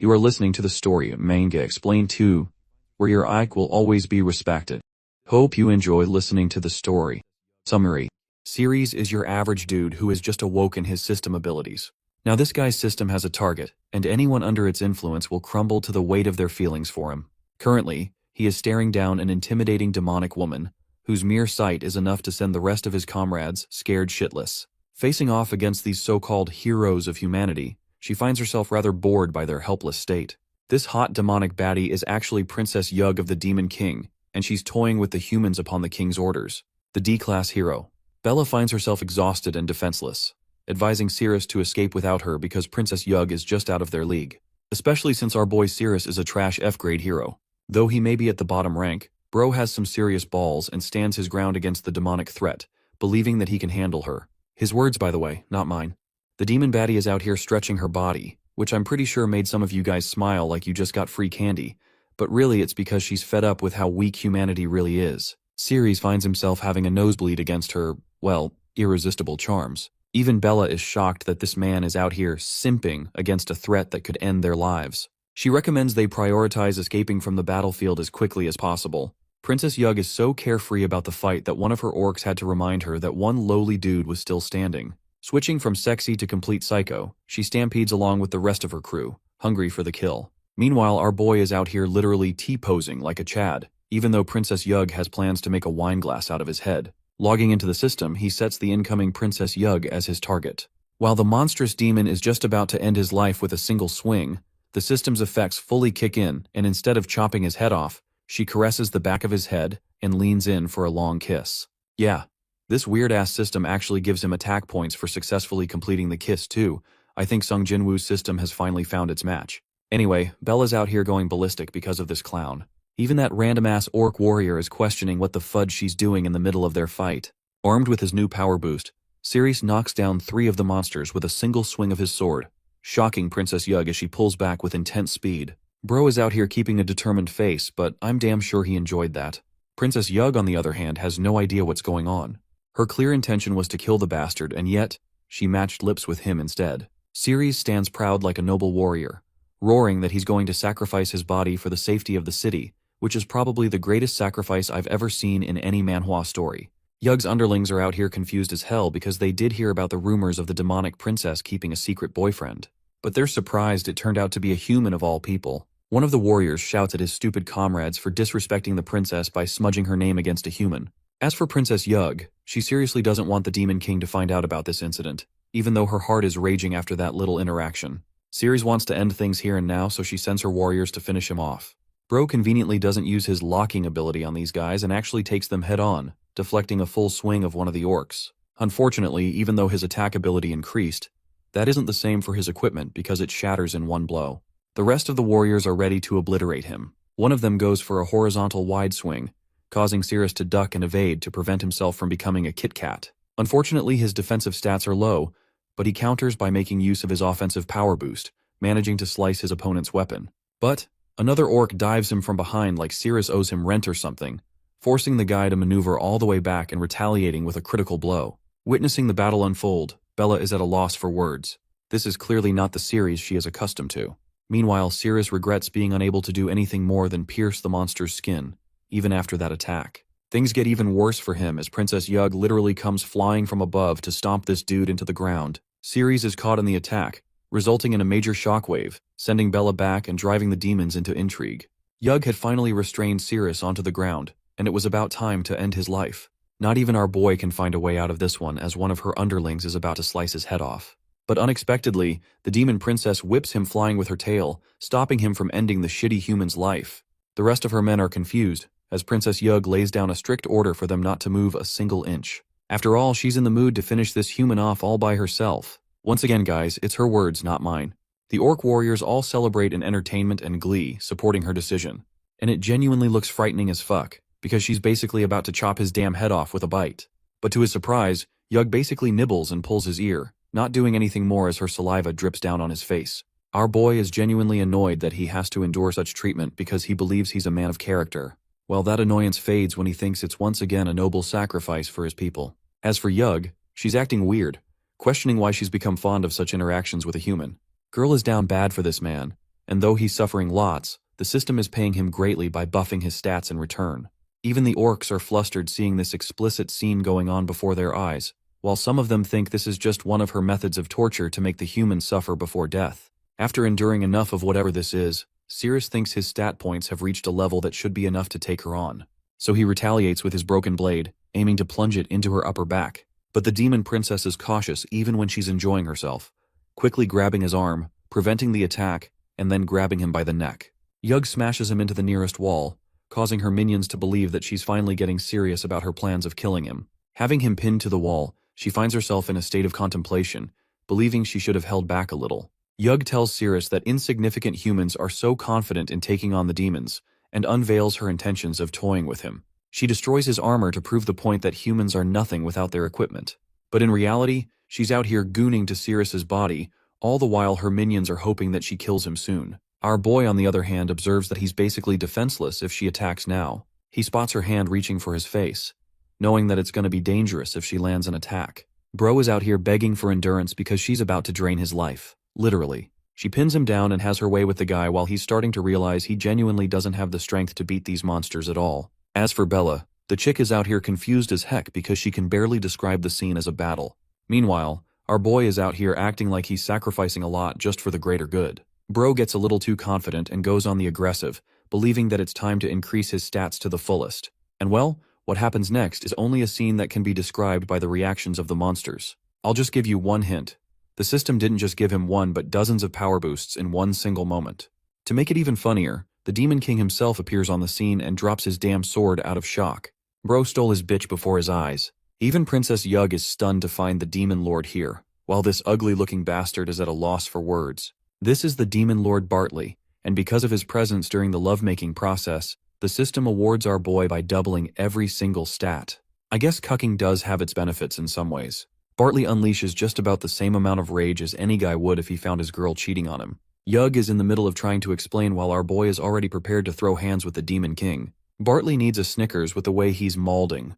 You are listening to the story Manga Explained to, where your IQ will always be respected. Hope you enjoy listening to the story. Summary. Cyrus is your average dude who has just awoken his system abilities. Now this guy's system has a target, and anyone under its influence will crumble to the weight of their feelings for him. Currently, he is staring down an intimidating demonic woman, whose mere sight is enough to send the rest of his comrades scared shitless. Facing off against these so-called heroes of humanity, she finds herself rather bored by their helpless state. This hot demonic baddie is actually Princess Yug of the Demon King, and she's toying with the humans upon the king's orders. The D-class hero. Bella finds herself exhausted and defenseless, advising Cyrus to escape without her because Princess Yug is just out of their league. Especially since our boy Cyrus is a trash F-grade hero. Though he may be at the bottom rank, bro has some serious balls and stands his ground against the demonic threat, believing that he can handle her. His words, by the way, not mine. The demon baddie is out here stretching her body, which I'm pretty sure made some of you guys smile like you just got free candy, but really it's because she's fed up with how weak humanity really is. Cyrus finds himself having a nosebleed against her, well, irresistible charms. Even Bella is shocked that this man is out here simping against a threat that could end their lives. She recommends they prioritize escaping from the battlefield as quickly as possible. Princess Yug is so carefree about the fight that one of her orcs had to remind her that one lowly dude was still standing. Switching from sexy to complete psycho, she stampedes along with the rest of her crew, hungry for the kill. Meanwhile, our boy is out here literally T-posing like a Chad, even though Princess Yug has plans to make a wine glass out of his head. Logging into the system, he sets the incoming Princess Yug as his target. While the monstrous demon is just about to end his life with a single swing, the system's effects fully kick in, and instead of chopping his head off, she caresses the back of his head and leans in for a long kiss. Yeah, this weird-ass system actually gives him attack points for successfully completing the kiss too. I think Sung Jinwoo's system has finally found its match. Anyway, Bella's out here going ballistic because of this clown. Even that random-ass orc warrior is questioning what the fudge she's doing in the middle of their fight. Armed with his new power boost, Cyrus knocks down 3 of the monsters with a single swing of his sword, shocking Princess Yug as she pulls back with intense speed. Bro is out here keeping a determined face, but I'm damn sure he enjoyed that. Princess Yug, on the other hand, has no idea what's going on. Her clear intention was to kill the bastard, and yet, she matched lips with him instead. Cyrus stands proud like a noble warrior, roaring that he's going to sacrifice his body for the safety of the city, which is probably the greatest sacrifice I've ever seen in any manhwa story. Yug's underlings are out here confused as hell because they did hear about the rumors of the demonic princess keeping a secret boyfriend. But they're surprised it turned out to be a human of all people. One of the warriors shouts at his stupid comrades for disrespecting the princess by smudging her name against a human. As for Princess Yug, she seriously doesn't want the Demon King to find out about this incident, even though her heart is raging after that little interaction. Cyrus wants to end things here and now, so she sends her warriors to finish him off. Bro conveniently doesn't use his locking ability on these guys and actually takes them head-on, deflecting a full swing of one of the orcs. Unfortunately, even though his attack ability increased, that isn't the same for his equipment because it shatters in one blow. The rest of the warriors are ready to obliterate him. One of them goes for a horizontal wide swing, causing Cyrus to duck and evade to prevent himself from becoming a Kit Kat. Unfortunately, his defensive stats are low, but he counters by making use of his offensive power boost, managing to slice his opponent's weapon. But another orc dives him from behind like Cyrus owes him rent or something, forcing the guy to maneuver all the way back and retaliating with a critical blow. Witnessing the battle unfold, Bella is at a loss for words. This is clearly not the Cyrus she is accustomed to. Meanwhile, Cyrus regrets being unable to do anything more than pierce the monster's skin, even after that attack. Things get even worse for him as Princess Yug literally comes flying from above to stomp this dude into the ground. Cyrus is caught in the attack, resulting in a major shockwave, sending Bella back and driving the demons into intrigue. Yug had finally restrained Cyrus onto the ground, and it was about time to end his life. Not even our boy can find a way out of this one as one of her underlings is about to slice his head off. But unexpectedly, the demon princess whips him flying with her tail, stopping him from ending the shitty human's life. The rest of her men are confused, as Princess Yug lays down a strict order for them not to move a single inch. After all, she's in the mood to finish this human off all by herself. Once again, guys, it's her words, not mine. The orc warriors all celebrate in entertainment and glee, supporting her decision. And it genuinely looks frightening as fuck, because she's basically about to chop his damn head off with a bite. But to his surprise, Yug basically nibbles and pulls his ear, not doing anything more as her saliva drips down on his face. Our boy is genuinely annoyed that he has to endure such treatment because he believes he's a man of character. Well, that annoyance fades when he thinks it's once again a noble sacrifice for his people. As for Yug, she's acting weird, questioning why she's become fond of such interactions with a human. Girl is down bad for this man, and though he's suffering lots, the system is paying him greatly by buffing his stats in return. Even the orcs are flustered seeing this explicit scene going on before their eyes, while some of them think this is just one of her methods of torture to make the humans suffer before death. After enduring enough of whatever this is, Cyrus thinks his stat points have reached a level that should be enough to take her on. So he retaliates with his broken blade, aiming to plunge it into her upper back. But the demon princess is cautious even when she's enjoying herself, quickly grabbing his arm, preventing the attack, and then grabbing him by the neck. Yug smashes him into the nearest wall, causing her minions to believe that she's finally getting serious about her plans of killing him. Having him pinned to the wall, she finds herself in a state of contemplation, believing she should have held back a little. Yug tells Cyrus that insignificant humans are so confident in taking on the demons, and unveils her intentions of toying with him. She destroys his armor to prove the point that humans are nothing without their equipment. But in reality, she's out here gooning to Cyrus's body, all the while her minions are hoping that she kills him soon. Our boy, on the other hand, observes that he's basically defenseless if she attacks now. He spots her hand reaching for his face, knowing that it's going to be dangerous if she lands an attack. Bro is out here begging for endurance because she's about to drain his life. Literally. She pins him down and has her way with the guy while he's starting to realize he genuinely doesn't have the strength to beat these monsters at all. As for Bella, the chick is out here confused as heck because she can barely describe the scene as a battle. Meanwhile, our boy is out here acting like he's sacrificing a lot just for the greater good. Bro gets a little too confident and goes on the aggressive, believing that it's time to increase his stats to the fullest. And well, what happens next is only a scene that can be described by the reactions of the monsters. I'll just give you one hint. The system didn't just give him one but dozens of power boosts in one single moment. To make it even funnier, the Demon King himself appears on the scene and drops his damn sword out of shock. Bro stole his bitch before his eyes. Even Princess Yug is stunned to find the Demon Lord here, while this ugly-looking bastard is at a loss for words. This is the Demon Lord Bartley, and because of his presence during the lovemaking process, the system awards our boy by doubling every single stat. I guess cucking does have its benefits in some ways. Bartley unleashes just about the same amount of rage as any guy would if he found his girl cheating on him. Yug is in the middle of trying to explain while our boy is already prepared to throw hands with the Demon King. Bartley needs a Snickers with the way he's mauling.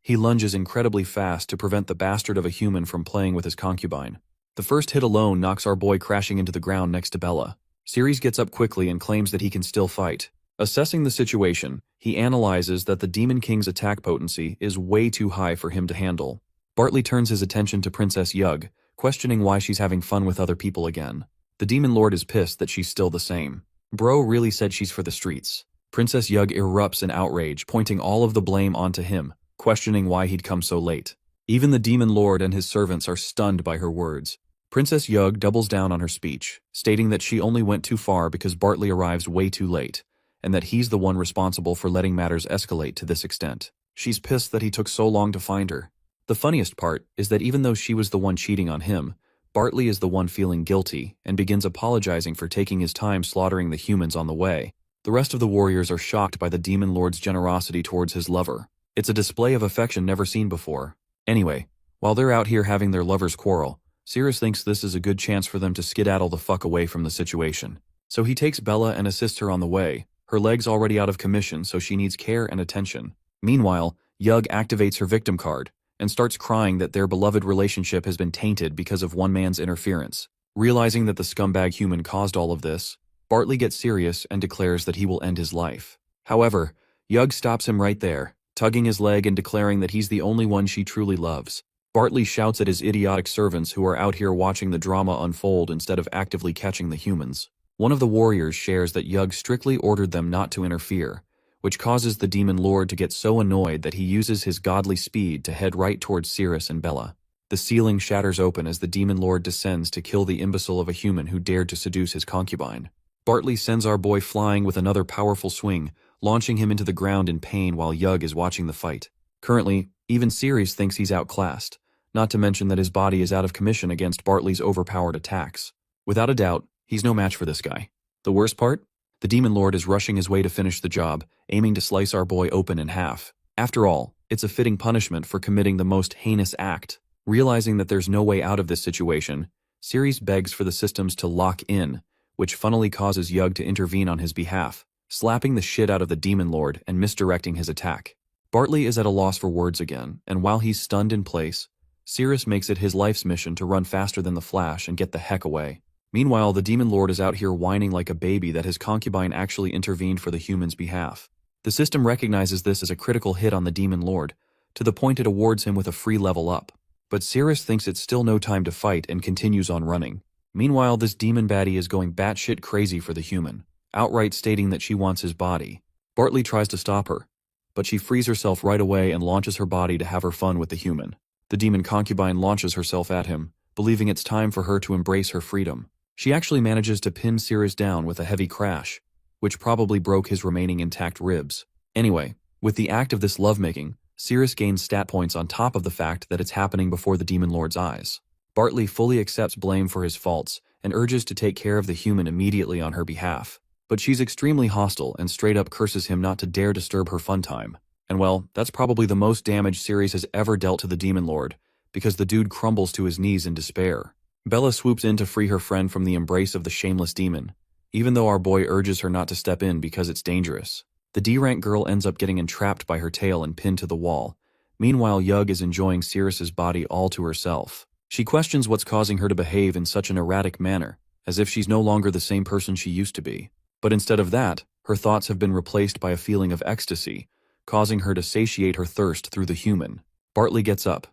He lunges incredibly fast to prevent the bastard of a human from playing with his concubine. The first hit alone knocks our boy crashing into the ground next to Bella. Cyrus gets up quickly and claims that he can still fight. Assessing the situation, he analyzes that the Demon King's attack potency is way too high for him to handle. Bartley turns his attention to Princess Yug, questioning why she's having fun with other people again. The Demon Lord is pissed that she's still the same. Bro really said she's for the streets. Princess Yug erupts in outrage, pointing all of the blame onto him, questioning why he'd come so late. Even the Demon Lord and his servants are stunned by her words. Princess Yug doubles down on her speech, stating that she only went too far because Bartley arrives way too late, and that he's the one responsible for letting matters escalate to this extent. She's pissed that he took so long to find her. The funniest part is that even though she was the one cheating on him, Bartley is the one feeling guilty and begins apologizing for taking his time slaughtering the humans on the way. The rest of the warriors are shocked by the Demon Lord's generosity towards his lover. It's a display of affection never seen before. Anyway, while they're out here having their lovers quarrel, Cyrus thinks this is a good chance for them to skedaddle the fuck away from the situation. So he takes Bella and assists her on the way. Her leg's already out of commission, so she needs care and attention. Meanwhile, Yug activates her victim card and starts crying that their beloved relationship has been tainted because of one man's interference. Realizing that the scumbag human caused all of this, Bartley gets serious and declares that he will end his life. However, Yug stops him right there, tugging his leg and declaring that he's the only one she truly loves. Bartley shouts at his idiotic servants who are out here watching the drama unfold instead of actively catching the humans. One of the warriors shares that Yug strictly ordered them not to interfere, which causes the Demon Lord to get so annoyed that he uses his godly speed to head right towards Cyrus and Bella. The ceiling shatters open as the Demon Lord descends to kill the imbecile of a human who dared to seduce his concubine. Bartley sends our boy flying with another powerful swing, launching him into the ground in pain while Yug is watching the fight. Currently, even Cyrus thinks he's outclassed, not to mention that his body is out of commission against Bartley's overpowered attacks. Without a doubt, he's no match for this guy. The worst part? The Demon Lord is rushing his way to finish the job, aiming to slice our boy open in half. After all, it's a fitting punishment for committing the most heinous act. Realizing that there's no way out of this situation, Cyrus begs for the systems to lock in, which funnily causes Yug to intervene on his behalf, slapping the shit out of the Demon Lord and misdirecting his attack. Bartley is at a loss for words again, and while he's stunned in place, Cyrus makes it his life's mission to run faster than the Flash and get the heck away. Meanwhile, the demon lord is out here whining like a baby that his concubine actually intervened for the human's behalf. The system recognizes this as a critical hit on the demon lord, to the point it awards him with a free level up. But Cyrus thinks it's still no time to fight and continues on running. Meanwhile, this demon baddie is going batshit crazy for the human, outright stating that she wants his body. Bartley tries to stop her, but she frees herself right away and launches her body to have her fun with the human. The demon concubine launches herself at him, believing it's time for her to embrace her freedom. She actually manages to pin Cyrus down with a heavy crash, which probably broke his remaining intact ribs. Anyway, with the act of this lovemaking, Cyrus gains stat points on top of the fact that it's happening before the demon lord's eyes. Bartley fully accepts blame for his faults and urges to take care of the human immediately on her behalf. But she's extremely hostile and straight up curses him not to dare disturb her fun time. And well, that's probably the most damage Cyrus has ever dealt to the demon lord, because the dude crumbles to his knees in despair. Bella swoops in to free her friend from the embrace of the shameless demon, even though our boy urges her not to step in because it's dangerous. The D-rank girl ends up getting entrapped by her tail and pinned to the wall. Meanwhile, Yug is enjoying Cyrus's body all to herself. She questions what's causing her to behave in such an erratic manner, as if she's no longer the same person she used to be. But instead of that, her thoughts have been replaced by a feeling of ecstasy, causing her to satiate her thirst through the human. Bartley gets up.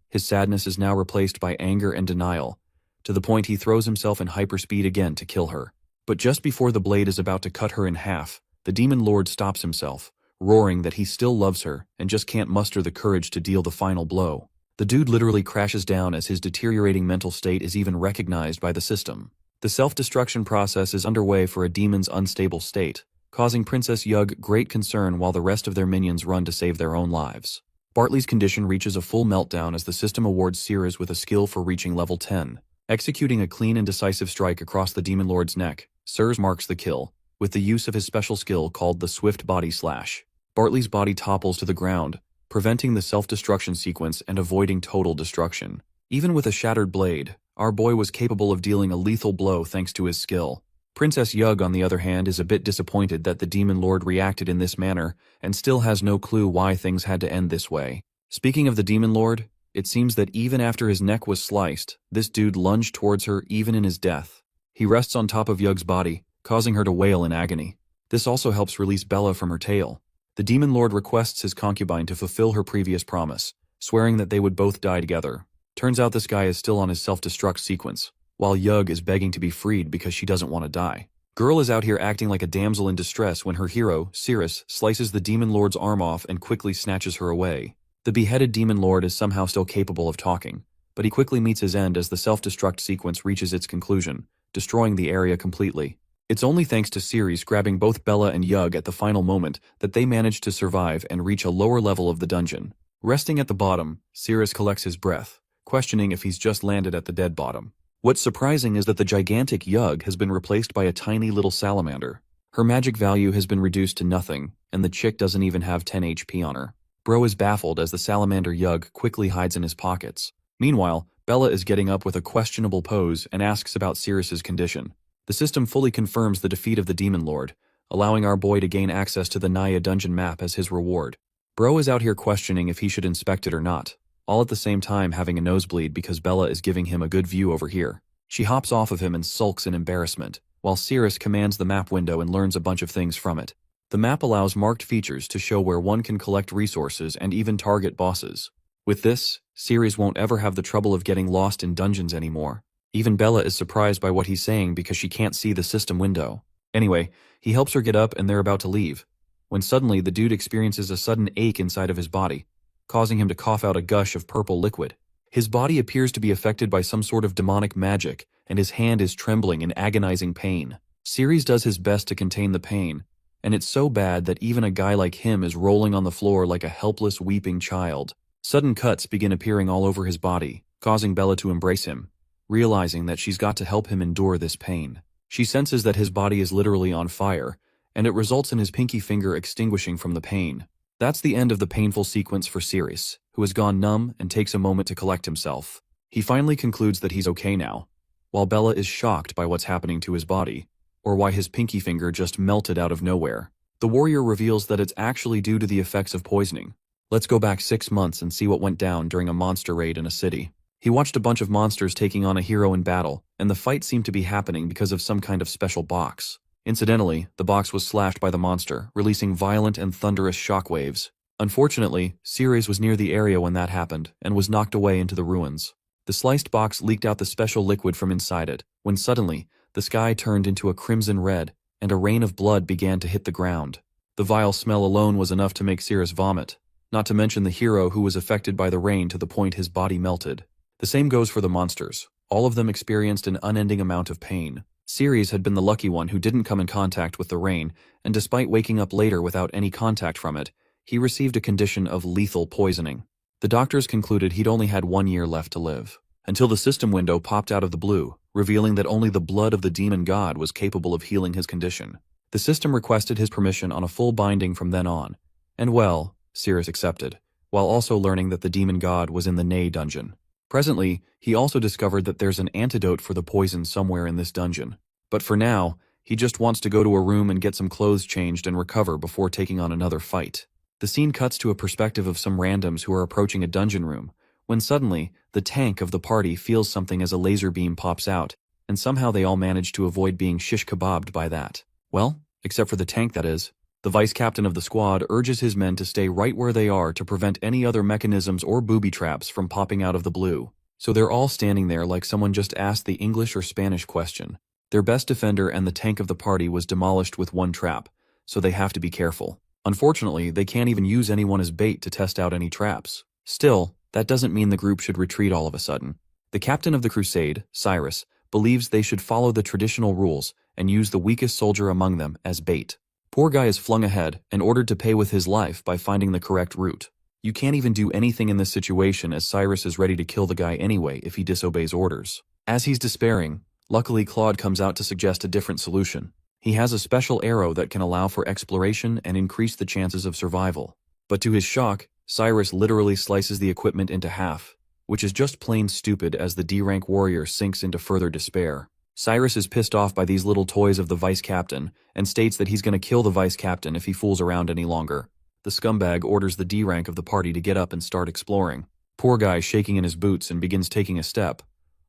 His sadness is now replaced by anger and denial, to the point he throws himself in hyperspeed again to kill her. But just before the blade is about to cut her in half, the demon lord stops himself, roaring that he still loves her and just can't muster the courage to deal the final blow. The dude literally crashes down as his deteriorating mental state is even recognized by the system. The self-destruction process is underway for a demon's unstable state, causing Princess Yug great concern while the rest of their minions run to save their own lives. Bartley's condition reaches a full meltdown as the system awards Cyrus with a skill for reaching level 10. Executing a clean and decisive strike across the demon lord's neck, Cyrus marks the kill, with the use of his special skill called the Swift Body Slash. Bartley's body topples to the ground, preventing the self-destruction sequence and avoiding total destruction. Even with a shattered blade, our boy was capable of dealing a lethal blow thanks to his skill. Princess Yug, on the other hand, is a bit disappointed that the demon lord reacted in this manner and still has no clue why things had to end this way. Speaking of the demon lord, it seems that even after his neck was sliced, this dude lunged towards her even in his death. He rests on top of Yug's body, causing her to wail in agony. This also helps release Bella from her tail. The demon lord requests his concubine to fulfill her previous promise, swearing that they would both die together. Turns out this guy is still on his self-destruct sequence, while Yug is begging to be freed because she doesn't want to die. Girl is out here acting like a damsel in distress when her hero, Cyrus, slices the demon lord's arm off and quickly snatches her away. The beheaded demon lord is somehow still capable of talking, but he quickly meets his end as the self-destruct sequence reaches its conclusion, destroying the area completely. It's only thanks to Cyrus grabbing both Bella and Yug at the final moment that they manage to survive and reach a lower level of the dungeon. Resting at the bottom, Cyrus collects his breath, questioning if he's just landed at the dead bottom. What's surprising is that the gigantic Yug has been replaced by a tiny little salamander. Her magic value has been reduced to nothing, and the chick doesn't even have 10 HP on her. Bro is baffled as the salamander Yug quickly hides in his pockets. Meanwhile, Bella is getting up with a questionable pose and asks about Cyrus's condition. The system fully confirms the defeat of the demon lord, allowing our boy to gain access to the Naya dungeon map as his reward. Bro is out here questioning if he should inspect it or not, all at the same time having a nosebleed because Bella is giving him a good view over here. She hops off of him and sulks in embarrassment, while Cyrus commands the map window and learns a bunch of things from it. The map allows marked features to show where one can collect resources and even target bosses. With this, Cyrus won't ever have the trouble of getting lost in dungeons anymore. Even Bella is surprised by what he's saying because she can't see the system window. Anyway, he helps her get up and they're about to leave, when suddenly the dude experiences a sudden ache inside of his body, causing him to cough out a gush of purple liquid. His body appears to be affected by some sort of demonic magic, and his hand is trembling in agonizing pain. Cyrus does his best to contain the pain, and it's so bad that even a guy like him is rolling on the floor like a helpless, weeping child. Sudden cuts begin appearing all over his body, causing Bella to embrace him, realizing that she's got to help him endure this pain. She senses that his body is literally on fire, and it results in his pinky finger extinguishing from the pain. That's the end of the painful sequence for Cyrus, who has gone numb and takes a moment to collect himself. He finally concludes that he's okay now, while Bella is shocked by what's happening to his body, or why his pinky finger just melted out of nowhere. The warrior reveals that it's actually due to the effects of poisoning. Let's go back 6 months and see what went down during a monster raid in a city. He watched a bunch of monsters taking on a hero in battle, and the fight seemed to be happening because of some kind of special box. Incidentally, the box was slashed by the monster, releasing violent and thunderous shockwaves. Unfortunately, Cyrus was near the area when that happened, and was knocked away into the ruins. The sliced box leaked out the special liquid from inside it, when suddenly, the sky turned into a crimson red, and a rain of blood began to hit the ground. The vile smell alone was enough to make Cyrus vomit, not to mention the hero who was affected by the rain to the point his body melted. The same goes for the monsters. All of them experienced an unending amount of pain. Cyrus had been the lucky one who didn't come in contact with the rain, and despite waking up later without any contact from it, he received a condition of lethal poisoning. The doctors concluded he'd only had 1 year left to live, until the system window popped out of the blue, revealing that only the blood of the demon god was capable of healing his condition. The system requested his permission on a full binding from then on, and well, Cyrus accepted, while also learning that the demon god was in the Nay dungeon. Presently, he also discovered that there's an antidote for the poison somewhere in this dungeon. But for now, he just wants to go to a room and get some clothes changed and recover before taking on another fight. The scene cuts to a perspective of some randoms who are approaching a dungeon room, when suddenly, the tank of the party feels something as a laser beam pops out, and somehow they all manage to avoid being shish kebabbed by that. Well, except for the tank, that is. The vice captain of the squad urges his men to stay right where they are to prevent any other mechanisms or booby traps from popping out of the blue. So they're all standing there like someone just asked the English or Spanish question. Their best defender and the tank of the party was demolished with one trap, so they have to be careful. Unfortunately, they can't even use anyone as bait to test out any traps. Still, that doesn't mean the group should retreat all of a sudden. The captain of the crusade, Cyrus, believes they should follow the traditional rules and use the weakest soldier among them as bait. Poor guy is flung ahead and ordered to pay with his life by finding the correct route. You can't even do anything in this situation as Cyrus is ready to kill the guy anyway if he disobeys orders. As he's despairing, luckily Claude comes out to suggest a different solution. He has a special arrow that can allow for exploration and increase the chances of survival. But to his shock, Cyrus literally slices the equipment into half, which is just plain stupid as the D-rank warrior sinks into further despair. Cyrus is pissed off by these little toys of the vice captain and states that he's going to kill the vice captain if he fools around any longer. The scumbag orders the D-rank of the party to get up and start exploring. Poor guy shaking in his boots and begins taking a step.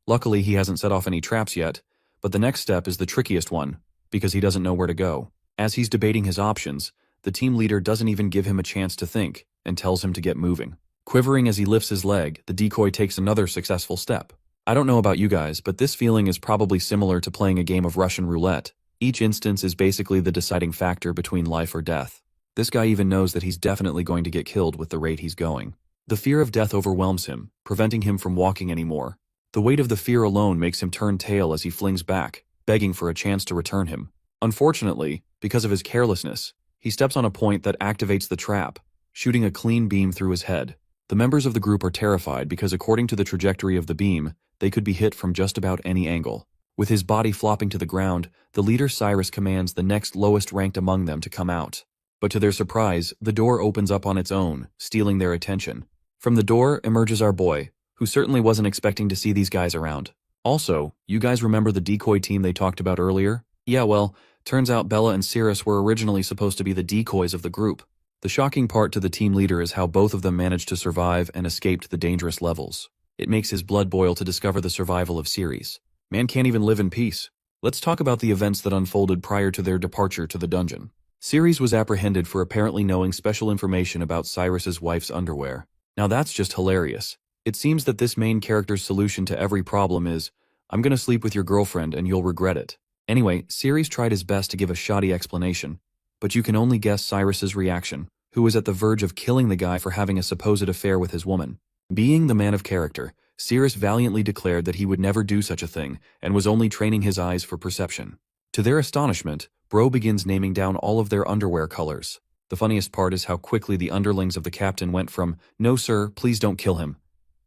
Luckily he hasn't set off any traps yet, but the next step is the trickiest one, because he doesn't know where to go. As he's debating his options, the team leader doesn't even give him a chance to think and tells him to get moving. Quivering as he lifts his leg, the decoy takes another successful step. I don't know about you guys, but this feeling is probably similar to playing a game of Russian roulette. Each instance is basically the deciding factor between life or death. This guy even knows that he's definitely going to get killed with the rate he's going. The fear of death overwhelms him, preventing him from walking anymore. The weight of the fear alone makes him turn tail as he flings back, begging for a chance to return him. Unfortunately, because of his carelessness, he steps on a point that activates the trap, shooting a clean beam through his head. The members of the group are terrified because according to the trajectory of the beam, they could be hit from just about any angle. With his body flopping to the ground, the leader Cyrus commands the next lowest ranked among them to come out. But to their surprise, the door opens up on its own, stealing their attention. From the door emerges our boy, who certainly wasn't expecting to see these guys around. Also, you guys remember the decoy team they talked about earlier? Yeah, well, turns out Bella and Cirrus were originally supposed to be the decoys of the group. The shocking part to the team leader is how both of them managed to survive and escaped the dangerous levels. It makes his blood boil to discover the survival of Cyrus. Man can't even live in peace. Let's talk about the events that unfolded prior to their departure to the dungeon. Cyrus was apprehended for apparently knowing special information about Cyrus's wife's underwear. Now that's just hilarious. It seems that this main character's solution to every problem is, I'm gonna sleep with your girlfriend and you'll regret it. Anyway, Cyrus tried his best to give a shoddy explanation, but you can only guess Cyrus's reaction, who was at the verge of killing the guy for having a supposed affair with his woman. Being the man of character, Cyrus valiantly declared that he would never do such a thing and was only training his eyes for perception. To their astonishment, Bro begins naming down all of their underwear colors. The funniest part is how quickly the underlings of the captain went from, "No sir, please don't kill him,"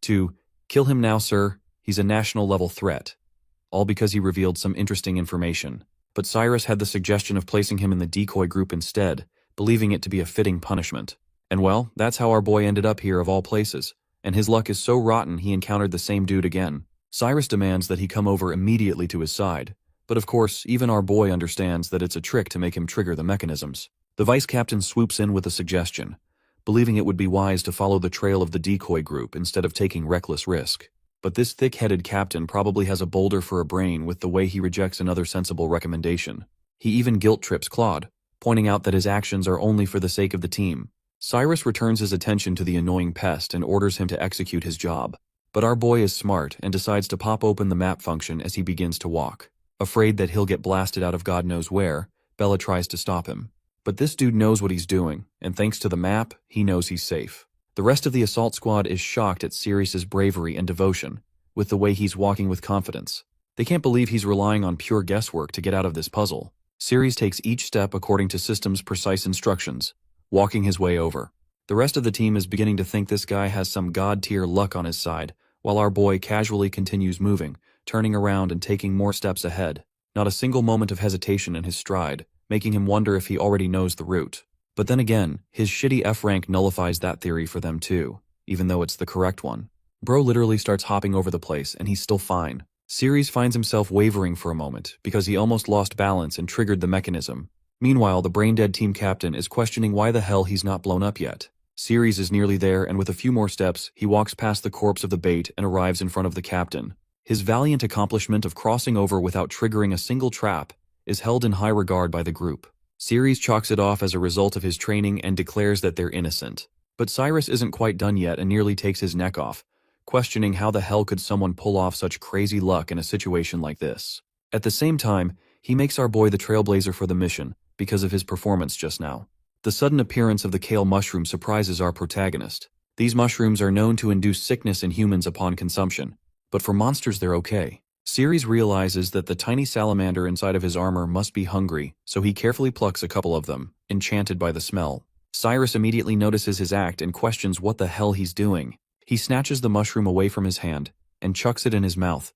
to, "Kill him now sir, he's a national level threat." All because he revealed some interesting information. But Cyrus had the suggestion of placing him in the decoy group instead, believing it to be a fitting punishment. And well, that's how our boy ended up here of all places. And his luck is so rotten he encountered the same dude again. Cyrus demands that he come over immediately to his side. But of course, even our boy understands that it's a trick to make him trigger the mechanisms. The vice captain swoops in with a suggestion, believing it would be wise to follow the trail of the decoy group instead of taking reckless risk. But this thick-headed captain probably has a boulder for a brain with the way he rejects another sensible recommendation. He even guilt-trips Claude, pointing out that his actions are only for the sake of the team. Cyrus returns his attention to the annoying pest and orders him to execute his job. But our boy is smart and decides to pop open the map function as he begins to walk. Afraid that he'll get blasted out of God knows where, Bella tries to stop him. But this dude knows what he's doing, and thanks to the map, he knows he's safe. The rest of the assault squad is shocked at Cyrus's bravery and devotion, with the way he's walking with confidence. They can't believe he's relying on pure guesswork to get out of this puzzle. Cyrus takes each step according to system's precise instructions, walking his way over. The rest of the team is beginning to think this guy has some god-tier luck on his side, while our boy casually continues moving, turning around and taking more steps ahead. Not a single moment of hesitation in his stride, making him wonder if he already knows the route. But then again, his shitty F rank nullifies that theory for them too, even though it's the correct one. Bro literally starts hopping over the place and he's still fine. Cyrus finds himself wavering for a moment because he almost lost balance and triggered the mechanism. Meanwhile, the brain-dead team captain is questioning why the hell he's not blown up yet. Cyrus is nearly there, and with a few more steps, he walks past the corpse of the bait and arrives in front of the captain. His valiant accomplishment of crossing over without triggering a single trap is held in high regard by the group. Cyrus chalks it off as a result of his training and declares that they're innocent. But Cyrus isn't quite done yet and nearly takes his neck off, questioning how the hell could someone pull off such crazy luck in a situation like this. At the same time, he makes our boy the trailblazer for the mission, because of his performance just now. The sudden appearance of the kale mushroom surprises our protagonist. These mushrooms are known to induce sickness in humans upon consumption, but for monsters they're okay. Cyrus realizes that the tiny salamander inside of his armor must be hungry, so he carefully plucks a couple of them, enchanted by the smell. Cyrus immediately notices his act and questions what the hell he's doing. He snatches the mushroom away from his hand and chucks it in his mouth,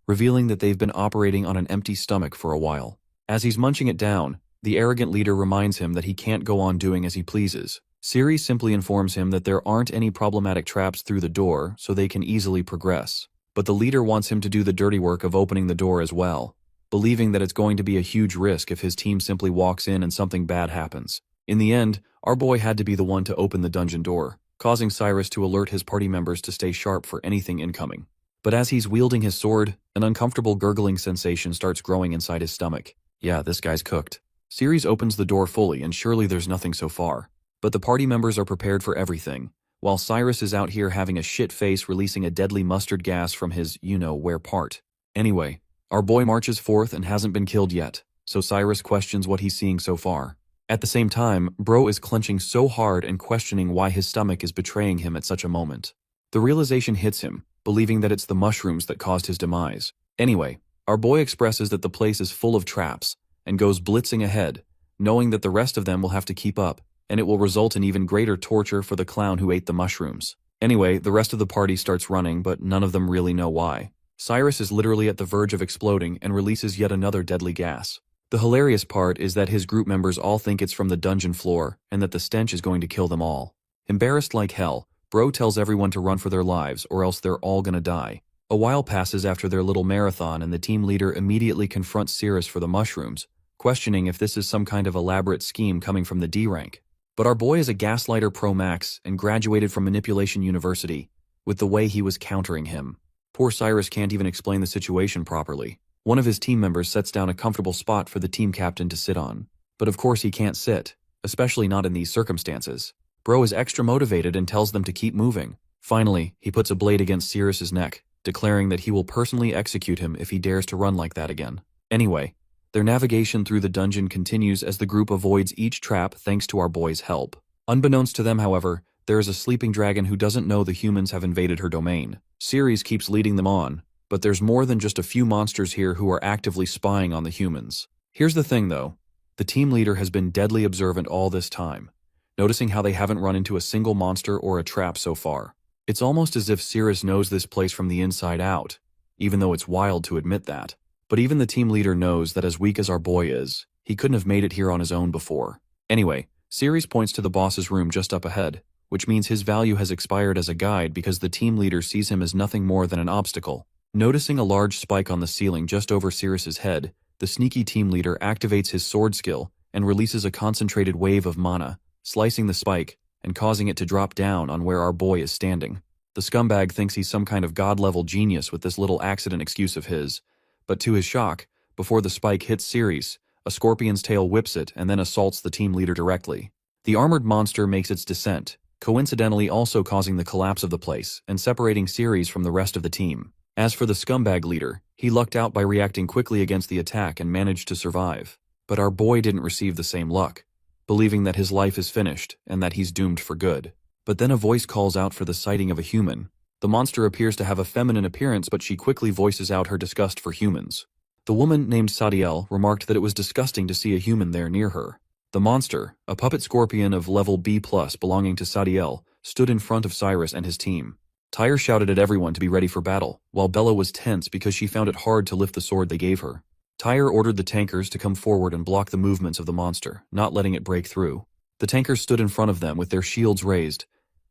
revealing that they've been operating on an empty stomach for a while. As he's munching it down, the arrogant leader reminds him that he can't go on doing as he pleases. Cyrus simply informs him that there aren't any problematic traps through the door, so they can easily progress. But the leader wants him to do the dirty work of opening the door as well, believing that it's going to be a huge risk if his team simply walks in and something bad happens. In the end, our boy had to be the one to open the dungeon door, causing Cyrus to alert his party members to stay sharp for anything incoming. But as he's wielding his sword, an uncomfortable gurgling sensation starts growing inside his stomach. Yeah, this guy's cooked. Cyrus opens the door fully and surely there's nothing so far. But the party members are prepared for everything, while Cyrus is out here having a shit face releasing a deadly mustard gas from his you-know-where part. Anyway, our boy marches forth and hasn't been killed yet, so Cyrus questions what he's seeing so far. At the same time, bro is clenching so hard and questioning why his stomach is betraying him at such a moment. The realization hits him, believing that it's the mushrooms that caused his demise. Anyway, our boy expresses that the place is full of traps, and goes blitzing ahead, knowing that the rest of them will have to keep up, and it will result in even greater torture for the clown who ate the mushrooms. Anyway, the rest of the party starts running, but none of them really know why. Cyrus is literally at the verge of exploding and releases yet another deadly gas. The hilarious part is that his group members all think it's from the dungeon floor, and that the stench is going to kill them all. Embarrassed like hell, bro tells everyone to run for their lives or else they're all gonna die. A while passes after their little marathon and the team leader immediately confronts Cyrus for the mushrooms, questioning if this is some kind of elaborate scheme coming from the D rank. But our boy is a gaslighter pro max and graduated from Manipulation University, with the way he was countering him. Poor Cyrus can't even explain the situation properly. One of his team members sets down a comfortable spot for the team captain to sit on. But of course he can't sit, especially not in these circumstances. Bro is extra motivated and tells them to keep moving. Finally, he puts a blade against Cyrus's neck, declaring that he will personally execute him if he dares to run like that again. Anyway, their navigation through the dungeon continues as the group avoids each trap thanks to our boy's help. Unbeknownst to them, however, there is a sleeping dragon who doesn't know the humans have invaded her domain. Cyrus keeps leading them on, but there's more than just a few monsters here who are actively spying on the humans. Here's the thing though, the team leader has been deadly observant all this time, noticing how they haven't run into a single monster or a trap so far. It's almost as if Cyrus knows this place from the inside out, even though it's wild to admit that. But even the team leader knows that as weak as our boy is, he couldn't have made it here on his own before. Anyway, Cyrus points to the boss's room just up ahead, which means his value has expired as a guide because the team leader sees him as nothing more than an obstacle. Noticing a large spike on the ceiling just over Cyrus's head, the sneaky team leader activates his sword skill and releases a concentrated wave of mana, slicing the spike and causing it to drop down on where our boy is standing. The scumbag thinks he's some kind of god-level genius with this little accident excuse of his. But to his shock, before the spike hits Cyrus, a scorpion's tail whips it and then assaults the team leader directly. The armored monster makes its descent, coincidentally also causing the collapse of the place and separating Cyrus from the rest of the team. As for the scumbag leader, he lucked out by reacting quickly against the attack and managed to survive. But our boy didn't receive the same luck, believing that his life is finished and that he's doomed for good. But then a voice calls out for the sighting of a human. The monster appears to have a feminine appearance, but she quickly voices out her disgust for humans. The woman named Sadiel remarked that it was disgusting to see a human there near her. The monster, a puppet scorpion of level B+ belonging to Sadiel, stood in front of Cyrus and his team. Tyre shouted at everyone to be ready for battle, while Bella was tense because she found it hard to lift the sword they gave her. Tyre ordered the tankers to come forward and block the movements of the monster, not letting it break through. The tankers stood in front of them with their shields raised.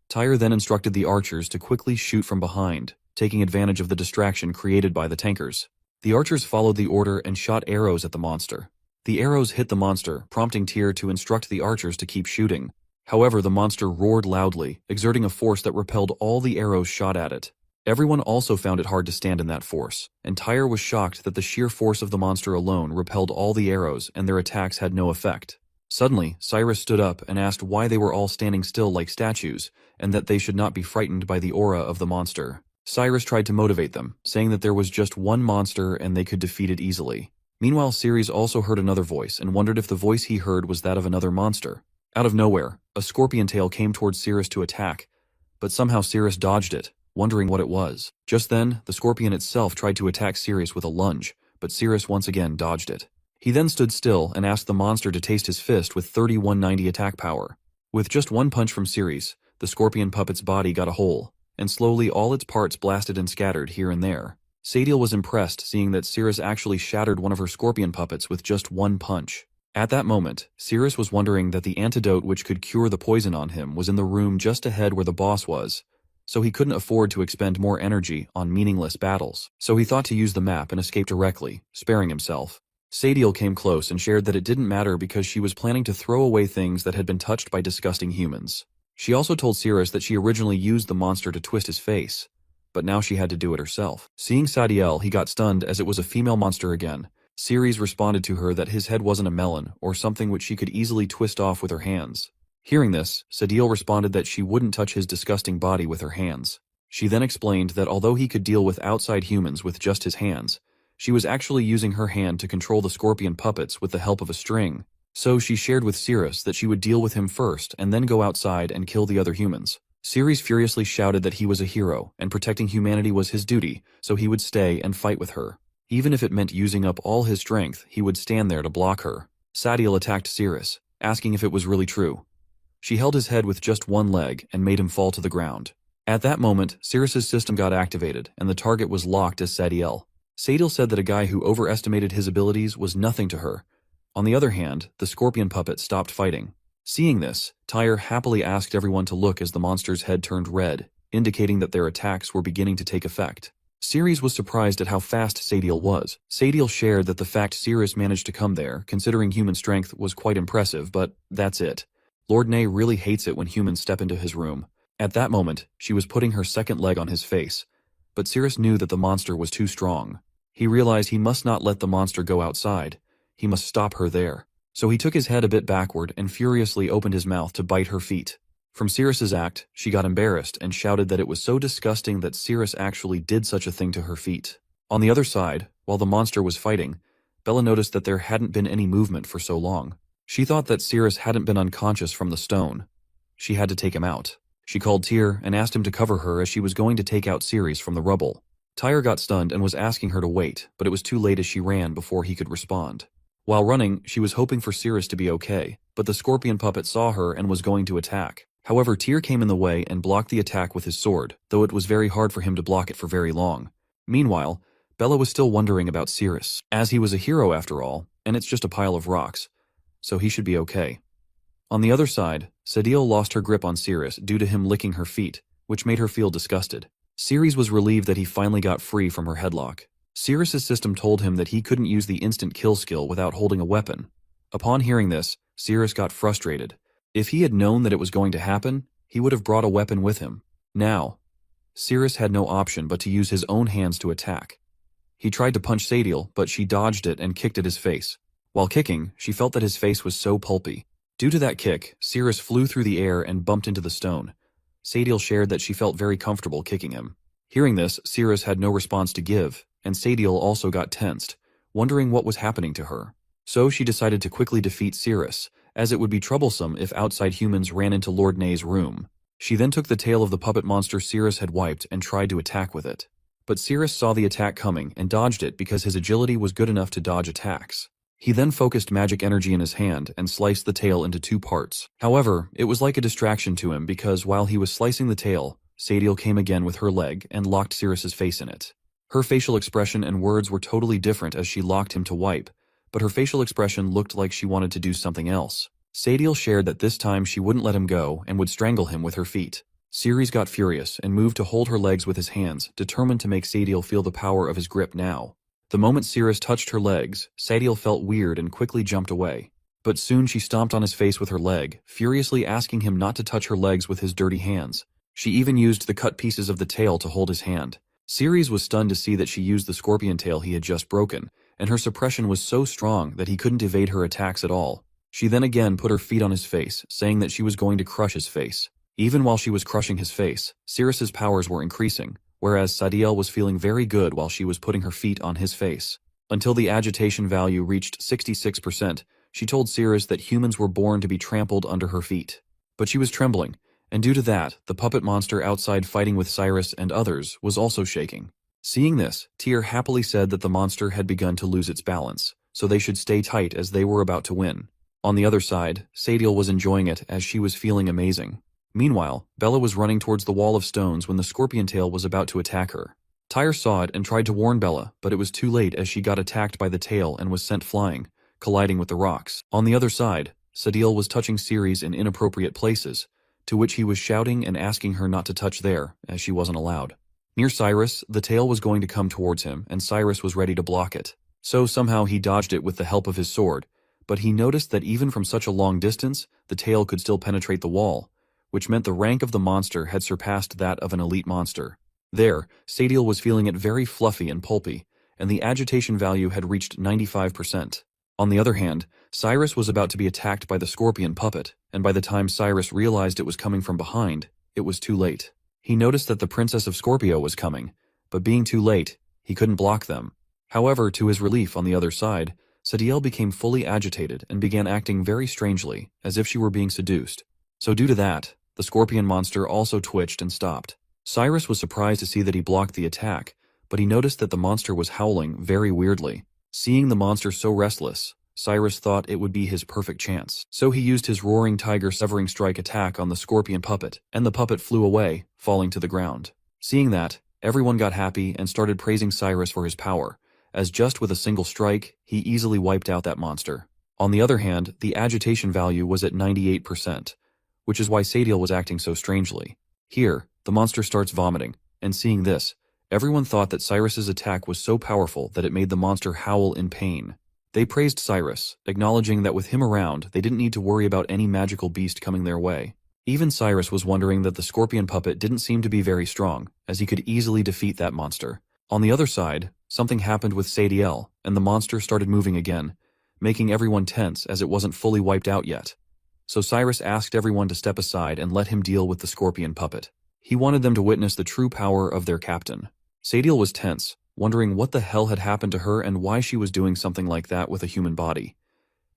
Tyre then instructed the archers to quickly shoot from behind, taking advantage of the distraction created by the tankers. The archers followed the order and shot arrows at the monster. The arrows hit the monster, prompting Tyr to instruct the archers to keep shooting. However, the monster roared loudly, exerting a force that repelled all the arrows shot at it. Everyone also found it hard to stand in that force, and Tyr was shocked that the sheer force of the monster alone repelled all the arrows and their attacks had no effect. Suddenly, Cyrus stood up and asked why they were all standing still like statues, and that they should not be frightened by the aura of the monster. Cyrus tried to motivate them, saying that there was just one monster and they could defeat it easily. Meanwhile, Cyrus also heard another voice and wondered if the voice he heard was that of another monster. Out of nowhere, a scorpion tail came towards Cyrus to attack, but somehow Cyrus dodged it, wondering what it was. Just then, the scorpion itself tried to attack Cyrus with a lunge, but Cyrus once again dodged it. He then stood still and asked the monster to taste his fist with 3190 attack power. With just one punch from Cyrus, the scorpion puppet's body got a hole, and slowly all its parts blasted and scattered here and there. Sadiel was impressed seeing that Cyrus actually shattered one of her scorpion puppets with just one punch. At that moment, Cyrus was wondering that the antidote which could cure the poison on him was in the room just ahead where the boss was, so he couldn't afford to expend more energy on meaningless battles. So he thought to use the map and escape directly, sparing himself. Sadiel came close and shared that it didn't matter because she was planning to throw away things that had been touched by disgusting humans. She also told Cyrus that she originally used the monster to twist his face, but now she had to do it herself. Seeing Sadiel, he got stunned as it was a female monster again. Cyrus responded to her that his head wasn't a melon or something which she could easily twist off with her hands. Hearing this, Sadiel responded that she wouldn't touch his disgusting body with her hands. She then explained that although he could deal with outside humans with just his hands, she was actually using her hand to control the scorpion puppets with the help of a string. So she shared with Cyrus that she would deal with him first and then go outside and kill the other humans. Cyrus furiously shouted that he was a hero and protecting humanity was his duty, so he would stay and fight with her. Even if it meant using up all his strength, he would stand there to block her. Sadiel attacked Cyrus, asking if it was really true. She held his head with just one leg and made him fall to the ground. At that moment, Cyrus's system got activated and the target was locked as Sadiel. Sadiel said that a guy who overestimated his abilities was nothing to her. On the other hand, the scorpion puppet stopped fighting. Seeing this, Tyre happily asked everyone to look as the monster's head turned red, indicating that their attacks were beginning to take effect. Cyrus was surprised at how fast Sadiel was. Sadiel shared that the fact Cyrus managed to come there, considering human strength, was quite impressive, but that's it. Lord Ney really hates it when humans step into his room. At that moment, she was putting her second leg on his face, but Cyrus knew that the monster was too strong. He realized he must not let the monster go outside. He must stop her there. So he took his head a bit backward and furiously opened his mouth to bite her feet. From Cyrus's act, she got embarrassed and shouted that it was so disgusting that Cyrus actually did such a thing to her feet. On the other side, while the monster was fighting, Bella noticed that there hadn't been any movement for so long. She thought that Cyrus hadn't been unconscious from the stone. She had to take him out. She called Tyr and asked him to cover her as she was going to take out Cyrus from the rubble. Tyr got stunned and was asking her to wait, but it was too late as she ran before he could respond. While running, she was hoping for Cyrus to be okay, but the scorpion puppet saw her and was going to attack. However, Tyr came in the way and blocked the attack with his sword, though it was very hard for him to block it for very long. Meanwhile, Bella was still wondering about Cyrus, as he was a hero after all, and it's just a pile of rocks, so he should be okay. On the other side, Sadiel lost her grip on Cyrus due to him licking her feet, which made her feel disgusted. Cyrus was relieved that he finally got free from her headlock. Cyrus's system told him that he couldn't use the instant kill skill without holding a weapon. Upon hearing this, Cyrus got frustrated. If he had known that it was going to happen, he would have brought a weapon with him. Now, Cyrus had no option but to use his own hands to attack. He tried to punch Sadiel, but she dodged it and kicked at his face. While kicking, she felt that his face was so pulpy. Due to that kick, Cyrus flew through the air and bumped into the stone. Sadiel shared that she felt very comfortable kicking him. Hearing this, Cyrus had no response to give, and Sadiel also got tensed, wondering what was happening to her. So she decided to quickly defeat Cyrus, as it would be troublesome if outside humans ran into Lord Ney's room. She then took the tail of the puppet monster Cyrus had wiped and tried to attack with it. But Cyrus saw the attack coming and dodged it because his agility was good enough to dodge attacks. He then focused magic energy in his hand and sliced the tail into 2 parts. However, it was like a distraction to him because while he was slicing the tail, Sadiel came again with her leg and locked Cyrus's face in it. Her facial expression and words were totally different as she locked him to wipe, but her facial expression looked like she wanted to do something else. Sadiel shared that this time she wouldn't let him go and would strangle him with her feet. Cyrus got furious and moved to hold her legs with his hands, determined to make Sadiel feel the power of his grip now. The moment Cyrus touched her legs, Sadiel felt weird and quickly jumped away. But soon she stomped on his face with her leg, furiously asking him not to touch her legs with his dirty hands. She even used the cut pieces of the tail to hold his hand. Cyrus was stunned to see that she used the scorpion tail he had just broken, and her suppression was so strong that he couldn't evade her attacks at all. She then again put her feet on his face, saying that she was going to crush his face. Even while she was crushing his face, Cyrus's powers were increasing, whereas Sadiel was feeling very good while she was putting her feet on his face. Until the agitation value reached 66%, she told Cyrus that humans were born to be trampled under her feet. But she was trembling, and due to that, the puppet monster outside fighting with Cyrus and others was also shaking. Seeing this, Tyr happily said that the monster had begun to lose its balance, so they should stay tight as they were about to win. On the other side, Sadiel was enjoying it as she was feeling amazing. Meanwhile, Bella was running towards the wall of stones when the scorpion tail was about to attack her. Tyr saw it and tried to warn Bella, but it was too late as she got attacked by the tail and was sent flying, colliding with the rocks. On the other side, Sadiel was touching Cyrus in inappropriate places, to which he was shouting and asking her not to touch there, as she wasn't allowed. Near Cyrus, the tail was going to come towards him, and Cyrus was ready to block it. So somehow he dodged it with the help of his sword, but he noticed that even from such a long distance, the tail could still penetrate the wall, which meant the rank of the monster had surpassed that of an elite monster. There, Sadiel was feeling it very fluffy and pulpy, and the agitation value had reached 95%. On the other hand, Cyrus was about to be attacked by the scorpion puppet, and by the time Cyrus realized it was coming from behind, it was too late. He noticed that the Princess of Scorpio was coming, but being too late, he couldn't block them. However, to his relief on the other side, Sadiel became fully agitated and began acting very strangely, as if she were being seduced. So due to that, the scorpion monster also twitched and stopped. Cyrus was surprised to see that he blocked the attack, but he noticed that the monster was howling very weirdly. Seeing the monster so restless, Cyrus thought it would be his perfect chance. So he used his roaring tiger severing strike attack on the scorpion puppet, and the puppet flew away, falling to the ground. Seeing that, everyone got happy and started praising Cyrus for his power, as just with a single strike, he easily wiped out that monster. On the other hand, the agitation value was at 98%, which is why Sadiel was acting so strangely. Here, the monster starts vomiting, and seeing this, everyone thought that Cyrus's attack was so powerful that it made the monster howl in pain. They praised Cyrus, acknowledging that with him around, they didn't need to worry about any magical beast coming their way. Even Cyrus was wondering that the scorpion puppet didn't seem to be very strong, as he could easily defeat that monster. On the other side, something happened with Sadiel, and the monster started moving again, making everyone tense as it wasn't fully wiped out yet. So Cyrus asked everyone to step aside and let him deal with the scorpion puppet. He wanted them to witness the true power of their captain. Sadiel was tense, wondering what the hell had happened to her and why she was doing something like that with a human body.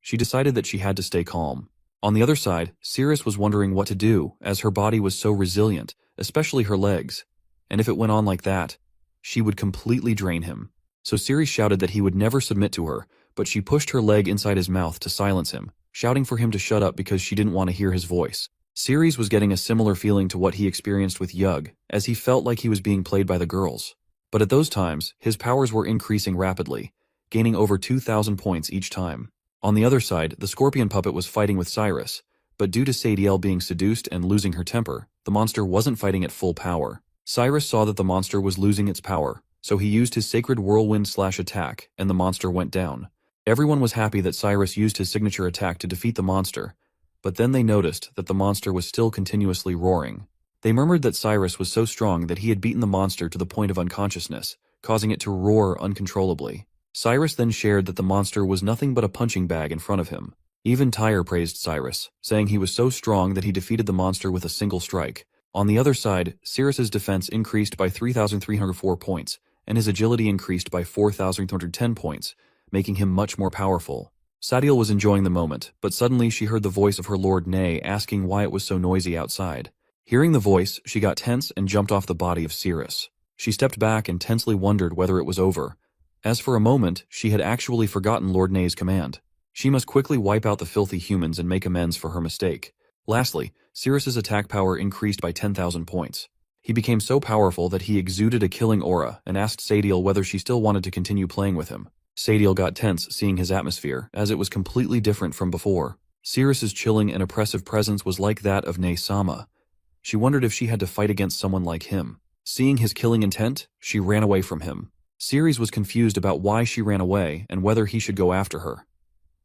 She decided that she had to stay calm. On the other side, Cyrus was wondering what to do, as her body was so resilient, especially her legs. And if it went on like that, she would completely drain him. So Cyrus shouted that he would never submit to her, but she pushed her leg inside his mouth to silence him, shouting for him to shut up because she didn't want to hear his voice. Cyrus was getting a similar feeling to what he experienced with Yug, as he felt like he was being played by the girls. But at those times, his powers were increasing rapidly, gaining over 2,000 points each time. On the other side, the scorpion puppet was fighting with Cyrus, but due to Sadiel being seduced and losing her temper, the monster wasn't fighting at full power. Cyrus saw that the monster was losing its power, so he used his sacred whirlwind/attack, and the monster went down. Everyone was happy that Cyrus used his signature attack to defeat the monster, but then they noticed that the monster was still continuously roaring. They murmured that Cyrus was so strong that he had beaten the monster to the point of unconsciousness, causing it to roar uncontrollably. Cyrus then shared that the monster was nothing but a punching bag in front of him. Even Tyre praised Cyrus, saying he was so strong that he defeated the monster with a single strike. On the other side, Cyrus's defense increased by 3,304 points, and his agility increased by 4,210 points, making him much more powerful. Sadiel was enjoying the moment, but suddenly she heard the voice of her lord Nay asking why it was so noisy outside. Hearing the voice, she got tense and jumped off the body of Cyrus. She stepped back and tensely wondered whether it was over. As for a moment, she had actually forgotten Lord Nay's command. She must quickly wipe out the filthy humans and make amends for her mistake. Lastly, Cyrus's attack power increased by 10,000 points. He became so powerful that he exuded a killing aura and asked Sadiel whether she still wanted to continue playing with him. Sadiel got tense seeing his atmosphere, as it was completely different from before. Cyrus's chilling and oppressive presence was like that of Nay-sama. She wondered if she had to fight against someone like him. Seeing his killing intent, she ran away from him. Cyrus was confused about why she ran away and whether he should go after her.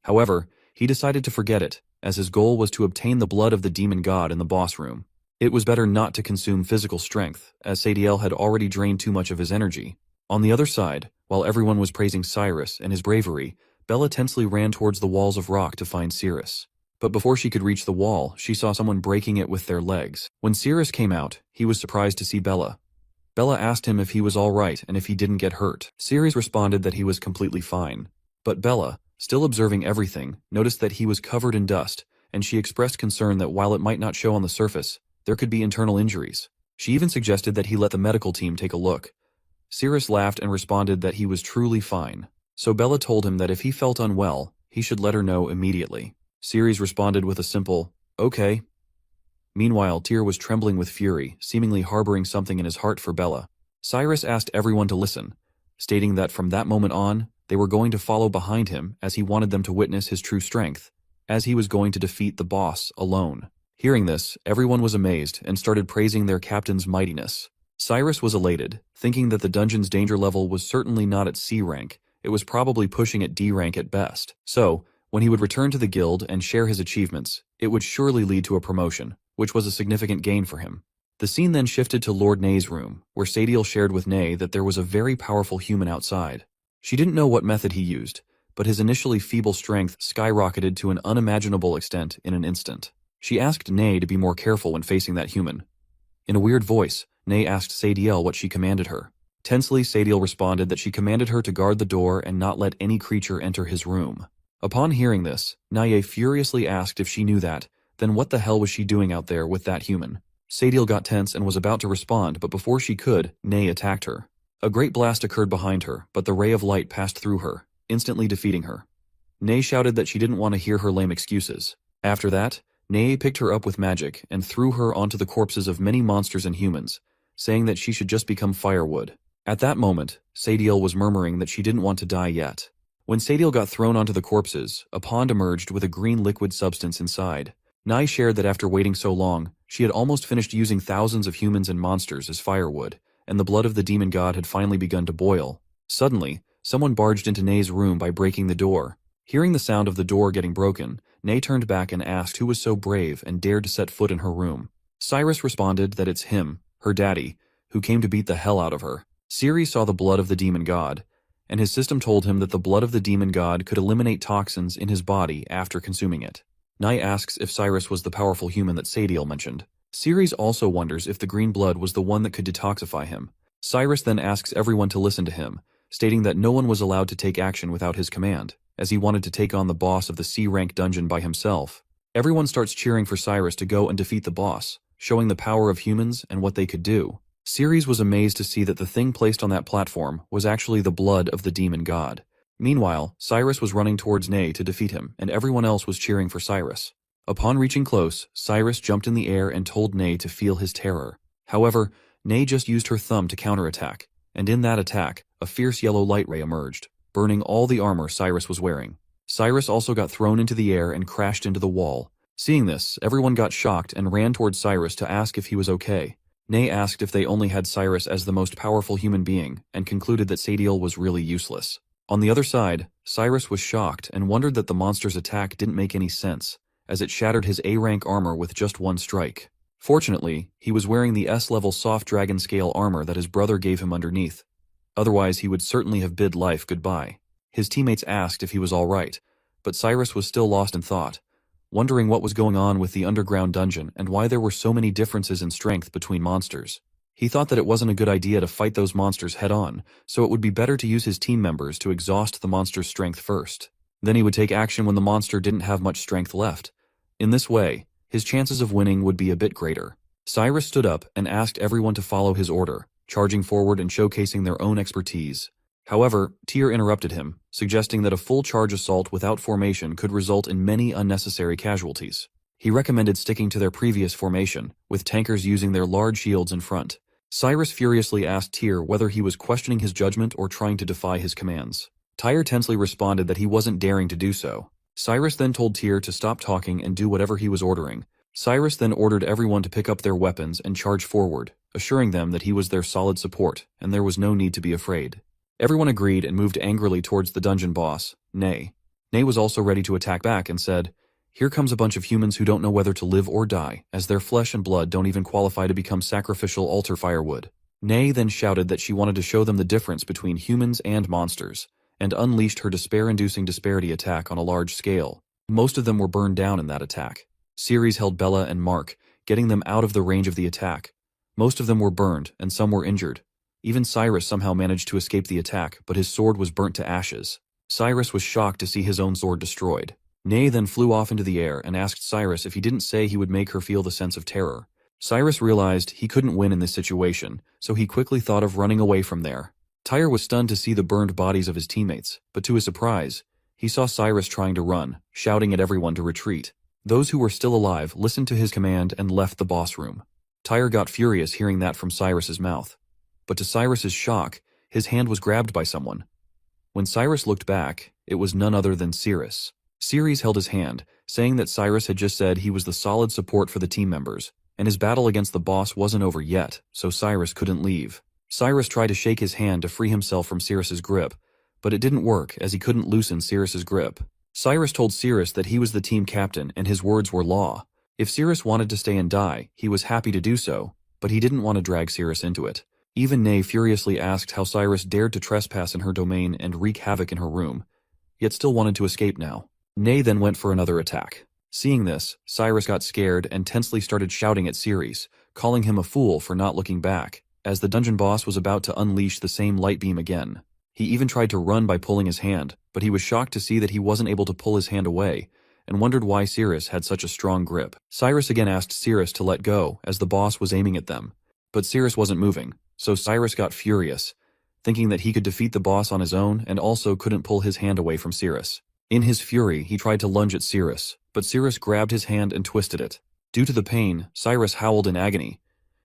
However, he decided to forget it, as his goal was to obtain the blood of the demon god in the boss room. It was better not to consume physical strength, as Sadiel had already drained too much of his energy. On the other side, while everyone was praising Cyrus and his bravery, Bella tensely ran towards the walls of rock to find Cyrus. But before she could reach the wall, she saw someone breaking it with their legs. When Cyrus came out, he was surprised to see Bella. Bella asked him if he was all right and if he didn't get hurt. Cyrus responded that he was completely fine. But Bella, still observing everything, noticed that he was covered in dust, and she expressed concern that while it might not show on the surface, there could be internal injuries. She even suggested that he let the medical team take a look. Cyrus laughed and responded that he was truly fine. So Bella told him that if he felt unwell, he should let her know immediately. Cyrus responded with a simple, "Okay." Meanwhile, Tyr was trembling with fury, seemingly harboring something in his heart for Bella. Cyrus asked everyone to listen, stating that from that moment on, they were going to follow behind him as he wanted them to witness his true strength, as he was going to defeat the boss alone. Hearing this, everyone was amazed and started praising their captain's mightiness. Cyrus was elated, thinking that the dungeon's danger level was certainly not at C rank, it was probably pushing at D rank at best. So, when he would return to the guild and share his achievements, it would surely lead to a promotion, which was a significant gain for him. The scene then shifted to Lord Nay's room, where Sadiel shared with Nay that there was a very powerful human outside. She didn't know what method he used, but his initially feeble strength skyrocketed to an unimaginable extent in an instant. She asked Nay to be more careful when facing that human. In a weird voice, Nay asked Sadiel what she commanded her. Tensely, Sadiel responded that she commanded her to guard the door and not let any creature enter his room. Upon hearing this, Naye furiously asked if she knew that, then what the hell was she doing out there with that human? Sadiel got tense and was about to respond, but before she could, Nay attacked her. A great blast occurred behind her, but the ray of light passed through her, instantly defeating her. Nay shouted that she didn't want to hear her lame excuses. After that, Nay picked her up with magic and threw her onto the corpses of many monsters and humans, saying that she should just become firewood. At that moment, Sadiel was murmuring that she didn't want to die yet. When Sadiel got thrown onto the corpses, a pond emerged with a green liquid substance inside. Nai shared that after waiting so long, she had almost finished using thousands of humans and monsters as firewood, and the blood of the demon god had finally begun to boil. Suddenly, someone barged into Nay's room by breaking the door. Hearing the sound of the door getting broken, Nay turned back and asked who was so brave and dared to set foot in her room. Cyrus responded that it's him, her daddy, who came to beat the hell out of her. Ciri saw the blood of the demon god, and his system told him that the blood of the demon god could eliminate toxins in his body after consuming it. Nai asks if Cyrus was the powerful human that Sadiel mentioned. Ceres also wonders if the green blood was the one that could detoxify him. Cyrus then asks everyone to listen to him, stating that no one was allowed to take action without his command, as he wanted to take on the boss of the C-rank dungeon by himself. Everyone starts cheering for Cyrus to go and defeat the boss, showing the power of humans and what they could do. Ceres was amazed to see that the thing placed on that platform was actually the blood of the demon god. Meanwhile, Cyrus was running towards Nay to defeat him, and everyone else was cheering for Cyrus. Upon reaching close, Cyrus jumped in the air and told Nay to feel his terror. However, Nay just used her thumb to counterattack, and in that attack, a fierce yellow light ray emerged, burning all the armor Cyrus was wearing. Cyrus also got thrown into the air and crashed into the wall. Seeing this, everyone got shocked and ran towards Cyrus to ask if he was okay. Nay asked if they only had Cyrus as the most powerful human being, and concluded that Sadiel was really useless. On the other side, Cyrus was shocked and wondered that the monster's attack didn't make any sense, as it shattered his A-rank armor with just one strike. Fortunately, he was wearing the S-level soft dragon scale armor that his brother gave him underneath. Otherwise he would certainly have bid life goodbye. His teammates asked if he was alright, but Cyrus was still lost in thought, wondering what was going on with the underground dungeon and why there were so many differences in strength between monsters. He thought that it wasn't a good idea to fight those monsters head-on, so it would be better to use his team members to exhaust the monster's strength first. Then he would take action when the monster didn't have much strength left. In this way, his chances of winning would be a bit greater. Cyrus stood up and asked everyone to follow his order, charging forward and showcasing their own expertise. However, Tyr interrupted him, suggesting that a full charge assault without formation could result in many unnecessary casualties. He recommended sticking to their previous formation, with tankers using their large shields in front. Cyrus furiously asked Tyr whether he was questioning his judgment or trying to defy his commands. Tyr tensely responded that he wasn't daring to do so. Cyrus then told Tyr to stop talking and do whatever he was ordering. Cyrus then ordered everyone to pick up their weapons and charge forward, assuring them that he was their solid support and there was no need to be afraid. Everyone agreed and moved angrily towards the dungeon boss, Nay. Nay was also ready to attack back and said, "Here comes a bunch of humans who don't know whether to live or die, as their flesh and blood don't even qualify to become sacrificial altar firewood." Nay then shouted that she wanted to show them the difference between humans and monsters, and unleashed her despair-inducing disparity attack on a large scale. Most of them were burned down in that attack. Ceres held Bella and Mark, getting them out of the range of the attack. Most of them were burned, and some were injured. Even Cyrus somehow managed to escape the attack, but his sword was burnt to ashes. Cyrus was shocked to see his own sword destroyed. Nay then flew off into the air and asked Cyrus if he didn't say he would make her feel the sense of terror. Cyrus realized he couldn't win in this situation, so he quickly thought of running away from there. Tyr was stunned to see the burned bodies of his teammates, but to his surprise, he saw Cyrus trying to run, shouting at everyone to retreat. Those who were still alive listened to his command and left the boss room. Tyr got furious hearing that from Cyrus's mouth. But to Cyrus's shock, his hand was grabbed by someone. When Cyrus looked back, it was none other than Cyrus. Ceres held his hand, saying that Cyrus had just said he was the solid support for the team members, and his battle against the boss wasn't over yet, so Cyrus couldn't leave. Cyrus tried to shake his hand to free himself from Cyrus's grip, but it didn't work as he couldn't loosen Cyrus's grip. Cyrus told Cyrus that he was the team captain and his words were law. If Cyrus wanted to stay and die, he was happy to do so, but he didn't want to drag Cyrus into it. Even Nay furiously asked how Cyrus dared to trespass in her domain and wreak havoc in her room, yet still wanted to escape now. Nay then went for another attack. Seeing this, Cyrus got scared and tensely started shouting at Ceres, calling him a fool for not looking back, as the dungeon boss was about to unleash the same light beam again. He even tried to run by pulling his hand, but he was shocked to see that he wasn't able to pull his hand away, and wondered why Cyrus had such a strong grip. Cyrus again asked Cyrus to let go as the boss was aiming at them, but Cyrus wasn't moving, so Cyrus got furious, thinking that he could defeat the boss on his own and also couldn't pull his hand away from Cyrus. In his fury, he tried to lunge at Cyrus, but Cyrus grabbed his hand and twisted it. Due to the pain, Cyrus howled in agony.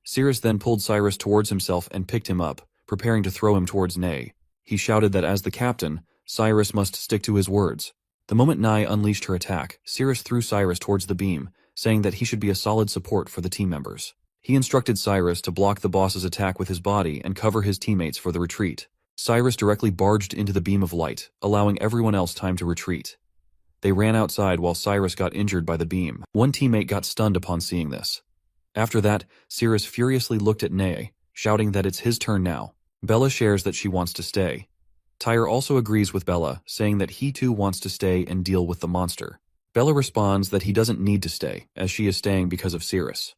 Cyrus then pulled Cyrus towards himself and picked him up, preparing to throw him towards Nay. He shouted that as the captain, Cyrus must stick to his words. The moment Nay unleashed her attack, Cyrus threw Cyrus towards the beam, saying that he should be a solid support for the team members. He instructed Cyrus to block the boss's attack with his body and cover his teammates for the retreat. Cyrus directly barged into the beam of light, allowing everyone else time to retreat. They ran outside while Cyrus got injured by the beam. One teammate got stunned upon seeing this. After that, Cyrus furiously looked at Nay, shouting that it's his turn now. Bella shares that she wants to stay. Tyr also agrees with Bella, saying that he too wants to stay and deal with the monster. Bella responds that he doesn't need to stay, as she is staying because of Cyrus.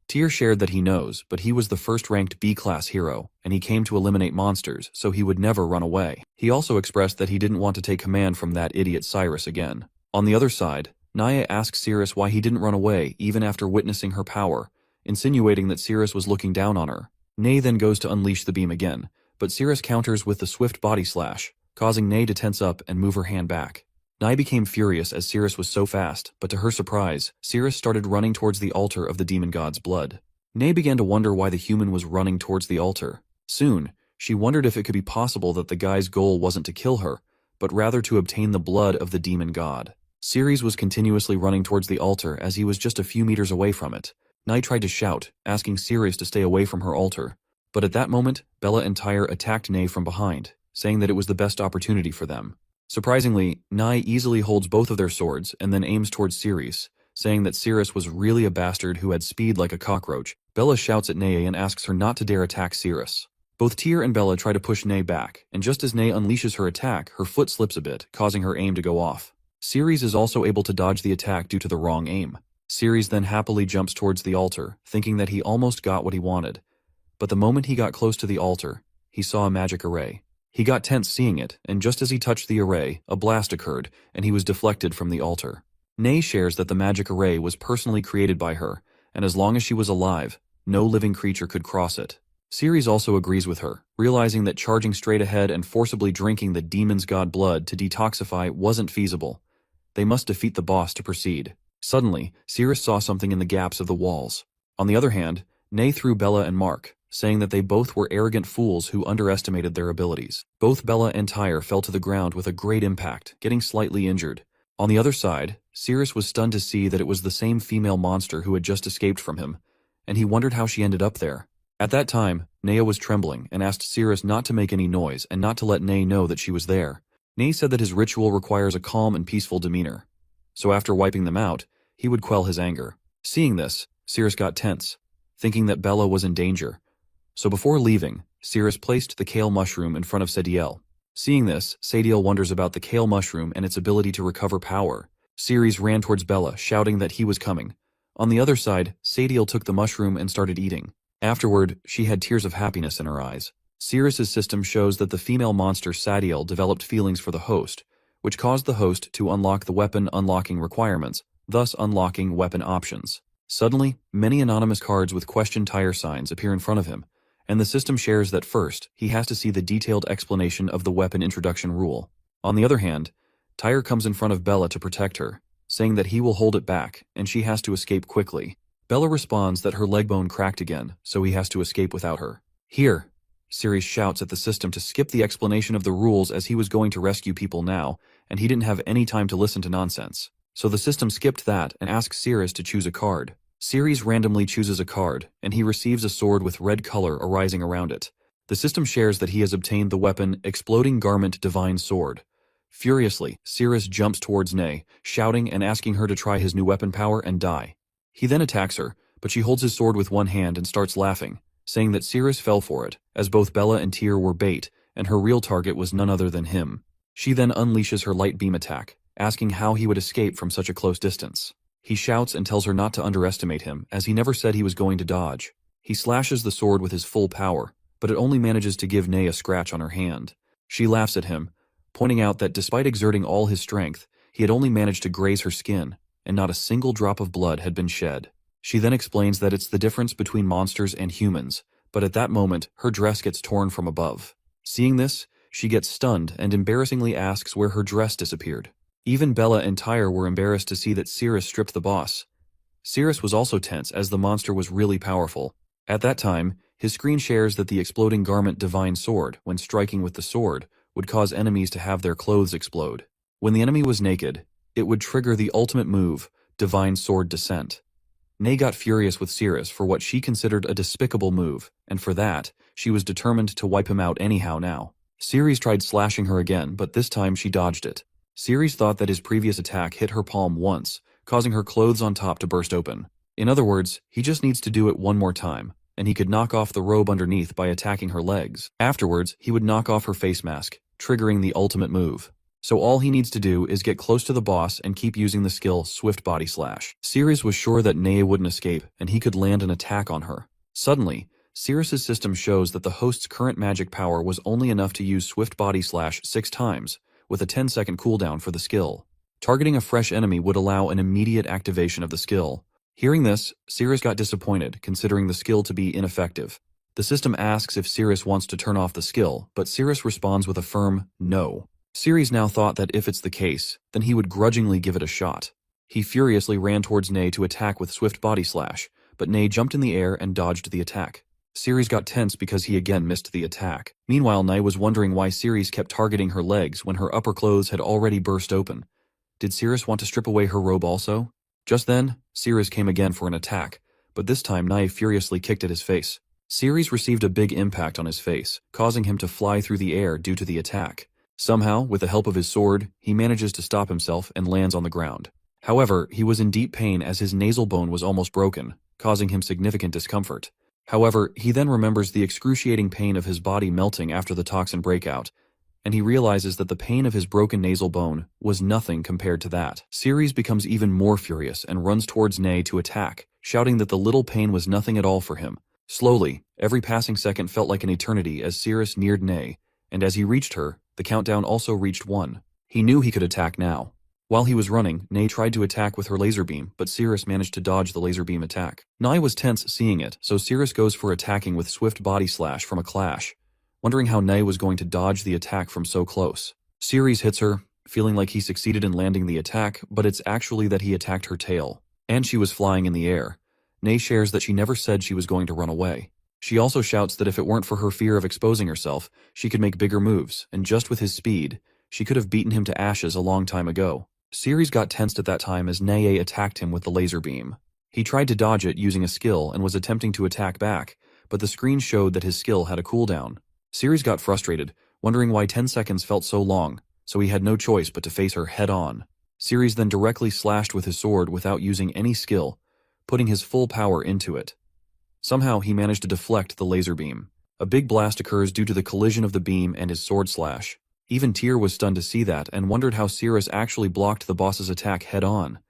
Tyr shared that he knows, but he was the first-ranked B-class hero, and he came to eliminate monsters, so he would never run away. He also expressed that he didn't want to take command from that idiot Cyrus again. On the other side, Naya asks Cyrus why he didn't run away even after witnessing her power, insinuating that Cyrus was looking down on her. Nay then goes to unleash the beam again, but Cyrus counters with the swift body slash, causing Nay to tense up and move her hand back. Nai became furious as Cyrus was so fast, but to her surprise, Cyrus started running towards the altar of the demon god's blood. Nay began to wonder why the human was running towards the altar. Soon, she wondered if it could be possible that the guy's goal wasn't to kill her, but rather to obtain the blood of the demon god. Ceres was continuously running towards the altar as he was just a few meters away from it. Nai tried to shout, asking Ceres to stay away from her altar, but at that moment, Bella and Tyr attacked Nay from behind, saying that it was the best opportunity for them. Surprisingly, Nai easily holds both of their swords and then aims towards Ceres, saying that Cyrus was really a bastard who had speed like a cockroach. Bella shouts at Neye and asks her not to dare attack Cyrus. Both Tyr and Bella try to push Neye back, and just as Neye unleashes her attack, her foot slips a bit, causing her aim to go off. Cyrus is also able to dodge the attack due to the wrong aim. Cyrus then happily jumps towards the altar, thinking that he almost got what he wanted. But the moment he got close to the altar, he saw a magic array. He got tense seeing it, and just as he touched the array, a blast occurred, and he was deflected from the altar. Neye shares that the magic array was personally created by her, and as long as she was alive, no living creature could cross it. Cyrus also agrees with her, realizing that charging straight ahead and forcibly drinking the demon's god blood to detoxify wasn't feasible. They must defeat the boss to proceed. Suddenly, Cyrus saw something in the gaps of the walls. On the other hand, Neye threw Bella and Mark, saying that they both were arrogant fools who underestimated their abilities. Both Bella and Tyr fell to the ground with a great impact, getting slightly injured. On the other side, Cyrus was stunned to see that it was the same female monster who had just escaped from him, and he wondered how she ended up there. At that time, Neye was trembling and asked Cyrus not to make any noise and not to let Neye know that she was there. Neye said that his ritual requires a calm and peaceful demeanor, so after wiping them out, he would quell his anger. Seeing this, Cyrus got tense, thinking that Bella was in danger. So before leaving, Cyrus placed the kale mushroom in front of Sadiel. Seeing this, Sadiel wonders about the kale mushroom and its ability to recover power. Cyrus ran towards Bella, shouting that he was coming. On the other side, Sadiel took the mushroom and started eating. Afterward, she had tears of happiness in her eyes. Cyrus's system shows that the female monster Sadiel developed feelings for the host, which caused the host to unlock the weapon unlocking requirements, thus unlocking weapon options. Suddenly, many anonymous cards with question Tyr signs appear in front of him, and the system shares that first, he has to see the detailed explanation of the weapon introduction rule. On the other hand, Tyr comes in front of Bella to protect her, saying that he will hold it back, and she has to escape quickly. Bella responds that her leg bone cracked again, so he has to escape without her. Here, Cyrus shouts at the system to skip the explanation of the rules as he was going to rescue people now, and he didn't have any time to listen to nonsense. So the system skipped that and asks Cyrus to choose a card. Cyrus randomly chooses a card, and he receives a sword with red color arising around it. The system shares that he has obtained the weapon Exploding Garment Divine Sword. Furiously, Cyrus jumps towards Neye, shouting and asking her to try his new weapon power and die. He then attacks her, but she holds his sword with one hand and starts laughing, saying that Cyrus fell for it, as both Bella and Tyr were bait, and her real target was none other than him. She then unleashes her light beam attack, asking how he would escape from such a close distance. He shouts and tells her not to underestimate him, as he never said he was going to dodge. He slashes the sword with his full power, but it only manages to give Neye a scratch on her hand. She laughs at him, pointing out that despite exerting all his strength, he had only managed to graze her skin, and not a single drop of blood had been shed. She then explains that it's the difference between monsters and humans, but at that moment, her dress gets torn from above. Seeing this, she gets stunned and embarrassingly asks where her dress disappeared. Even Bella and Tyr were embarrassed to see that Cyrus stripped the boss. Cyrus was also tense as the monster was really powerful. At that time, his screen shares that the Exploding Garment Divine Sword, when striking with the sword, would cause enemies to have their clothes explode. When the enemy was naked, it would trigger the ultimate move, Divine Sword Descent. Neye got furious with Cyrus for what she considered a despicable move, and for that, she was determined to wipe him out anyhow now. Cyrus tried slashing her again, but this time she dodged it. Cyrus thought that his previous attack hit her palm once, causing her clothes on top to burst open. In other words, he just needs to do it one more time, and he could knock off the robe underneath by attacking her legs. Afterwards, he would knock off her face mask, triggering the ultimate move. So all he needs to do is get close to the boss and keep using the skill Swift Body Slash. Cyrus was sure that Neye wouldn't escape, and he could land an attack on her. Suddenly, Cyrus's system shows that the host's current magic power was only enough to use Swift Body Slash 6 times, with a 10-second cooldown for the skill. Targeting a fresh enemy would allow an immediate activation of the skill. Hearing this, Cyrus got disappointed, considering the skill to be ineffective. The system asks if Cyrus wants to turn off the skill, but Cyrus responds with a firm no. Cyrus now thought that if it's the case, then he would grudgingly give it a shot. He furiously ran towards Neye to attack with Swift Body Slash, but Neye jumped in the air and dodged the attack. Cyrus got tense because he again missed the attack. Meanwhile, Neye was wondering why Cyrus kept targeting her legs when her upper clothes had already burst open. Did Cyrus want to strip away her robe also? Just then, Cyrus came again for an attack, but this time Neye furiously kicked at his face. Cyrus received a big impact on his face, causing him to fly through the air due to the attack. Somehow, with the help of his sword, he manages to stop himself and lands on the ground. However, he was in deep pain as his nasal bone was almost broken, causing him significant discomfort. However, he then remembers the excruciating pain of his body melting after the toxin breakout, and he realizes that the pain of his broken nasal bone was nothing compared to that. Cyrus becomes even more furious and runs towards Nay to attack, shouting that the little pain was nothing at all for him. Slowly, every passing second felt like an eternity as Cyrus neared Nay, and as he reached her, the countdown also reached 1. He knew he could attack now. While he was running, Nay tried to attack with her laser beam, but Cyrus managed to dodge the laser beam attack. Nay was tense seeing it, so Cyrus goes for attacking with swift body slash from a clash, wondering how Nay was going to dodge the attack from so close. Cyrus hits her, feeling like he succeeded in landing the attack, but it's actually that he attacked her tail, and she was flying in the air. Nay shares that she never said she was going to run away. She also shouts that if it weren't for her fear of exposing herself, she could make bigger moves, and just with his speed, she could have beaten him to ashes a long time ago. Cyrus got tensed at that time as Nay attacked him with the laser beam. He tried to dodge it using a skill and was attempting to attack back, but the screen showed that his skill had a cooldown. Cyrus got frustrated, wondering why 10 seconds felt so long, so he had no choice but to face her head-on. Cyrus then directly slashed with his sword without using any skill, putting his full power into it. Somehow he managed to deflect the laser beam. A big blast occurs due to the collision of the beam and his sword slash. Even Tyr was stunned to see that and wondered how Cyrus actually blocked the boss's attack head-on.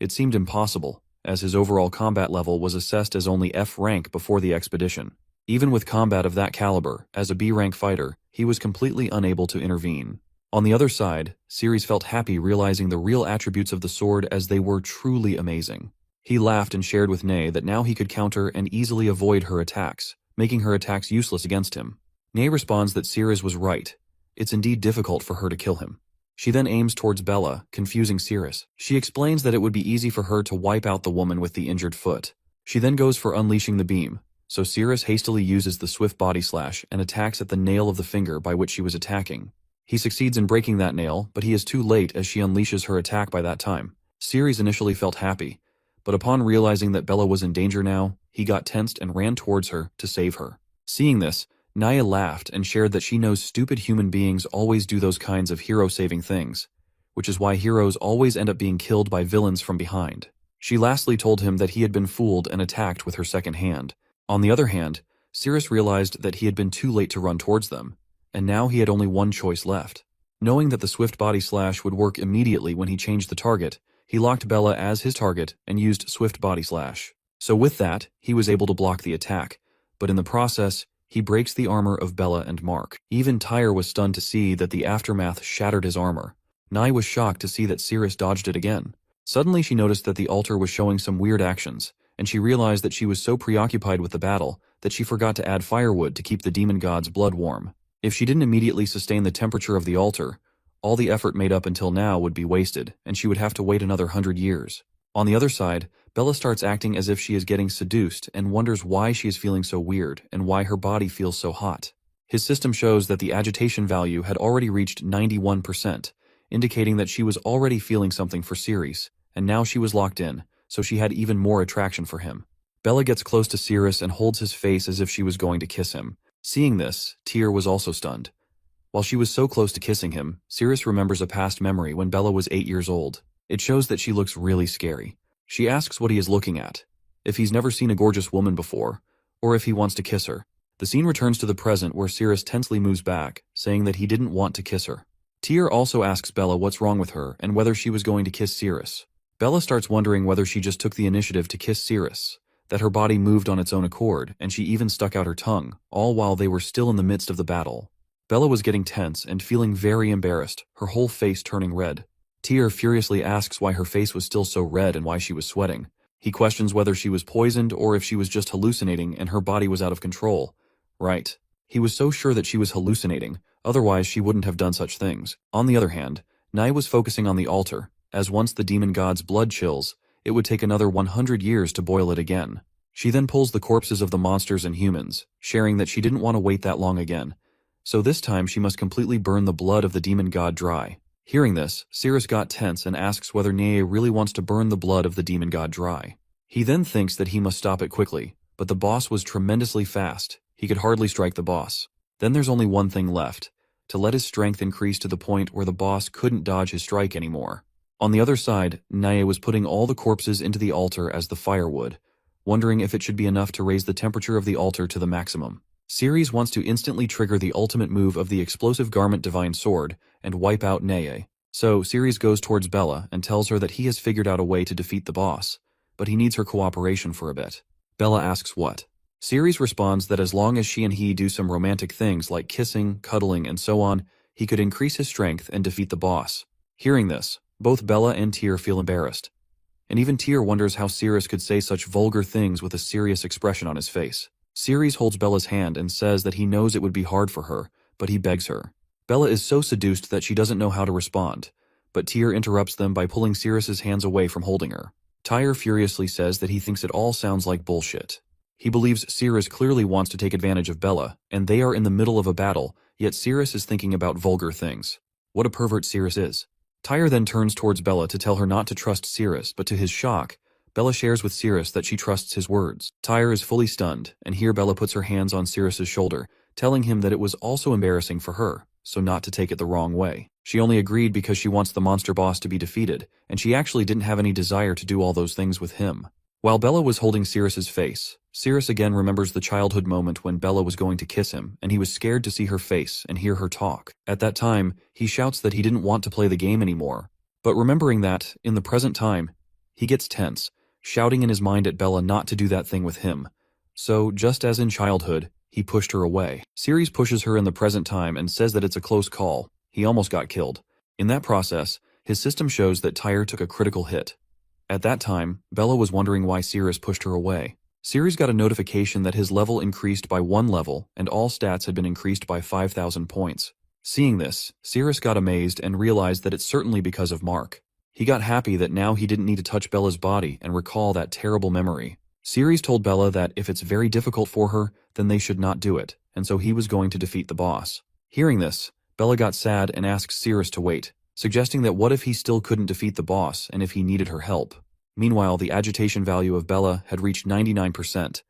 It seemed impossible, as his overall combat level was assessed as only F rank before the expedition. Even with combat of that caliber, as a B rank fighter, he was completely unable to intervene. On the other side, Cyrus felt happy realizing the real attributes of the sword as they were truly amazing. He laughed and shared with Nay that now he could counter and easily avoid her attacks, making her attacks useless against him. Nay responds that Cyrus was right. It's indeed difficult for her to kill him. She then aims towards Bella, confusing Cyrus. She explains that it would be easy for her to wipe out the woman with the injured foot. She then goes for unleashing the beam, so Cyrus hastily uses the swift body slash and attacks at the nail of the finger by which she was attacking. He succeeds in breaking that nail, but he is too late as she unleashes her attack by that time. Cyrus initially felt happy, but upon realizing that Bella was in danger now, he got tensed and ran towards her to save her. Seeing this, Naya laughed and shared that she knows stupid human beings always do those kinds of hero-saving things, which is why heroes always end up being killed by villains from behind. She lastly told him that he had been fooled and attacked with her second hand. On the other hand, Cyrus realized that he had been too late to run towards them, and now he had only one choice left. Knowing that the swift body slash would work immediately when he changed the target, he locked Bella as his target and used swift body slash. So with that, he was able to block the attack, but in the process, he breaks the armor of Bella and Mark. Even Tyr was stunned to see that the aftermath shattered his armor. Nai was shocked to see that Cyrus dodged it again. Suddenly she noticed that the altar was showing some weird actions, and she realized that she was so preoccupied with the battle that she forgot to add firewood to keep the demon god's blood warm. If she didn't immediately sustain the temperature of the altar, all the effort made up until now would be wasted, and she would have to wait another 100 years. On the other side, Bella starts acting as if she is getting seduced and wonders why she is feeling so weird and why her body feels so hot. His system shows that the agitation value had already reached 91%, indicating that she was already feeling something for Cyrus, and now she was locked in, so she had even more attraction for him. Bella gets close to Cyrus and holds his face as if she was going to kiss him. Seeing this, Tyr was also stunned. While she was so close to kissing him, Cyrus remembers a past memory when Bella was 8 years old. It shows that she looks really scary. She asks what he is looking at, if he's never seen a gorgeous woman before, or if he wants to kiss her. The scene returns to the present where Cyrus tensely moves back, saying that he didn't want to kiss her. Tyr also asks Bella what's wrong with her and whether she was going to kiss Cyrus. Bella starts wondering whether she just took the initiative to kiss Cyrus, that her body moved on its own accord, and she even stuck out her tongue, all while they were still in the midst of the battle. Bella was getting tense and feeling very embarrassed, her whole face turning red. Tyr furiously asks why her face was still so red and why she was sweating. He questions whether she was poisoned or if she was just hallucinating and her body was out of control. Right. He was so sure that she was hallucinating, otherwise she wouldn't have done such things. On the other hand, Nai was focusing on the altar, as once the demon god's blood chills, it would take another 100 years to boil it again. She then pulls the corpses of the monsters and humans, sharing that she didn't want to wait that long again. So this time she must completely burn the blood of the demon god dry. Hearing this, Cyrus got tense and asks whether Nea really wants to burn the blood of the demon god dry. He then thinks that he must stop it quickly, but the boss was tremendously fast. He could hardly strike the boss. Then there's only one thing left, to let his strength increase to the point where the boss couldn't dodge his strike anymore. On the other side, Nae was putting all the corpses into the altar as the firewood, wondering if it should be enough to raise the temperature of the altar to the maximum. Cyrus wants to instantly trigger the ultimate move of the explosive garment divine sword and wipe out Nae. So Cyrus goes towards Bella and tells her that he has figured out a way to defeat the boss, but he needs her cooperation for a bit. Bella asks what. Cyrus responds that as long as she and he do some romantic things like kissing, cuddling, and so on, he could increase his strength and defeat the boss. Hearing this, both Bella and Tyr feel embarrassed. And even Tyr wonders how Cyrus could say such vulgar things with a serious expression on his face. Cyrus holds Bella's hand and says that he knows it would be hard for her, but he begs her. Bella is so seduced that she doesn't know how to respond, but Tyr interrupts them by pulling Cyrus's hands away from holding her. Tyr furiously says that he thinks it all sounds like bullshit. He believes Cyrus clearly wants to take advantage of Bella, and they are in the middle of a battle, yet Cyrus is thinking about vulgar things. What a pervert Cyrus is. Tyr then turns towards Bella to tell her not to trust Cyrus, but to his shock, Bella shares with Cyrus that she trusts his words. Tyr is fully stunned, and here Bella puts her hands on Cyrus's shoulder, telling him that it was also embarrassing for her, so not to take it the wrong way. She only agreed because she wants the monster boss to be defeated, and she actually didn't have any desire to do all those things with him. While Bella was holding Cyrus's face, Cyrus again remembers the childhood moment when Bella was going to kiss him, and he was scared to see her face and hear her talk. At that time, he shouts that he didn't want to play the game anymore. But remembering that, in the present time, he gets tense, shouting in his mind at Bella not to do that thing with him. So, just as in childhood, he pushed her away. Cyrus pushes her in the present time and says that it's a close call. He almost got killed. In that process, his system shows that Tyr took a critical hit. At that time, Bella was wondering why Cyrus pushed her away. Cyrus got a notification that his level increased by 1 level and all stats had been increased by 5,000 points. Seeing this, Cyrus got amazed and realized that it's certainly because of Mark. He got happy that now he didn't need to touch Bella's body and recall that terrible memory. Cyrus told Bella that if it's very difficult for her, then they should not do it, and so he was going to defeat the boss. Hearing this, Bella got sad and asked Cyrus to wait, suggesting that what if he still couldn't defeat the boss and if he needed her help. Meanwhile, the agitation value of Bella had reached 99%.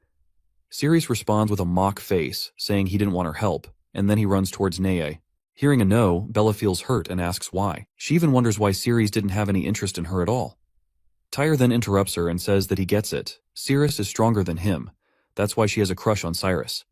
Cyrus responds with a mock face, saying he didn't want her help, and then he runs towards Nae. Hearing a no, Bella feels hurt and asks why. She even wonders why Cyrus didn't have any interest in her at all. Tyr then interrupts her and says that he gets it. Cyrus is stronger than him. That's why she has a crush on Cyrus.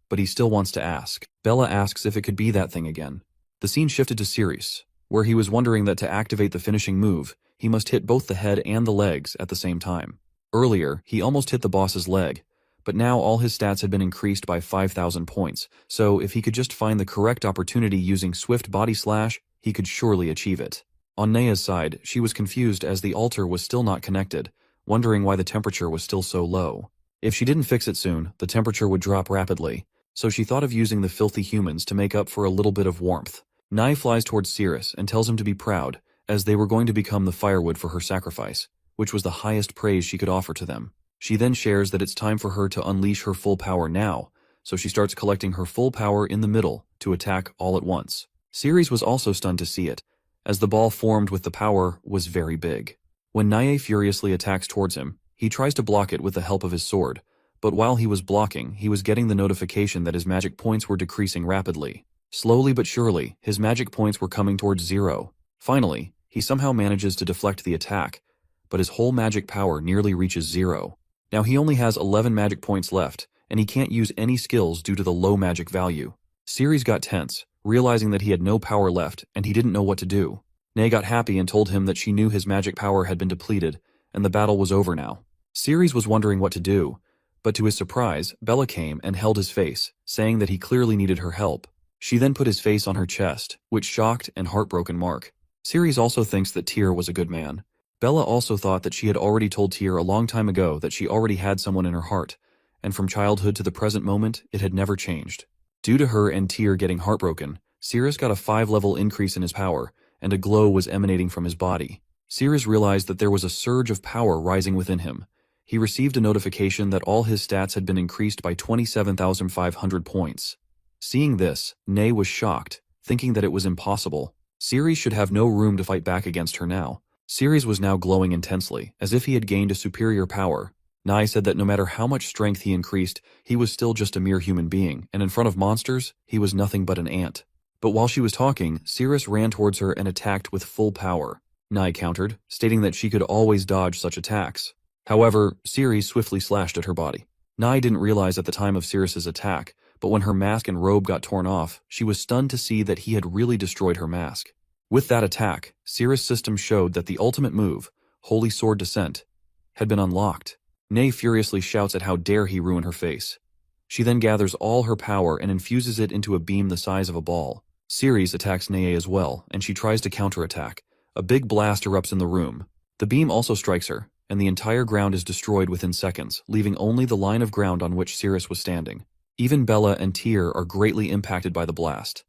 But he still wants to ask. Bella asks if it could be that thing again. The scene shifted to Cyrus, where he was wondering that to activate the finishing move, he must hit both the head and the legs at the same time. Earlier, he almost hit the boss's leg, but now all his stats had been increased by 5,000 points, so if he could just find the correct opportunity using Swift Body Slash, he could surely achieve it. On Naea's side, she was confused as the altar was still not connected, wondering why the temperature was still so low. If she didn't fix it soon, the temperature would drop rapidly, so she thought of using the filthy humans to make up for a little bit of warmth. Nae flies towards Cyrus and tells him to be proud, as they were going to become the firewood for her sacrifice, which was the highest praise she could offer to them. She then shares that it's time for her to unleash her full power now, so she starts collecting her full power in the middle to attack all at once. Cyrus was also stunned to see it, as the ball formed with the power was very big. When Nae furiously attacks towards him, he tries to block it with the help of his sword, but while he was blocking, he was getting the notification that his magic points were decreasing rapidly. Slowly but surely, his magic points were coming towards 0. Finally, he somehow manages to deflect the attack, but his whole magic power nearly reaches 0. Now he only has 11 magic points left, and he can't use any skills due to the low magic value. Cyrus got tense, realizing that he had no power left and he didn't know what to do. Nae got happy and told him that she knew his magic power had been depleted, and the battle was over now. Cyrus was wondering what to do, but to his surprise, Bella came and held his face, saying that he clearly needed her help. She then put his face on her chest, which shocked and heartbroken Mark. Cyrus also thinks that Tyr was a good man. Bella also thought that she had already told Tyr a long time ago that she already had someone in her heart, and from childhood to the present moment, it had never changed. Due to her and Tyr getting heartbroken, Cyrus got a 5-level increase in his power, and a glow was emanating from his body. Cyrus realized that there was a surge of power rising within him. He received a notification that all his stats had been increased by 27,500 points. Seeing this, Nae was shocked, thinking that it was impossible. Cyrus should have no room to fight back against her now. Cyrus was now glowing intensely, as if he had gained a superior power. Nae said that no matter how much strength he increased, he was still just a mere human being, and in front of monsters, he was nothing but an ant. But while she was talking, Cyrus ran towards her and attacked with full power. Nai countered, stating that she could always dodge such attacks. However, Cyrus swiftly slashed at her body. Nai didn't realize at the time of Cyrus's attack, but when her mask and robe got torn off, she was stunned to see that he had really destroyed her mask. With that attack, Cyrus' system showed that the ultimate move, Holy Sword Descent, had been unlocked. Nai furiously shouts at how dare he ruin her face. She then gathers all her power and infuses it into a beam the size of a ball. Cyrus attacks Nai as well, and she tries to counterattack. A big blast erupts in the room. The beam also strikes her, and the entire ground is destroyed within seconds, leaving only the line of ground on which Cyrus was standing. Even Bella and Tyr are greatly impacted by the blast.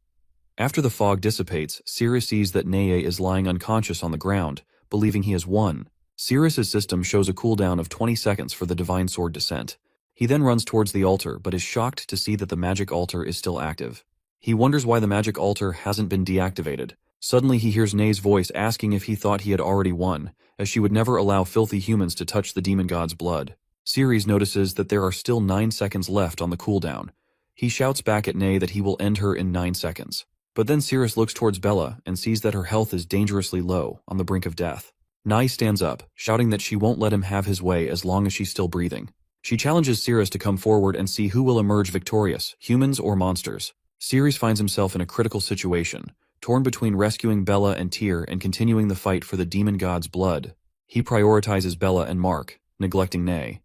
After the fog dissipates, Cyrus sees that Nai is lying unconscious on the ground, believing he has won. Cyrus's system shows a cooldown of 20 seconds for the Divine Sword Descent. He then runs towards the altar, but is shocked to see that the magic altar is still active. He wonders why the magic altar hasn't been deactivated. Suddenly he hears Nai's voice asking if he thought he had already won, as she would never allow filthy humans to touch the demon god's blood. Cyrus notices that there are still 9 seconds left on the cooldown. He shouts back at Nai that he will end her in 9 seconds. But then Cyrus looks towards Bella and sees that her health is dangerously low, on the brink of death. Nai stands up, shouting that she won't let him have his way as long as she's still breathing. She challenges Cyrus to come forward and see who will emerge victorious, humans or monsters. Cyrus finds himself in a critical situation, torn between rescuing Bella and Tyr and continuing the fight for the demon god's blood. He prioritizes Bella and Mark, neglecting Nai.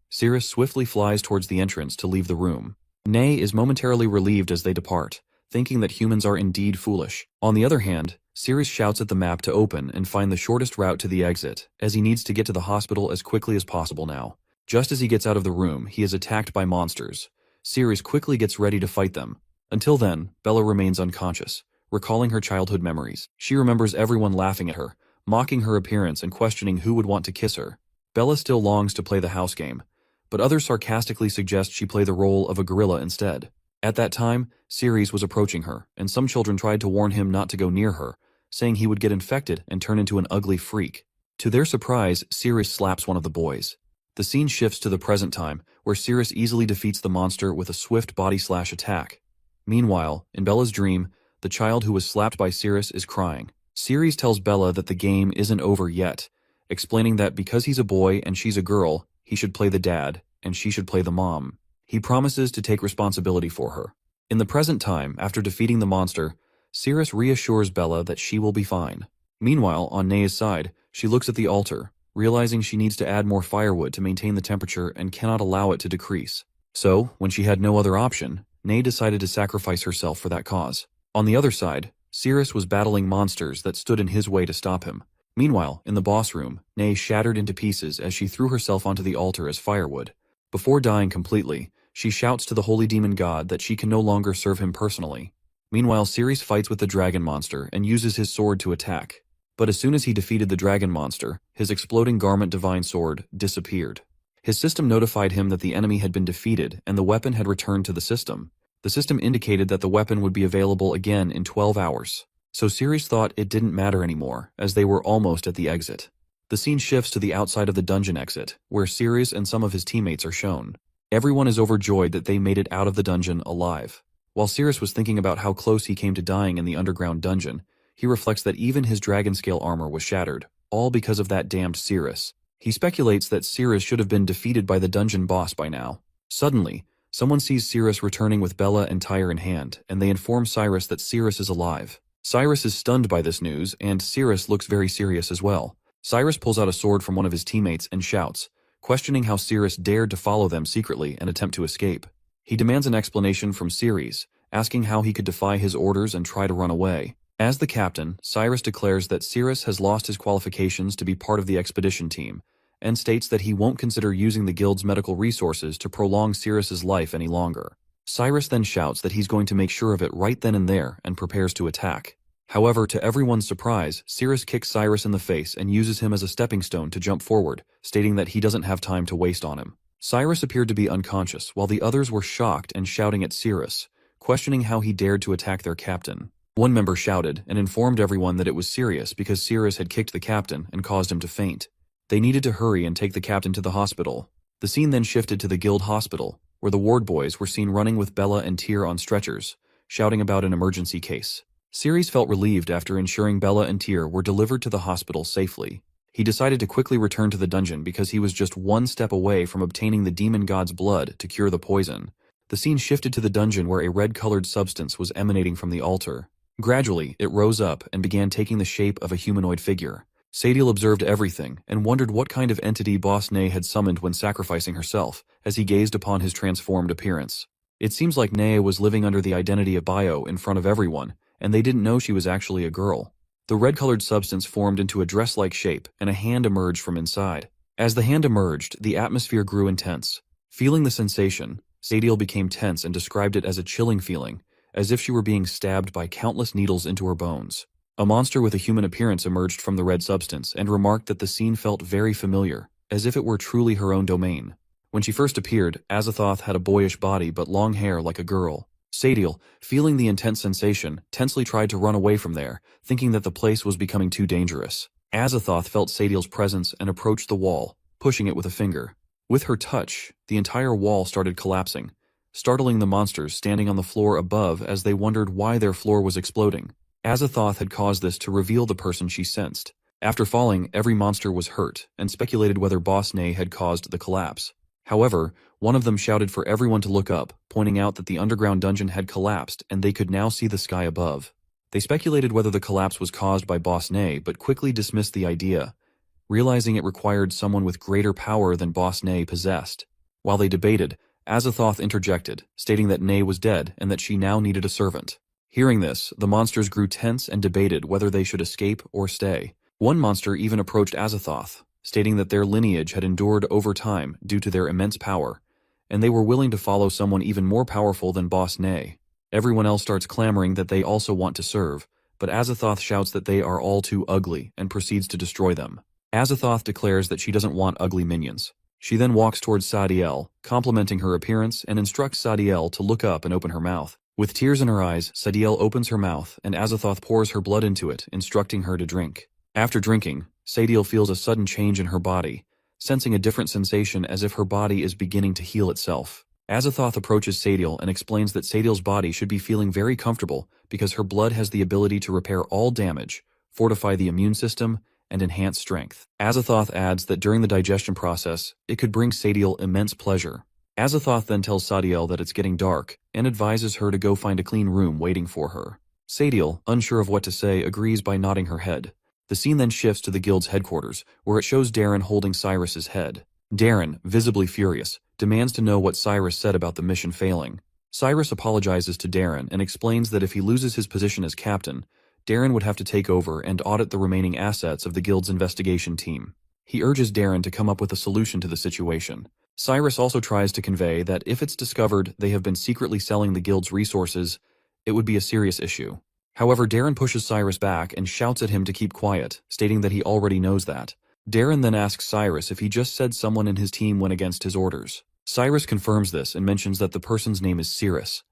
Cyrus swiftly flies towards the entrance to leave the room. Nai is momentarily relieved as they depart, thinking that humans are indeed foolish. On the other hand, Cyrus shouts at the map to open and find the shortest route to the exit, as he needs to get to the hospital as quickly as possible now. Just as he gets out of the room, he is attacked by monsters. Cyrus quickly gets ready to fight them. Until then, Bella remains unconscious, recalling her childhood memories. She remembers everyone laughing at her, mocking her appearance and questioning who would want to kiss her. Bella still longs to play the house game, but others sarcastically suggest she play the role of a gorilla instead. At that time, Cyrus was approaching her, and some children tried to warn him not to go near her, saying he would get infected and turn into an ugly freak. To their surprise, Cyrus slaps one of the boys. The scene shifts to the present time, where Cyrus easily defeats the monster with a swift body slash attack. Meanwhile, in Bella's dream, the child who was slapped by Cyrus is crying. Cyrus tells Bella that the game isn't over yet, explaining that because he's a boy and she's a girl, he should play the dad, and she should play the mom. He promises to take responsibility for her. In the present time, after defeating the monster, Cyrus reassures Bella that she will be fine. Meanwhile, on Nai's side, she looks at the altar, realizing she needs to add more firewood to maintain the temperature and cannot allow it to decrease. So, when she had no other option, Nai decided to sacrifice herself for that cause. On the other side, Cyrus was battling monsters that stood in his way to stop him. Meanwhile, in the boss room, Nai shattered into pieces as she threw herself onto the altar as firewood. Before dying completely, she shouts to the holy demon god that she can no longer serve him personally. Meanwhile, Cyrus fights with the dragon monster and uses his sword to attack. But as soon as he defeated the dragon monster, his exploding garment divine sword disappeared. His system notified him that the enemy had been defeated and the weapon had returned to the system. The system indicated that the weapon would be available again in 12 hours. So Cyrus thought it didn't matter anymore, as they were almost at the exit. The scene shifts to the outside of the dungeon exit, where Cyrus and some of his teammates are shown. Everyone is overjoyed that they made it out of the dungeon alive. While Cyrus was thinking about how close he came to dying in the underground dungeon, he reflects that even his dragon-scale armor was shattered, all because of that damned Cyrus. He speculates that Cyrus should have been defeated by the dungeon boss by now. Suddenly, someone sees Cyrus returning with Bella and Tyr in hand, and they inform Cyrus that Cyrus is alive. Cyrus is stunned by this news, and Cyrus looks very serious as well. Cyrus pulls out a sword from one of his teammates and shouts, questioning how Cyrus dared to follow them secretly and attempt to escape. He demands an explanation from Cyrus, asking how he could defy his orders and try to run away. As the captain, Cyrus declares that Cyrus has lost his qualifications to be part of the expedition team, and states that he won't consider using the guild's medical resources to prolong Cyrus's life any longer. Cyrus then shouts that he's going to make sure of it right then and there and prepares to attack. However, to everyone's surprise, Cyrus kicks Cyrus in the face and uses him as a stepping stone to jump forward, stating that he doesn't have time to waste on him. Cyrus appeared to be unconscious, while the others were shocked and shouting at Cyrus, questioning how he dared to attack their captain. One member shouted and informed everyone that it was serious because Cyrus had kicked the captain and caused him to faint. They needed to hurry and take the captain to the hospital. The scene then shifted to the guild hospital, where the ward boys were seen running with Bella and Tyr on stretchers, shouting about an emergency case. Cyrus felt relieved after ensuring Bella and Tyr were delivered to the hospital safely. He decided to quickly return to the dungeon because he was just one step away from obtaining the demon god's blood to cure the poison. The scene shifted to the dungeon where a red-colored substance was emanating from the altar. Gradually, it rose up and began taking the shape of a humanoid figure. Sadiel observed everything and wondered what kind of entity Boss Nay had summoned when sacrificing herself, as he gazed upon his transformed appearance. It seems like Nay was living under the identity of Bio in front of everyone, and they didn't know she was actually a girl. The red-colored substance formed into a dress-like shape, and a hand emerged from inside. As the hand emerged, the atmosphere grew intense. Feeling the sensation, Sadiel became tense and described it as a chilling feeling, as if she were being stabbed by countless needles into her bones. A monster with a human appearance emerged from the red substance and remarked that the scene felt very familiar, as if it were truly her own domain. When she first appeared, Aiththoth had a boyish body but long hair like a girl. Sadiel, feeling the intense sensation, tensely tried to run away from there, thinking that the place was becoming too dangerous. Aiththoth felt Sadiel's presence and approached the wall, pushing it with a finger. With her touch, the entire wall started collapsing, startling the monsters standing on the floor above as they wondered why their floor was exploding. Aiththoth had caused this to reveal the person she sensed. After falling, every monster was hurt, and speculated whether Boss Nay had caused the collapse. However, one of them shouted for everyone to look up, pointing out that the underground dungeon had collapsed and they could now see the sky above. They speculated whether the collapse was caused by Boss Nay but quickly dismissed the idea, realizing it required someone with greater power than Boss Nay possessed. While they debated, Aiththoth interjected, stating that Nay was dead and that she now needed a servant. Hearing this, the monsters grew tense and debated whether they should escape or stay. One monster even approached Aiththoth, stating that their lineage had endured over time due to their immense power, and they were willing to follow someone even more powerful than Boss Nay. Everyone else starts clamoring that they also want to serve, but Aiththoth shouts that they are all too ugly and proceeds to destroy them. Aiththoth declares that she doesn't want ugly minions. She then walks towards Sadiel, complimenting her appearance, and instructs Sadiel to look up and open her mouth. With tears in her eyes, Sadiel opens her mouth, and Aiththoth pours her blood into it, instructing her to drink. After drinking, Sadiel feels a sudden change in her body, sensing a different sensation as if her body is beginning to heal itself. Aiththoth approaches Sadiel and explains that Sadiel's body should be feeling very comfortable because her blood has the ability to repair all damage, fortify the immune system, and enhance strength. Aiththoth adds that during the digestion process, it could bring Sadiel immense pleasure. Aiththoth then tells Sadiel that it's getting dark and advises her to go find a clean room waiting for her. Sadiel, unsure of what to say, agrees by nodding her head. The scene then shifts to the guild's headquarters, where it shows Darren holding Cyrus's head. Darren, visibly furious, demands to know what Cyrus said about the mission failing. Cyrus apologizes to Darren and explains that if he loses his position as captain, Darren would have to take over and audit the remaining assets of the guild's investigation team. He urges Darren to come up with a solution to the situation. Cyrus also tries to convey that if it's discovered they have been secretly selling the guild's resources, it would be a serious issue. However, Darren pushes Cyrus back and shouts at him to keep quiet, stating that he already knows that. Darren then asks Cyrus if he just said someone in his team went against his orders. Cyrus confirms this and mentions that the person's name is Cyrus.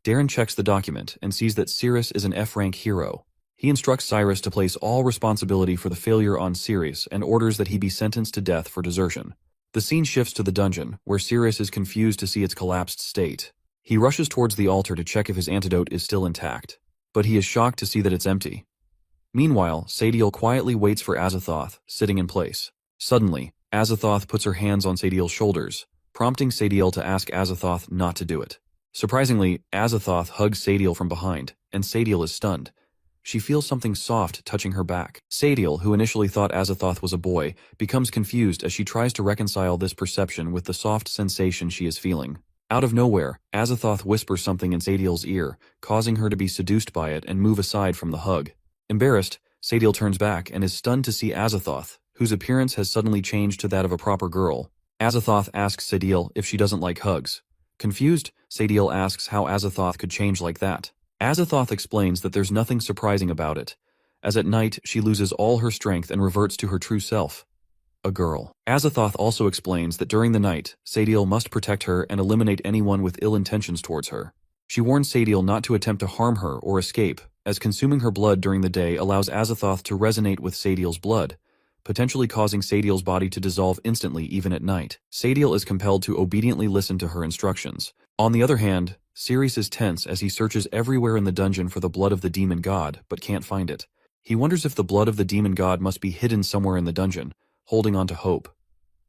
Darren checks the document and sees that Cyrus is an F-rank hero. He instructs Cyrus to place all responsibility for the failure on Cyrus and orders that he be sentenced to death for desertion. The scene shifts to the dungeon, where Cyrus is confused to see its collapsed state. He rushes towards the altar to check if his antidote is still intact, but he is shocked to see that it's empty. Meanwhile, Sadiel quietly waits for Aiththoth, sitting in place. Suddenly, Aiththoth puts her hands on Sadiel's shoulders, prompting Sadiel to ask Aiththoth not to do it. Surprisingly, Aiththoth hugs Sadiel from behind, and Sadiel is stunned. She feels something soft touching her back. Sadiel, who initially thought Aiththoth was a boy, becomes confused as she tries to reconcile this perception with the soft sensation she is feeling. Out of nowhere, Aiththoth whispers something in Sadiel's ear, causing her to be seduced by it and move aside from the hug. Embarrassed, Sadiel turns back and is stunned to see Aiththoth, whose appearance has suddenly changed to that of a proper girl. Aiththoth asks Sadiel if she doesn't like hugs. Confused, Sadiel asks how Aiththoth could change like that. Aiththoth explains that there's nothing surprising about it, as at night she loses all her strength and reverts to her true self, a girl. Aiththoth also explains that during the night, Sadiel must protect her and eliminate anyone with ill intentions towards her. She warns Sadiel not to attempt to harm her or escape, as consuming her blood during the day allows Aiththoth to resonate with Sadiel's blood, potentially causing Sadiel's body to dissolve instantly even at night. Sadiel is compelled to obediently listen to her instructions. On the other hand, Cyrus is tense as he searches everywhere in the dungeon for the blood of the demon god, but can't find it. He wonders if the blood of the demon god must be hidden somewhere in the dungeon, holding on to hope.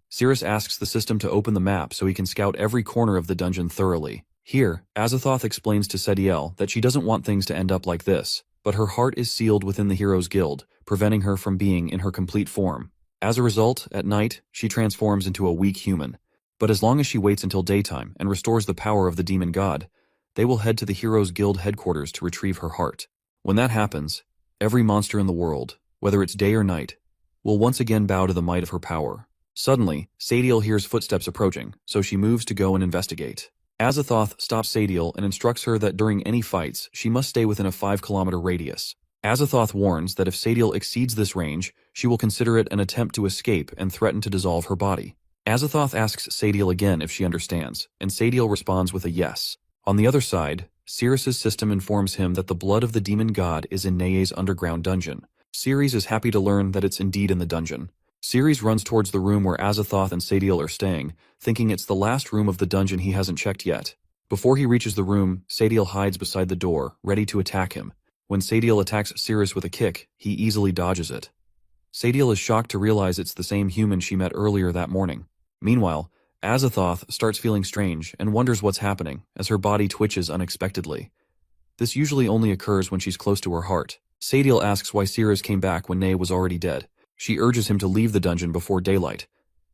Cyrus asks the system to open the map so he can scout every corner of the dungeon thoroughly. Here, Aiththoth explains to Sadiel that she doesn't want things to end up like this, but her heart is sealed within the Heroes Guild, preventing her from being in her complete form. As a result, at night, she transforms into a weak human. But as long as she waits until daytime and restores the power of the demon god, they will head to the Heroes Guild headquarters to retrieve her heart. When that happens, every monster in the world, whether it's day or night, will once again bow to the might of her power. Suddenly, Sadiel hears footsteps approaching, so she moves to go and investigate. Aiththoth stops Sadiel and instructs her that during any fights, she must stay within a 5-kilometer radius. Aiththoth warns that if Sadiel exceeds this range, she will consider it an attempt to escape and threaten to dissolve her body. Aiththoth asks Sadiel again if she understands, and Sadiel responds with a yes. On the other side, Cyrus's system informs him that the blood of the demon god is in Neye's underground dungeon. Cyrus is happy to learn that it's indeed in the dungeon. Cyrus runs towards the room where Aiththoth and Sadiel are staying, thinking it's the last room of the dungeon he hasn't checked yet. Before he reaches the room, Sadiel hides beside the door, ready to attack him. When Sadiel attacks Cyrus with a kick, he easily dodges it. Sadiel is shocked to realize it's the same human she met earlier that morning. Meanwhile, Aiththoth starts feeling strange and wonders what's happening as her body twitches unexpectedly. This usually only occurs when she's close to her heart. Sadiel asks why Cyrus came back when Neye was already dead. She urges him to leave the dungeon before daylight.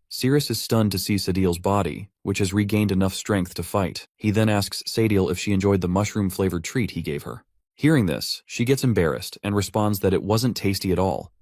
Cyrus is stunned to see Sadiel's body, which has regained enough strength to fight. He then asks Sadiel if she enjoyed the mushroom-flavored treat he gave her. Hearing this, she gets embarrassed and responds that it wasn't tasty at all.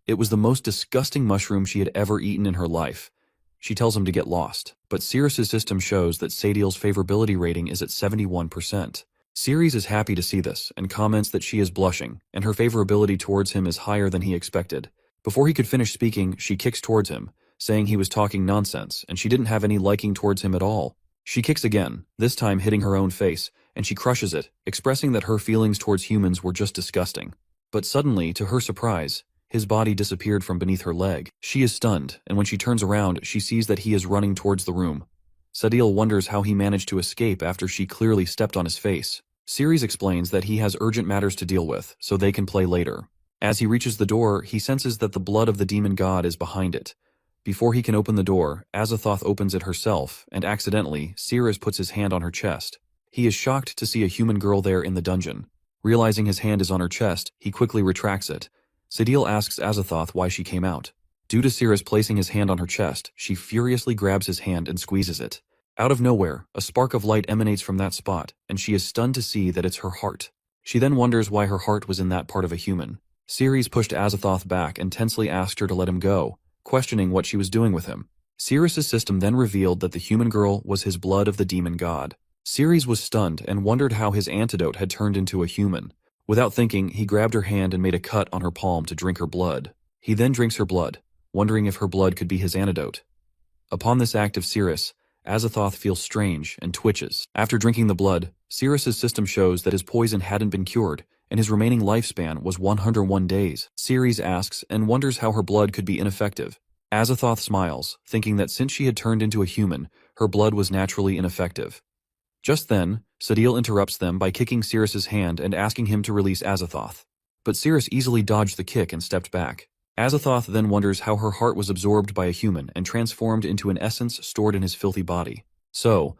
It was the most disgusting mushroom she had ever eaten in her life. She tells him to get lost, but Cyrus's system shows that Sadiel's favorability rating is at 71%. Cyrus is happy to see this and comments that she is blushing, and her favorability towards him is higher than he expected. Before he could finish speaking, she kicks towards him, saying he was talking nonsense and she didn't have any liking towards him at all. She kicks again, this time hitting her own face, and she crushes it, expressing that her feelings towards humans were just disgusting. But suddenly, to her surprise, his body disappeared from beneath her leg. She is stunned, and when she turns around, she sees that he is running towards the room. Sadiel wonders how he managed to escape after she clearly stepped on his face. Cyrus explains that he has urgent matters to deal with, so they can play later. As he reaches the door, he senses that the blood of the demon god is behind it. Before he can open the door, Aiththoth opens it herself, and accidentally, Cyrus puts his hand on her chest. He is shocked to see a human girl there in the dungeon. Realizing his hand is on her chest, he quickly retracts it. Sadiel asks Aiththoth why she came out. Due to Cyrus placing his hand on her chest, she furiously grabs his hand and squeezes it. Out of nowhere, a spark of light emanates from that spot, and she is stunned to see that it's her heart. She then wonders why her heart was in that part of a human. Cyrus pushed Aiththoth back and tensely asked her to let him go, questioning what she was doing with him. Cyrus's system then revealed that the human girl was his blood of the demon god. Cyrus was stunned and wondered how his antidote had turned into a human. Without thinking, he grabbed her hand and made a cut on her palm to drink her blood. He then drinks her blood, wondering if her blood could be his antidote. Upon this act of Cyrus, Aiththoth feels strange and twitches. After drinking the blood, Cyrus's system shows that his poison hadn't been cured, and his remaining lifespan was 101 days. Cyrus asks and wonders how her blood could be ineffective. Aiththoth smiles, thinking that since she had turned into a human, her blood was naturally ineffective. Just then, Sadiel interrupts them by kicking Cyrus's hand and asking him to release Aiththoth. But Cyrus easily dodged the kick and stepped back. Aiththoth then wonders how her heart was absorbed by a human and transformed into an essence stored in his filthy body. So,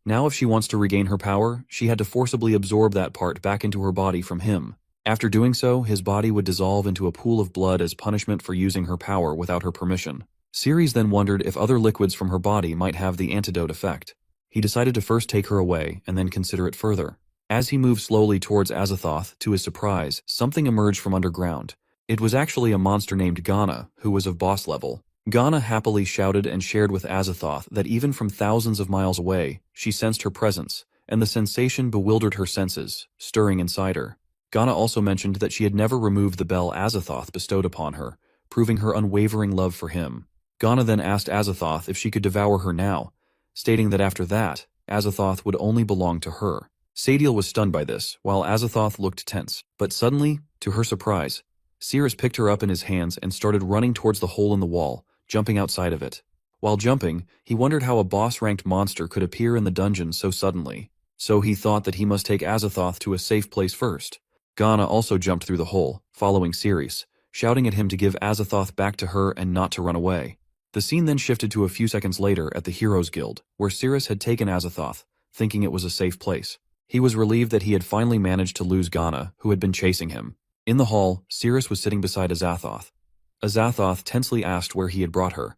now if she wants to regain her power, she had to forcibly absorb that part back into her body from him. After doing so, his body would dissolve into a pool of blood as punishment for using her power without her permission. Cyrus then wondered if other liquids from her body might have the antidote effect. He decided to first take her away and then consider it further. As he moved slowly towards Aiththoth, to his surprise, something emerged from underground. It was actually a monster named Ghana, who was of boss level. Ghana happily shouted and shared with Aiththoth that even from thousands of miles away, she sensed her presence, and the sensation bewildered her senses, stirring inside her. Ghana also mentioned that she had never removed the bell Aiththoth bestowed upon her, proving her unwavering love for him. Ghana then asked Aiththoth if she could devour her now, stating that after that, Aiththoth would only belong to her. Sadiel was stunned by this, while Aiththoth looked tense. But suddenly, to her surprise, Cyrus picked her up in his hands and started running towards the hole in the wall, jumping outside of it. While jumping, he wondered how a boss-ranked monster could appear in the dungeon so suddenly. So he thought that he must take Aiththoth to a safe place first. Ghana also jumped through the hole, following Cyrus, shouting at him to give Aiththoth back to her and not to run away. The scene then shifted to a few seconds later at the Heroes Guild, where Cyrus had taken Aiththoth, thinking it was a safe place. He was relieved that he had finally managed to lose Ghana, who had been chasing him. In the hall, Cyrus was sitting beside Aiththoth. Aiththoth tensely asked where he had brought her.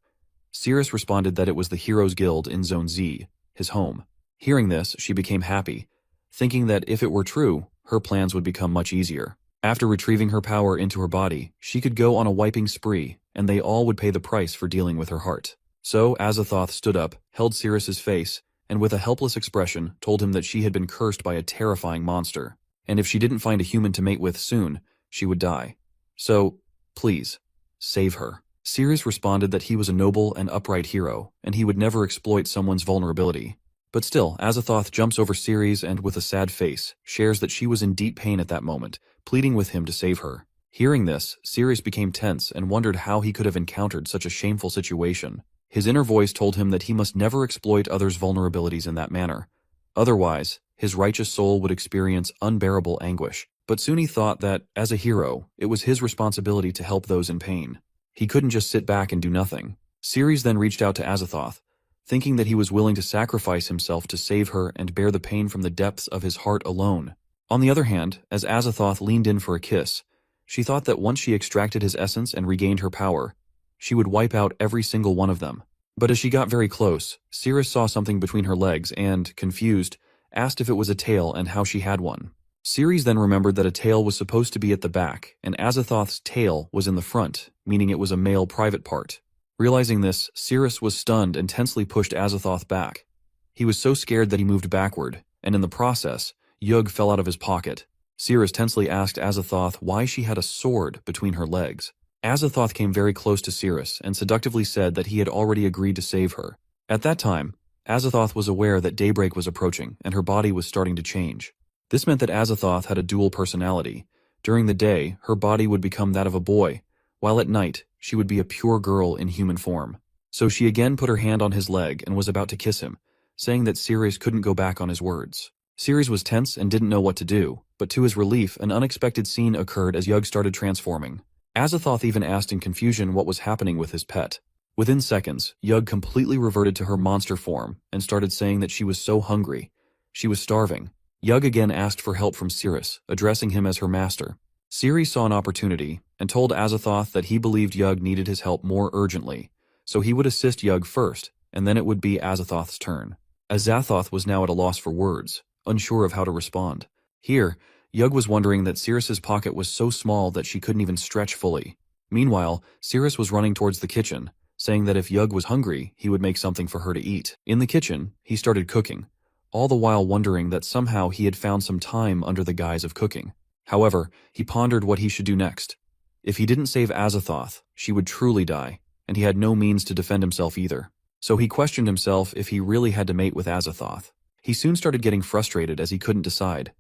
Cyrus responded that it was the Heroes Guild in Zone Z, his home. Hearing this, she became happy, thinking that if it were true, her plans would become much easier. After retrieving her power into her body, she could go on a wiping spree, and they all would pay the price for dealing with her heart. So Aiththoth stood up, held Cyrus's face, and with a helpless expression told him that she had been cursed by a terrifying monster, and if she didn't find a human to mate with soon, she would die. So, please, save her. Cyrus responded that he was a noble and upright hero, and he would never exploit someone's vulnerability. But still, Aiththoth jumps over Cyrus and, with a sad face, shares that she was in deep pain at that moment, pleading with him to save her. Hearing this, Cyrus became tense and wondered how he could have encountered such a shameful situation. His inner voice told him that he must never exploit others' vulnerabilities in that manner. Otherwise, his righteous soul would experience unbearable anguish. But soon he thought that, as a hero, it was his responsibility to help those in pain. He couldn't just sit back and do nothing. Cyrus then reached out to Aiththoth, thinking that he was willing to sacrifice himself to save her and bear the pain from the depths of his heart alone. On the other hand, as Aiththoth leaned in for a kiss, she thought that once she extracted his essence and regained her power, she would wipe out every single one of them. But as she got very close, Cyrus saw something between her legs and, confused, asked if it was a tail and how she had one. Cyrus then remembered that a tail was supposed to be at the back, and Aiththoth's tail was in the front, meaning it was a male private part. Realizing this, Cyrus was stunned and tensely pushed Aiththoth back. He was so scared that he moved backward, and in the process, Yug fell out of his pocket. Cyrus tensely asked Aiththoth why she had a sword between her legs. Aiththoth came very close to Cyrus and seductively said that he had already agreed to save her. At that time, Aiththoth was aware that daybreak was approaching and her body was starting to change. This meant that Aiththoth had a dual personality. During the day, her body would become that of a boy, while at night, she would be a pure girl in human form. So she again put her hand on his leg and was about to kiss him, saying that Cyrus couldn't go back on his words. Cyrus was tense and didn't know what to do, but to his relief, an unexpected scene occurred as Yug started transforming. Aiththoth even asked in confusion what was happening with his pet. Within seconds, Yug completely reverted to her monster form and started saying that she was so hungry. She was starving. Yug again asked for help from Cyrus, addressing him as her master. Cyrus saw an opportunity and told Aiththoth that he believed Yug needed his help more urgently, so he would assist Yug first, and then it would be Aiththoth's turn. Aiththoth was now at a loss for words, unsure of how to respond. Here, Yug was wondering that Cyrus's pocket was so small that she couldn't even stretch fully. Meanwhile, Cyrus was running towards the kitchen, saying that if Yug was hungry, he would make something for her to eat. In the kitchen, he started cooking, all the while wondering that somehow he had found some time under the guise of cooking. However, he pondered what he should do next. If he didn't save Aiththoth, she would truly die, and he had no means to defend himself either. So he questioned himself if he really had to mate with Aiththoth. He soon started getting frustrated as he couldn't decide.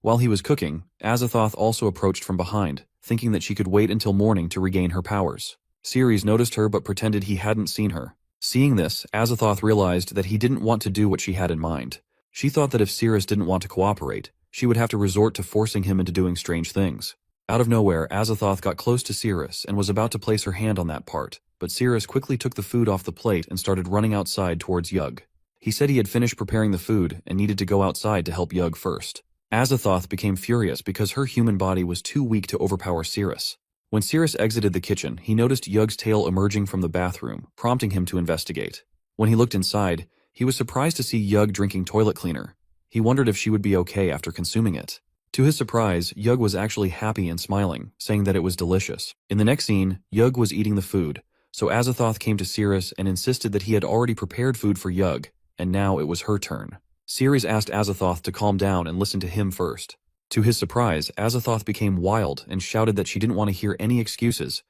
While he was cooking, Aiththoth also approached from behind, thinking that she could wait until morning to regain her powers. Cyrus noticed her but pretended he hadn't seen her. Seeing this, Aiththoth realized that he didn't want to do what she had in mind. She thought that if Cyrus didn't want to cooperate, she would have to resort to forcing him into doing strange things. Out of nowhere, Aiththoth got close to Cyrus and was about to place her hand on that part, but Cyrus quickly took the food off the plate and started running outside towards Yug. He said he had finished preparing the food and needed to go outside to help Yug first. Aiththoth became furious because her human body was too weak to overpower Cyrus. When Cyrus exited the kitchen, he noticed Yug's tail emerging from the bathroom, prompting him to investigate. When he looked inside, he was surprised to see Yug drinking toilet cleaner. He wondered if she would be okay after consuming it. To his surprise, Yug was actually happy and smiling, saying that it was delicious. In the next scene, Yug was eating the food, so Aiththoth came to Cyrus and insisted that he had already prepared food for Yug, and now it was her turn. Cyrus asked Aiththoth to calm down and listen to him first. To his surprise, Aiththoth became wild and shouted that she didn't want to hear any excuses.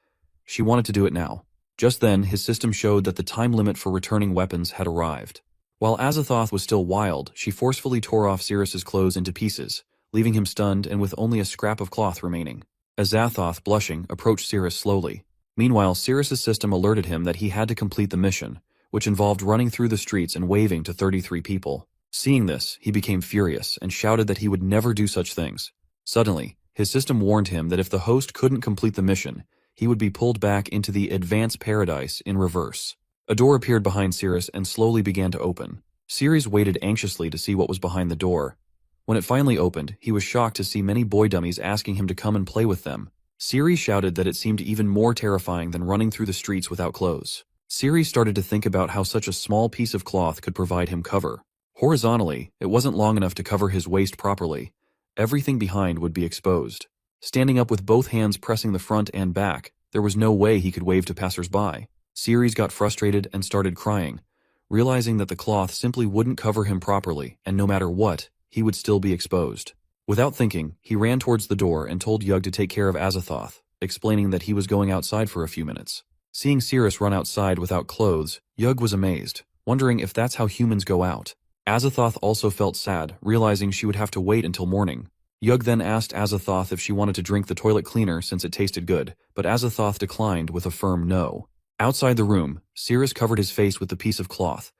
She wanted to do it now. Just then, his system showed that the time limit for returning weapons had arrived. While Aiththoth was still wild, she forcefully tore off Cyrus's clothes into pieces, leaving him stunned and with only a scrap of cloth remaining. As Aiththoth, blushing, approached Cyrus slowly. Meanwhile, Cyrus's system alerted him that he had to complete the mission, which involved running through the streets and waving to 33 people. Seeing this, he became furious and shouted that he would never do such things. Suddenly, his system warned him that if the host couldn't complete the mission, he would be pulled back into the advanced paradise in reverse. A door appeared behind Cyrus and slowly began to open. Cyrus waited anxiously to see what was behind the door. When it finally opened, he was shocked to see many boy dummies asking him to come and play with them. Cyrus shouted that it seemed even more terrifying than running through the streets without clothes. Cyrus started to think about how such a small piece of cloth could provide him cover. Horizontally, it wasn't long enough to cover his waist properly. Everything behind would be exposed. Standing up with both hands pressing the front and back, there was no way he could wave to passers-by. Cyrus got frustrated and started crying, realizing that the cloth simply wouldn't cover him properly, and no matter what, he would still be exposed. Without thinking, he ran towards the door and told Yug to take care of Aiththoth, explaining that he was going outside for a few minutes. Seeing Cyrus run outside without clothes, Yug was amazed, wondering if that's how humans go out. Aiththoth also felt sad, realizing she would have to wait until morning. Yug then asked Aiththoth if she wanted to drink the toilet cleaner since it tasted good, but Aiththoth declined with a firm no. Outside the room, Cyrus covered his face with the piece of cloth,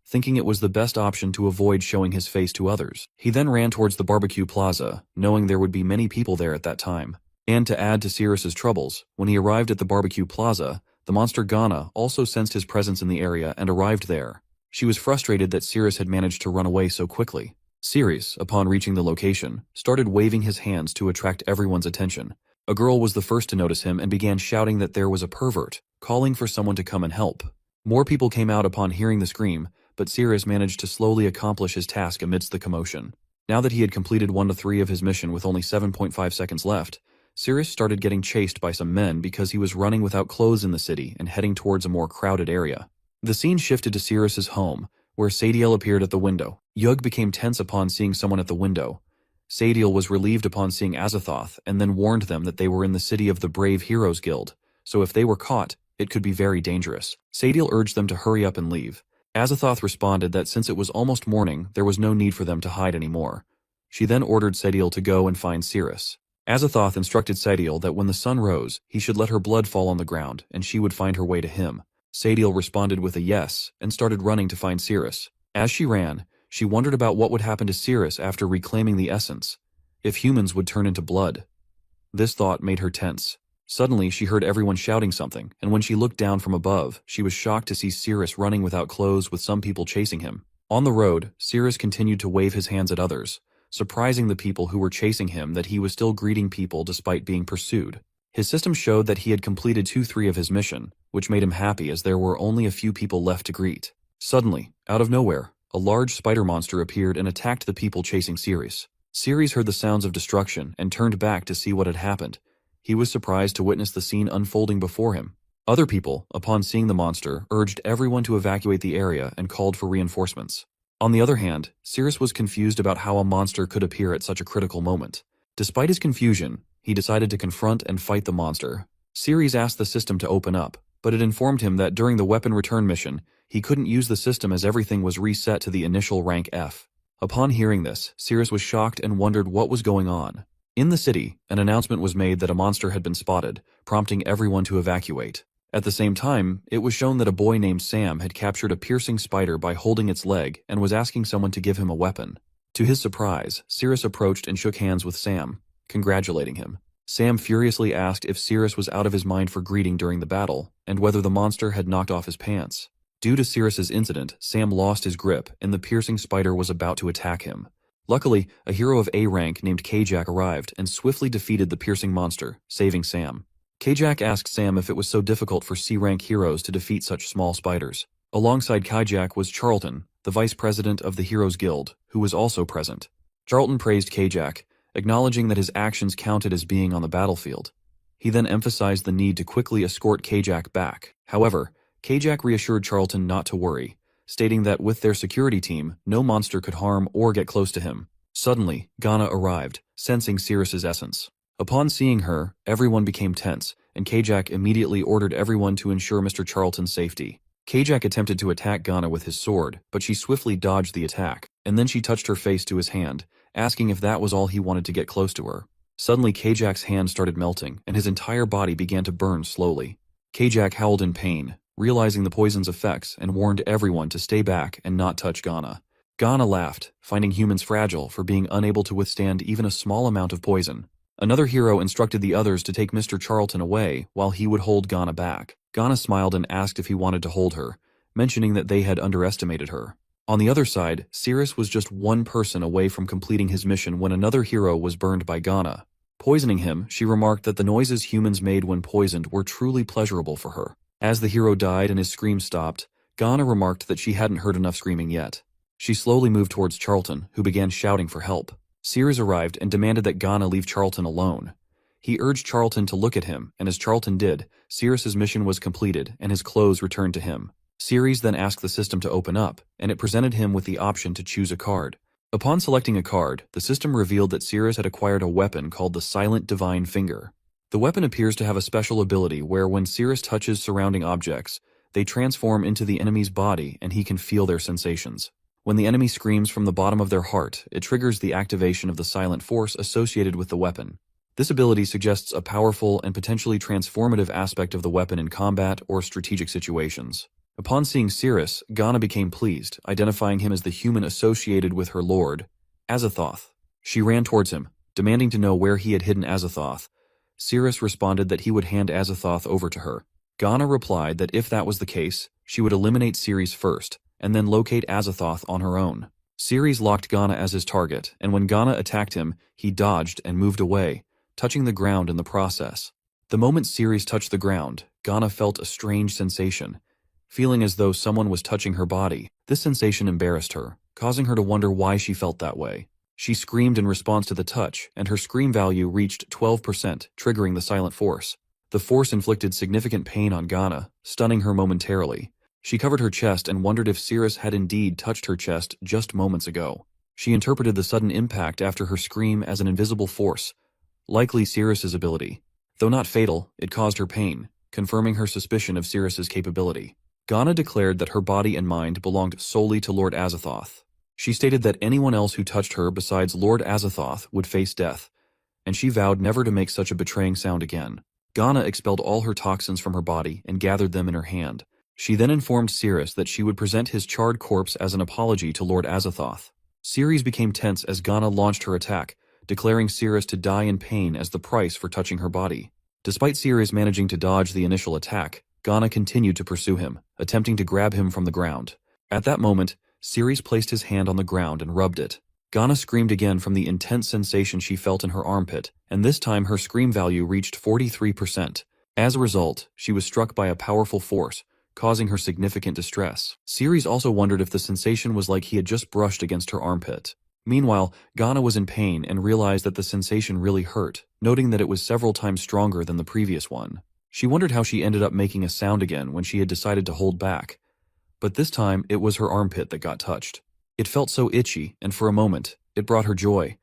thinking it was the best option to avoid showing his face to others. He then ran towards the barbecue plaza, knowing there would be many people there at that time. And to add to Cyrus's troubles, when he arrived at the barbecue plaza, the monster Ghana also sensed his presence in the area and arrived there. She was frustrated that Cyrus had managed to run away so quickly. Cyrus, upon reaching the location, started waving his hands to attract everyone's attention. A girl was the first to notice him and began shouting that there was a pervert, calling for someone to come and help. More people came out upon hearing the scream, but Cyrus managed to slowly accomplish his task amidst the commotion. Now that he had completed 1 to 3 of his mission with only 7.5 seconds left, Cyrus started getting chased by some men because he was running without clothes in the city and heading towards a more crowded area. The scene shifted to Cyrus's home, where Sadiel appeared at the window. Yug became tense upon seeing someone at the window. Sadiel was relieved upon seeing Aiththoth and then warned them that they were in the city of the Brave Heroes Guild, so if they were caught, it could be very dangerous. Sadiel urged them to hurry up and leave. Aiththoth responded that since it was almost morning, there was no need for them to hide anymore. She then ordered Sadiel to go and find Cyrus. Aiththoth instructed Sadiel that when the sun rose, he should let her blood fall on the ground, and she would find her way to him. Sadiel responded with a yes, and started running to find Cyrus. As she ran, she wondered about what would happen to Cyrus after reclaiming the essence, if humans would turn into blood. This thought made her tense. Suddenly, she heard everyone shouting something, and when she looked down from above, she was shocked to see Cyrus running without clothes with some people chasing him. On the road, Cyrus continued to wave his hands at others, surprising the people who were chasing him that he was still greeting people despite being pursued. His system showed that he had completed 2/3 of his mission, which made him happy as there were only a few people left to greet. Suddenly, out of nowhere, a large spider monster appeared and attacked the people chasing Cyrus. Cyrus heard the sounds of destruction and turned back to see what had happened. He was surprised to witness the scene unfolding before him. Other people, upon seeing the monster, urged everyone to evacuate the area and called for reinforcements. On the other hand, Cyrus was confused about how a monster could appear at such a critical moment. Despite his confusion, he decided to confront and fight the monster. Cyrus asked the system to open up, but it informed him that during the weapon return mission, he couldn't use the system as everything was reset to the initial rank F. Upon hearing this, Cyrus was shocked and wondered what was going on. In the city, an announcement was made that a monster had been spotted, prompting everyone to evacuate. At the same time, it was shown that a boy named Sam had captured a piercing spider by holding its leg and was asking someone to give him a weapon. To his surprise, Cyrus approached and shook hands with Sam, congratulating him. Sam furiously asked if Cyrus was out of his mind for greeting during the battle, and whether the monster had knocked off his pants. Due to Cyrus's incident, Sam lost his grip, and the piercing spider was about to attack him. Luckily, a hero of A rank named Kajak arrived and swiftly defeated the piercing monster, saving Sam. Kajak asked Sam if it was so difficult for C-rank heroes to defeat such small spiders. Alongside Kajak was Charlton, the vice president of the Heroes Guild, who was also present. Charlton praised Kajak, acknowledging that his actions counted as being on the battlefield. He then emphasized the need to quickly escort Kajak back. However, Kajak reassured Charlton not to worry, stating that with their security team, no monster could harm or get close to him. Suddenly, Ghana arrived, sensing Cyrus's essence. Upon seeing her, everyone became tense, and Kajak immediately ordered everyone to ensure Mr. Charlton's safety. Kajak attempted to attack Ghana with his sword, but she swiftly dodged the attack, and then she touched her face to his hand, asking if that was all he wanted to get close to her. Suddenly Kajak's hand started melting, and his entire body began to burn slowly. Kajak howled in pain, realizing the poison's effects, and warned everyone to stay back and not touch Ghana. Ghana laughed, finding humans fragile for being unable to withstand even a small amount of poison. Another hero instructed the others to take Mr. Charlton away while he would hold Ghana back. Ghana smiled and asked if he wanted to hold her, mentioning that they had underestimated her. On the other side, Cyrus was just one person away from completing his mission when another hero was burned by Ghana. Poisoning him, she remarked that the noises humans made when poisoned were truly pleasurable for her. As the hero died and his screams stopped, Ghana remarked that she hadn't heard enough screaming yet. She slowly moved towards Charlton, who began shouting for help. Cyrus arrived and demanded that Ghana leave Charlton alone. He urged Charlton to look at him, and as Charlton did, Cyrus's mission was completed and his clothes returned to him. Cyrus then asked the system to open up, and it presented him with the option to choose a card. Upon selecting a card, the system revealed that Cyrus had acquired a weapon called the Silent Divine Finger. The weapon appears to have a special ability where when Cyrus touches surrounding objects, they transform into the enemy's body and he can feel their sensations. When the enemy screams from the bottom of their heart, it triggers the activation of the silent force associated with the weapon. This ability suggests a powerful and potentially transformative aspect of the weapon in combat or strategic situations. Upon seeing Cyrus, Ghana became pleased, identifying him as the human associated with her lord, Aiththoth. She ran towards him, demanding to know where he had hidden Aiththoth. Cyrus responded that he would hand Aiththoth over to her. Ghana replied that if that was the case, she would eliminate Cyrus first, and then locate Aiththoth on her own. Cyrus locked Ghana as his target, and when Ghana attacked him, he dodged and moved away, touching the ground in the process. The moment Cyrus touched the ground, Ghana felt a strange sensation, feeling as though someone was touching her body. This sensation embarrassed her, causing her to wonder why she felt that way. She screamed in response to the touch, and her scream value reached 12%, triggering the silent force. The force inflicted significant pain on Ghana, stunning her momentarily. She covered her chest and wondered if Cyrus had indeed touched her chest just moments ago. She interpreted the sudden impact after her scream as an invisible force, likely Cyrus's ability. Though not fatal, it caused her pain, confirming her suspicion of Cyrus's capability. Ghana declared that her body and mind belonged solely to Lord Aiththoth. She stated that anyone else who touched her besides Lord Aiththoth would face death, and she vowed never to make such a betraying sound again. Ghana expelled all her toxins from her body and gathered them in her hand. She then informed Cyrus that she would present his charred corpse as an apology to Lord Aiththoth. Cyrus became tense as Ghana launched her attack, declaring Cyrus to die in pain as the price for touching her body. Despite Cyrus managing to dodge the initial attack, Ghana continued to pursue him, attempting to grab him from the ground. At that moment, Cyrus placed his hand on the ground and rubbed it. Ghana screamed again from the intense sensation she felt in her armpit, and this time her scream value reached 43%. As a result, she was struck by a powerful force, causing her significant distress. Cyrus also wondered if the sensation was like he had just brushed against her armpit. Meanwhile, Ghana was in pain and realized that the sensation really hurt, noting that it was several times stronger than the previous one. She wondered how she ended up making a sound again when she had decided to hold back. But this time, it was her armpit that got touched. It felt so itchy, and for a moment, it brought her joy,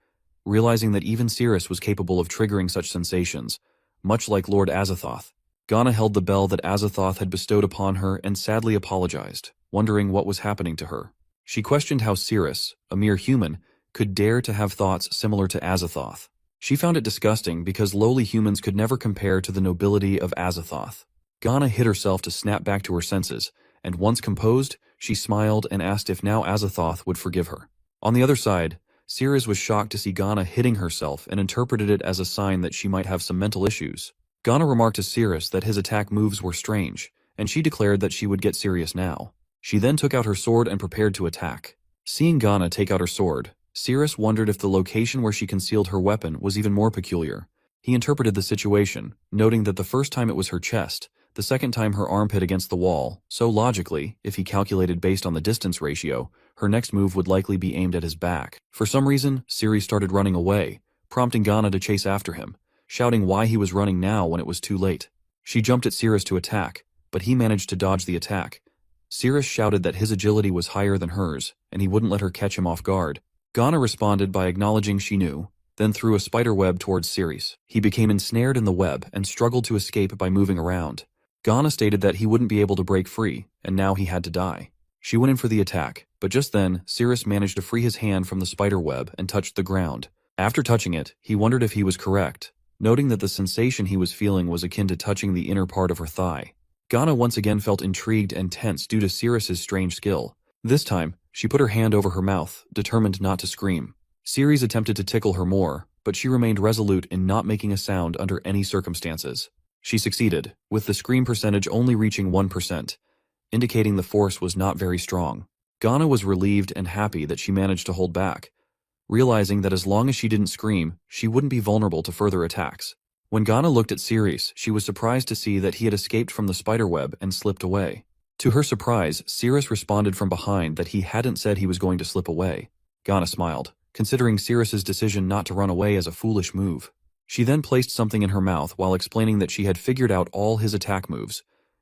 realizing that even Cyrus was capable of triggering such sensations, much like Lord Aiththoth. Ghana held the bell that Aiththoth had bestowed upon her and sadly apologized, wondering what was happening to her. She questioned how Cyrus, a mere human, could dare to have thoughts similar to Aiththoth. She found it disgusting because lowly humans could never compare to the nobility of Aiththoth. Ghana hid herself to snap back to her senses, and once composed, she smiled and asked if now Aiththoth would forgive her. On the other side, Cyrus was shocked to see Ghana hitting herself and interpreted it as a sign that she might have some mental issues. Ghana remarked to Cyrus that his attack moves were strange, and she declared that she would get serious now. She then took out her sword and prepared to attack. Seeing Ghana take out her sword, Cyrus wondered if the location where she concealed her weapon was even more peculiar. He interpreted the situation, noting that the first time it was her chest, the second time her armpit against the wall, so logically, if he calculated based on the distance ratio, her next move would likely be aimed at his back. For some reason, Cyrus started running away, prompting Ghana to chase after him, shouting why he was running now when it was too late. She jumped at Cyrus to attack, but he managed to dodge the attack. Cyrus shouted that his agility was higher than hers, and he wouldn't let her catch him off guard. Ghana responded by acknowledging she knew, then threw a spider web towards Cyrus. He became ensnared in the web and struggled to escape by moving around. Ghana stated that he wouldn't be able to break free, and now he had to die. She went in for the attack, but just then, Cyrus managed to free his hand from the spider web and touched the ground. After touching it, he wondered if he was correct, noting that the sensation he was feeling was akin to touching the inner part of her thigh. Ghana once again felt intrigued and tense due to Cyrus's strange skill. This time, she put her hand over her mouth, determined not to scream. Cyrus attempted to tickle her more, but she remained resolute in not making a sound under any circumstances. She succeeded, with the scream percentage only reaching 1%, indicating the force was not very strong. Ghana was relieved and happy that she managed to hold back, realizing that as long as she didn't scream, she wouldn't be vulnerable to further attacks. When Ghana looked at Cyrus, she was surprised to see that he had escaped from the spiderweb and slipped away. To her surprise, Cyrus responded from behind that he hadn't said he was going to slip away. Ghana smiled, considering Cyrus's decision not to run away as a foolish move. She then placed something in her mouth while explaining that she had figured out all his attack moves,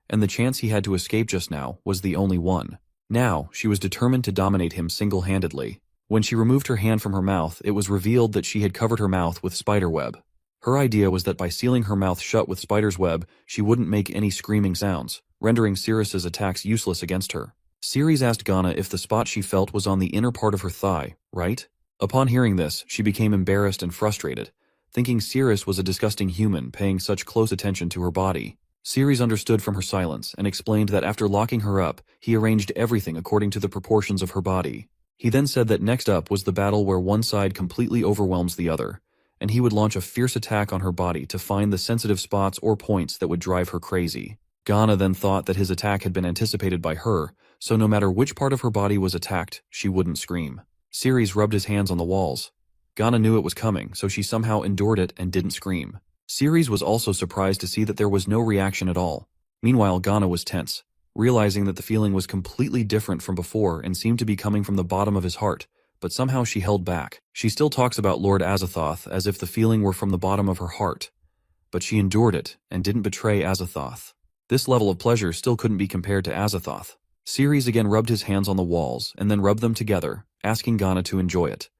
and the chance he had to escape just now was the only one. Now, she was determined to dominate him single-handedly. When she removed her hand from her mouth, it was revealed that she had covered her mouth with spiderweb. Her idea was that by sealing her mouth shut with spider's web, she wouldn't make any screaming sounds, rendering Cyrus's attacks useless against her. Cyrus asked Ghana if the spot she felt was on the inner part of her thigh, right? Upon hearing this, she became embarrassed and frustrated, thinking Cyrus was a disgusting human paying such close attention to her body. Cyrus understood from her silence and explained that after locking her up, he arranged everything according to the proportions of her body. He then said that next up was the battle where one side completely overwhelms the other, and he would launch a fierce attack on her body to find the sensitive spots or points that would drive her crazy. Ghana then thought that his attack had been anticipated by her, so no matter which part of her body was attacked, she wouldn't scream. Cyrus rubbed his hands on the walls. Ghana knew it was coming, so she somehow endured it and didn't scream. Cyrus was also surprised to see that there was no reaction at all. Meanwhile, Ghana was tense, realizing that the feeling was completely different from before and seemed to be coming from the bottom of his heart, but somehow she held back. She still talks about Lord Aiththoth as if the feeling were from the bottom of her heart, but she endured it and didn't betray Aiththoth. This level of pleasure still couldn't be compared to Aiththoth. Cyrus again rubbed his hands on the walls and then rubbed them together, asking Ghana to enjoy it.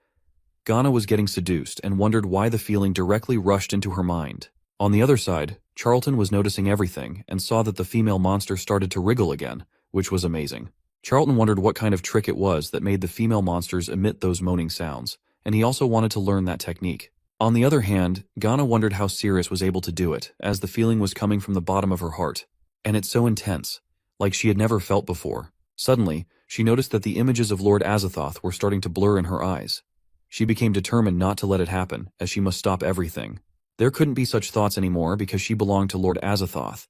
Ghana was getting seduced and wondered why the feeling directly rushed into her mind. On the other side, Charlton was noticing everything and saw that the female monster started to wriggle again, which was amazing. Charlton wondered what kind of trick it was that made the female monsters emit those moaning sounds, and he also wanted to learn that technique. On the other hand, Ghana wondered how Cyrus was able to do it, as the feeling was coming from the bottom of her heart. And it's so intense, like she had never felt before. Suddenly, she noticed that the images of Lord Aiththoth were starting to blur in her eyes. She became determined not to let it happen, as she must stop everything. There couldn't be such thoughts anymore because she belonged to Lord Aiththoth,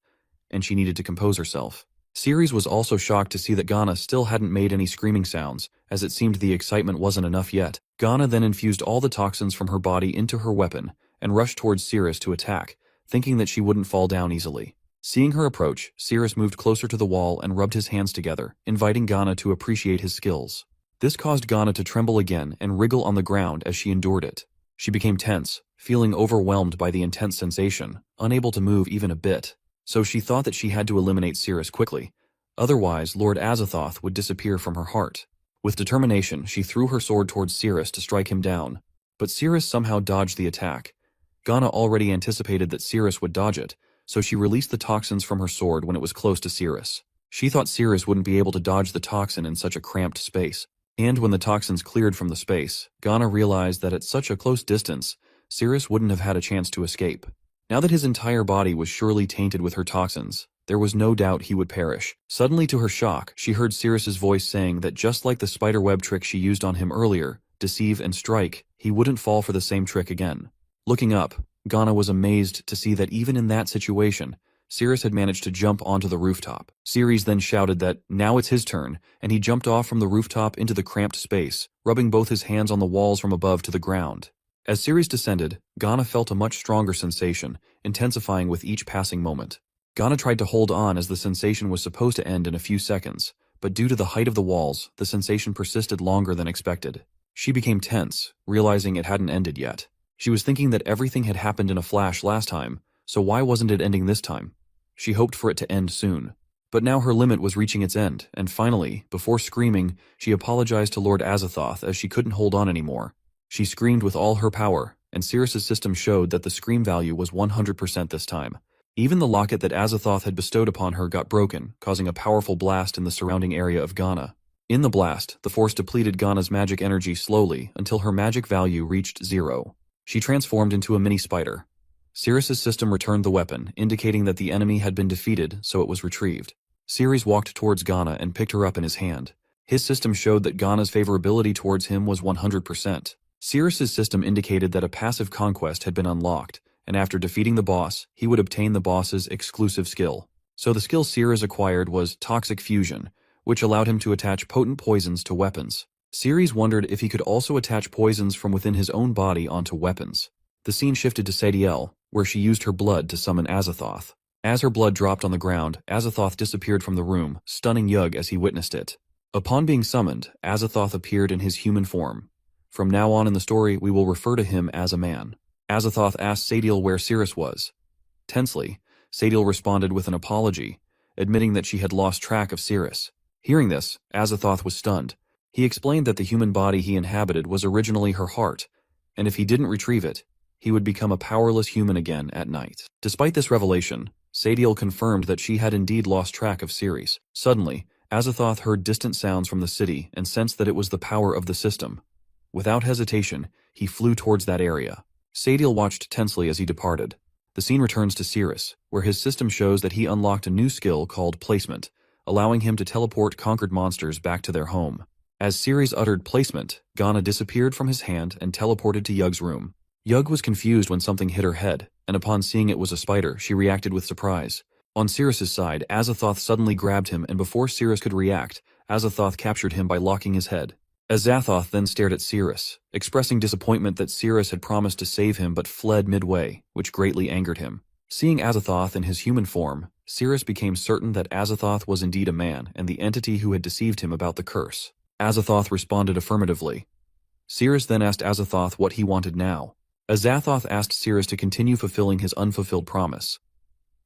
and she needed to compose herself. Cyrus was also shocked to see that Ghana still hadn't made any screaming sounds, as it seemed the excitement wasn't enough yet. Ghana then infused all the toxins from her body into her weapon and rushed towards Cyrus to attack, thinking that she wouldn't fall down easily. Seeing her approach, Cyrus moved closer to the wall and rubbed his hands together, inviting Ghana to appreciate his skills. This caused Ghana to tremble again and wriggle on the ground as she endured it. She became tense, feeling overwhelmed by the intense sensation, unable to move even a bit. So she thought that she had to eliminate Cyrus quickly. Otherwise, Lord Aiththoth would disappear from her heart. With determination, she threw her sword towards Cyrus to strike him down. But Cyrus somehow dodged the attack. Ghana already anticipated that Cyrus would dodge it, so she released the toxins from her sword when it was close to Cyrus. She thought Cyrus wouldn't be able to dodge the toxin in such a cramped space. And when the toxins cleared from the space, Ghana realized that at such a close distance, Cyrus wouldn't have had a chance to escape. Now that his entire body was surely tainted with her toxins, there was no doubt he would perish. Suddenly, to her shock, she heard Cyrus's voice saying that just like the spiderweb trick she used on him earlier, deceive and strike, he wouldn't fall for the same trick again. Looking up, Ghana was amazed to see that even in that situation, Cyrus had managed to jump onto the rooftop. Cyrus then shouted that now it's his turn, and he jumped off from the rooftop into the cramped space, rubbing both his hands on the walls from above to the ground. As Cyrus descended, Ghana felt a much stronger sensation, intensifying with each passing moment. Ghana tried to hold on as the sensation was supposed to end in a few seconds, but due to the height of the walls, the sensation persisted longer than expected. She became tense, realizing it hadn't ended yet. She was thinking that everything had happened in a flash last time, so why wasn't it ending this time? She hoped for it to end soon. But now her limit was reaching its end, and finally, before screaming, she apologized to Lord Aiththoth as she couldn't hold on anymore. She screamed with all her power, and Cyrus's system showed that the scream value was 100% this time. Even the locket that Aiththoth had bestowed upon her got broken, causing a powerful blast in the surrounding area of Ghana. In the blast, the force depleted Ghana's magic energy slowly until her magic value reached 0. She transformed into a mini spider. Cyrus's system returned the weapon, indicating that the enemy had been defeated, so it was retrieved. Cyrus walked towards Ghana and picked her up in his hand. His system showed that Ghana's favorability towards him was 100%. Cyrus's system indicated that a passive conquest had been unlocked, and after defeating the boss, he would obtain the boss's exclusive skill. So the skill Cyrus acquired was Toxic Fusion, which allowed him to attach potent poisons to weapons. Cyrus wondered if he could also attach poisons from within his own body onto weapons. The scene shifted to Sadiel, where she used her blood to summon Aiththoth. As her blood dropped on the ground, Aiththoth disappeared from the room, stunning Yug as he witnessed it. Upon being summoned, Aiththoth appeared in his human form. From now on in the story, we will refer to him as a man. Aiththoth asked Sadiel where Cyrus was. Tensely, Sadiel responded with an apology, admitting that she had lost track of Cyrus. Hearing this, Aiththoth was stunned. He explained that the human body he inhabited was originally her heart, and if he didn't retrieve it, he would become a powerless human again at night. Despite this revelation, Sadiel confirmed that she had indeed lost track of Cyrus. Suddenly, Aiththoth heard distant sounds from the city and sensed that it was the power of the system. Without hesitation, he flew towards that area. Sadiel watched tensely as he departed. The scene returns to Cyrus, where his system shows that he unlocked a new skill called Placement, allowing him to teleport conquered monsters back to their home. As Cyrus uttered Placement, Ghana disappeared from his hand and teleported to Yug's room. Yug was confused when something hit her head, and upon seeing it was a spider, she reacted with surprise. On Cyrus's side, Aiththoth suddenly grabbed him, and before Cyrus could react, Aiththoth captured him by locking his head. Aiththoth then stared at Cyrus, expressing disappointment that Cyrus had promised to save him but fled midway, which greatly angered him. Seeing Aiththoth in his human form, Cyrus became certain that Aiththoth was indeed a man and the entity who had deceived him about the curse. Aiththoth responded affirmatively. Cyrus then asked Aiththoth what he wanted now. Aiththoth asked Cyrus to continue fulfilling his unfulfilled promise.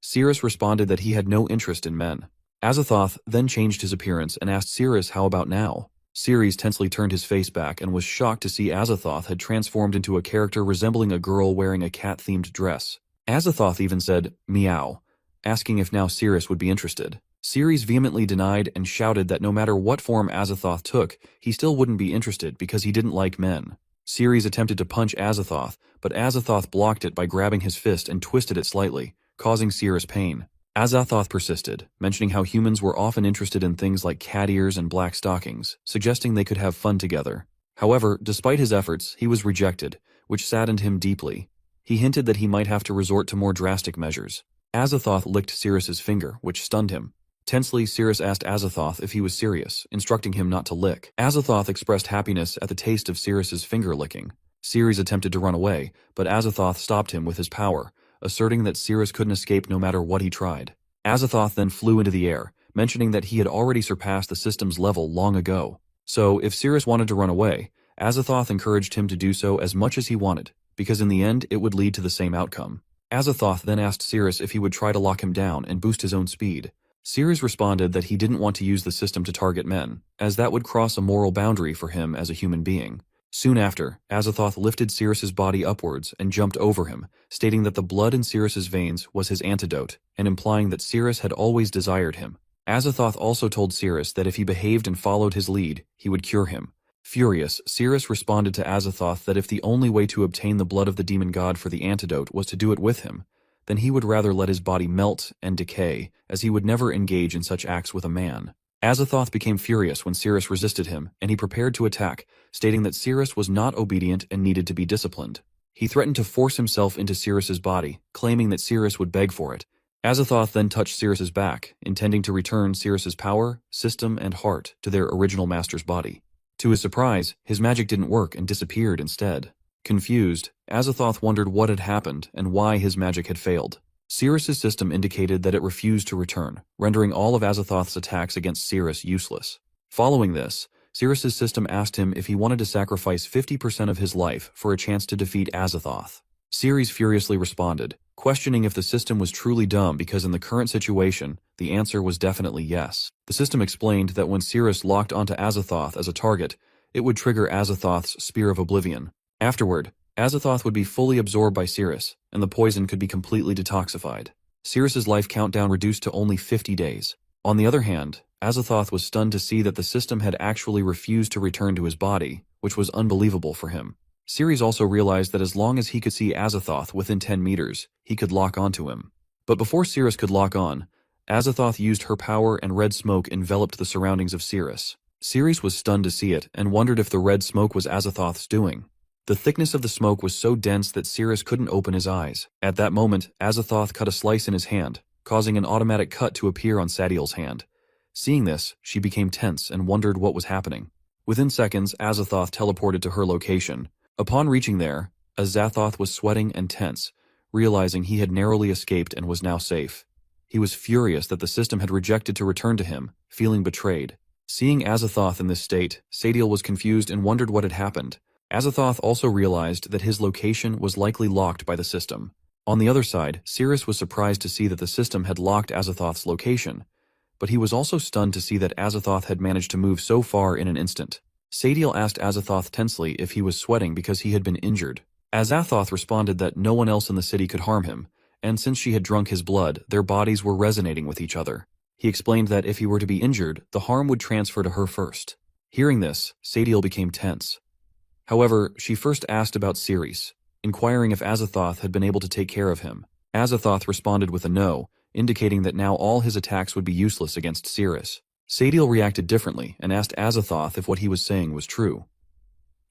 Cyrus responded that he had no interest in men. Aiththoth then changed his appearance and asked Cyrus how about now. Cyrus tensely turned his face back and was shocked to see Aiththoth had transformed into a character resembling a girl wearing a cat-themed dress. Aiththoth even said, "Meow," asking if now Cyrus would be interested. Cyrus vehemently denied and shouted that no matter what form Aiththoth took, he still wouldn't be interested because he didn't like men. Cyrus attempted to punch Aiththoth, but Aiththoth blocked it by grabbing his fist and twisted it slightly, causing Cyrus pain. Aiththoth persisted, mentioning how humans were often interested in things like cat ears and black stockings, suggesting they could have fun together. However, despite his efforts, he was rejected, which saddened him deeply. He hinted that he might have to resort to more drastic measures. Aiththoth licked Cyrus's finger, which stunned him. Tensely, Cyrus asked Aiththoth if he was serious, instructing him not to lick. Aiththoth expressed happiness at the taste of Cyrus's finger licking. Cyrus attempted to run away, but Aiththoth stopped him with his power, asserting that Cyrus couldn't escape no matter what he tried. Aiththoth then flew into the air, mentioning that he had already surpassed the system's level long ago. So, if Cyrus wanted to run away, Aiththoth encouraged him to do so as much as he wanted, because in the end it would lead to the same outcome. Aiththoth then asked Cyrus if he would try to lock him down and boost his own speed. Cyrus responded that he didn't want to use the system to target men, as that would cross a moral boundary for him as a human being. Soon after, Aiththoth lifted Cyrus's body upwards and jumped over him, stating that the blood in Cyrus's veins was his antidote, and implying that Cyrus had always desired him. Aiththoth also told Cyrus that if he behaved and followed his lead, he would cure him. Furious, Cyrus responded to Aiththoth that if the only way to obtain the blood of the demon god for the antidote was to do it with him, then he would rather let his body melt and decay, as he would never engage in such acts with a man. Aiththoth became furious when Cyrus resisted him, and he prepared to attack, stating that Cyrus was not obedient and needed to be disciplined. He threatened to force himself into Cyrus's body, claiming that Cyrus would beg for it. Aiththoth then touched Cyrus's back, intending to return Cyrus's power, system, and heart to their original master's body. To his surprise, his magic didn't work and disappeared instead. Confused, Aiththoth wondered what had happened and why his magic had failed. Cyrus's system indicated that it refused to return, rendering all of Aiththoth's attacks against Cyrus useless. Following this, Cyrus's system asked him if he wanted to sacrifice 50% of his life for a chance to defeat Aiththoth. Cyrus furiously responded, questioning if the system was truly dumb because in the current situation, the answer was definitely yes. The system explained that when Cyrus locked onto Aiththoth as a target, it would trigger Aiththoth's Spear of Oblivion. Afterward, Aiththoth would be fully absorbed by Cyrus, and the poison could be completely detoxified. Cyrus's life countdown reduced to only 50 days. On the other hand, Aiththoth was stunned to see that the system had actually refused to return to his body, which was unbelievable for him. Cyrus also realized that as long as he could see Aiththoth within 10 meters, he could lock onto him. But before Cyrus could lock on, Aiththoth used her power and red smoke enveloped the surroundings of Cyrus. Cyrus was stunned to see it and wondered if the red smoke was Aiththoth's doing. The thickness of the smoke was so dense that Cyrus couldn't open his eyes. At that moment, Aiththoth cut a slice in his hand, causing an automatic cut to appear on Sadiel's hand. Seeing this, she became tense and wondered what was happening. Within seconds, Aiththoth teleported to her location. Upon reaching there, Aiththoth was sweating and tense, realizing he had narrowly escaped and was now safe. He was furious that the system had rejected to return to him, feeling betrayed. Seeing Aiththoth in this state, Sadiel was confused and wondered what had happened. Aiththoth also realized that his location was likely locked by the system. On the other side, Cyrus was surprised to see that the system had locked Aiththoth's location, but he was also stunned to see that Aiththoth had managed to move so far in an instant. Sadiel asked Aiththoth tensely if he was sweating because he had been injured. Aiththoth responded that no one else in the city could harm him, and since she had drunk his blood, their bodies were resonating with each other. He explained that if he were to be injured, the harm would transfer to her first. Hearing this, Sadiel became tense. However, she first asked about Cyrus, inquiring if Aiththoth had been able to take care of him. Aiththoth responded with a no, indicating that now all his attacks would be useless against Cyrus. Sadiel reacted differently and asked Aiththoth if what he was saying was true.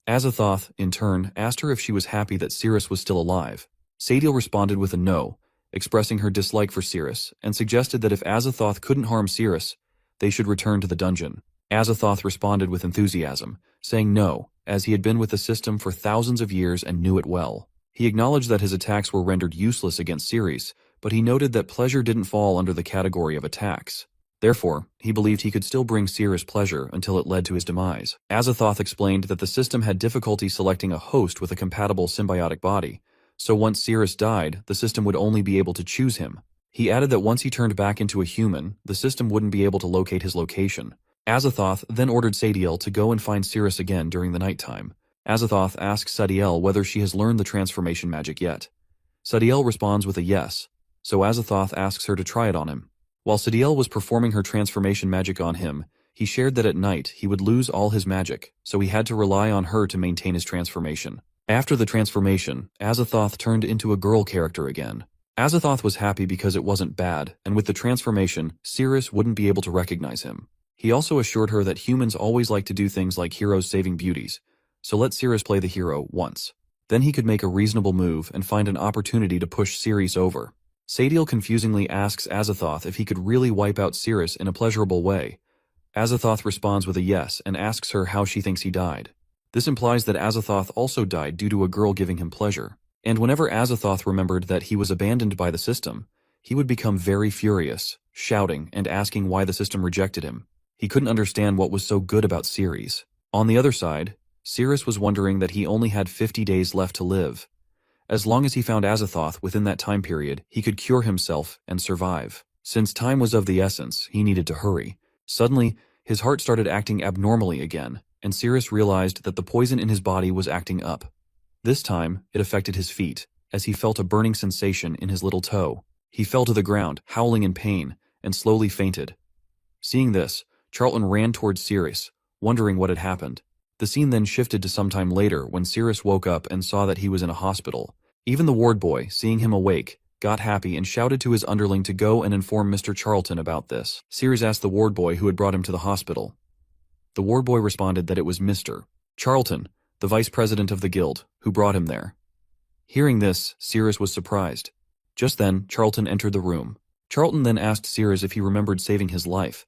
Aiththoth, in turn, asked her if she was happy that Cyrus was still alive. Sadiel responded with a no, expressing her dislike for Cyrus, and suggested that if Aiththoth couldn't harm Cyrus, they should return to the dungeon. Aiththoth responded with enthusiasm, saying no, as he had been with the system for thousands of years and knew it well. He acknowledged that his attacks were rendered useless against Cyrus, but he noted that pleasure didn't fall under the category of attacks. Therefore, he believed he could still bring Cyrus pleasure until it led to his demise. Aiththoth explained that the system had difficulty selecting a host with a compatible symbiotic body, so once Cyrus died, the system would only be able to choose him. He added that once he turned back into a human, the system wouldn't be able to locate his location. Aiththoth then ordered Sadiel to go and find Cyrus again during the nighttime. Aiththoth asks Sadiel whether she has learned the transformation magic yet. Sadiel responds with a yes, so Aiththoth asks her to try it on him. While Sadiel was performing her transformation magic on him, he shared that at night he would lose all his magic, so he had to rely on her to maintain his transformation. After the transformation, Aiththoth turned into a girl character again. Aiththoth was happy because it wasn't bad, and with the transformation, Cyrus wouldn't be able to recognize him. He also assured her that humans always like to do things like heroes saving beauties, so let Cyrus play the hero once. Then he could make a reasonable move and find an opportunity to push Cyrus over. Sadiel confusingly asks Aiththoth if he could really wipe out Cyrus in a pleasurable way. Aiththoth responds with a yes and asks her how she thinks he died. This implies that Aiththoth also died due to a girl giving him pleasure. And whenever Aiththoth remembered that he was abandoned by the system, he would become very furious, shouting and asking why the system rejected him. He couldn't understand what was so good about Cyrus. On the other side, Cyrus was wondering that he only had 50 days left to live. As long as he found Aiththoth within that time period, he could cure himself and survive. Since time was of the essence, he needed to hurry. Suddenly, his heart started acting abnormally again, and Cyrus realized that the poison in his body was acting up. This time, it affected his feet, as he felt a burning sensation in his little toe. He fell to the ground, howling in pain, and slowly fainted. Seeing this, Charlton ran towards Cyrus, wondering what had happened. The scene then shifted to some time later when Cyrus woke up and saw that he was in a hospital. Even the ward boy, seeing him awake, got happy and shouted to his underling to go and inform Mr. Charlton about this. Cyrus asked the ward boy who had brought him to the hospital. The ward boy responded that it was Mr. Charlton, the vice president of the guild, who brought him there. Hearing this, Cyrus was surprised. Just then, Charlton entered the room. Charlton then asked Cyrus if he remembered saving his life,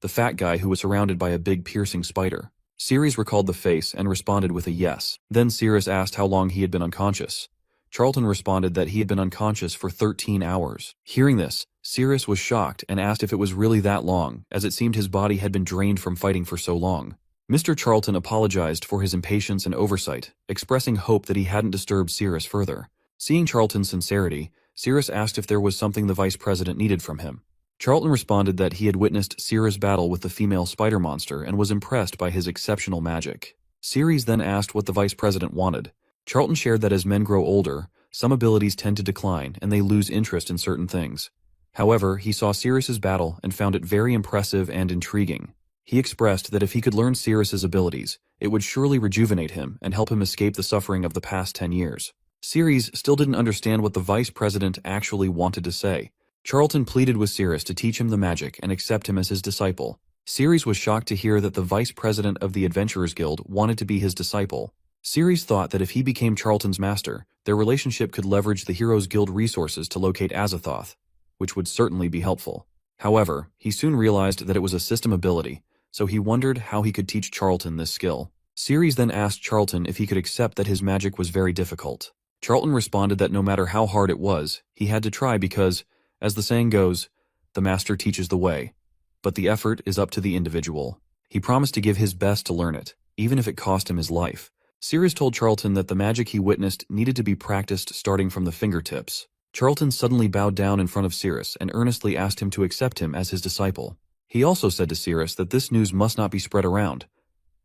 the fat guy who was surrounded by a big piercing spider. Cyrus recalled the face and responded with a yes. Then Cyrus asked how long he had been unconscious. Charlton responded that he had been unconscious for 13 hours. Hearing this, Cyrus was shocked and asked if it was really that long, as it seemed his body had been drained from fighting for so long. Mr. Charlton apologized for his impatience and oversight, expressing hope that he hadn't disturbed Cyrus further. Seeing Charlton's sincerity, Cyrus asked if there was something the vice president needed from him. Charlton responded that he had witnessed Cyrus' battle with the female spider monster and was impressed by his exceptional magic. Cyrus then asked what the vice president wanted. Charlton shared that as men grow older, some abilities tend to decline and they lose interest in certain things. However, he saw Cyrus's battle and found it very impressive and intriguing. He expressed that if he could learn Cyrus's abilities, it would surely rejuvenate him and help him escape the suffering of the past 10 years. Cyrus still didn't understand what the vice president actually wanted to say. Charlton pleaded with Cyrus to teach him the magic and accept him as his disciple. Cyrus was shocked to hear that the vice president of the Adventurers Guild wanted to be his disciple. Cyrus thought that if he became Charlton's master, their relationship could leverage the Heroes Guild resources to locate Aiththoth, which would certainly be helpful. However, he soon realized that it was a system ability, so he wondered how he could teach Charlton this skill. Cyrus then asked Charlton if he could accept that his magic was very difficult. Charlton responded that no matter how hard it was, he had to try because, as the saying goes, the master teaches the way, but the effort is up to the individual. He promised to give his best to learn it, even if it cost him his life. Cyrus told Charlton that the magic he witnessed needed to be practiced starting from the fingertips. Charlton suddenly bowed down in front of Cyrus and earnestly asked him to accept him as his disciple. He also said to Cyrus that this news must not be spread around.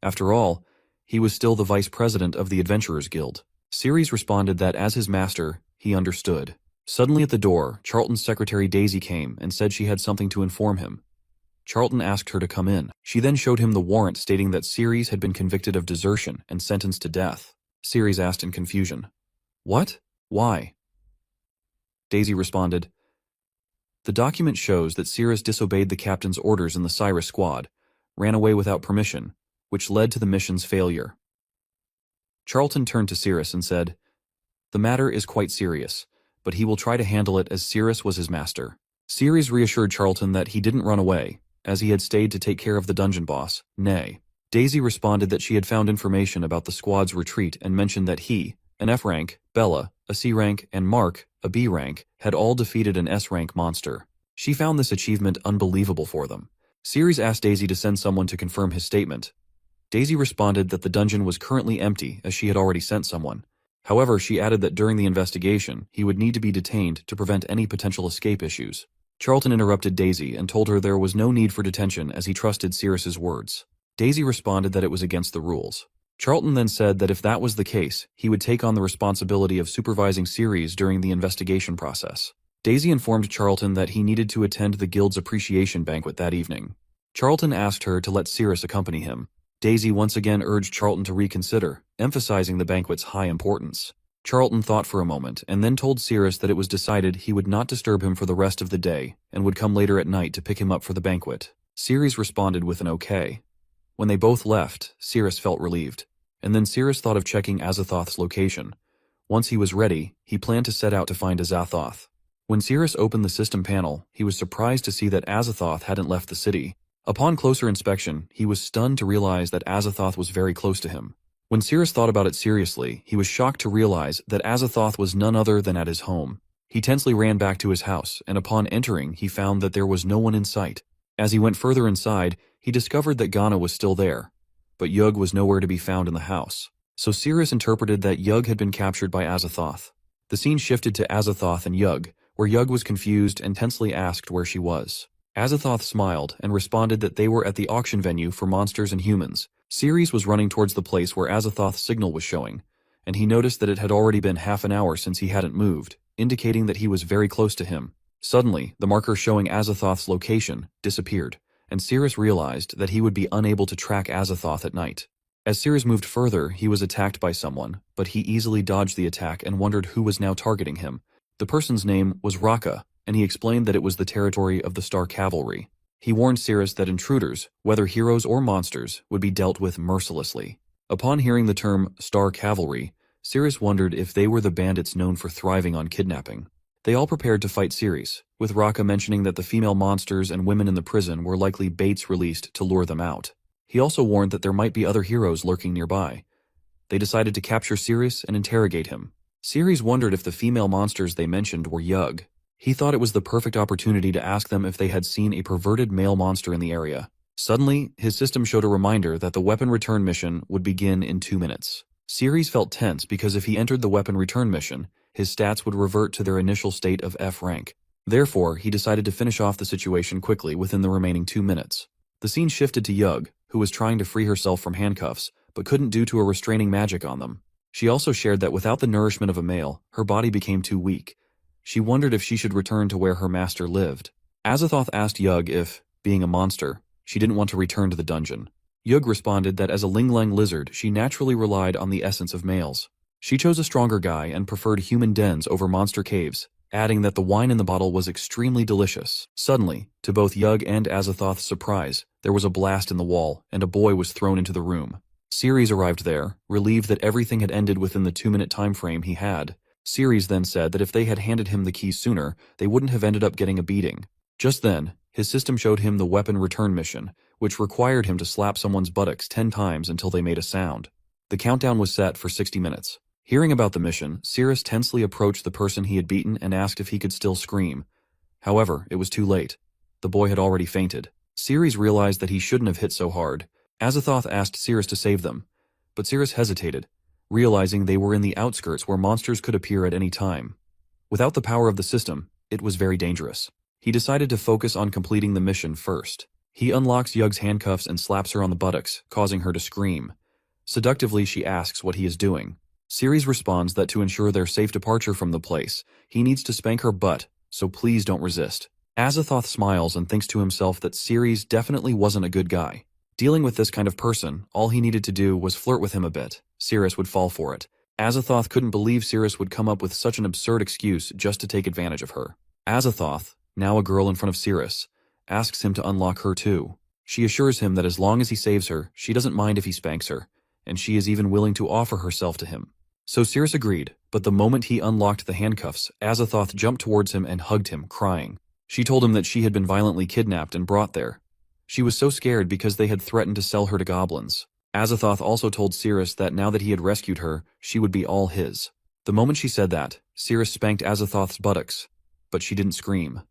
After all, he was still the vice president of the Adventurers Guild. Cyrus responded that as his master, he understood. Suddenly at the door, Charlton's secretary Daisy came and said she had something to inform him. Charlton asked her to come in. She then showed him the warrant stating that Cyrus had been convicted of desertion and sentenced to death. Cyrus asked in confusion, "What? Why?" Daisy responded, "The document shows that Cyrus disobeyed the captain's orders in the Cyrus squad, ran away without permission, which led to the mission's failure." Charlton turned to Cyrus and said, "The matter is quite serious, but he will try to handle it as Cyrus was his master." Cyrus reassured Charlton that he didn't run away, as he had stayed to take care of the dungeon boss, Nay. Daisy responded that she had found information about the squad's retreat and mentioned that he, an F rank, Bella, a C rank, and Mark, a B rank, had all defeated an S rank monster. She found this achievement unbelievable for them. Cyrus asked Daisy to send someone to confirm his statement. Daisy responded that the dungeon was currently empty as she had already sent someone. However, she added that during the investigation, he would need to be detained to prevent any potential escape issues. Charlton interrupted Daisy and told her there was no need for detention as he trusted Cyrus's words. Daisy responded that it was against the rules. Charlton then said that if that was the case, he would take on the responsibility of supervising Cyrus during the investigation process. Daisy informed Charlton that he needed to attend the guild's appreciation banquet that evening. Charlton asked her to let Cyrus accompany him. Daisy once again urged Charlton to reconsider, emphasizing the banquet's high importance. Charlton thought for a moment and then told Cyrus that it was decided he would not disturb him for the rest of the day and would come later at night to pick him up for the banquet. Cyrus responded with an okay. When they both left, Cyrus felt relieved, and then Cyrus thought of checking Aiththoth's location. Once he was ready, he planned to set out to find Aiththoth. When Cyrus opened the system panel, he was surprised to see that Aiththoth hadn't left the city. Upon closer inspection, he was stunned to realize that Aiththoth was very close to him. When Cyrus thought about it seriously, he was shocked to realize that Aiththoth was none other than at his home. He tensely ran back to his house, and upon entering, he found that there was no one in sight. As he went further inside, he discovered that Ghana was still there, but Yug was nowhere to be found in the house. So Cyrus interpreted that Yug had been captured by Aiththoth. The scene shifted to Aiththoth and Yug, where Yug was confused and tensely asked where she was. Aiththoth smiled and responded that they were at the auction venue for monsters and humans. Cyrus was running towards the place where Aiththoth's signal was showing, and he noticed that it had already been half an hour since he hadn't moved, indicating that he was very close to him. Suddenly, the marker showing Aiththoth's location disappeared, and Cyrus realized that he would be unable to track Aiththoth at night. As Cyrus moved further, he was attacked by someone, but he easily dodged the attack and wondered who was now targeting him. The person's name was Raka, and he explained that it was the territory of the Star Cavalry. He warned Cyrus that intruders, whether heroes or monsters, would be dealt with mercilessly. Upon hearing the term Star Cavalry, Cyrus wondered if they were the bandits known for thriving on kidnapping. They all prepared to fight Cyrus, with Raka mentioning that the female monsters and women in the prison were likely baits released to lure them out. He also warned that there might be other heroes lurking nearby. They decided to capture Cyrus and interrogate him. Cyrus wondered if the female monsters they mentioned were Yug. He thought it was the perfect opportunity to ask them if they had seen a perverted male monster in the area. Suddenly, his system showed a reminder that the weapon return mission would begin in 2 minutes. Cyrus felt tense because if he entered the weapon return mission, his stats would revert to their initial state of F rank. Therefore, he decided to finish off the situation quickly within the remaining 2 minutes. The scene shifted to Yug, who was trying to free herself from handcuffs, but couldn't due to a restraining magic on them. She also shared that without the nourishment of a male, her body became too weak. She wondered if she should return to where her master lived. Aiththoth asked Yug if, being a monster, she didn't want to return to the dungeon. Yug responded that as a Ling-Lang lizard, she naturally relied on the essence of males. She chose a stronger guy and preferred human dens over monster caves, adding that the wine in the bottle was extremely delicious. Suddenly, to both Yug and Aiththoth's surprise, there was a blast in the wall, and a boy was thrown into the room. Cyrus arrived there, relieved that everything had ended within the 2-minute time frame he had. Cyrus then said that if they had handed him the keys sooner, they wouldn't have ended up getting a beating. Just then, his system showed him the weapon return mission, which required him to slap someone's buttocks 10 times until they made a sound. The countdown was set for 60 minutes. Hearing about the mission, Cyrus tensely approached the person he had beaten and asked if he could still scream. However, it was too late. The boy had already fainted. Cyrus realized that he shouldn't have hit so hard. Aiththoth asked Cyrus to save them, but Cyrus hesitated, realizing they were in the outskirts where monsters could appear at any time. Without the power of the system, it was very dangerous. He decided to focus on completing the mission first. He unlocks Yug's handcuffs and slaps her on the buttocks, causing her to scream. Seductively, she asks what he is doing. Cyrus responds that to ensure their safe departure from the place, he needs to spank her butt, so please don't resist. Aiththoth smiles and thinks to himself that Cyrus definitely wasn't a good guy. Dealing with this kind of person, all he needed to do was flirt with him a bit. Cyrus would fall for it. Aiththoth couldn't believe Cyrus would come up with such an absurd excuse just to take advantage of her. Aiththoth, now a girl in front of Cyrus, asks him to unlock her too. She assures him that as long as he saves her, she doesn't mind if he spanks her, and she is even willing to offer herself to him. So Cyrus agreed, but the moment he unlocked the handcuffs, Aiththoth jumped towards him and hugged him, crying. She told him that she had been violently kidnapped and brought there. She was so scared because they had threatened to sell her to goblins. Aiththoth also told Cyrus that now that he had rescued her, she would be all his. The moment she said that, Cyrus spanked Aiththoth's buttocks, but she didn't scream.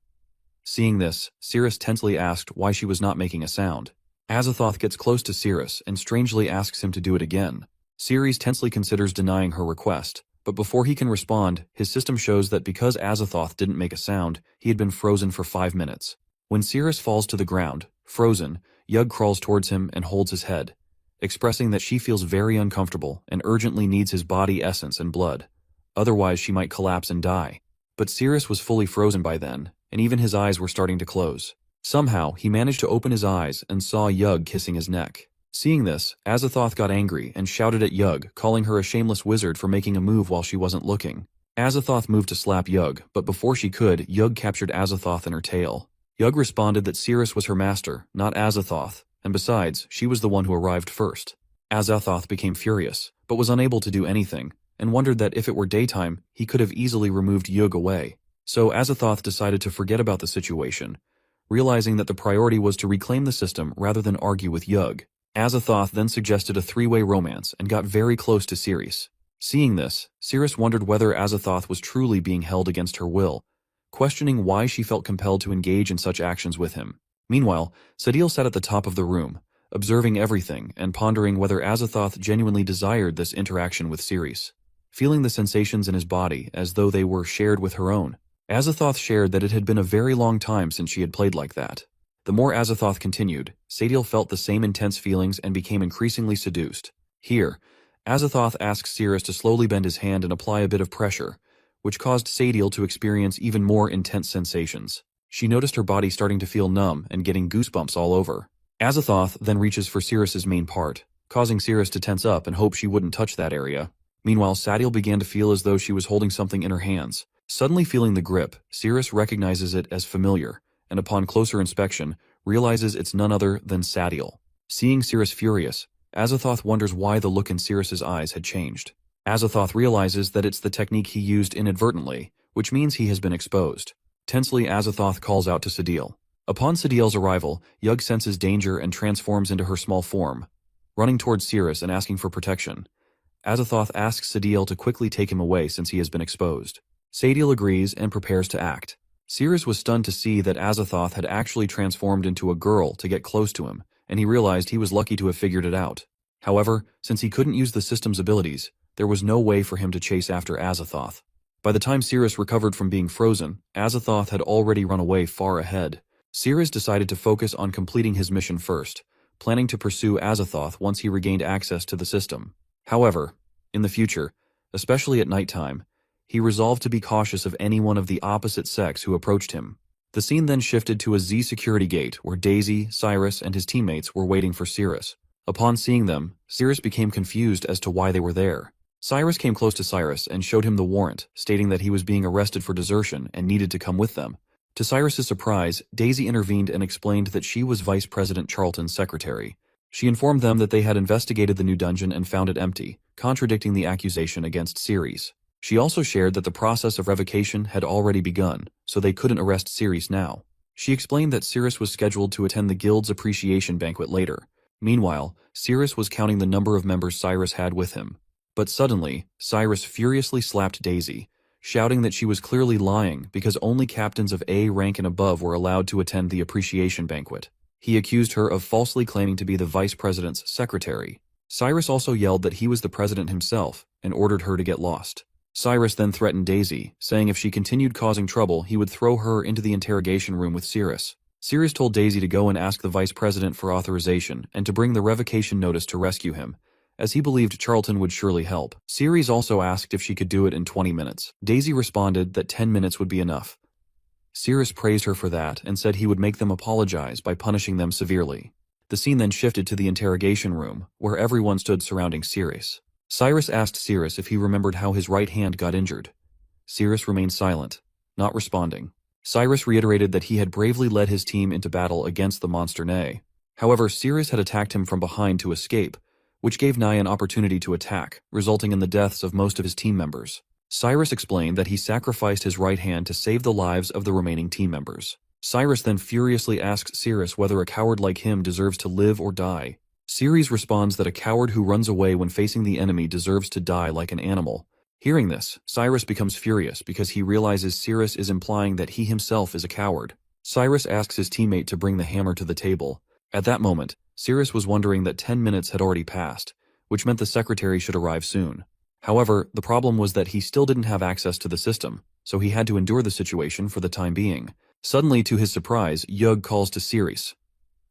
Seeing this, Cyrus tensely asked why she was not making a sound. Aiththoth gets close to Cyrus and strangely asks him to do it again. Cyrus tensely considers denying her request, but before he can respond, his system shows that because Aiththoth didn't make a sound, he had been frozen for 5 minutes. When Cyrus falls to the ground, frozen, Yug crawls towards him and holds his head, expressing that she feels very uncomfortable and urgently needs his body essence and blood. Otherwise she might collapse and die. But Cyrus was fully frozen by then, and even his eyes were starting to close. Somehow, he managed to open his eyes and saw Yug kissing his neck. Seeing this, Aiththoth got angry and shouted at Yug, calling her a shameless wizard for making a move while she wasn't looking. Aiththoth moved to slap Yug, but before she could, Yug captured Aiththoth in her tail. Yug responded that Cyrus was her master, not Aiththoth, and besides, she was the one who arrived first. Aiththoth became furious, but was unable to do anything, and wondered that if it were daytime, he could have easily removed Yug away. So Aiththoth decided to forget about the situation, realizing that the priority was to reclaim the system rather than argue with Yug. Aiththoth then suggested a 3-way romance and got very close to Cyrus. Seeing this, Cyrus wondered whether Aiththoth was truly being held against her will, questioning why she felt compelled to engage in such actions with him. Meanwhile, Sadiel sat at the top of the room, observing everything and pondering whether Aiththoth genuinely desired this interaction with Cyrus. Feeling the sensations in his body as though they were shared with her own, Aiththoth shared that it had been a very long time since she had played like that. The more Aiththoth continued, Sadiel felt the same intense feelings and became increasingly seduced. Here, Aiththoth asks Cyrus to slowly bend his hand and apply a bit of pressure, which caused Sadiel to experience even more intense sensations. She noticed her body starting to feel numb and getting goosebumps all over. Aiththoth then reaches for Cyrus's main part, causing Cyrus to tense up and hope she wouldn't touch that area. Meanwhile, Sadiel began to feel as though she was holding something in her hands. Suddenly feeling the grip, Cyrus recognizes it as familiar, and upon closer inspection, realizes it's none other than Sadiel. Seeing Cyrus furious, Aiththoth wonders why the look in Cyrus's eyes had changed. Aiththoth realizes that it's the technique he used inadvertently, which means he has been exposed. Tensely, Aiththoth calls out to Sadiel. Upon Sadiel's arrival, Yug senses danger and transforms into her small form, running towards Cyrus and asking for protection. Aiththoth asks Sadiel to quickly take him away since he has been exposed. Sadiel agrees and prepares to act. Cyrus was stunned to see that Aiththoth had actually transformed into a girl to get close to him, and he realized he was lucky to have figured it out. However, since he couldn't use the system's abilities, there was no way for him to chase after Aiththoth. By the time Cyrus recovered from being frozen, Aiththoth had already run away far ahead. Cyrus decided to focus on completing his mission first, planning to pursue Aiththoth once he regained access to the system. However, in the future, especially at nighttime, he resolved to be cautious of anyone of the opposite sex who approached him. The scene then shifted to a Z security gate where Daisy, Cyrus, and his teammates were waiting for Cirrus. Upon seeing them, Cirrus became confused as to why they were there. Cyrus came close to Cyrus and showed him the warrant, stating that he was being arrested for desertion and needed to come with them. To Cyrus's surprise, Daisy intervened and explained that she was Vice President Charlton's secretary. She informed them that they had investigated the new dungeon and found it empty, contradicting the accusation against Cyrus. She also shared that the process of revocation had already begun, so they couldn't arrest Cyrus now. She explained that Cyrus was scheduled to attend the guild's appreciation banquet later. Meanwhile, Cyrus was counting the number of members Cyrus had with him. But suddenly, Cyrus furiously slapped Daisy, shouting that she was clearly lying because only captains of A rank and above were allowed to attend the appreciation banquet. He accused her of falsely claiming to be the vice president's secretary. Cyrus also yelled that he was the president himself and ordered her to get lost. Cyrus then threatened Daisy, saying if she continued causing trouble, he would throw her into the interrogation room with Cyrus. Cyrus told Daisy to go and ask the vice president for authorization and to bring the revocation notice to rescue him, as he believed Charlton would surely help. Cyrus also asked if she could do it in 20 minutes. Daisy responded that 10 minutes would be enough. Cyrus praised her for that and said he would make them apologize by punishing them severely. The scene then shifted to the interrogation room, where everyone stood surrounding Cyrus. Cyrus asked Cyrus if he remembered how his right hand got injured. Cyrus remained silent, not responding. Cyrus reiterated that he had bravely led his team into battle against the monster Nay. However, Cyrus had attacked him from behind to escape, which gave Nye an opportunity to attack, resulting in the deaths of most of his team members. Cyrus explained that he sacrificed his right hand to save the lives of the remaining team members. Cyrus then furiously asks Cyrus whether a coward like him deserves to live or die. Cyrus responds that a coward who runs away when facing the enemy deserves to die like an animal. Hearing this, Cyrus becomes furious because he realizes Cyrus is implying that he himself is a coward. Cyrus asks his teammate to bring the hammer to the table. At that moment, Cyrus was wondering that 10 minutes had already passed, which meant the secretary should arrive soon. However, the problem was that he still didn't have access to the system, so he had to endure the situation for the time being. Suddenly, to his surprise, Yug calls to Cyrus.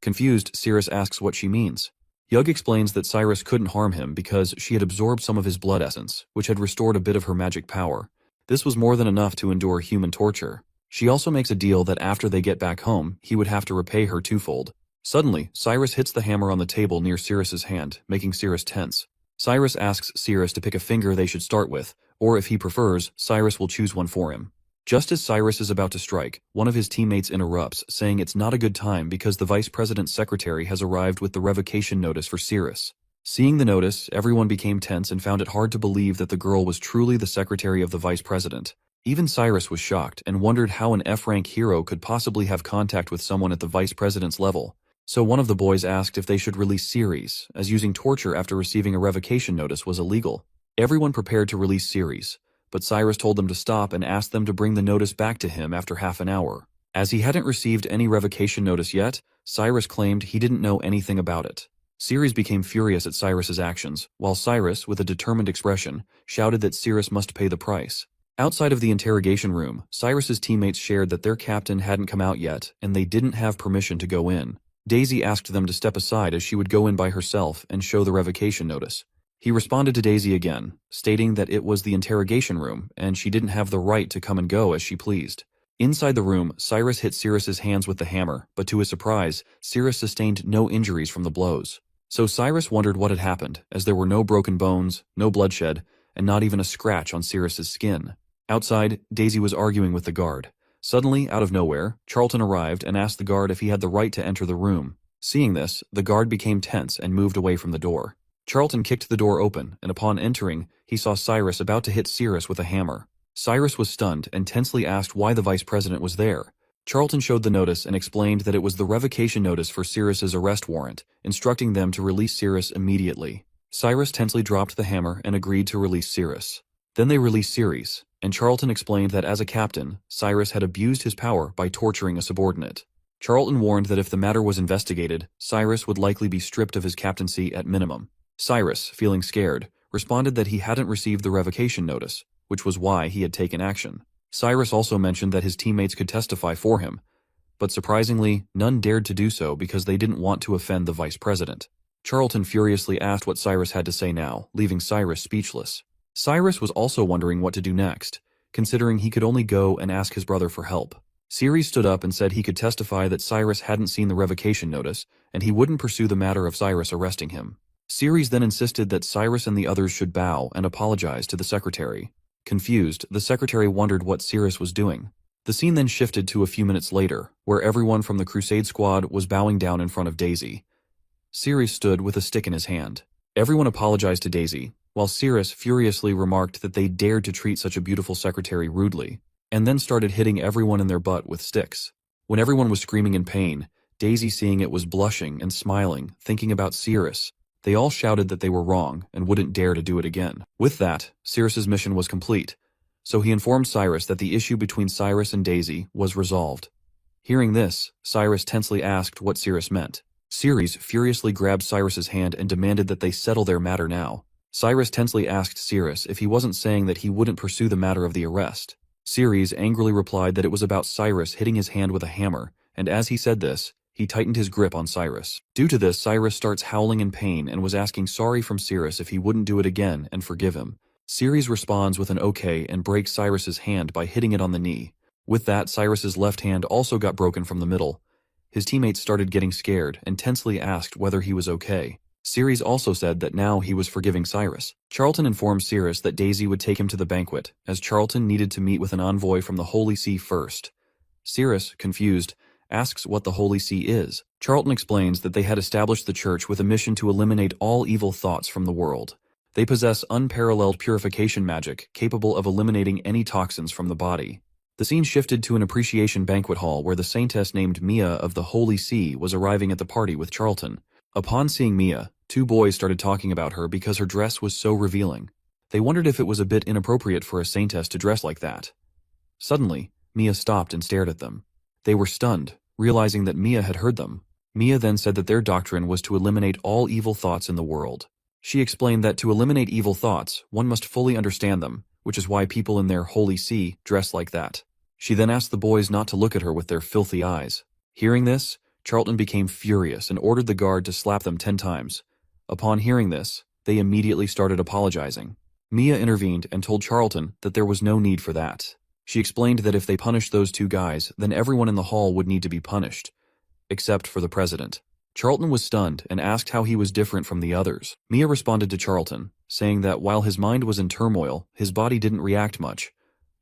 Confused, Cyrus asks what she means. Yug explains that Cyrus couldn't harm him because she had absorbed some of his blood essence, which had restored a bit of her magic power. This was more than enough to endure human torture. She also makes a deal that after they get back home, he would have to repay her twofold. Suddenly, Cyrus hits the hammer on the table near Cyrus's hand, making Cyrus tense. Cyrus asks Cyrus to pick a finger they should start with, or if he prefers, Cyrus will choose one for him. Just as Cyrus is about to strike, one of his teammates interrupts, saying it's not a good time because the vice president's secretary has arrived with the revocation notice for Cyrus. Seeing the notice, everyone became tense and found it hard to believe that the girl was truly the secretary of the vice president. Even Cyrus was shocked and wondered how an F-rank hero could possibly have contact with someone at the vice president's level. So one of the boys asked if they should release Cyrus, as using torture after receiving a revocation notice was illegal. Everyone prepared to release Cyrus, but Cyrus told them to stop and asked them to bring the notice back to him after half an hour. As he hadn't received any revocation notice yet, Cyrus claimed he didn't know anything about it. Cyrus became furious at Cyrus's actions, while Cyrus, with a determined expression, shouted that Cyrus must pay the price. Outside of the interrogation room, Cyrus's teammates shared that their captain hadn't come out yet, and they didn't have permission to go in. Daisy asked them to step aside as she would go in by herself and show the revocation notice. He responded to Daisy again, stating that it was the interrogation room and she didn't have the right to come and go as she pleased. Inside the room, Cyrus hit Cyrus's hands with the hammer, but to his surprise, Cyrus sustained no injuries from the blows. So Cyrus wondered what had happened, as there were no broken bones, no bloodshed, and not even a scratch on Cyrus's skin. Outside, Daisy was arguing with the guard. Suddenly, out of nowhere, Charlton arrived and asked the guard if he had the right to enter the room. Seeing this, the guard became tense and moved away from the door. Charlton kicked the door open, and upon entering, he saw Cyrus about to hit Cyrus with a hammer. Cyrus was stunned and tensely asked why the vice president was there. Charlton showed the notice and explained that it was the revocation notice for Cyrus's arrest warrant, instructing them to release Cyrus immediately. Cyrus tensely dropped the hammer and agreed to release Cyrus. Then they released Cyrus, and Charlton explained that as a captain, Cyrus had abused his power by torturing a subordinate. Charlton warned that if the matter was investigated, Cyrus would likely be stripped of his captaincy at minimum. Cyrus, feeling scared, responded that he hadn't received the revocation notice, which was why he had taken action. Cyrus also mentioned that his teammates could testify for him, but surprisingly, none dared to do so because they didn't want to offend the vice president. Charlton furiously asked what Cyrus had to say now, leaving Cyrus speechless. Cyrus was also wondering what to do next. considering he could only go and ask his brother for help. Cyrus stood up and said he could testify that Cyrus hadn't seen the revocation notice, and he wouldn't pursue the matter of Cyrus arresting him. Cyrus then insisted that Cyrus and the others should bow and apologize to the secretary. Confused, the secretary wondered what Cyrus was doing. The scene then shifted to a few minutes later, where everyone from the Crusade squad was bowing down in front of Daisy. Cyrus stood with a stick in his hand. Everyone apologized to Daisy, while Cyrus furiously remarked that they dared to treat such a beautiful secretary rudely, and then started hitting everyone in their butt with sticks. When everyone was screaming in pain, Daisy, seeing it, was blushing and smiling, thinking about Cyrus. They all shouted that they were wrong and wouldn't dare to do it again. With that, Cyrus's mission was complete, so he informed Cyrus that the issue between Cyrus and Daisy was resolved. Hearing this, Cyrus tensely asked what Cyrus meant. Cyrus furiously grabbed Cyrus's hand and demanded that they settle their matter now. Cyrus tensely asked Cyrus if he wasn't saying that he wouldn't pursue the matter of the arrest. Cyrus angrily replied that it was about Cyrus hitting his hand with a hammer, and as he said this, he tightened his grip on Cyrus. Due to this, Cyrus starts howling in pain and was asking sorry from Cyrus if he wouldn't do it again and forgive him. Cyrus responds with an okay and breaks Cyrus's hand by hitting it on the knee. With that, Cyrus's left hand also got broken from the middle. His teammates started getting scared and tensely asked whether he was okay. Cyrus also said that now he was forgiving Cyrus. Charlton informed Cyrus that Daisy would take him to the banquet, as Charlton needed to meet with an envoy from the Holy See first. Cyrus, confused, asks what the Holy See is. Charlton explains that they had established the church with a mission to eliminate all evil thoughts from the world. They possess unparalleled purification magic capable of eliminating any toxins from the body. The scene shifted to an appreciation banquet hall where the saintess named Mia of the Holy See was arriving at the party with Charlton. Upon seeing Mia, two boys started talking about her because her dress was so revealing. They wondered if it was a bit inappropriate for a saintess to dress like that. Suddenly, Mia stopped and stared at them. They were stunned, realizing that Mia had heard them. Mia then said that their doctrine was to eliminate all evil thoughts in the world. She explained that to eliminate evil thoughts, one must fully understand them, which is why people in their Holy See dress like that. She then asked the boys not to look at her with their filthy eyes. Hearing this, Charlton became furious and ordered the guard to slap them 10 times. Upon hearing this, they immediately started apologizing. Mia intervened and told Charlton that there was no need for that. She explained that if they punished those two guys, then everyone in the hall would need to be punished, except for the president. Charlton was stunned and asked how he was different from the others. Mia responded to Charlton, saying that while his mind was in turmoil, his body didn't react much,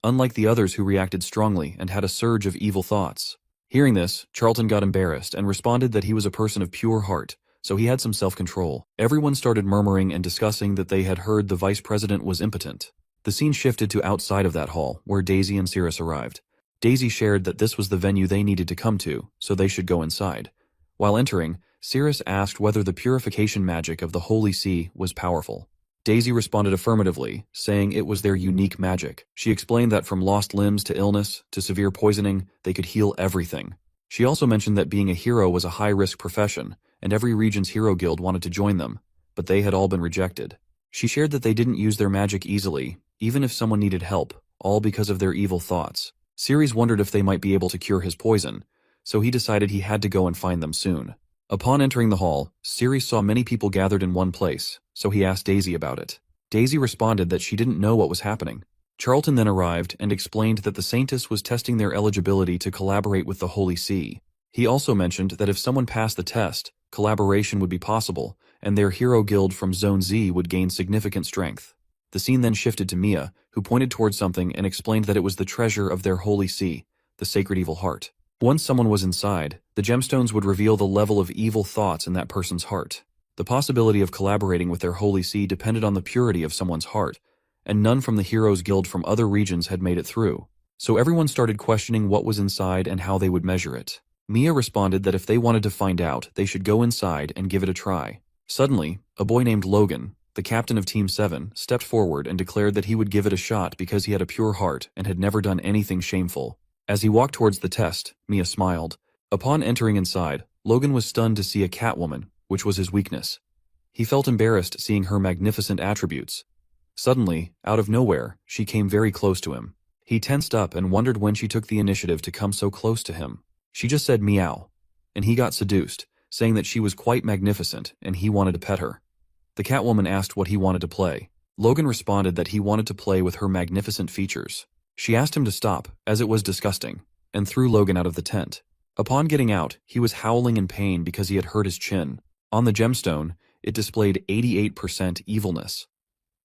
unlike the others who reacted strongly and had a surge of evil thoughts. Hearing this, Charlton got embarrassed and responded that he was a person of pure heart, so he had some self-control. Everyone started murmuring and discussing that they had heard the vice president was impotent. The scene shifted to outside of that hall, where Daisy and Cyrus arrived. Daisy shared that this was the venue they needed to come to, so they should go inside. While entering, Cyrus asked whether the purification magic of the Holy See was powerful. Daisy responded affirmatively, saying it was their unique magic. She explained that from lost limbs to illness to severe poisoning, they could heal everything. She also mentioned that being a hero was a high-risk profession, and every region's hero guild wanted to join them, but they had all been rejected. She shared that they didn't use their magic easily, even if someone needed help, all because of their evil thoughts. Cyrus wondered if they might be able to cure his poison, so he decided he had to go and find them soon. Upon entering the hall, Cyrus saw many people gathered in one place, so he asked Daisy about it. Daisy responded that she didn't know what was happening. Charlton then arrived and explained that the Saintess was testing their eligibility to collaborate with the Holy See. He also mentioned that if someone passed the test, collaboration would be possible, and their hero guild from Zone Z would gain significant strength. The scene then shifted to Mia, who pointed towards something and explained that it was the treasure of their Holy See, the Sacred Evil Heart. Once someone was inside, the gemstones would reveal the level of evil thoughts in that person's heart. The possibility of collaborating with their Holy See depended on the purity of someone's heart, and none from the Heroes Guild from other regions had made it through. So everyone started questioning what was inside and how they would measure it. Mia responded that if they wanted to find out, they should go inside and give it a try. Suddenly, a boy named Logan, the captain of Team 7, stepped forward and declared that he would give it a shot because he had a pure heart and had never done anything shameful. As he walked towards the test, Mia smiled. Upon entering inside, Logan was stunned to see a Catwoman, which was his weakness. He felt embarrassed seeing her magnificent attributes. Suddenly, out of nowhere, she came very close to him. He tensed up and wondered when she took the initiative to come so close to him. She just said meow, and he got seduced, saying that she was quite magnificent and he wanted to pet her. The Catwoman asked what he wanted to play. Logan responded that he wanted to play with her magnificent features. She asked him to stop, as it was disgusting, and threw Logan out of the tent. Upon getting out, he was howling in pain because he had hurt his chin. On the gemstone, it displayed 88% evilness.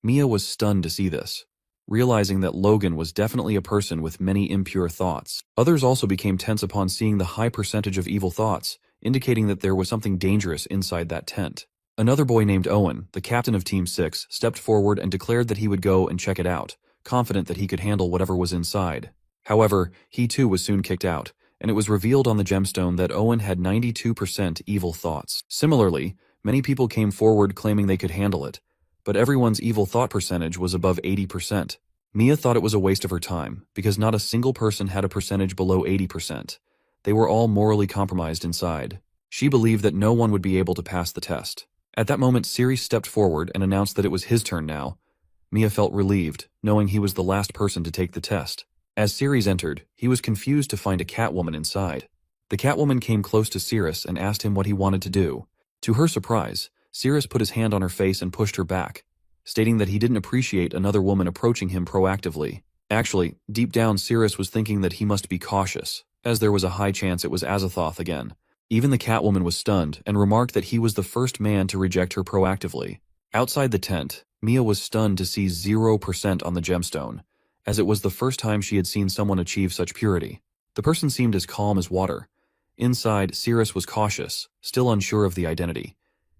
Mia was stunned to see this, realizing that Logan was definitely a person with many impure thoughts. Others also became tense upon seeing the high percentage of evil thoughts, indicating that there was something dangerous inside that tent. Another boy named Owen, the captain of Team 6, stepped forward and declared that he would go and check it out, confident that he could handle whatever was inside. However, he too was soon kicked out, and it was revealed on the gemstone that Owen had 92% evil thoughts. Similarly, many people came forward claiming they could handle it, but everyone's evil thought percentage was above 80%. Mia thought it was a waste of her time, because not a single person had a percentage below 80%. They were all morally compromised inside. She believed that no one would be able to pass the test. At that moment, Cyrus stepped forward and announced that it was his turn now. Mia felt relieved, knowing he was the last person to take the test. As Cyrus entered, he was confused to find a Catwoman inside. The Catwoman came close to Cyrus and asked him what he wanted to do. To her surprise, Cyrus put his hand on her face and pushed her back, stating that he didn't appreciate another woman approaching him proactively. Actually, deep down Cyrus was thinking that he must be cautious, as there was a high chance it was Aiththoth again. Even the Catwoman was stunned and remarked that he was the first man to reject her proactively. Outside the tent, Mia was stunned to see 0% on the gemstone, as it was the first time she had seen someone achieve such purity. The person seemed as calm as water. Inside, Cyrus was cautious, still unsure of the identity.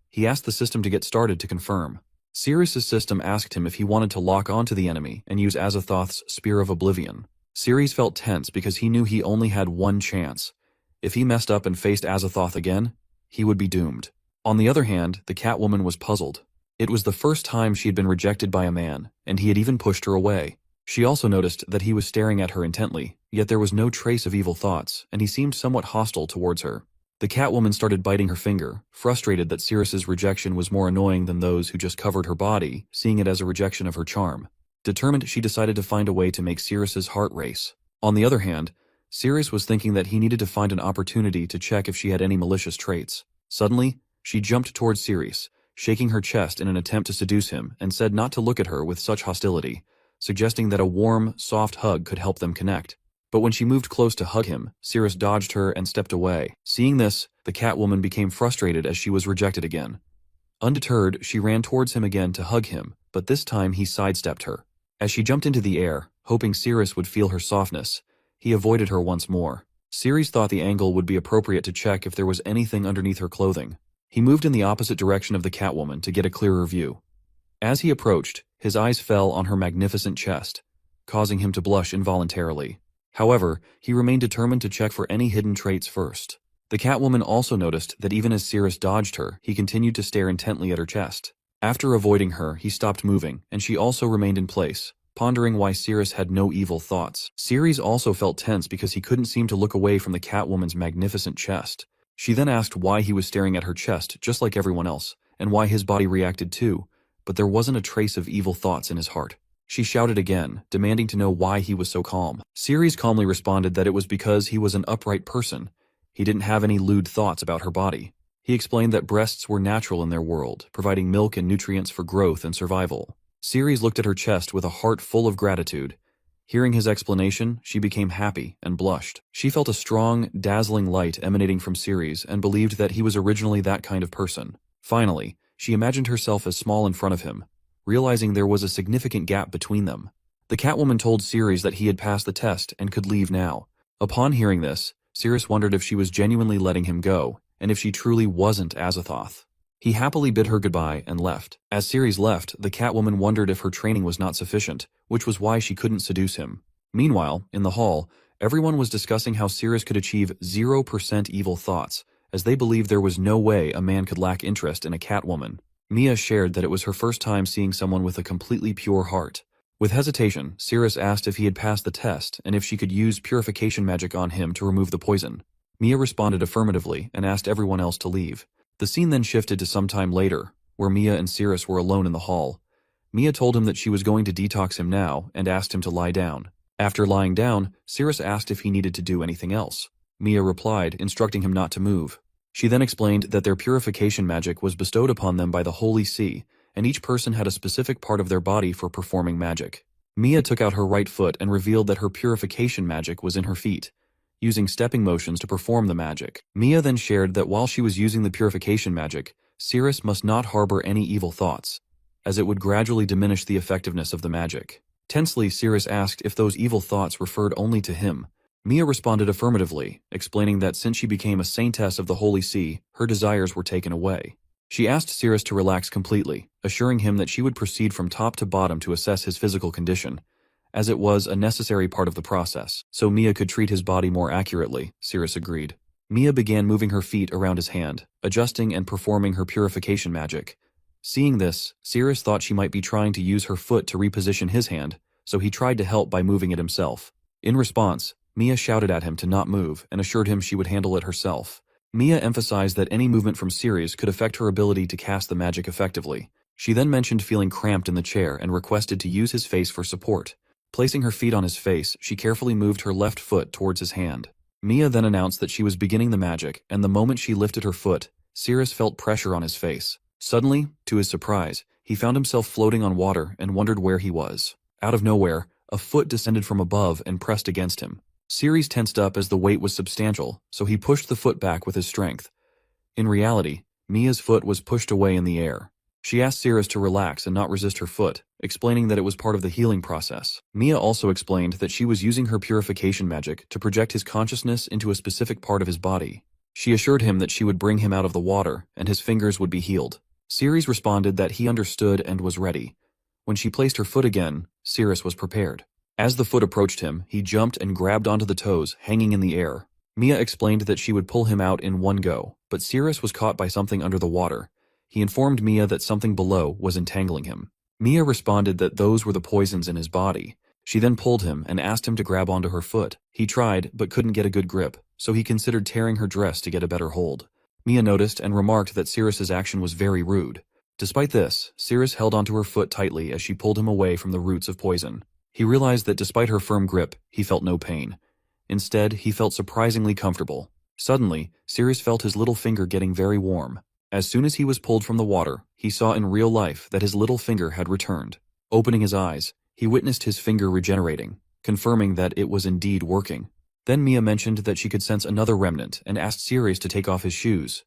He asked the system to get started to confirm. Cyrus's system asked him if he wanted to lock onto the enemy and use Aiththoth's Spear of Oblivion. Cyrus felt tense because he knew he only had one chance. If he messed up and faced Aiththoth again, he would be doomed. On the other hand, the Catwoman was puzzled. It was the first time she had been rejected by a man, and he had even pushed her away. She also noticed that he was staring at her intently, yet there was no trace of evil thoughts, and he seemed somewhat hostile towards her. The Catwoman started biting her finger, frustrated that Cyrus's rejection was more annoying than those who just covered her body, seeing it as a rejection of her charm. Determined, she decided to find a way to make Cyrus's heart race. On the other hand, Cyrus was thinking that he needed to find an opportunity to check if she had any malicious traits. Suddenly, she jumped towards Cyrus, shaking her chest in an attempt to seduce him, and said not to look at her with such hostility, suggesting that a warm, soft hug could help them connect. But when she moved close to hug him, Cyrus dodged her and stepped away. Seeing this, the Catwoman became frustrated as she was rejected again. Undeterred, she ran towards him again to hug him, but this time he sidestepped her. As she jumped into the air, hoping Cyrus would feel her softness, he avoided her once more. Cyrus thought the angle would be appropriate to check if there was anything underneath her clothing. He moved in the opposite direction of the Catwoman to get a clearer view. As he approached, his eyes fell on her magnificent chest, causing him to blush involuntarily. However, he remained determined to check for any hidden traits first. The Catwoman also noticed that even as Cyrus dodged her, he continued to stare intently at her chest. After avoiding her, he stopped moving, and she also remained in place, pondering why Cyrus had no evil thoughts. Cyrus also felt tense because he couldn't seem to look away from the Catwoman's magnificent chest. She then asked why he was staring at her chest just like everyone else, and why his body reacted too, but there wasn't a trace of evil thoughts in his heart. She shouted again, demanding to know why he was so calm. Cyrus calmly responded that it was because he was an upright person. He didn't have any lewd thoughts about her body. He explained that breasts were natural in their world, providing milk and nutrients for growth and survival. Cyrus looked at her chest with a heart full of gratitude. Hearing his explanation, she became happy and blushed. She felt a strong, dazzling light emanating from Cyrus and believed that he was originally that kind of person. Finally, she imagined herself as small in front of him, realizing there was a significant gap between them. The Catwoman told Cyrus that he had passed the test and could leave now. Upon hearing this, Cyrus wondered if she was genuinely letting him go, and if she truly wasn't Aiththoth. He happily bid her goodbye and left. As Cyrus left, the Catwoman wondered if her training was not sufficient, which was why she couldn't seduce him. Meanwhile, in the hall, everyone was discussing how Cyrus could achieve 0% evil thoughts, as they believed there was no way a man could lack interest in a Catwoman. Mia shared that it was her first time seeing someone with a completely pure heart. With hesitation, Cyrus asked if he had passed the test and if she could use purification magic on him to remove the poison. Mia responded affirmatively and asked everyone else to leave. The scene then shifted to some time later, where Mia and Cyrus were alone in the hall. Mia told him that she was going to detox him now and asked him to lie down. After lying down, Cyrus asked if he needed to do anything else. Mia replied, instructing him not to move. She then explained that their purification magic was bestowed upon them by the Holy See, and each person had a specific part of their body for performing magic. Mia took out her right foot and revealed that her purification magic was in her feet, using stepping motions to perform the magic. Mia then shared that while she was using the purification magic, Cyrus must not harbor any evil thoughts, as it would gradually diminish the effectiveness of the magic. Tensely, Cyrus asked if those evil thoughts referred only to him. Mia responded affirmatively, explaining that since she became a saintess of the Holy See, her desires were taken away. She asked Cyrus to relax completely, assuring him that she would proceed from top to bottom to assess his physical condition, as it was a necessary part of the process, so Mia could treat his body more accurately. Cyrus agreed. Mia began moving her feet around his hand, adjusting and performing her purification magic. Seeing this, Cyrus thought she might be trying to use her foot to reposition his hand, so he tried to help by moving it himself. In response, Mia shouted at him to not move and assured him she would handle it herself. Mia emphasized that any movement from Cyrus could affect her ability to cast the magic effectively. She then mentioned feeling cramped in the chair and requested to use his face for support. Placing her feet on his face, she carefully moved her left foot towards his hand. Mia then announced that she was beginning the magic, and the moment she lifted her foot, Cyrus felt pressure on his face. Suddenly, to his surprise, he found himself floating on water and wondered where he was. Out of nowhere, a foot descended from above and pressed against him. Cyrus tensed up as the weight was substantial, so he pushed the foot back with his strength. In reality, Mia's foot was pushed away in the air. She asked Cyrus to relax and not resist her foot, explaining that it was part of the healing process. Mia also explained that she was using her purification magic to project his consciousness into a specific part of his body. She assured him that she would bring him out of the water and his fingers would be healed. Cyrus responded that he understood and was ready. When she placed her foot again, Cyrus was prepared. As the foot approached him, he jumped and grabbed onto the toes, hanging in the air. Mia explained that she would pull him out in one go, but Cyrus was caught by something under the water. He informed Mia that something below was entangling him. Mia responded that those were the poisons in his body. She then pulled him and asked him to grab onto her foot. He tried, but couldn't get a good grip, so he considered tearing her dress to get a better hold. Mia noticed and remarked that Cyrus's action was very rude. Despite this, Cyrus held onto her foot tightly as she pulled him away from the roots of poison. He realized that despite her firm grip, he felt no pain. Instead, he felt surprisingly comfortable. Suddenly, Cyrus felt his little finger getting very warm. As soon as he was pulled from the water, he saw in real life that his little finger had returned. Opening his eyes, he witnessed his finger regenerating, confirming that it was indeed working. Then Mia mentioned that she could sense another remnant and asked Cyrus to take off his shoes.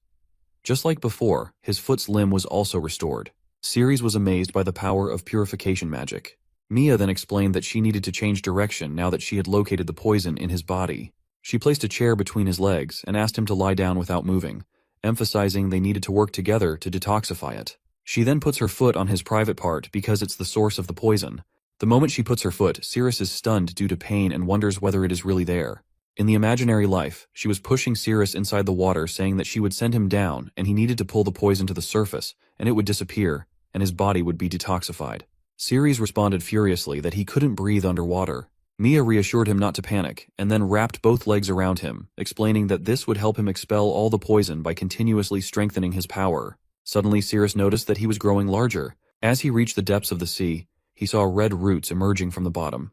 Just like before, his foot's limb was also restored. Cyrus was amazed by the power of purification magic. Mia then explained that she needed to change direction now that she had located the poison in his body. She placed a chair between his legs and asked him to lie down without moving, emphasizing they needed to work together to detoxify it. She then puts her foot on his private part because it's the source of the poison. The moment she puts her foot, Cyrus is stunned due to pain and wonders whether it is really there. In the imaginary life, she was pushing Cyrus inside the water, saying that she would send him down and he needed to pull the poison to the surface and it would disappear and his body would be detoxified. Cyrus responded furiously that he couldn't breathe underwater. Mia reassured him not to panic and then wrapped both legs around him, explaining that this would help him expel all the poison by continuously strengthening his power. Suddenly, Cyrus noticed that he was growing larger. As he reached the depths of the sea, he saw red roots emerging from the bottom.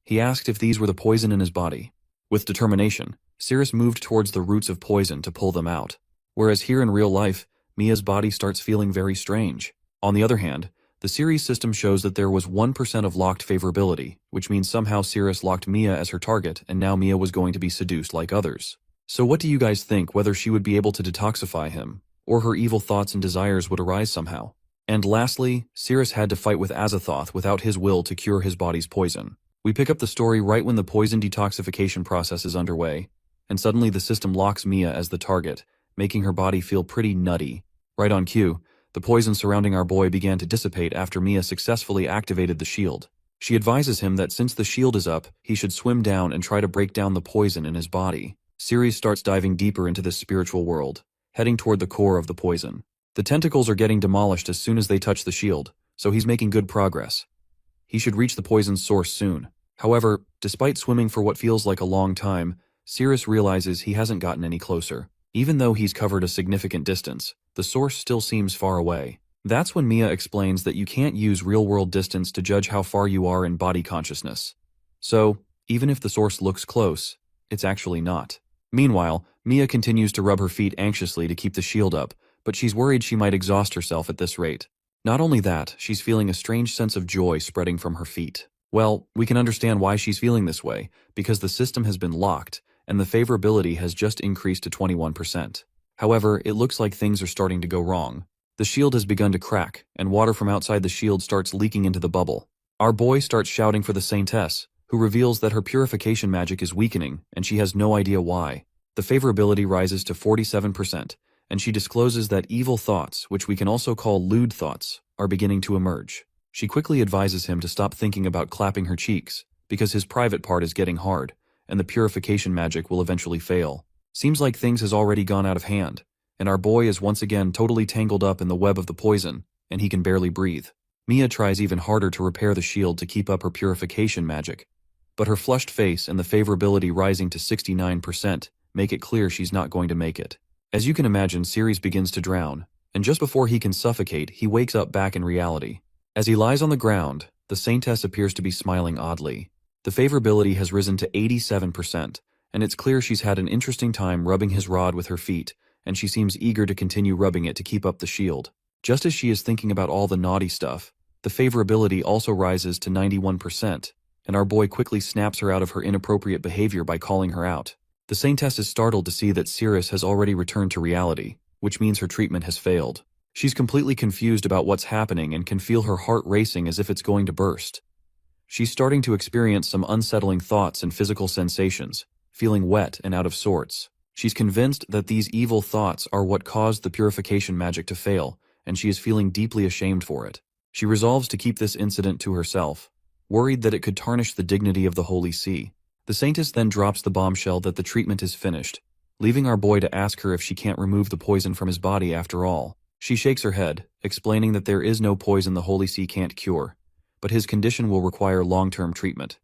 He asked if these were the poison in his body. With determination, Cyrus moved towards the roots of poison to pull them out. Whereas here in real life, Mia's body starts feeling very strange. On the other hand, the Cyrus system shows that there was 1% of locked favorability, which means somehow Cyrus locked Mia as her target and now Mia was going to be seduced like others. So what do you guys think, whether she would be able to detoxify him, or her evil thoughts and desires would arise somehow? And lastly, Cyrus had to fight with Aiththoth without his will to cure his body's poison. We pick up the story right when the poison detoxification process is underway, and suddenly the system locks Mia as the target, making her body feel pretty nutty. Right on cue, the poison surrounding our boy began to dissipate after Mia successfully activated the shield. She advises him that since the shield is up, he should swim down and try to break down the poison in his body. Cyrus starts diving deeper into this spiritual world, heading toward the core of the poison. The tentacles are getting demolished as soon as they touch the shield, so he's making good progress. He should reach the poison's source soon. However, despite swimming for what feels like a long time, Cyrus realizes he hasn't gotten any closer. Even though he's covered a significant distance, the source still seems far away. That's when Mia explains that you can't use real-world distance to judge how far you are in body consciousness. So, even if the source looks close, it's actually not. Meanwhile, Mia continues to rub her feet anxiously to keep the shield up, but she's worried she might exhaust herself at this rate. Not only that, she's feeling a strange sense of joy spreading from her feet. Well, we can understand why she's feeling this way, because the system has been locked, and the favorability has just increased to 21%. However, it looks like things are starting to go wrong. The shield has begun to crack, and water from outside the shield starts leaking into the bubble. Our boy starts shouting for the Saintess, who reveals that her purification magic is weakening, and she has no idea why. The favorability rises to 47%, and she discloses that evil thoughts, which we can also call lewd thoughts, are beginning to emerge. She quickly advises him to stop thinking about clapping her cheeks, because his private part is getting hard, and the purification magic will eventually fail. Seems like things has already gone out of hand, and our boy is once again totally tangled up in the web of the poison, and he can barely breathe. Mia tries even harder to repair the shield to keep up her purification magic, but her flushed face and the favorability rising to 69% make it clear she's not going to make it. As you can imagine, Cyrus begins to drown, and just before he can suffocate, he wakes up back in reality. As he lies on the ground, the Saintess appears to be smiling oddly. The favorability has risen to 87%, and it's clear she's had an interesting time rubbing his rod with her feet, and she seems eager to continue rubbing it to keep up the shield. Just as she is thinking about all the naughty stuff, the favorability also rises to 91%, and our boy quickly snaps her out of her inappropriate behavior by calling her out. The Saintess is startled to see that Cyrus has already returned to reality, which means her treatment has failed. She's completely confused about what's happening and can feel her heart racing as if it's going to burst. She's starting to experience some unsettling thoughts and physical sensations, feeling wet and out of sorts. She's convinced that these evil thoughts are what caused the purification magic to fail, and she is feeling deeply ashamed for it. She resolves to keep this incident to herself, worried that it could tarnish the dignity of the Holy See. The Saintess then drops the bombshell that the treatment is finished, leaving our boy to ask her if she can't remove the poison from his body after all. She shakes her head, explaining that there is no poison the Holy See can't cure, but his condition will require long-term treatment.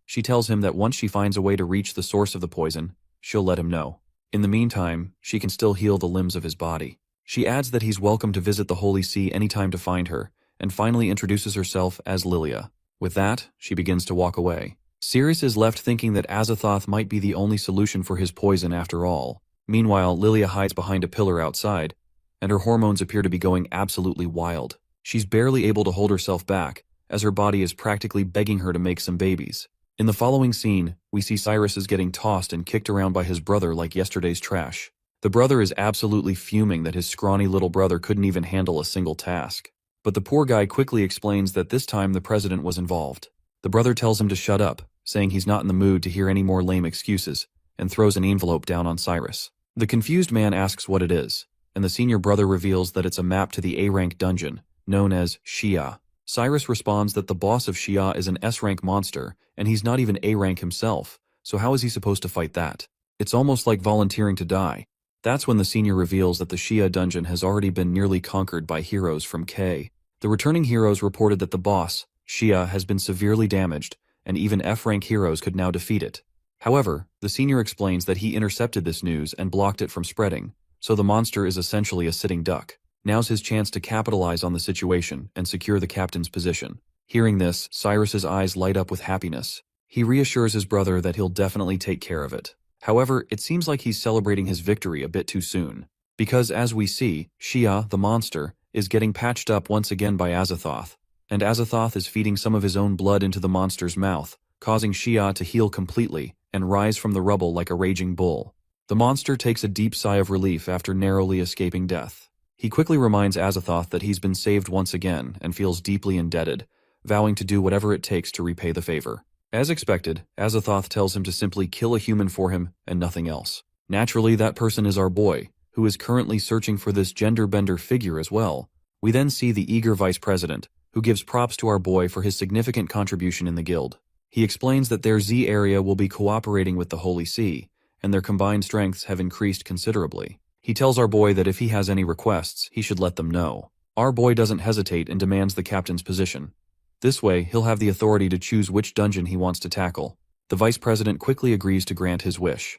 She tells him that once she finds a way to reach the source of the poison, she'll let him know. In the meantime, she can still heal the limbs of his body. She adds that he's welcome to visit the Holy See anytime to find her, and finally introduces herself as Lilia. With that, she begins to walk away. Cyrus is left thinking that Aiththoth might be the only solution for his poison after all. Meanwhile, Lilia hides behind a pillar outside, and her hormones appear to be going absolutely wild. She's barely able to hold herself back, as her body is practically begging her to make some babies. In the following scene, we see Cyrus is getting tossed and kicked around by his brother like yesterday's trash. The brother is absolutely fuming that his scrawny little brother couldn't even handle a single task. But the poor guy quickly explains that this time the president was involved. The brother tells him to shut up, saying he's not in the mood to hear any more lame excuses, and throws an envelope down on Cyrus. The confused man asks what it is, and the senior brother reveals that it's a map to the A-rank dungeon, known as Shia. Cyrus responds that the boss of Shia is an S-rank monster, and he's not even A-rank himself, so how is he supposed to fight that? It's almost like volunteering to die. That's when the senior reveals that the Shia dungeon has already been nearly conquered by heroes from K. The returning heroes reported that the boss, Shia, has been severely damaged, and even F-rank heroes could now defeat it. However, the senior explains that he intercepted this news and blocked it from spreading, so the monster is essentially a sitting duck. Now's his chance to capitalize on the situation and secure the captain's position. Hearing this, Cyrus's eyes light up with happiness. He reassures his brother that he'll definitely take care of it. However, it seems like he's celebrating his victory a bit too soon. Because as we see, Shia, the monster, is getting patched up once again by Aiththoth, and Aiththoth is feeding some of his own blood into the monster's mouth, causing Shia to heal completely and rise from the rubble like a raging bull. The monster takes a deep sigh of relief after narrowly escaping death. He quickly reminds Aiththoth that he's been saved once again and feels deeply indebted, vowing to do whatever it takes to repay the favor. As expected, Aiththoth tells him to simply kill a human for him and nothing else. Naturally, that person is our boy, who is currently searching for this gender-bender figure as well. We then see the eager vice president, who gives props to our boy for his significant contribution in the guild. He explains that their Z area will be cooperating with the Holy See, and their combined strengths have increased considerably. He tells our boy that if he has any requests, he should let them know. Our boy doesn't hesitate and demands the captain's position. This way, he'll have the authority to choose which dungeon he wants to tackle. The vice president quickly agrees to grant his wish.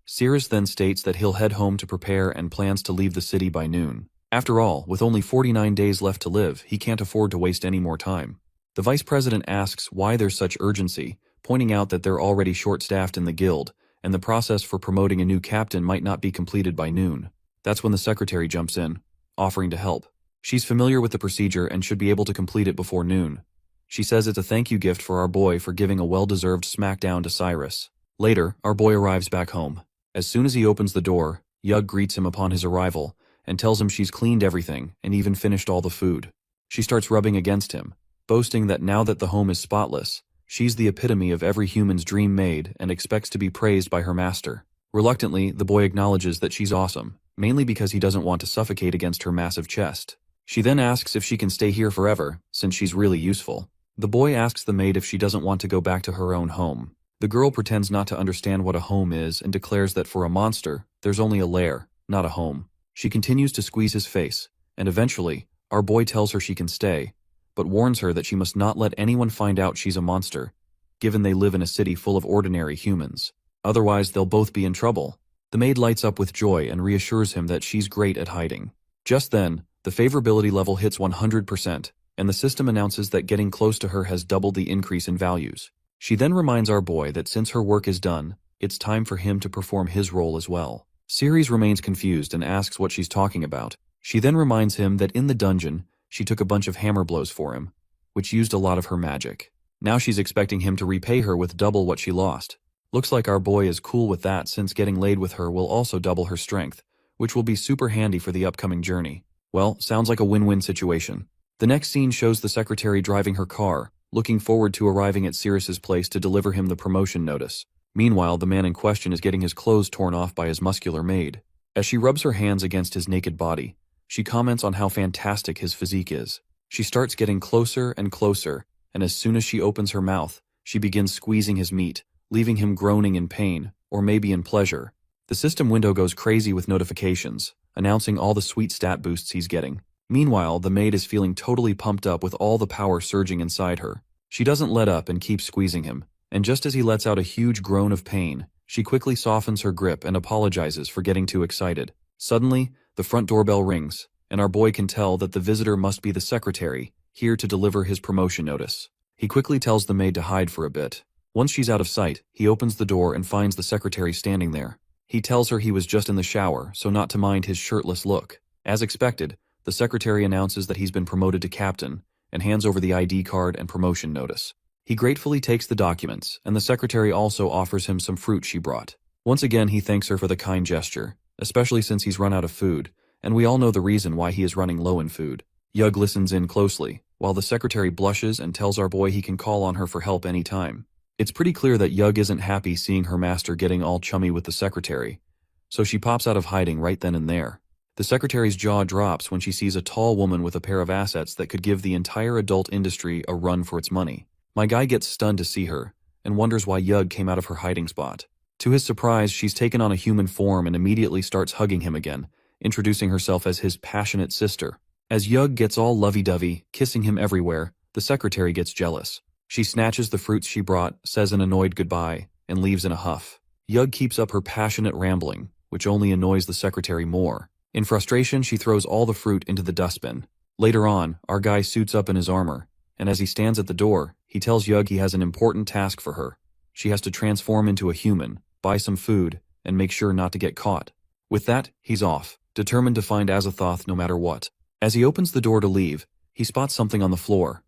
Cyrus then states that he'll head home to prepare and plans to leave the city by noon. After all, with only 49 days left to live, he can't afford to waste any more time. The vice president asks why there's such urgency, pointing out that they're already short-staffed in the guild, and the process for promoting a new captain might not be completed by noon. That's when the secretary jumps in, offering to help. She's familiar with the procedure and should be able to complete it before noon. She says it's a thank you gift for our boy for giving a well-deserved smackdown to Cyrus. Later, our boy arrives back home. As soon as he opens the door, Yug greets him upon his arrival and tells him she's cleaned everything and even finished all the food. She starts rubbing against him, boasting that now that the home is spotless, she's the epitome of every human's dream maid and expects to be praised by her master. Reluctantly, the boy acknowledges that she's awesome, mainly because he doesn't want to suffocate against her massive chest. She then asks if she can stay here forever, since she's really useful. The boy asks the maid if she doesn't want to go back to her own home. The girl pretends not to understand what a home is and declares that for a monster, there's only a lair, not a home. She continues to squeeze his face, and eventually, our boy tells her she can stay, but warns her that she must not let anyone find out she's a monster, given they live in a city full of ordinary humans. Otherwise, they'll both be in trouble. The maid lights up with joy and reassures him that she's great at hiding. Just then, the favorability level hits 100%, and the system announces that getting close to her has doubled the increase in values. She then reminds our boy that since her work is done, it's time for him to perform his role as well. Cyrus remains confused and asks what she's talking about. She then reminds him that in the dungeon, she took a bunch of hammer blows for him, which used a lot of her magic. Now she's expecting him to repay her with double what she lost. Looks like our boy is cool with that since getting laid with her will also double her strength, which will be super handy for the upcoming journey. Well, sounds like a win-win situation. The next scene shows the secretary driving her car, looking forward to arriving at Cyrus's place to deliver him the promotion notice. Meanwhile, the man in question is getting his clothes torn off by his muscular maid. As she rubs her hands against his naked body, she comments on how fantastic his physique is. She starts getting closer and closer, and as soon as she opens her mouth, she begins squeezing his meat, leaving him groaning in pain, or maybe in pleasure. The system window goes crazy with notifications, announcing all the sweet stat boosts he's getting. Meanwhile, the maid is feeling totally pumped up with all the power surging inside her. She doesn't let up and keeps squeezing him, and just as he lets out a huge groan of pain, she quickly softens her grip and apologizes for getting too excited. Suddenly, the front doorbell rings, and our boy can tell that the visitor must be the secretary, here to deliver his promotion notice. He quickly tells the maid to hide for a bit. Once she's out of sight, he opens the door and finds the secretary standing there. He tells her he was just in the shower, so not to mind his shirtless look. As expected, the secretary announces that he's been promoted to captain and hands over the ID card and promotion notice. He gratefully takes the documents, and the secretary also offers him some fruit she brought. Once again, he thanks her for the kind gesture, especially since he's run out of food, and we all know the reason why he is running low in food. Yug listens in closely, while the secretary blushes and tells our boy he can call on her for help anytime. It's pretty clear that Yug isn't happy seeing her master getting all chummy with the secretary, so she pops out of hiding right then and there. The secretary's jaw drops when she sees a tall woman with a pair of assets that could give the entire adult industry a run for its money. My guy gets stunned to see her, and wonders why Yug came out of her hiding spot. To his surprise, she's taken on a human form and immediately starts hugging him again, introducing herself as his passionate sister. As Yug gets all lovey-dovey, kissing him everywhere, the secretary gets jealous. She snatches the fruits she brought, says an annoyed goodbye, and leaves in a huff. Yug keeps up her passionate rambling, which only annoys the secretary more. In frustration, she throws all the fruit into the dustbin. Later on, our guy suits up in his armor, and as he stands at the door, he tells Yug he has an important task for her. She has to transform into a human, buy some food, and make sure not to get caught. With that, he's off, determined to find Aiththoth no matter what. As he opens the door to leave, he spots something on the floor.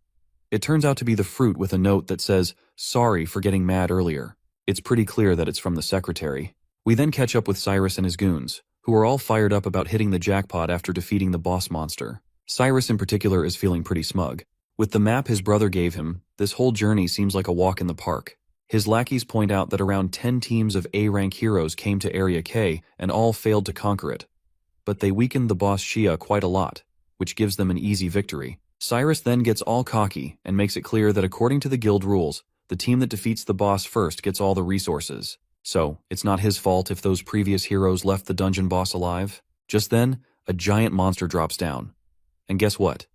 It turns out to be the fruit with a note that says, "Sorry for getting mad earlier." It's pretty clear that it's from the secretary. We then catch up with Cyrus and his goons, who are all fired up about hitting the jackpot after defeating the boss monster. Cyrus in particular is feeling pretty smug. With the map his brother gave him, this whole journey seems like a walk in the park. His lackeys point out that around 10 teams of A-rank heroes came to Area K and all failed to conquer it. But they weakened the boss Shia quite a lot, which gives them an easy victory. Cyrus then gets all cocky and makes it clear that according to the guild rules, the team that defeats the boss first gets all the resources. So, it's not his fault if those previous heroes left the dungeon boss alive. Just then, a giant monster drops down. And guess what?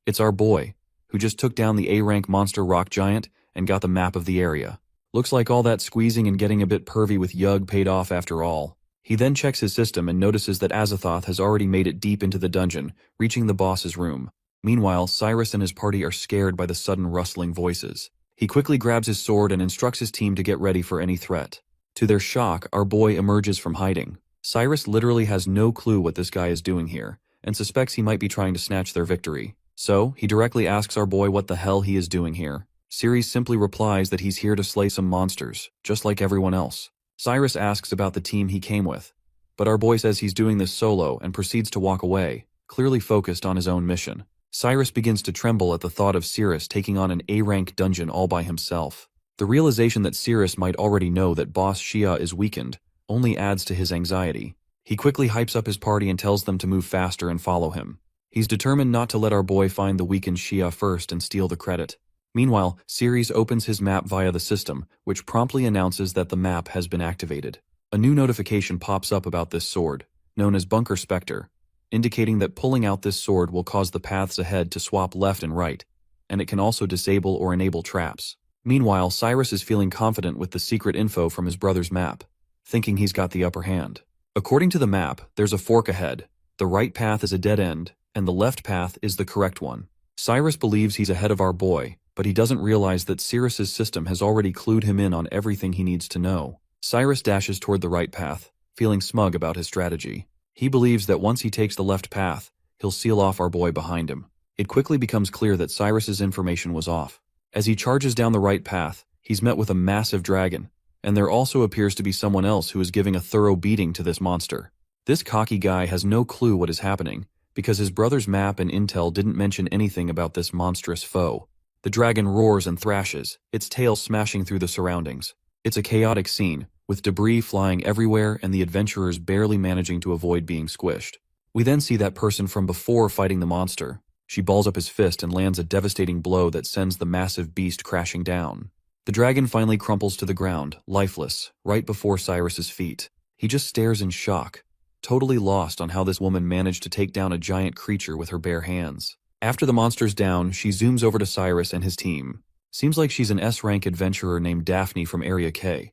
It's our boy, who just took down the A-rank monster rock giant and got the map of the area. Looks like all that squeezing and getting a bit pervy with Yug paid off after all. He then checks his system and notices that Aiththoth has already made it deep into the dungeon, reaching the boss's room. Meanwhile, Cyrus and his party are scared by the sudden rustling voices. He quickly grabs his sword and instructs his team to get ready for any threat. To their shock, our boy emerges from hiding. Cyrus literally has no clue what this guy is doing here, and suspects he might be trying to snatch their victory. So, he directly asks our boy what the hell he is doing here. Cyrus simply replies that he's here to slay some monsters, just like everyone else. Cyrus asks about the team he came with, but our boy says he's doing this solo and proceeds to walk away, clearly focused on his own mission. Cyrus begins to tremble at the thought of Cirrus taking on an A-rank dungeon all by himself. The realization that Cirrus might already know that boss Shia is weakened only adds to his anxiety. He quickly hypes up his party and tells them to move faster and follow him. He's determined not to let our boy find the weakened Shia first and steal the credit. Meanwhile, Cyrus opens his map via the system, which promptly announces that the map has been activated. A new notification pops up about this sword, known as Bunker Spectre, indicating that pulling out this sword will cause the paths ahead to swap left and right, and it can also disable or enable traps. Meanwhile, Cyrus is feeling confident with the secret info from his brother's map, thinking he's got the upper hand. According to the map, there's a fork ahead, the right path is a dead end, and the left path is the correct one. Cyrus believes he's ahead of our boy, but he doesn't realize that Cyrus's system has already clued him in on everything he needs to know. Cyrus dashes toward the right path, feeling smug about his strategy. He believes that once he takes the left path, he'll seal off our boy behind him. It quickly becomes clear that Cyrus's information was off. As he charges down the right path, he's met with a massive dragon, and there also appears to be someone else who is giving a thorough beating to this monster. This cocky guy has no clue what is happening, because his brother's map and intel didn't mention anything about this monstrous foe. The dragon roars and thrashes, its tail smashing through the surroundings. It's a chaotic scene, with debris flying everywhere and the adventurers barely managing to avoid being squished. We then see that person from before fighting the monster. She balls up his fist and lands a devastating blow that sends the massive beast crashing down. The dragon finally crumples to the ground, lifeless, right before Cyrus's feet. He just stares in shock, totally lost on how this woman managed to take down a giant creature with her bare hands. After the monster's down, she zooms over to Cyrus and his team. Seems like she's an S-rank adventurer named Daphne from Area K.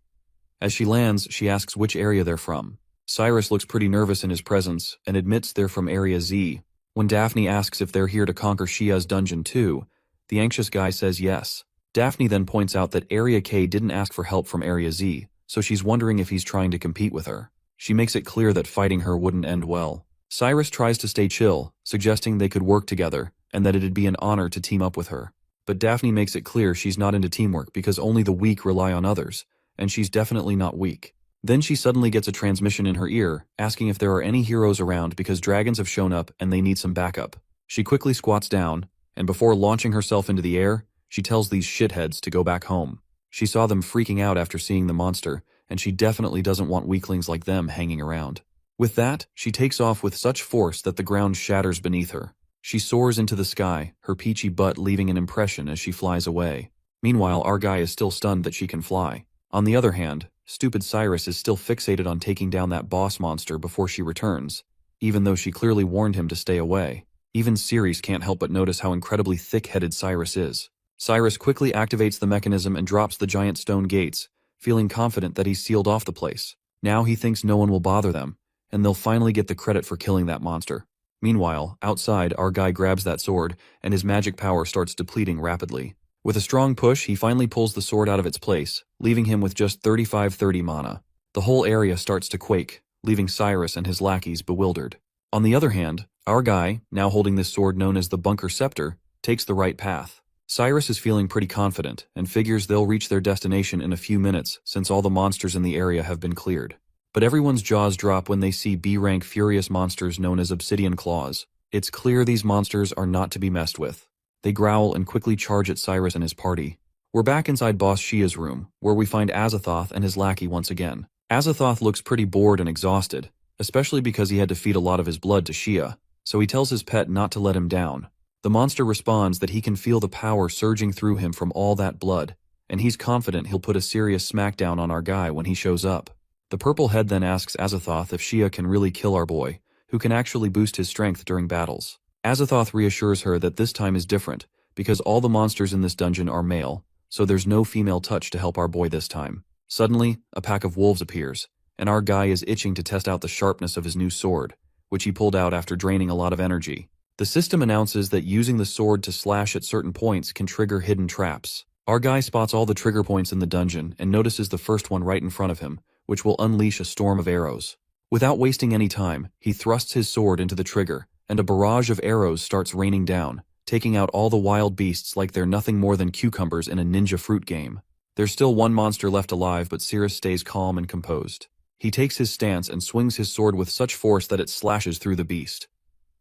As she lands, she asks which area they're from. Cyrus looks pretty nervous in his presence and admits they're from Area Z. When Daphne asks if they're here to conquer Shia's dungeon too, the anxious guy says yes. Daphne then points out that Area K didn't ask for help from Area Z, so she's wondering if he's trying to compete with her. She makes it clear that fighting her wouldn't end well. Cyrus tries to stay chill, suggesting they could work together, and that it'd be an honor to team up with her. But Daphne makes it clear she's not into teamwork because only the weak rely on others, and she's definitely not weak. Then she suddenly gets a transmission in her ear, asking if there are any heroes around because dragons have shown up and they need some backup. She quickly squats down, and before launching herself into the air, she tells these shitheads to go back home. She saw them freaking out after seeing the monster, and she definitely doesn't want weaklings like them hanging around. With that, she takes off with such force that the ground shatters beneath her. She soars into the sky, her peachy butt leaving an impression as she flies away. Meanwhile, our guy is still stunned that she can fly. On the other hand, stupid Cyrus is still fixated on taking down that boss monster before she returns, even though she clearly warned him to stay away. Even Cyrus can't help but notice how incredibly thick-headed Cyrus is. Cyrus quickly activates the mechanism and drops the giant stone gates, feeling confident that he's sealed off the place. Now he thinks no one will bother them, and they'll finally get the credit for killing that monster. Meanwhile, outside, our guy grabs that sword, and his magic power starts depleting rapidly. With a strong push, he finally pulls the sword out of its place, leaving him with just 3530 mana. The whole area starts to quake, leaving Cyrus and his lackeys bewildered. On the other hand, our guy, now holding this sword known as the Bunker Scepter, takes the right path. Cyrus is feeling pretty confident, and figures they'll reach their destination in a few minutes since all the monsters in the area have been cleared. But everyone's jaws drop when they see B-rank furious monsters known as Obsidian Claws. It's clear these monsters are not to be messed with. They growl and quickly charge at Cyrus and his party. We're back inside Boss Shia's room, where we find Aiththoth and his lackey once again. Aiththoth looks pretty bored and exhausted, especially because he had to feed a lot of his blood to Shia, so he tells his pet not to let him down. The monster responds that he can feel the power surging through him from all that blood, and he's confident he'll put a serious smackdown on our guy when he shows up. The purple head then asks Aiththoth if Shia can really kill our boy, who can actually boost his strength during battles. Aiththoth reassures her that this time is different, because all the monsters in this dungeon are male, so there's no female touch to help our boy this time. Suddenly, a pack of wolves appears, and our guy is itching to test out the sharpness of his new sword, which he pulled out after draining a lot of energy. The system announces that using the sword to slash at certain points can trigger hidden traps. Our guy spots all the trigger points in the dungeon and notices the first one right in front of him, which will unleash a storm of arrows. Without wasting any time, he thrusts his sword into the trigger, and a barrage of arrows starts raining down, taking out all the wild beasts like they're nothing more than cucumbers in a ninja fruit game. There's still one monster left alive, but Cyrus stays calm and composed. He takes his stance and swings his sword with such force that it slashes through the beast.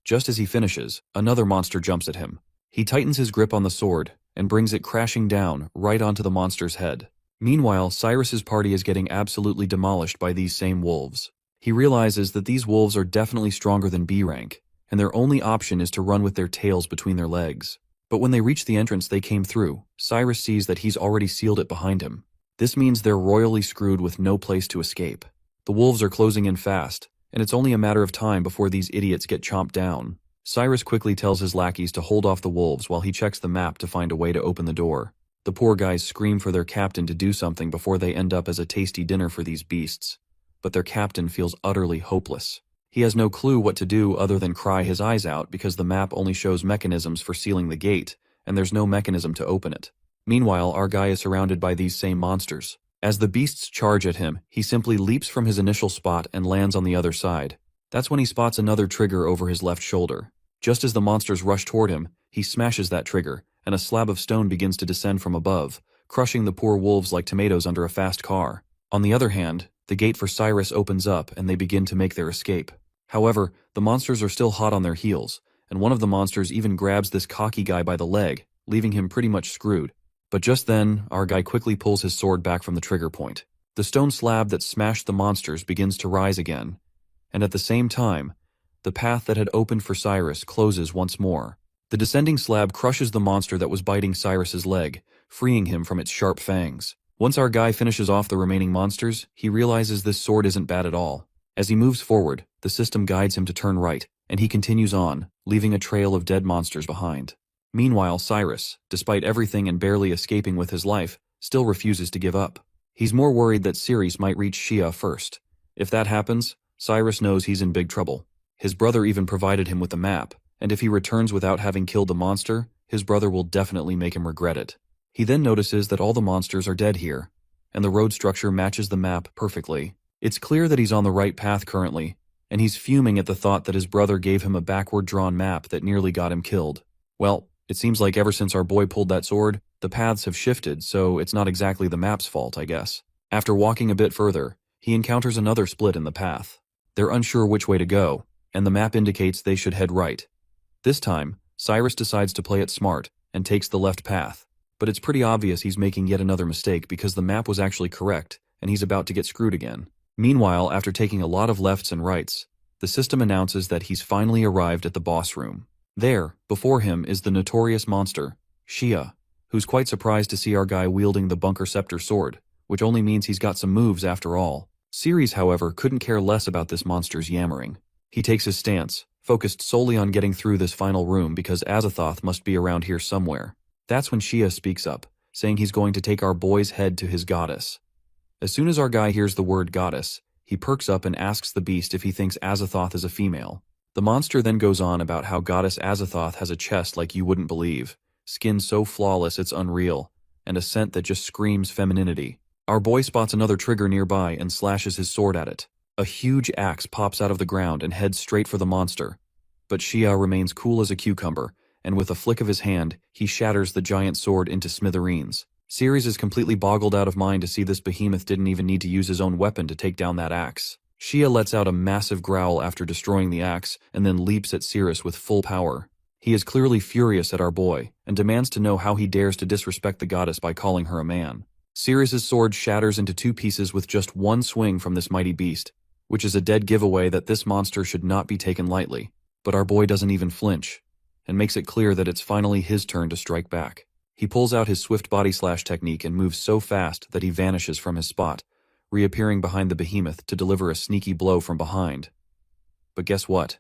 Just as he finishes, another monster jumps at him. He tightens his grip on the sword and brings it crashing down right onto the monster's head. Meanwhile, Cyrus's party is getting absolutely demolished by these same wolves. He realizes that these wolves are definitely stronger than B rank, and their only option is to run with their tails between their legs. But when they reach the entrance they came through, Cyrus sees that he's already sealed it behind him. This means they're royally screwed with no place to escape. The wolves are closing in fast, and it's only a matter of time before these idiots get chomped down. Cyrus quickly tells his lackeys to hold off the wolves while he checks the map to find a way to open the door. The poor guys scream for their captain to do something before they end up as a tasty dinner for these beasts. But their captain feels utterly hopeless. He has no clue what to do other than cry his eyes out because the map only shows mechanisms for sealing the gate, and there's no mechanism to open it. Meanwhile, our guy is surrounded by these same monsters. As the beasts charge at him, he simply leaps from his initial spot and lands on the other side. That's when he spots another trigger over his left shoulder. Just as the monsters rush toward him, he smashes that trigger, and a slab of stone begins to descend from above, crushing the poor wolves like tomatoes under a fast car. On the other hand, the gate for Cyrus opens up and they begin to make their escape. However, the monsters are still hot on their heels, and one of the monsters even grabs this cocky guy by the leg, leaving him pretty much screwed. But just then, our guy quickly pulls his sword back from the trigger point. The stone slab that smashed the monsters begins to rise again, and at the same time, the path that had opened for Cyrus closes once more. The descending slab crushes the monster that was biting Cyrus's leg, freeing him from its sharp fangs. Once our guy finishes off the remaining monsters, he realizes this sword isn't bad at all. As he moves forward, the system guides him to turn right, and he continues on, leaving a trail of dead monsters behind. Meanwhile, Cyrus, despite everything and barely escaping with his life, still refuses to give up. He's more worried that Cirrus might reach Shia first. If that happens, Cyrus knows he's in big trouble. His brother even provided him with the map, and if he returns without having killed the monster, his brother will definitely make him regret it. He then notices that all the monsters are dead here, and the road structure matches the map perfectly. It's clear that he's on the right path currently, and he's fuming at the thought that his brother gave him a backward-drawn map that nearly got him killed. Well, it seems like ever since our boy pulled that sword, the paths have shifted, so it's not exactly the map's fault, I guess. After walking a bit further, he encounters another split in the path. They're unsure which way to go, and the map indicates they should head right. This time, Cyrus decides to play it smart and takes the left path, but it's pretty obvious he's making yet another mistake because the map was actually correct, and he's about to get screwed again. Meanwhile, after taking a lot of lefts and rights, the system announces that he's finally arrived at the boss room. There, before him, is the notorious monster, Shia, who's quite surprised to see our guy wielding the Bunker Scepter sword, which only means he's got some moves after all. Cyrus, however, couldn't care less about this monster's yammering. He takes his stance, focused solely on getting through this final room because Aiththoth must be around here somewhere. That's when Shia speaks up, saying he's going to take our boy's head to his goddess. As soon as our guy hears the word goddess, he perks up and asks the beast if he thinks Aiththoth is a female. The monster then goes on about how goddess Aiththoth has a chest like you wouldn't believe, skin so flawless it's unreal, and a scent that just screams femininity. Our boy spots another trigger nearby and slashes his sword at it. A huge axe pops out of the ground and heads straight for the monster. But Shia remains cool as a cucumber, and with a flick of his hand, he shatters the giant sword into smithereens. Cyrus is completely boggled out of mind to see this behemoth didn't even need to use his own weapon to take down that axe. Shia lets out a massive growl after destroying the axe, and then leaps at Cyrus with full power. He is clearly furious at our boy, and demands to know how he dares to disrespect the goddess by calling her a man. Cyrus's sword shatters into two pieces with just one swing from this mighty beast, which is a dead giveaway that this monster should not be taken lightly. But our boy doesn't even flinch, and makes it clear that it's finally his turn to strike back. He pulls out his swift body slash technique and moves so fast that he vanishes from his spot, reappearing behind the behemoth to deliver a sneaky blow from behind. But guess what?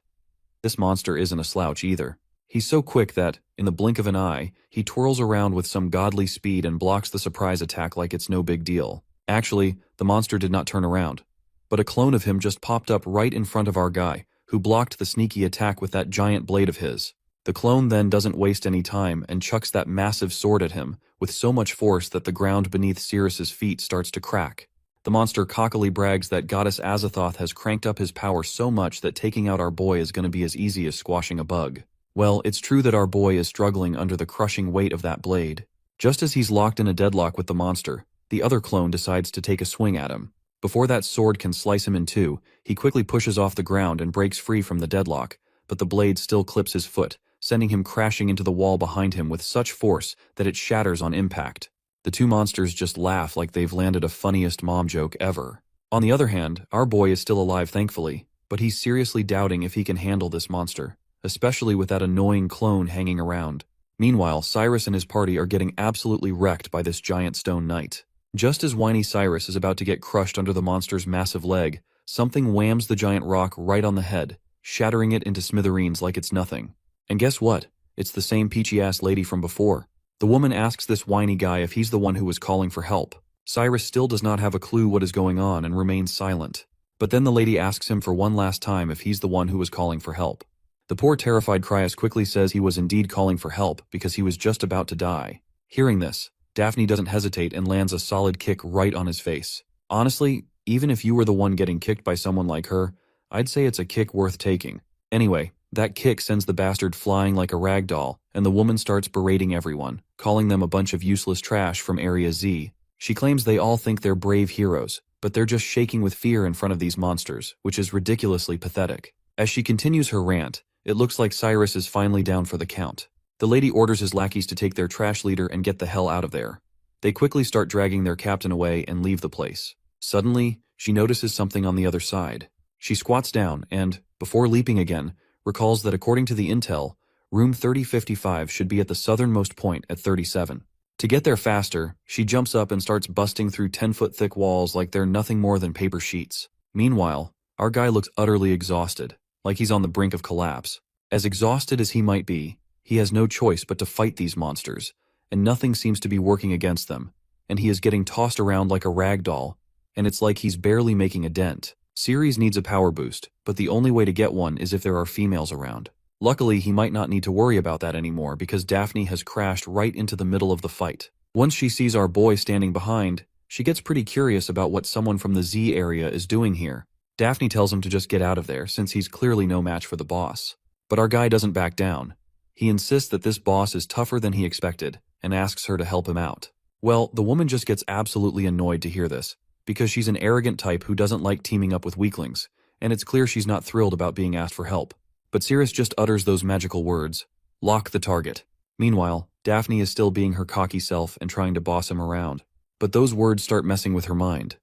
This monster isn't a slouch either. He's so quick that, in the blink of an eye, he twirls around with some godly speed and blocks the surprise attack like it's no big deal. Actually, the monster did not turn around, but a clone of him just popped up right in front of our guy, who blocked the sneaky attack with that giant blade of his. The clone then doesn't waste any time and chucks that massive sword at him with so much force that the ground beneath Cyrus's feet starts to crack. The monster cockily brags that goddess Aiththoth has cranked up his power so much that taking out our boy is going to be as easy as squashing a bug. Well, it's true that our boy is struggling under the crushing weight of that blade. Just as he's locked in a deadlock with the monster, the other clone decides to take a swing at him. Before that sword can slice him in two, he quickly pushes off the ground and breaks free from the deadlock, but the blade still clips his foot, sending him crashing into the wall behind him with such force that it shatters on impact. The two monsters just laugh like they've landed a funniest mom joke ever. On the other hand, our boy is still alive thankfully, but he's seriously doubting if he can handle this monster, especially with that annoying clone hanging around. Meanwhile, Cyrus and his party are getting absolutely wrecked by this giant stone knight. Just as whiny Cyrus is about to get crushed under the monster's massive leg, something whams the giant rock right on the head, shattering it into smithereens like it's nothing. And guess what? It's the same peachy-ass lady from before. The woman asks this whiny guy if he's the one who was calling for help. Cyrus still does not have a clue what is going on and remains silent. But then the lady asks him for one last time if he's the one who was calling for help. The poor terrified Cyrus quickly says he was indeed calling for help because he was just about to die. Hearing this, Daphne doesn't hesitate and lands a solid kick right on his face. Honestly, even if you were the one getting kicked by someone like her, I'd say it's a kick worth taking. Anyway, that kick sends the bastard flying like a rag doll, and the woman starts berating everyone, calling them a bunch of useless trash from Area Z. She claims they all think they're brave heroes, but they're just shaking with fear in front of these monsters, which is ridiculously pathetic. As she continues her rant, it looks like Cyrus is finally down for the count. The lady orders his lackeys to take their trash leader and get the hell out of there. They quickly start dragging their captain away and leave the place. Suddenly, she notices something on the other side. She squats down and, before leaping again, recalls that according to the intel, room 3055 should be at the southernmost point at 37. To get there faster, she jumps up and starts busting through 10-foot thick walls like they're nothing more than paper sheets. Meanwhile, our guy looks utterly exhausted, like he's on the brink of collapse. As exhausted as he might be, he has no choice but to fight these monsters, and nothing seems to be working against them, and he is getting tossed around like a rag doll, and it's like he's barely making a dent. Cyrus needs a power boost, but the only way to get one is if there are females around. Luckily, he might not need to worry about that anymore because Daphne has crashed right into the middle of the fight. Once she sees our boy standing behind, she gets pretty curious about what someone from the Z area is doing here. Daphne tells him to just get out of there since he's clearly no match for the boss. But our guy doesn't back down. He insists that this boss is tougher than he expected and asks her to help him out. Well, the woman just gets absolutely annoyed to hear this, because she's an arrogant type who doesn't like teaming up with weaklings, and it's clear she's not thrilled about being asked for help. But Cyrus just utters those magical words, "Lock the target." Meanwhile, Daphne is still being her cocky self and trying to boss him around. But those words start messing with her mind.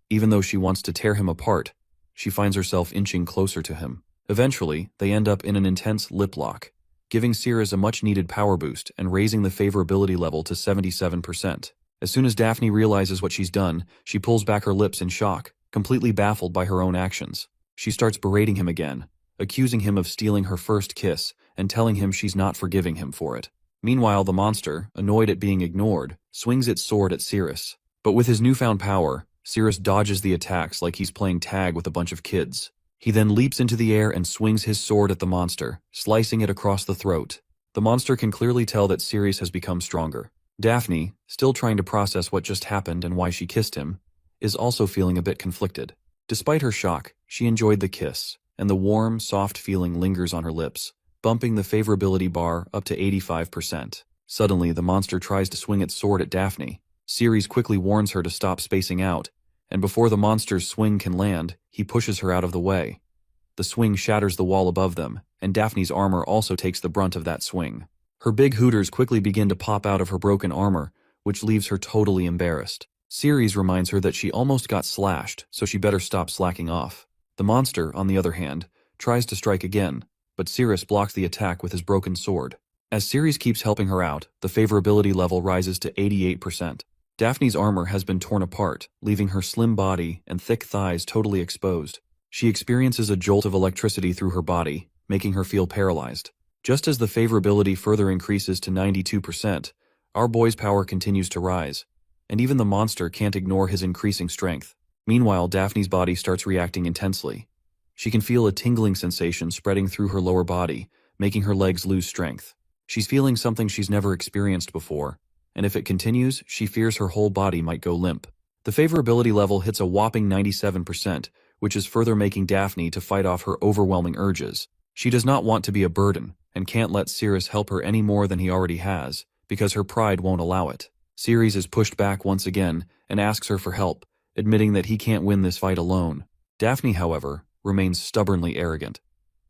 Even though she wants to tear him apart, she finds herself inching closer to him. Eventually, they end up in an intense lip lock, giving Cyrus a much-needed power boost and raising the favorability level to 77%. As soon as Daphne realizes what she's done, she pulls back her lips in shock, completely baffled by her own actions. She starts berating him again, accusing him of stealing her first kiss and telling him she's not forgiving him for it. Meanwhile, the monster, annoyed at being ignored, swings its sword at Cyrus. But with his newfound power, Cyrus dodges the attacks like he's playing tag with a bunch of kids. He then leaps into the air and swings his sword at the monster, slicing it across the throat. The monster can clearly tell that Cyrus has become stronger. Daphne, still trying to process what just happened and why she kissed him, is also feeling a bit conflicted. Despite her shock, she enjoyed the kiss, and the warm, soft feeling lingers on her lips, bumping the favorability bar up to 85%. Suddenly, the monster tries to swing its sword at Daphne. Cyrus quickly warns her to stop spacing out, and before the monster's swing can land, he pushes her out of the way. The swing shatters the wall above them, and Daphne's armor also takes the brunt of that swing. Her big hooters quickly begin to pop out of her broken armor, which leaves her totally embarrassed. Cyrus reminds her that she almost got slashed, so she better stop slacking off. The monster, on the other hand, tries to strike again, but Cyrus blocks the attack with his broken sword. As Cyrus keeps helping her out, the favorability level rises to 88%. Daphne's armor has been torn apart, leaving her slim body and thick thighs totally exposed. She experiences a jolt of electricity through her body, making her feel paralyzed. Just as the favorability further increases to 92%, our boy's power continues to rise, and even the monster can't ignore his increasing strength. Meanwhile, Daphne's body starts reacting intensely. She can feel a tingling sensation spreading through her lower body, making her legs lose strength. She's feeling something she's never experienced before, and if it continues, she fears her whole body might go limp. The favorability level hits a whopping 97%, which is further making Daphne to fight off her overwhelming urges. She does not want to be a burden, and can't let Cyrus help her any more than he already has, because her pride won't allow it. Cyrus is pushed back once again and asks her for help, admitting that he can't win this fight alone. Daphne, however, remains stubbornly arrogant.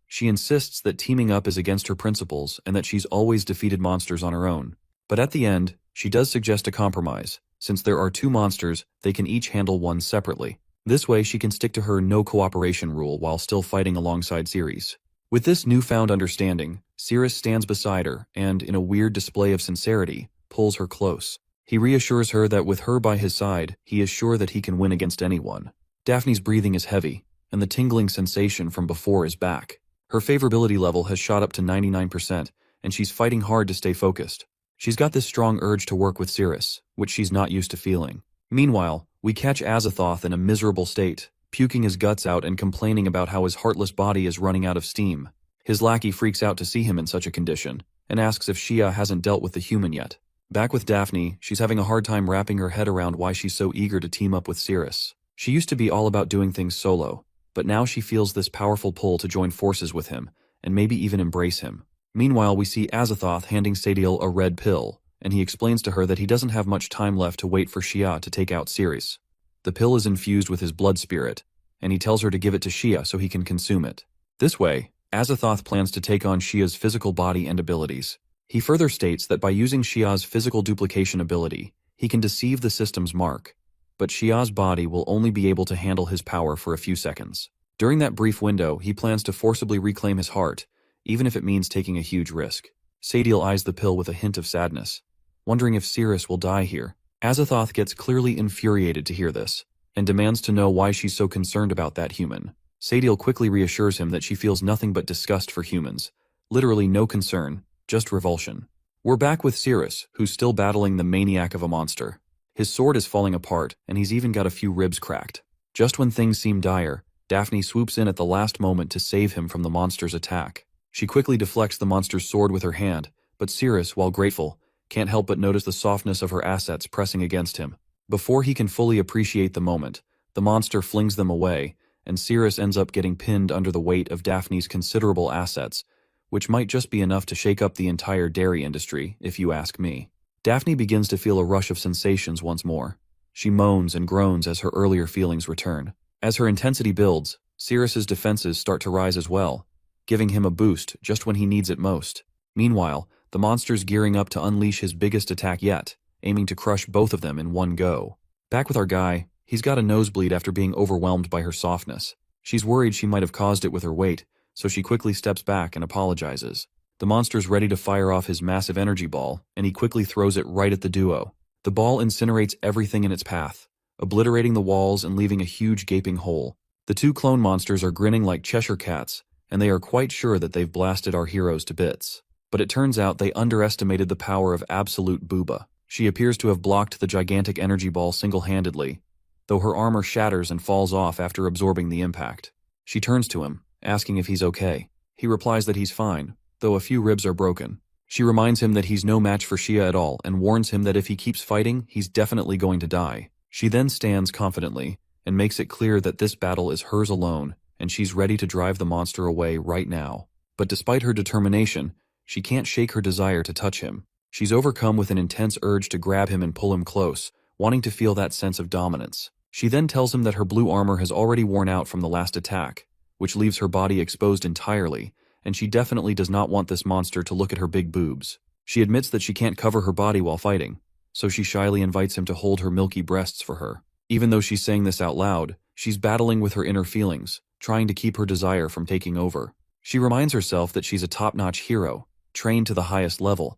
She insists that teaming up is against her principles and that she's always defeated monsters on her own. But at the end, she does suggest a compromise. Since there are two monsters, they can each handle one separately. This way she can stick to her no cooperation rule while still fighting alongside Cyrus. With this newfound understanding, Cyrus stands beside her and, in a weird display of sincerity, pulls her close. He reassures her that with her by his side, he is sure that he can win against anyone. Daphne's breathing is heavy, and the tingling sensation from before is back. Her favorability level has shot up to 99%, and she's fighting hard to stay focused. She's got this strong urge to work with Cyrus, which she's not used to feeling. Meanwhile, we catch Aiththoth in a miserable state, puking his guts out and complaining about how his heartless body is running out of steam. His lackey freaks out to see him in such a condition, and asks if Shia hasn't dealt with the human yet. Back with Daphne, she's having a hard time wrapping her head around why she's so eager to team up with Cyrus. She used to be all about doing things solo, but now she feels this powerful pull to join forces with him, and maybe even embrace him. Meanwhile, we see Aiththoth handing Sadiel a red pill, and he explains to her that he doesn't have much time left to wait for Shia to take out Cyrus. The pill is infused with his blood spirit, and he tells her to give it to Shia so he can consume it. This way, Aiththoth plans to take on Shia's physical body and abilities. He further states that by using Shia's physical duplication ability, he can deceive the system's mark, but Shia's body will only be able to handle his power for a few seconds. During that brief window, he plans to forcibly reclaim his heart, even if it means taking a huge risk. Sadiel eyes the pill with a hint of sadness, wondering if Cyrus will die here. Aiththoth gets clearly infuriated to hear this, and demands to know why she's so concerned about that human. Sadiel quickly reassures him that she feels nothing but disgust for humans. Literally no concern, just revulsion. We're back with Cyrus, who's still battling the maniac of a monster. His sword is falling apart, and he's even got a few ribs cracked. Just when things seem dire, Daphne swoops in at the last moment to save him from the monster's attack. She quickly deflects the monster's sword with her hand, but Cyrus, while grateful, can't help but notice the softness of her assets pressing against him. Before he can fully appreciate the moment, the monster flings them away, and Cyrus ends up getting pinned under the weight of Daphne's considerable assets, which might just be enough to shake up the entire dairy industry, if you ask me. Daphne begins to feel a rush of sensations once more. She moans and groans as her earlier feelings return. As her intensity builds, Cyrus's defenses start to rise as well, giving him a boost just when he needs it most. Meanwhile, the monster's gearing up to unleash his biggest attack yet, aiming to crush both of them in one go. Back with our guy, he's got a nosebleed after being overwhelmed by her softness. She's worried she might have caused it with her weight, so she quickly steps back and apologizes. The monster's ready to fire off his massive energy ball, and he quickly throws it right at the duo. The ball incinerates everything in its path, obliterating the walls and leaving a huge gaping hole. The two clone monsters are grinning like Cheshire cats, and they are quite sure that they've blasted our heroes to bits. But it turns out they underestimated the power of absolute Booba. She appears to have blocked the gigantic energy ball single-handedly, though her armor shatters and falls off after absorbing the impact. She turns to him, asking if he's okay. He replies that he's fine, though a few ribs are broken. She reminds him that he's no match for Shia at all and warns him that if he keeps fighting, he's definitely going to die. She then stands confidently and makes it clear that this battle is hers alone, and she's ready to drive the monster away right now. But despite her determination, she can't shake her desire to touch him. She's overcome with an intense urge to grab him and pull him close, wanting to feel that sense of dominance. She then tells him that her blue armor has already worn out from the last attack, which leaves her body exposed entirely, and she definitely does not want this monster to look at her big boobs. She admits that she can't cover her body while fighting, so she shyly invites him to hold her milky breasts for her. Even though she's saying this out loud, she's battling with her inner feelings, trying to keep her desire from taking over. She reminds herself that she's a top-notch hero, trained to the highest level,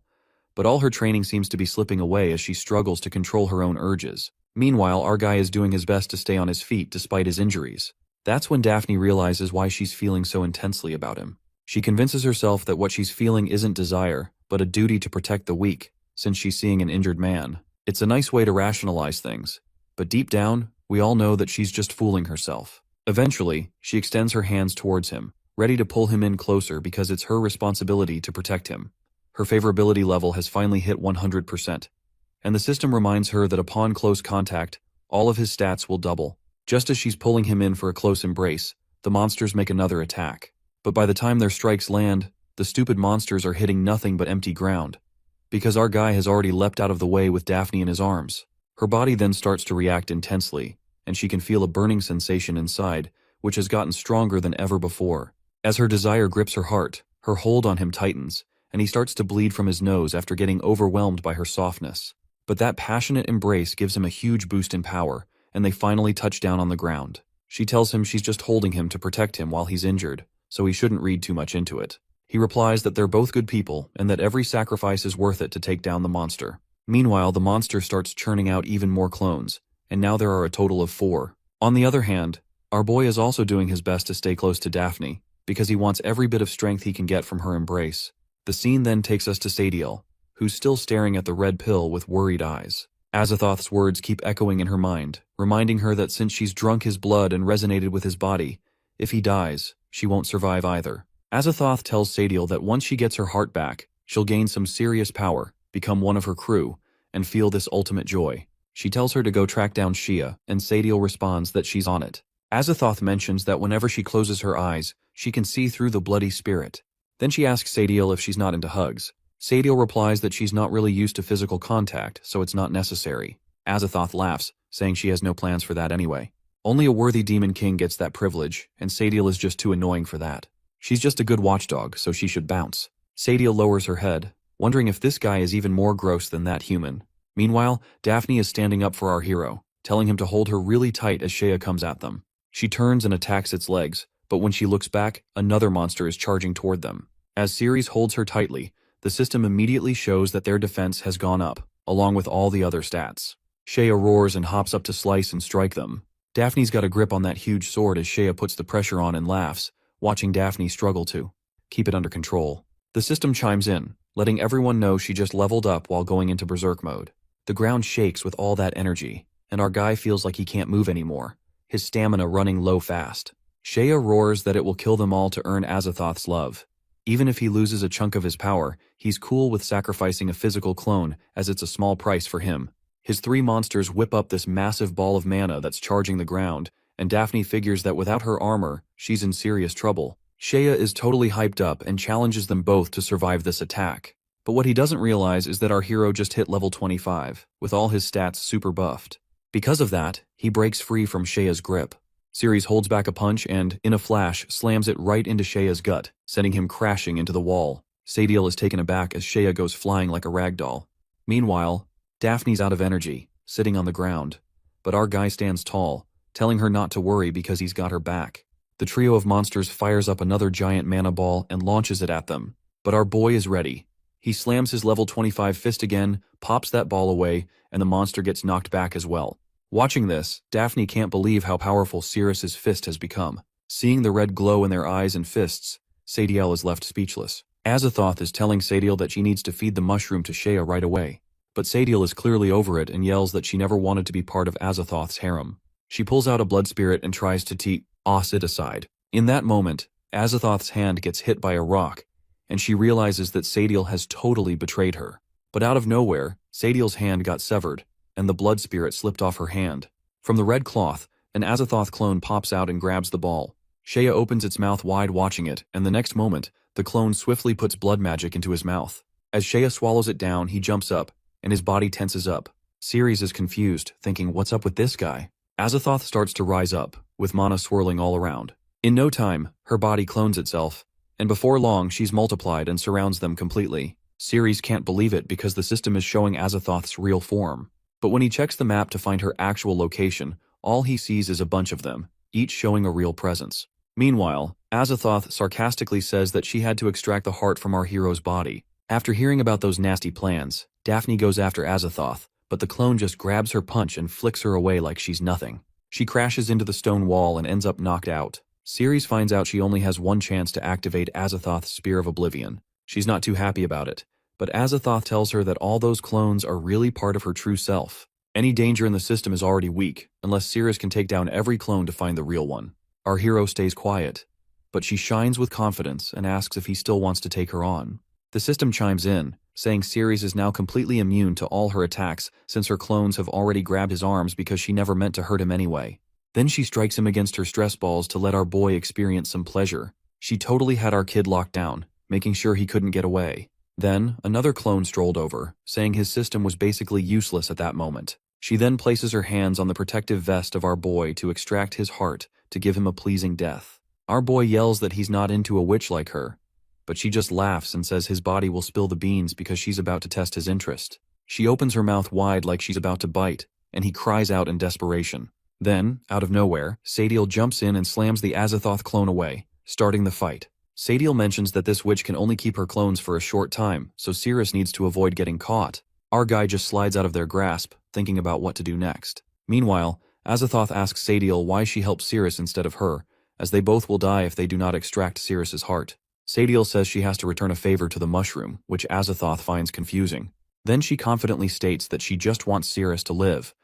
but all her training seems to be slipping away as she struggles to control her own urges. Meanwhile, our guy is doing his best to stay on his feet despite his injuries. That's when Daphne realizes why she's feeling so intensely about him. She convinces herself that what she's feeling isn't desire, but a duty to protect the weak, since she's seeing an injured man. It's a nice way to rationalize things, but deep down, we all know that she's just fooling herself. Eventually, she extends her hands towards him, ready to pull him in closer because it's her responsibility to protect him. Her favorability level has finally hit 100%, and the system reminds her that upon close contact, all of his stats will double. Just as she's pulling him in for a close embrace, the monsters make another attack. But by the time their strikes land, the stupid monsters are hitting nothing but empty ground, because our guy has already leapt out of the way with Daphne in his arms. Her body then starts to react intensely, and she can feel a burning sensation inside, which has gotten stronger than ever before. As her desire grips her heart, her hold on him tightens, and he starts to bleed from his nose after getting overwhelmed by her softness. But that passionate embrace gives him a huge boost in power, and they finally touch down on the ground. She tells him she's just holding him to protect him while he's injured, so he shouldn't read too much into it. He replies that they're both good people and that every sacrifice is worth it to take down the monster. Meanwhile, the monster starts churning out even more clones, and now there are a total of 4. On the other hand, our boy is also doing his best to stay close to Daphne, because he wants every bit of strength he can get from her embrace. The scene then takes us to Sadiel, who's still staring at the red pill with worried eyes. Aiththoth's words keep echoing in her mind, reminding her that since she's drunk his blood and resonated with his body, if he dies, she won't survive either. Aiththoth tells Sadiel that once she gets her heart back, she'll gain some serious power, become one of her crew, and feel this ultimate joy. She tells her to go track down Shia, and Sadiel responds that she's on it. Aiththoth mentions that whenever she closes her eyes, she can see through the bloody spirit. Then she asks Sadiel if she's not into hugs. Sadiel replies that she's not really used to physical contact, so it's not necessary. Aiththoth laughs, saying she has no plans for that anyway. Only a worthy demon king gets that privilege, and Sadiel is just too annoying for that. She's just a good watchdog, so she should bounce. Sadiel lowers her head, wondering if this guy is even more gross than that human. Meanwhile, Daphne is standing up for our hero, telling him to hold her really tight as Shea comes at them. She turns and attacks its legs, but when she looks back, another monster is charging toward them. As Cyrus holds her tightly, the system immediately shows that their defense has gone up, along with all the other stats. Shea roars and hops up to slice and strike them. Daphne's got a grip on that huge sword as Shea puts the pressure on and laughs, watching Daphne struggle to keep it under control. The system chimes in, letting everyone know she just leveled up while going into berserk mode. The ground shakes with all that energy, and our guy feels like he can't move anymore, his stamina running low fast. Shea roars that it will kill them all to earn Aiththoth's love. Even if he loses a chunk of his power, he's cool with sacrificing a physical clone, as it's a small price for him. His 3 monsters whip up this massive ball of mana that's charging the ground, and Daphne figures that without her armor, she's in serious trouble. Shea is totally hyped up and challenges them both to survive this attack. But what he doesn't realize is that our hero just hit level 25, with all his stats super buffed. Because of that, he breaks free from Shea's grip. Cyrus holds back a punch and, in a flash, slams it right into Shea's gut, sending him crashing into the wall. Sadiel is taken aback as Shea goes flying like a ragdoll. Meanwhile, Daphne's out of energy, sitting on the ground. But our guy stands tall, telling her not to worry because he's got her back. The trio of monsters fires up another giant mana ball and launches it at them. But our boy is ready. He slams his level 25 fist again, pops that ball away, and the monster gets knocked back as well. Watching this, Daphne can't believe how powerful Cyrus's fist has become. Seeing the red glow in their eyes and fists, Sadiel is left speechless. Aiththoth is telling Sadiel that she needs to feed the mushroom to Shea right away. But Sadiel is clearly over it and yells that she never wanted to be part of Aiththoth's harem. She pulls out a blood spirit and tries to toss it aside. In that moment, Aiththoth's hand gets hit by a rock, and she realizes that Sadiel has totally betrayed her. But out of nowhere, Sadiel's hand got severed, and the blood spirit slipped off her hand. From the red cloth, an Aiththoth clone pops out and grabs the ball. Shea opens its mouth wide watching it, and the next moment, the clone swiftly puts blood magic into his mouth. As Shea swallows it down, he jumps up, and his body tenses up. Cyrus is confused, thinking, what's up with this guy? Aiththoth starts to rise up, with mana swirling all around. In no time, her body clones itself, and before long she's multiplied and surrounds them completely. Cyrus can't believe it because the system is showing Aiththoth's real form. But when he checks the map to find her actual location, all he sees is a bunch of them, each showing a real presence. Meanwhile, Aiththoth sarcastically says that she had to extract the heart from our hero's body. After hearing about those nasty plans, Daphne goes after Aiththoth, but the clone just grabs her punch and flicks her away like she's nothing. She crashes into the stone wall and ends up knocked out. Cyrus finds out she only has one chance to activate Aiththoth's Spear of Oblivion. She's not too happy about it, but Aiththoth tells her that all those clones are really part of her true self. Any danger in the system is already weak, unless Cyrus can take down every clone to find the real one. Our hero stays quiet, but she shines with confidence and asks if he still wants to take her on. The system chimes in, saying Cyrus is now completely immune to all her attacks since her clones have already grabbed his arms because she never meant to hurt him anyway. Then she strikes him against her stress balls to let our boy experience some pleasure. She totally had our kid locked down, making sure he couldn't get away. Then, another clone strolled over, saying his system was basically useless at that moment. She then places her hands on the protective vest of our boy to extract his heart to give him a pleasing death. Our boy yells that he's not into a witch like her, but she just laughs and says his body will spill the beans because she's about to test his interest. She opens her mouth wide like she's about to bite, and he cries out in desperation. Then, out of nowhere, Sadiel jumps in and slams the Aiththoth clone away, starting the fight. Sadiel mentions that this witch can only keep her clones for a short time, so Cyrus needs to avoid getting caught. Our guy just slides out of their grasp, thinking about what to do next. Meanwhile, Aiththoth asks Sadiel why she helped Cyrus instead of her, as they both will die if they do not extract Cyrus's heart. Sadiel says she has to return a favor to the mushroom, which Aiththoth finds confusing. Then she confidently states that she just wants Cyrus to live,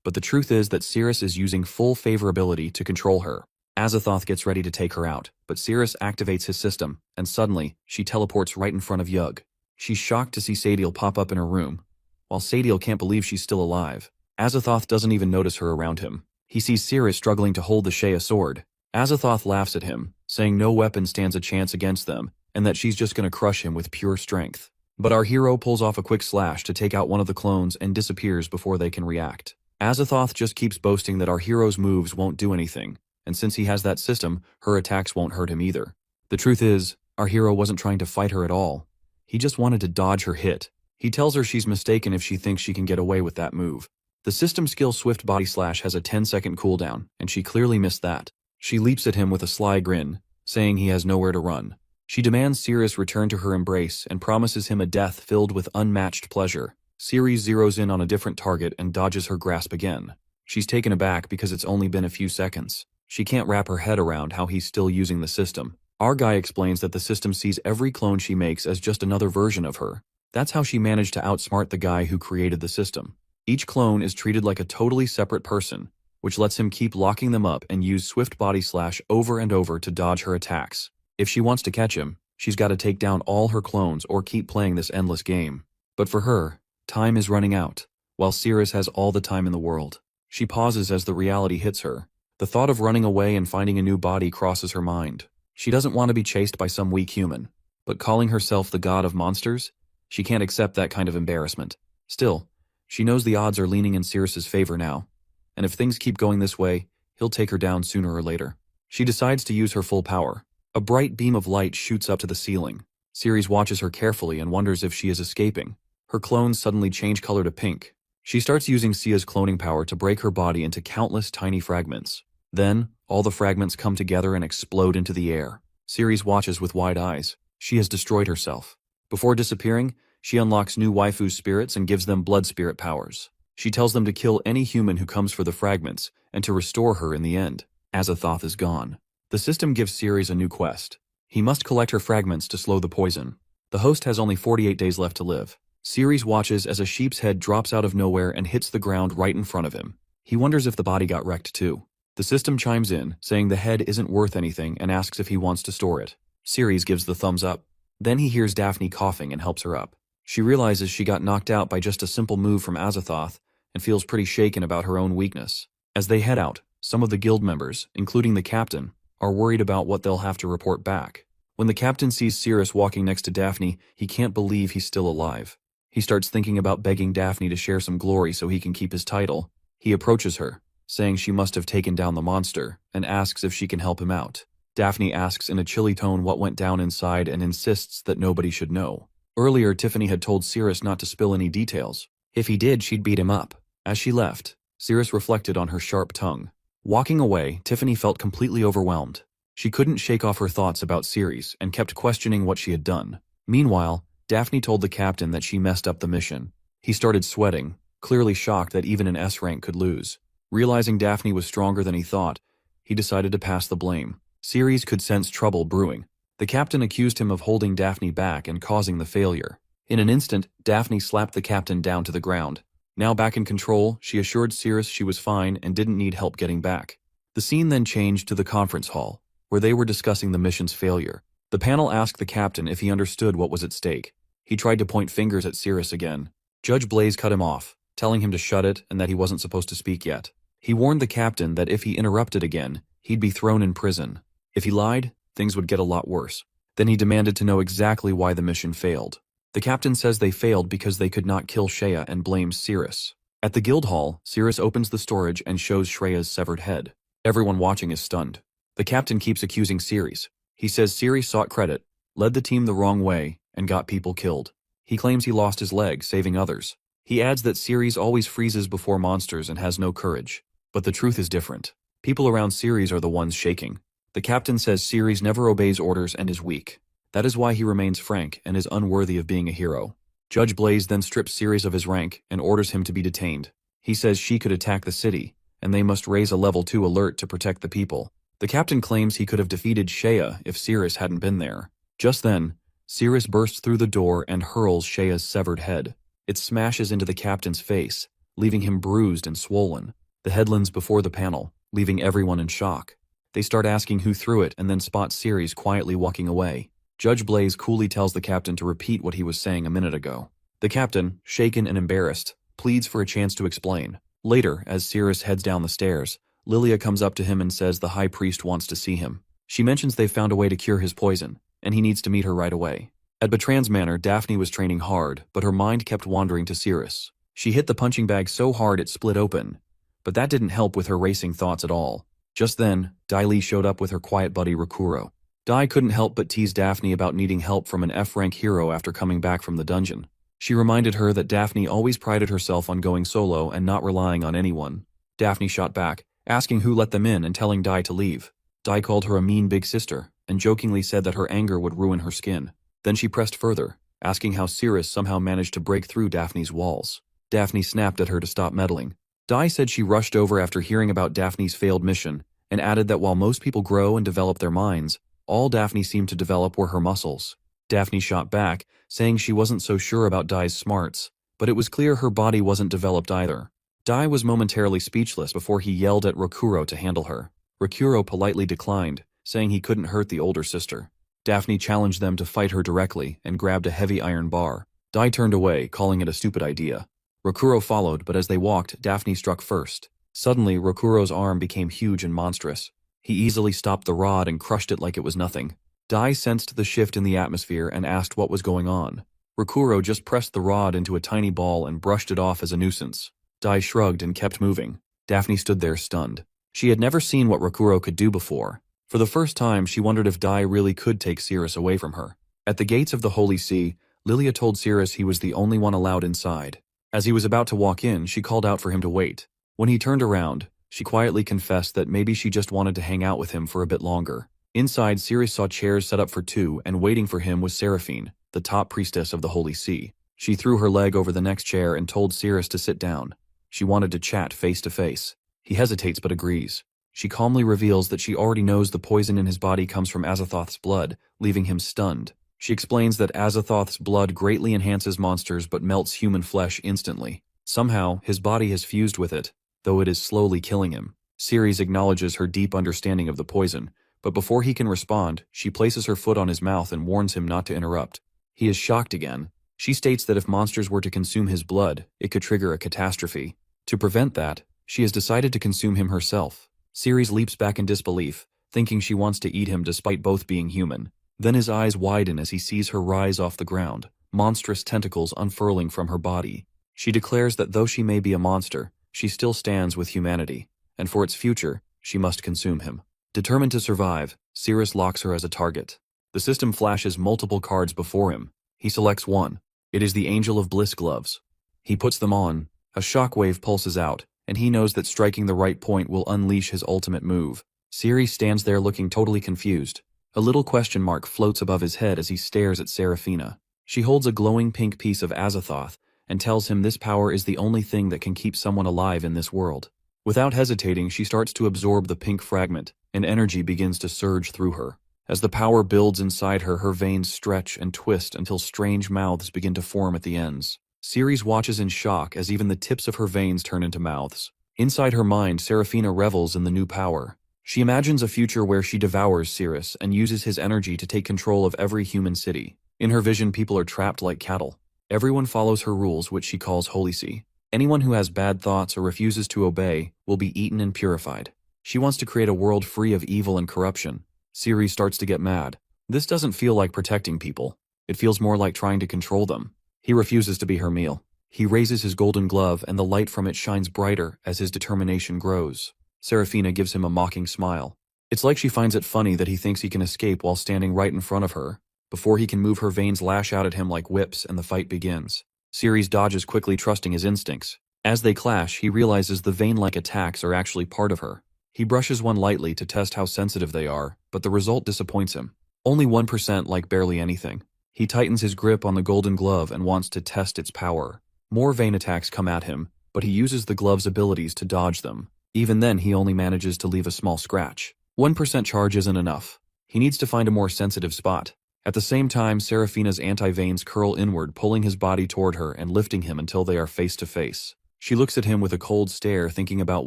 but the truth is that Cyrus is using full favorability to control her. Aiththoth gets ready to take her out, but Cyrus activates his system, and suddenly, she teleports right in front of Yug. She's shocked to see Sadiel pop up in her room, while Sadiel can't believe she's still alive. Aiththoth doesn't even notice her around him. He sees Cyrus struggling to hold the Shea sword. Aiththoth laughs at him, saying no weapon stands a chance against them, and that she's just gonna crush him with pure strength. But our hero pulls off a quick slash to take out one of the clones and disappears before they can react. Aiththoth just keeps boasting that our hero's moves won't do anything, and since he has that system, her attacks won't hurt him either. The truth is, our hero wasn't trying to fight her at all. He just wanted to dodge her hit. He tells her she's mistaken if she thinks she can get away with that move. The system skill Swift Body Slash has a 10-second cooldown, and she clearly missed that. She leaps at him with a sly grin, saying he has nowhere to run. She demands Cyrus return to her embrace and promises him a death filled with unmatched pleasure. Cyrus zeroes in on a different target and dodges her grasp again. She's taken aback because it's only been a few seconds. She can't wrap her head around how he's still using the system. Our guy explains that the system sees every clone she makes as just another version of her. That's how she managed to outsmart the guy who created the system. Each clone is treated like a totally separate person, which lets him keep locking them up and use Swift Body Slash over and over to dodge her attacks. If she wants to catch him, she's got to take down all her clones or keep playing this endless game. But for her, time is running out, while Cyrus has all the time in the world. She pauses as the reality hits her. The thought of running away and finding a new body crosses her mind. She doesn't want to be chased by some weak human, but calling herself the god of monsters? She can't accept that kind of embarrassment. Still, she knows the odds are leaning in Cyrus's favor now, and if things keep going this way, he'll take her down sooner or later. She decides to use her full power. A bright beam of light shoots up to the ceiling. Cyrus watches her carefully and wonders if she is escaping. Her clones suddenly change color to pink. She starts using Sia's cloning power to break her body into countless tiny fragments. Then, all the fragments come together and explode into the air. Cyrus watches with wide eyes. She has destroyed herself. Before disappearing, she unlocks new waifu's spirits and gives them blood spirit powers. She tells them to kill any human who comes for the fragments, and to restore her in the end. Aiththoth is gone. The system gives Cyrus a new quest. He must collect her fragments to slow the poison. The host has only 48 days left to live. Cyrus watches as a sheep's head drops out of nowhere and hits the ground right in front of him. He wonders if the body got wrecked too. The system chimes in, saying the head isn't worth anything and asks if he wants to store it. Cyrus gives the thumbs up. Then he hears Daphne coughing and helps her up. She realizes she got knocked out by just a simple move from Aiththoth and feels pretty shaken about her own weakness. As they head out, some of the guild members, including the captain, are worried about what they'll have to report back. When the captain sees Cyrus walking next to Daphne, he can't believe he's still alive. He starts thinking about begging Daphne to share some glory so he can keep his title. He approaches her, saying she must have taken down the monster, and asks if she can help him out. Daphne asks in a chilly tone what went down inside and insists that nobody should know. Earlier, Tiffany had told Cyrus not to spill any details. If he did, she'd beat him up. As she left, Cyrus reflected on her sharp tongue. Walking away, Tiffany felt completely overwhelmed. She couldn't shake off her thoughts about Cyrus and kept questioning what she had done. Meanwhile, Daphne told the captain that she messed up the mission. He started sweating, clearly shocked that even an S rank could lose. Realizing Daphne was stronger than he thought, he decided to pass the blame. Cyrus could sense trouble brewing. The captain accused him of holding Daphne back and causing the failure. In an instant, Daphne slapped the captain down to the ground. Now back in control, she assured Cyrus she was fine and didn't need help getting back. The scene then changed to the conference hall, where they were discussing the mission's failure. The panel asked the captain if he understood what was at stake. He tried to point fingers at Cyrus again. Judge Blaze cut him off, telling him to shut it and that he wasn't supposed to speak yet. He warned the captain that if he interrupted again, he'd be thrown in prison. If he lied, things would get a lot worse. Then he demanded to know exactly why the mission failed. The captain says they failed because they could not kill Shea and blames Cyrus. At the guild hall, Cyrus opens the storage and shows Shreya's severed head. Everyone watching is stunned. The captain keeps accusing Cyrus. He says Cyrus sought credit, led the team the wrong way, and got people killed. He claims he lost his leg saving others. He adds that Cyrus always freezes before monsters and has no courage. But the truth is different. People around Cyrus are the ones shaking. The captain says Cyrus never obeys orders and is weak. That is why he remains frank and is unworthy of being a hero. Judge Blaze then strips Cyrus of his rank and orders him to be detained. He says she could attack the city, and they must raise a level 2 alert to protect the people. The captain claims he could have defeated Shea if Cyrus hadn't been there. Just then, Cyrus bursts through the door and hurls Shea's severed head. It smashes into the captain's face, leaving him bruised and swollen. The head lands before the panel, leaving everyone in shock. They start asking who threw it and then spot Cyrus quietly walking away. Judge Blaze coolly tells the captain to repeat what he was saying a minute ago. The captain, shaken and embarrassed, pleads for a chance to explain. Later, as Cyrus heads down the stairs, Lilia comes up to him and says the high priest wants to see him. She mentions they've found a way to cure his poison, and he needs to meet her right away. At Betrayal's manor, Daphne was training hard, but her mind kept wandering to Cyrus. She hit the punching bag so hard it split open, but that didn't help with her racing thoughts at all. Just then, Dai Li showed up with her quiet buddy Rakuro. Dai couldn't help but tease Daphne about needing help from an F-rank hero after coming back from the dungeon. She reminded her that Daphne always prided herself on going solo and not relying on anyone. Daphne shot back, asking who let them in and telling Dai to leave. Dai called her a mean big sister, and jokingly said that her anger would ruin her skin. Then she pressed further, asking how Cyrus somehow managed to break through Daphne's walls. Daphne snapped at her to stop meddling. Dai said she rushed over after hearing about Daphne's failed mission, and added that while most people grow and develop their minds, all Daphne seemed to develop were her muscles. Daphne shot back, saying she wasn't so sure about Dai's smarts, but it was clear her body wasn't developed either. Dai was momentarily speechless before he yelled at Rakuro to handle her. Rakuro politely declined, saying he couldn't hurt the older sister. Daphne challenged them to fight her directly and grabbed a heavy iron bar. Dai turned away, calling it a stupid idea. Rakuro followed, but as they walked, Daphne struck first. Suddenly, Rakuro's arm became huge and monstrous. He easily stopped the rod and crushed it like it was nothing. Dai sensed the shift in the atmosphere and asked what was going on. Rakuro just pressed the rod into a tiny ball and brushed it off as a nuisance. Dai shrugged and kept moving. Daphne stood there stunned. She had never seen what Rakuro could do before. For the first time, she wondered if Dai really could take Cyrus away from her. At the gates of the Holy See, Lilia told Cyrus he was the only one allowed inside. As he was about to walk in, she called out for him to wait. When he turned around, she quietly confessed that maybe she just wanted to hang out with him for a bit longer. Inside, Cyrus saw chairs set up for two, and waiting for him was Seraphine, the top priestess of the Holy See. She threw her leg over the next chair and told Cyrus to sit down. She wanted to chat face to face. He hesitates but agrees. She calmly reveals that she already knows the poison in his body comes from Aiththoth's blood, leaving him stunned. She explains that Aiththoth's blood greatly enhances monsters but melts human flesh instantly. Somehow, his body has fused with it, though it is slowly killing him. Ceres acknowledges her deep understanding of the poison, but before he can respond, she places her foot on his mouth and warns him not to interrupt. He is shocked again. She states that if monsters were to consume his blood, it could trigger a catastrophe. To prevent that, she has decided to consume him herself. Ceres leaps back in disbelief, thinking she wants to eat him despite both being human. Then his eyes widen as he sees her rise off the ground, monstrous tentacles unfurling from her body. She declares that though she may be a monster, she still stands with humanity, and for its future, she must consume him. Determined to survive, Cyrus locks her as a target. The system flashes multiple cards before him. He selects one. It is the Angel of Bliss gloves. He puts them on. A shockwave pulses out, and he knows that striking the right point will unleash his ultimate move. Cyrus stands there looking totally confused. A little question mark floats above his head as he stares at Seraphina. She holds a glowing pink piece of Aiththoth and tells him this power is the only thing that can keep someone alive in this world. Without hesitating, she starts to absorb the pink fragment, and energy begins to surge through her. As the power builds inside her, her veins stretch and twist until strange mouths begin to form at the ends. Ceres watches in shock as even the tips of her veins turn into mouths. Inside her mind, Seraphina revels in the new power. She imagines a future where she devours Cyrus and uses his energy to take control of every human city. In her vision, people are trapped like cattle. Everyone follows her rules, which she calls Holy See. Anyone who has bad thoughts or refuses to obey will be eaten and purified. She wants to create a world free of evil and corruption. Ceres starts to get mad. This doesn't feel like protecting people. It feels more like trying to control them. He refuses to be her meal. He raises his golden glove and the light from it shines brighter as his determination grows. Seraphina gives him a mocking smile. It's like she finds it funny that he thinks he can escape while standing right in front of her. Before he can move, her veins lash out at him like whips and the fight begins. Cyrus dodges quickly, trusting his instincts. As they clash, he realizes the vein-like attacks are actually part of her. He brushes one lightly to test how sensitive they are, but the result disappoints him. Only 1%, like barely anything. He tightens his grip on the golden glove and wants to test its power. More vein attacks come at him, but he uses the glove's abilities to dodge them. Even then, he only manages to leave a small scratch. 1% charge isn't enough. He needs to find a more sensitive spot. At the same time, Seraphina's anti-veins curl inward, pulling his body toward her and lifting him until they are face to face. She looks at him with a cold stare, thinking about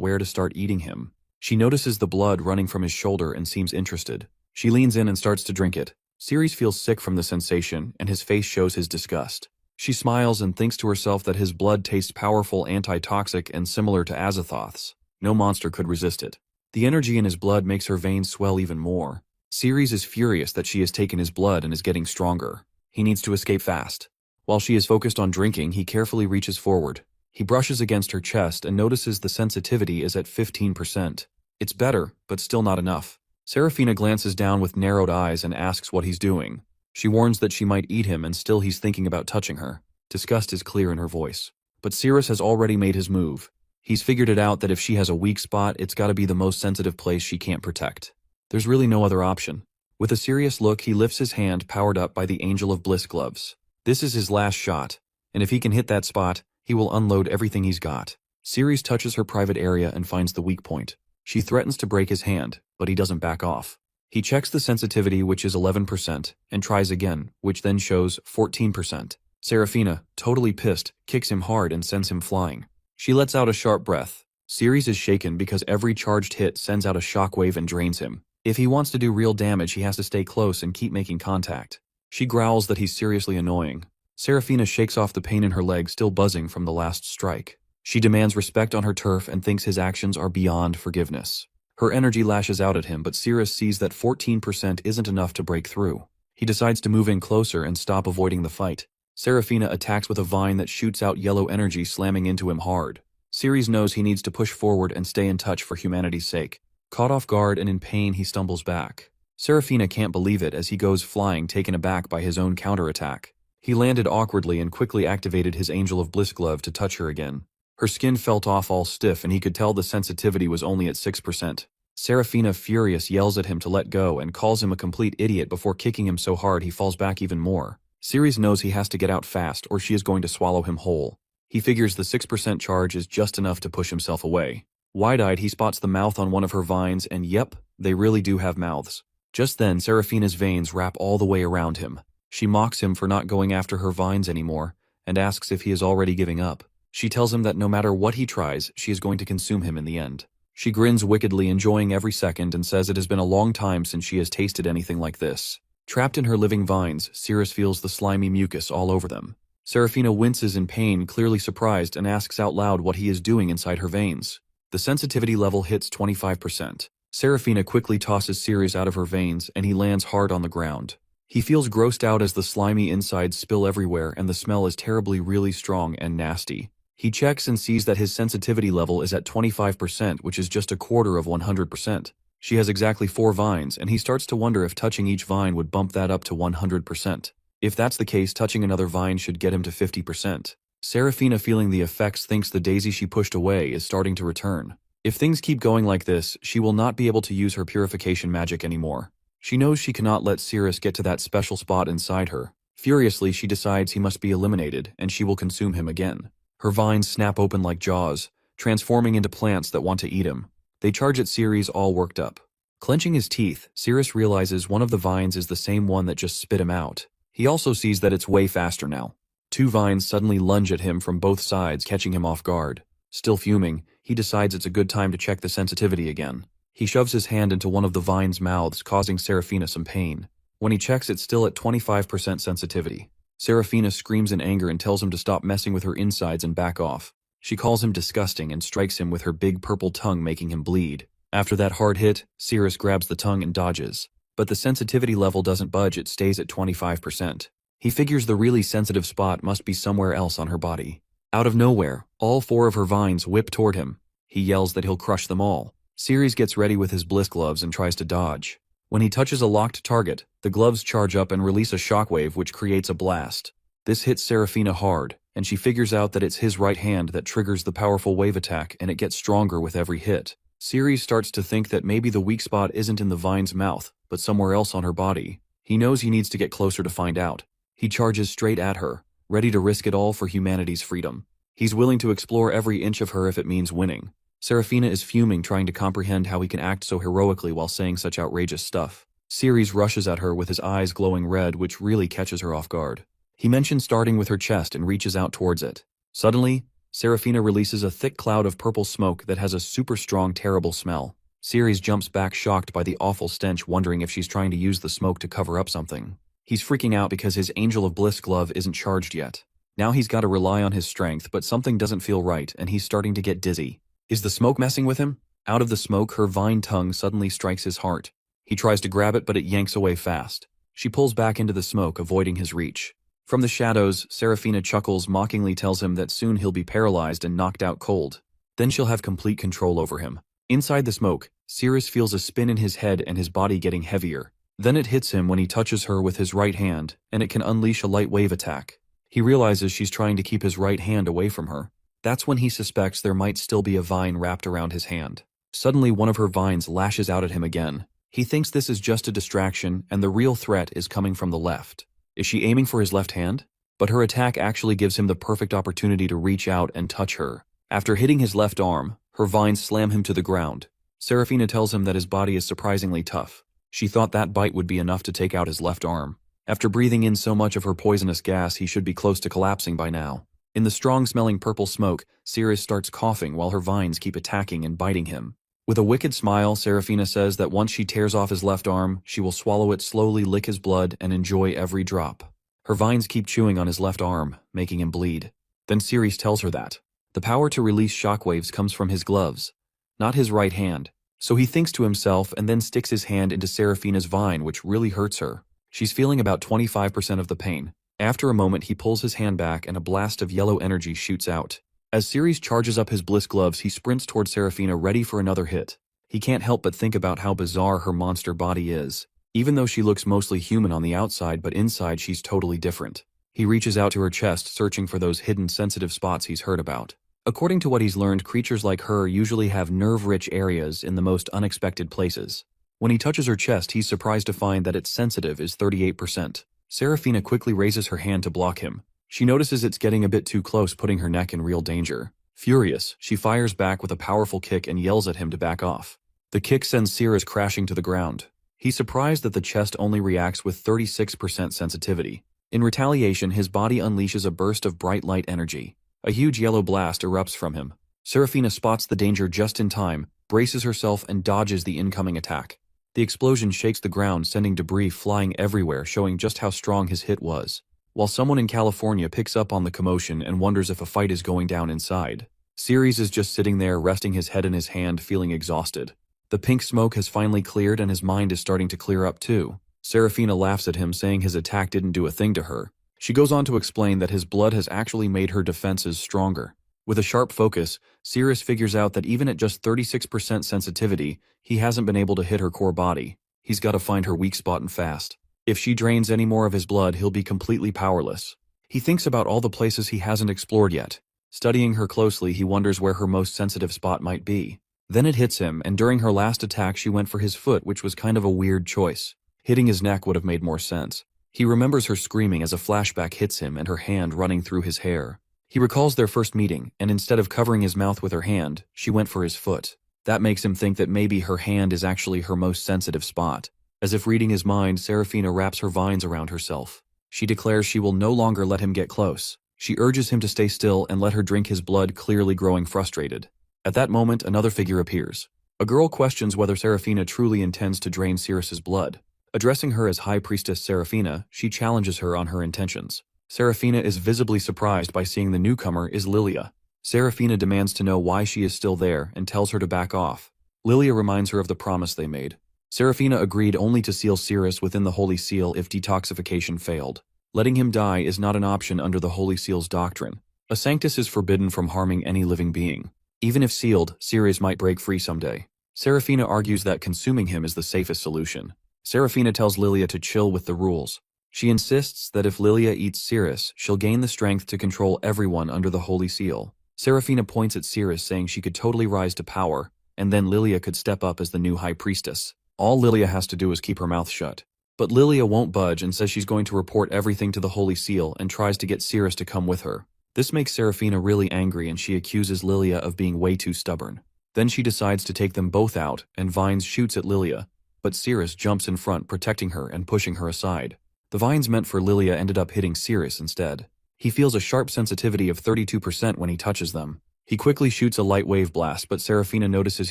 where to start eating him. She notices the blood running from his shoulder and seems interested. She leans in and starts to drink it. Cyrus feels sick from the sensation, and his face shows his disgust. She smiles and thinks to herself that his blood tastes powerful, anti-toxic, and similar to Aiththoth's. No monster could resist it. The energy in his blood makes her veins swell even more. Cyrus is furious that she has taken his blood and is getting stronger. He needs to escape fast. While she is focused on drinking, he carefully reaches forward. He brushes against her chest and notices the sensitivity is at 15%. It's better, but still not enough. Seraphina glances down with narrowed eyes and asks what he's doing. She warns that she might eat him, and still he's thinking about touching her. Disgust is clear in her voice. But Cyrus has already made his move. He's figured it out that if she has a weak spot, it's gotta be the most sensitive place she can't protect. There's really no other option. With a serious look, he lifts his hand, powered up by the Angel of Bliss gloves. This is his last shot, and if he can hit that spot, he will unload everything he's got. Cyrus touches her private area and finds the weak point. She threatens to break his hand, but he doesn't back off. He checks the sensitivity, which is 11%, and tries again, which then shows 14%. Seraphina, totally pissed, kicks him hard and sends him flying. She lets out a sharp breath. Cyrus is shaken because every charged hit sends out a shockwave and drains him. If he wants to do real damage, he has to stay close and keep making contact. She growls that he's seriously annoying. Seraphina shakes off the pain in her leg, still buzzing from the last strike. She demands respect on her turf and thinks his actions are beyond forgiveness. Her energy lashes out at him, but Cyrus sees that 14% isn't enough to break through. He decides to move in closer and stop avoiding the fight. Seraphina attacks with a vine that shoots out yellow energy, slamming into him hard. Cyrus knows he needs to push forward and stay in touch for humanity's sake. Caught off guard and in pain, he stumbles back. Seraphina can't believe it as he goes flying, taken aback by his own counterattack. He landed awkwardly and quickly activated his Angel of Bliss glove to touch her again. Her skin felt off all stiff, and he could tell the sensitivity was only at 6%. Seraphina, furious, yells at him to let go and calls him a complete idiot before kicking him so hard he falls back even more. Cyrus knows he has to get out fast or she is going to swallow him whole. He figures the 6% charge is just enough to push himself away. Wide-eyed, he spots the mouth on one of her vines, and yep, they really do have mouths. Just then, Seraphina's veins wrap all the way around him. She mocks him for not going after her vines anymore and asks if he is already giving up. She tells him that no matter what he tries, she is going to consume him in the end. She grins wickedly, enjoying every second, and says it has been a long time since she has tasted anything like this. Trapped in her living vines, Cyrus feels the slimy mucus all over them. Seraphina winces in pain, clearly surprised, and asks out loud what he is doing inside her veins. The sensitivity level hits 25%. Seraphina quickly tosses Cyrus out of her veins, and he lands hard on the ground. He feels grossed out as the slimy insides spill everywhere, and the smell is terribly, really strong and nasty. He checks and sees that his sensitivity level is at 25%, which is just a quarter of 100%. She has exactly 4 vines, and he starts to wonder if touching each vine would bump that up to 100%. If that's the case, touching another vine should get him to 50%. Seraphina, feeling the effects, thinks the daisy she pushed away is starting to return. If things keep going like this, she will not be able to use her purification magic anymore. She knows she cannot let Cyrus get to that special spot inside her. Furiously, she decides he must be eliminated, and she will consume him again. Her vines snap open like jaws, transforming into plants that want to eat him. They charge at Cyrus, all worked up. Clenching his teeth, Cyrus realizes one of the vines is the same one that just spit him out. He also sees that it's way faster now. 2 vines suddenly lunge at him from both sides, catching him off guard. Still fuming, he decides it's a good time to check the sensitivity again. He shoves his hand into one of the vine's mouths, causing Seraphina some pain. When he checks, it's still at 25% sensitivity. Seraphina screams in anger and tells him to stop messing with her insides and back off. She calls him disgusting and strikes him with her big purple tongue, making him bleed. After that hard hit, Cyrus grabs the tongue and dodges. but the sensitivity level doesn't budge, it stays at 25%. He figures the really sensitive spot must be somewhere else on her body. Out of nowhere, all 4 of her vines whip toward him. He yells that he'll crush them all. Cyrus gets ready with his bliss gloves and tries to dodge. When he touches a locked target, the gloves charge up and release a shockwave which creates a blast. This hits Seraphina hard, and she figures out that it's his right hand that triggers the powerful wave attack, and it gets stronger with every hit. Cyrus starts to think that maybe the weak spot isn't in the vine's mouth, but somewhere else on her body. He knows he needs to get closer to find out. He charges straight at her, ready to risk it all for humanity's freedom. He's willing to explore every inch of her if it means winning. Seraphina is fuming, trying to comprehend how he can act so heroically while saying such outrageous stuff. Cyrus rushes at her with his eyes glowing red, which really catches her off guard. He mentions starting with her chest and reaches out towards it. Suddenly, Seraphina releases a thick cloud of purple smoke that has a super strong, terrible smell. Cyrus jumps back, shocked by the awful stench, wondering if she's trying to use the smoke to cover up something. He's freaking out because his Angel of Bliss glove isn't charged yet. Now he's got to rely on his strength, but something doesn't feel right and he's starting to get dizzy. Is the smoke messing with him? Out of the smoke, her vine tongue suddenly strikes his heart. He tries to grab it, but it yanks away fast. She pulls back into the smoke, avoiding his reach. From the shadows, Seraphina chuckles, mockingly tells him that soon he'll be paralyzed and knocked out cold. Then she'll have complete control over him. Inside the smoke, Cyrus feels a spin in his head and his body getting heavier. Then it hits him when he touches her with his right hand, and it can unleash a light wave attack. He realizes she's trying to keep his right hand away from her. That's when he suspects there might still be a vine wrapped around his hand. Suddenly, one of her vines lashes out at him again. He thinks this is just a distraction, and the real threat is coming from the left. Is she aiming for his left hand? But her attack actually gives him the perfect opportunity to reach out and touch her. After hitting his left arm, her vines slam him to the ground. Seraphina tells him that his body is surprisingly tough. She thought that bite would be enough to take out his left arm. After breathing in so much of her poisonous gas, he should be close to collapsing by now. In the strong-smelling purple smoke, Cyrus starts coughing while her vines keep attacking and biting him. With a wicked smile, Seraphina says that once she tears off his left arm, she will swallow it slowly, lick his blood, and enjoy every drop. Her vines keep chewing on his left arm, making him bleed. Then Cyrus tells her that the power to release shockwaves comes from his gloves, not his right hand. So he thinks to himself and then sticks his hand into Seraphina's vine, which really hurts her. She's feeling about 25% of the pain. After a moment, he pulls his hand back and a blast of yellow energy shoots out. As Cyrus charges up his bliss gloves, he sprints toward Seraphina, ready for another hit. He can't help but think about how bizarre her monster body is. Even though she looks mostly human on the outside, but inside she's totally different. He reaches out to her chest, searching for those hidden sensitive spots he's heard about. According to what he's learned, creatures like her usually have nerve-rich areas in the most unexpected places. When he touches her chest, he's surprised to find that its sensitive is 38%. Seraphina quickly raises her hand to block him. She notices it's getting a bit too close, putting her neck in real danger. Furious, she fires back with a powerful kick and yells at him to back off. The kick sends Cyrus crashing to the ground. He's surprised that the chest only reacts with 36% sensitivity. In retaliation, his body unleashes a burst of bright light energy. A huge yellow blast erupts from him. Seraphina spots the danger just in time, braces herself, and dodges the incoming attack. The explosion shakes the ground, sending debris flying everywhere, showing just how strong his hit was. While someone in California picks up on the commotion and wonders if a fight is going down inside, Cyrus is just sitting there, resting his head in his hand, feeling exhausted. The pink smoke has finally cleared and his mind is starting to clear up too. Seraphina laughs at him, saying his attack didn't do a thing to her. She goes on to explain that his blood has actually made her defenses stronger. With a sharp focus, Cyrus figures out that even at just 36% sensitivity, he hasn't been able to hit her core body. He's got to find her weak spot and fast. If she drains any more of his blood, he'll be completely powerless. He thinks about all the places he hasn't explored yet. Studying her closely, he wonders where her most sensitive spot might be. Then it hits him, and during her last attack she went for his foot, which was kind of a weird choice. Hitting his neck would have made more sense. He remembers her screaming as a flashback hits him and her hand running through his hair. He recalls their first meeting, and instead of covering his mouth with her hand, she went for his foot. That makes him think that maybe her hand is actually her most sensitive spot. As if reading his mind, Seraphina wraps her vines around herself. She declares she will no longer let him get close. She urges him to stay still and let her drink his blood, clearly growing frustrated. At that moment, another figure appears. A girl questions whether Seraphina truly intends to drain Cyrus's blood. Addressing her as High Priestess Seraphina, she challenges her on her intentions. Seraphina is visibly surprised by seeing the newcomer is Lilia. Seraphina demands to know why she is still there and tells her to back off. Lilia reminds her of the promise they made. Seraphina agreed only to seal Cyrus within the Holy Seal if detoxification failed. Letting him die is not an option under the Holy Seal's doctrine. A sanctus is forbidden from harming any living being. Even if sealed, Cyrus might break free someday. Seraphina argues that consuming him is the safest solution. Seraphina tells Lilia to chill with the rules. She insists that if Lilia eats Cyrus, she'll gain the strength to control everyone under the Holy Seal. Seraphina points at Cyrus, saying she could totally rise to power, and then Lilia could step up as the new High Priestess. All Lilia has to do is keep her mouth shut. But Lilia won't budge and says she's going to report everything to the Holy Seal and tries to get Cyrus to come with her. This makes Seraphina really angry and she accuses Lilia of being way too stubborn. Then she decides to take them both out, and Vines shoots at Lilia, but Cyrus jumps in front, protecting her and pushing her aside. The vines meant for Lilia ended up hitting Cyrus instead. He feels a sharp sensitivity of 32% when he touches them. He quickly shoots a light wave blast, but Seraphina notices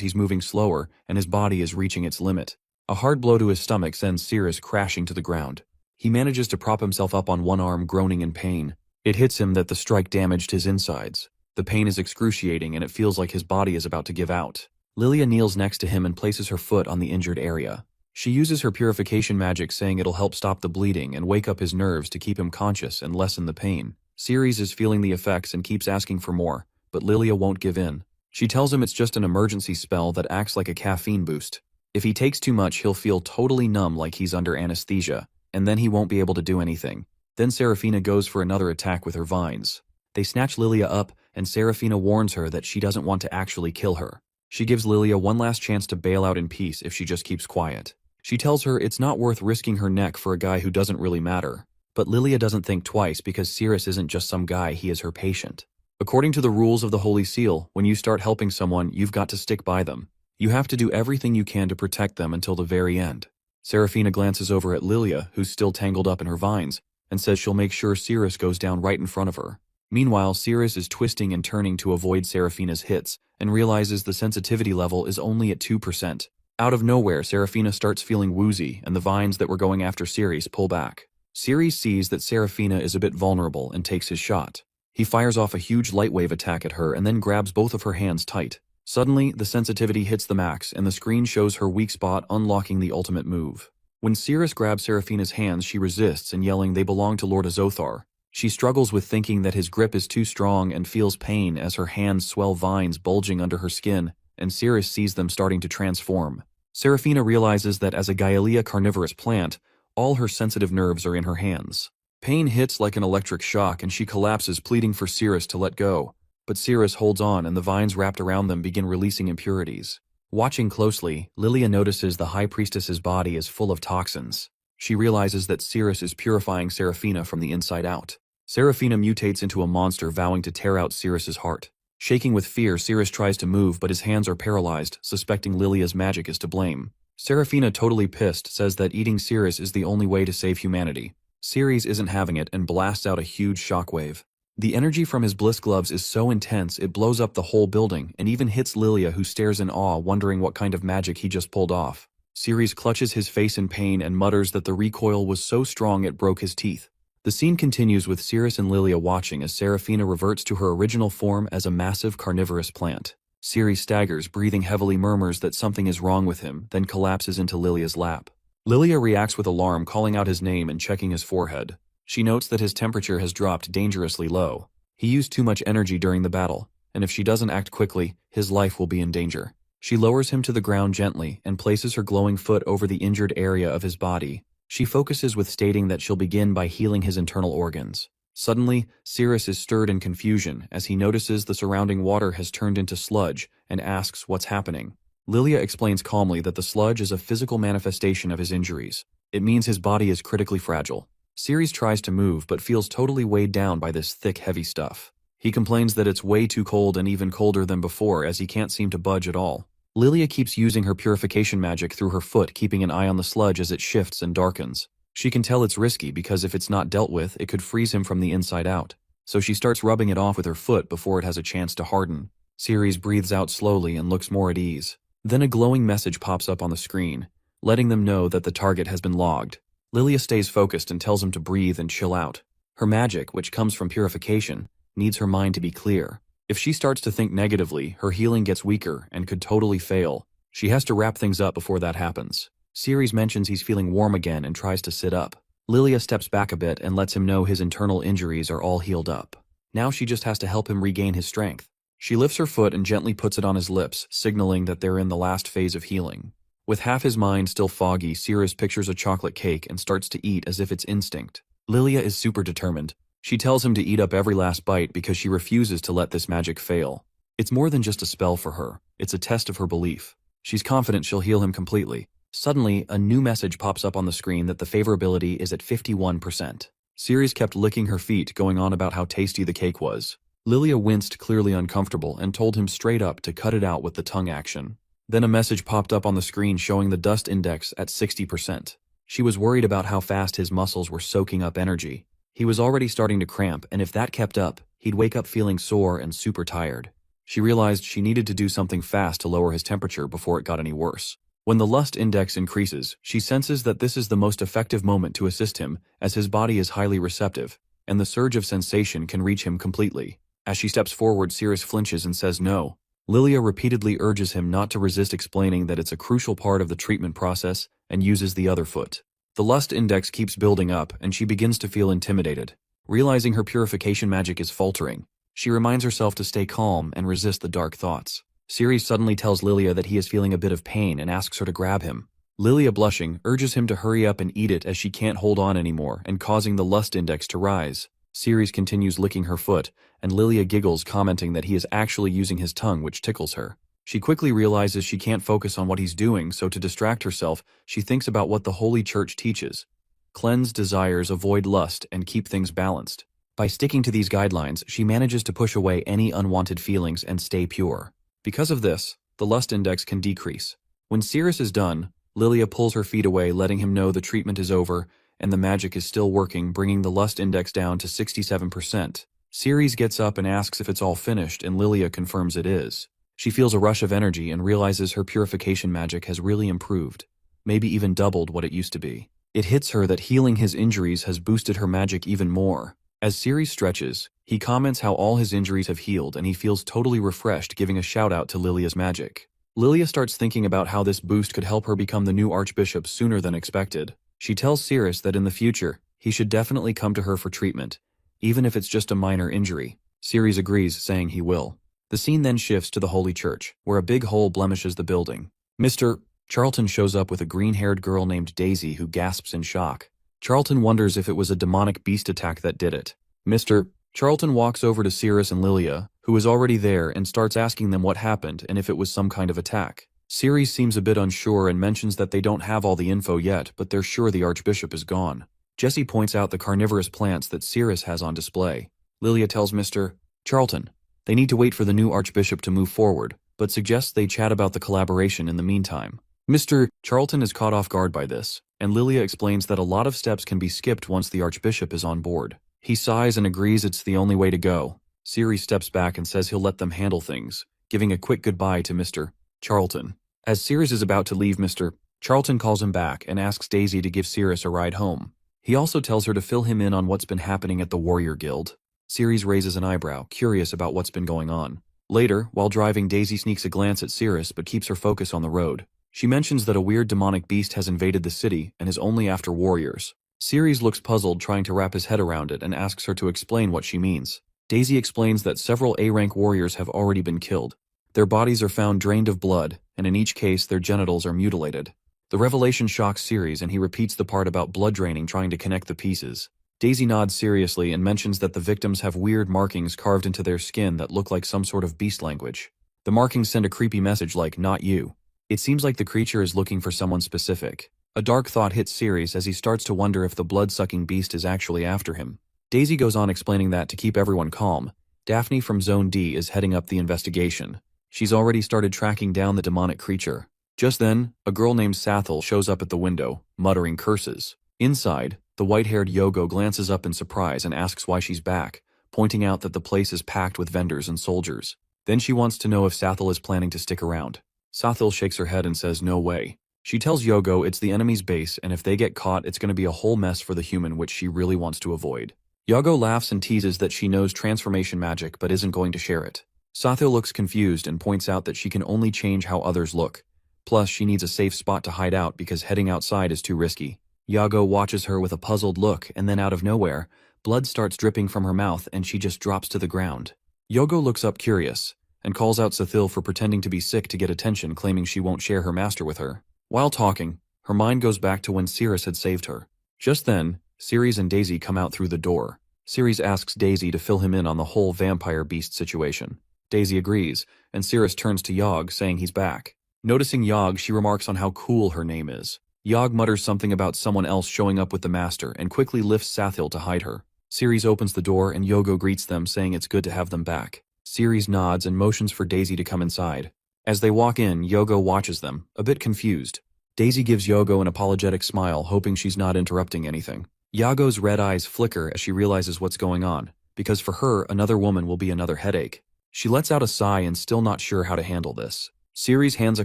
he's moving slower and his body is reaching its limit. A hard blow to his stomach sends Cyrus crashing to the ground. He manages to prop himself up on one arm, groaning in pain. It hits him that the strike damaged his insides. The pain is excruciating and it feels like his body is about to give out. Lilia kneels next to him and places her foot on the injured area. She uses her purification magic, saying it'll help stop the bleeding and wake up his nerves to keep him conscious and lessen the pain. Cyrus is feeling the effects and keeps asking for more, but Lilia won't give in. She tells him it's just an emergency spell that acts like a caffeine boost. If he takes too much, he'll feel totally numb like he's under anesthesia, and then he won't be able to do anything. Then Seraphina goes for another attack with her vines. They snatch Lilia up, and Seraphina warns her that she doesn't want to actually kill her. She gives Lilia one last chance to bail out in peace if she just keeps quiet. She tells her it's not worth risking her neck for a guy who doesn't really matter. But Lilia doesn't think twice because Cyrus isn't just some guy, he is her patient. According to the rules of the Holy Seal, when you start helping someone, you've got to stick by them. You have to do everything you can to protect them until the very end. Seraphina glances over at Lilia, who's still tangled up in her vines, and says she'll make sure Cyrus goes down right in front of her. Meanwhile, Cyrus is twisting and turning to avoid Seraphina's hits, and realizes the sensitivity level is only at 2%. Out of nowhere, Seraphina starts feeling woozy, and the vines that were going after Cyrus pull back. Cyrus sees that Seraphina is a bit vulnerable and takes his shot. He fires off a huge light wave attack at her and then grabs both of her hands tight. Suddenly, the sensitivity hits the max, and the screen shows her weak spot, unlocking the ultimate move. When Cyrus grabs Seraphina's hands, she resists and yelling they belong to Lord Aiththoth. She struggles with thinking that his grip is too strong and feels pain as her hands swell, vines bulging under her skin, and Cyrus sees them starting to transform. Seraphina realizes that as a Gaelia carnivorous plant, all her sensitive nerves are in her hands. Pain hits like an electric shock and she collapses, pleading for Cyrus to let go. But Cyrus holds on and the vines wrapped around them begin releasing impurities. Watching closely, Lilia notices the High Priestess's body is full of toxins. She realizes that Cyrus is purifying Seraphina from the inside out. Seraphina mutates into a monster, vowing to tear out Cyrus's heart. Shaking with fear, Cyrus tries to move, but his hands are paralyzed, suspecting Lilia's magic is to blame. Seraphina, totally pissed, says that eating Cyrus is the only way to save humanity. Cyrus isn't having it and blasts out a huge shockwave. The energy from his bliss gloves is so intense it blows up the whole building and even hits Lilia, who stares in awe, wondering what kind of magic he just pulled off. Cyrus clutches his face in pain and mutters that the recoil was so strong it broke his teeth. The scene continues with Cyrus and Lilia watching as Seraphina reverts to her original form as a massive carnivorous plant. Cyrus staggers, breathing heavily, murmurs that something is wrong with him, then collapses into Lilia's lap. Lilia reacts with alarm, calling out his name and checking his forehead. She notes that his temperature has dropped dangerously low. He used too much energy during the battle, and if she doesn't act quickly, his life will be in danger. She lowers him to the ground gently and places her glowing foot over the injured area of his body. She focuses with stating that she'll begin by healing his internal organs. Suddenly, Cyrus is stirred in confusion as he notices the surrounding water has turned into sludge and asks what's happening. Lilia explains calmly that the sludge is a physical manifestation of his injuries. It means his body is critically fragile. Cyrus tries to move but feels totally weighed down by this thick, heavy stuff. He complains that it's way too cold and even colder than before as he can't seem to budge at all. Lilia keeps using her purification magic through her foot, keeping an eye on the sludge as it shifts and darkens. She can tell it's risky because if it's not dealt with, it could freeze him from the inside out. So she starts rubbing it off with her foot before it has a chance to harden. Cyrus breathes out slowly and looks more at ease. Then a glowing message pops up on the screen, letting them know that the target has been logged. Lilia stays focused and tells him to breathe and chill out. Her magic, which comes from purification, needs her mind to be clear. If she starts to think negatively, her healing gets weaker and could totally fail. She has to wrap things up before that happens. Cyrus mentions he's feeling warm again and tries to sit up. Lilia steps back a bit and lets him know his internal injuries are all healed up. Now she just has to help him regain his strength. She lifts her foot and gently puts it on his lips, signaling that they're in the last phase of healing. With half his mind still foggy, Cyrus pictures a chocolate cake and starts to eat as if it's instinct. Lilia is super determined. She tells him to eat up every last bite because she refuses to let this magic fail. It's more than just a spell for her, it's a test of her belief. She's confident she'll heal him completely. Suddenly, a new message pops up on the screen that the favorability is at 51%. Cyrus kept licking her feet, going on about how tasty the cake was. Lilia winced, clearly uncomfortable, and told him straight up to cut it out with the tongue action. Then a message popped up on the screen showing the dust index at 60%. She was worried about how fast his muscles were soaking up energy. He was already starting to cramp, and if that kept up, he'd wake up feeling sore and super tired. She realized she needed to do something fast to lower his temperature before it got any worse. When the lust index increases, she senses that this is the most effective moment to assist him, as his body is highly receptive, and the surge of sensation can reach him completely. As she steps forward, Cyrus flinches and says no. Lilia repeatedly urges him not to resist, explaining that it's a crucial part of the treatment process, and uses the other foot. The lust index keeps building up, and she begins to feel intimidated. Realizing her purification magic is faltering, she reminds herself to stay calm and resist the dark thoughts. Cyrus suddenly tells Lilia that he is feeling a bit of pain and asks her to grab him. Lilia, blushing, urges him to hurry up and eat it as she can't hold on anymore and causing the lust index to rise. Cyrus continues licking her foot, and Lilia giggles, commenting that he is actually using his tongue, which tickles her. She quickly realizes she can't focus on what he's doing, so to distract herself, she thinks about what the Holy Church teaches. Cleanse desires, avoid lust, and keep things balanced. By sticking to these guidelines, she manages to push away any unwanted feelings and stay pure. Because of this, the lust index can decrease. When Cyrus is done, Lilia pulls her feet away, letting him know the treatment is over, and the magic is still working, bringing the lust index down to 67%. Cyrus gets up and asks if it's all finished, and Lilia confirms it is. She feels a rush of energy and realizes her purification magic has really improved, maybe even doubled what it used to be. It hits her that healing his injuries has boosted her magic even more. As Cyrus stretches, he comments how all his injuries have healed and he feels totally refreshed, giving a shout out to Lilia's magic. Lilia starts thinking about how this boost could help her become the new archbishop sooner than expected. She tells Cyrus that in the future, he should definitely come to her for treatment, even if it's just a minor injury. Cyrus agrees, saying he will. The scene then shifts to the Holy Church, where a big hole blemishes the building. Mr. Charlton shows up with a green-haired girl named Daisy who gasps in shock. Charlton wonders if it was a demonic beast attack that did it. Mr. Charlton walks over to Cyrus and Lilia, who is already there, and starts asking them what happened and if it was some kind of attack. Cyrus seems a bit unsure and mentions that they don't have all the info yet, but they're sure the archbishop is gone. Jessie points out the carnivorous plants that Cyrus has on display. Lilia tells Mr. Charlton they need to wait for the new archbishop to move forward, but suggests they chat about the collaboration in the meantime. Mr. Charlton is caught off guard by this, and Lilia explains that a lot of steps can be skipped once the archbishop is on board. He sighs and agrees it's the only way to go. Cyrus steps back and says he'll let them handle things, giving a quick goodbye to Mr. Charlton. As Cyrus is about to leave, Mr. Charlton calls him back and asks Daisy to give Cyrus a ride home. He also tells her to fill him in on what's been happening at the Warrior Guild. Cyrus raises an eyebrow, curious about what's been going on. Later, while driving, Daisy sneaks a glance at Cyrus but keeps her focus on the road. She mentions that a weird demonic beast has invaded the city and is only after warriors. Cyrus looks puzzled, trying to wrap his head around it, and asks her to explain what she means. Daisy explains that several A-rank warriors have already been killed. Their bodies are found drained of blood, and in each case their genitals are mutilated. The revelation shocks Cyrus, and he repeats the part about blood draining, trying to connect the pieces. Daisy nods seriously and mentions that the victims have weird markings carved into their skin that look like some sort of beast language. The markings send a creepy message like, "Not you." It seems like the creature is looking for someone specific. A dark thought hits Cyrus as he starts to wonder if the blood-sucking beast is actually after him. Daisy goes on explaining that, to keep everyone calm, Daphne from Zone D is heading up the investigation. She's already started tracking down the demonic creature. Just then, a girl named Sadiel shows up at the window, muttering curses. Inside, the white-haired Yogo glances up in surprise and asks why she's back, pointing out that the place is packed with vendors and soldiers. Then she wants to know if Sadiel is planning to stick around. Sadiel shakes her head and says no way. She tells Yogo it's the enemy's base, and if they get caught, it's going to be a whole mess for the human, which she really wants to avoid. Yogo laughs and teases that she knows transformation magic but isn't going to share it. Sadiel looks confused and points out that she can only change how others look, Plus, she needs a safe spot to hide out because heading outside is too risky. Yago watches her with a puzzled look, and then out of nowhere, blood starts dripping from her mouth and she just drops to the ground. Yago looks up curious, and calls out Sadiel for pretending to be sick to get attention, claiming she won't share her master with her. While talking, her mind goes back to when Cyrus had saved her. Just then, Cyrus and Daisy come out through the door. Cyrus asks Daisy to fill him in on the whole vampire beast situation. Daisy agrees, and Cyrus turns to Yog, saying he's back. Noticing Yog, she remarks on how cool her name is. Yog mutters something about someone else showing up with the master and quickly lifts Sadiel to hide her. Cyrus opens the door and Yogo greets them, saying it's good to have them back. Cyrus nods and motions for Daisy to come inside. As they walk in, Yogo watches them, a bit confused. Daisy gives Yogo an apologetic smile, hoping she's not interrupting anything. Yago's red eyes flicker as she realizes what's going on, because for her, another woman will be another headache. She lets out a sigh and still not sure how to handle this. Cyrus hands a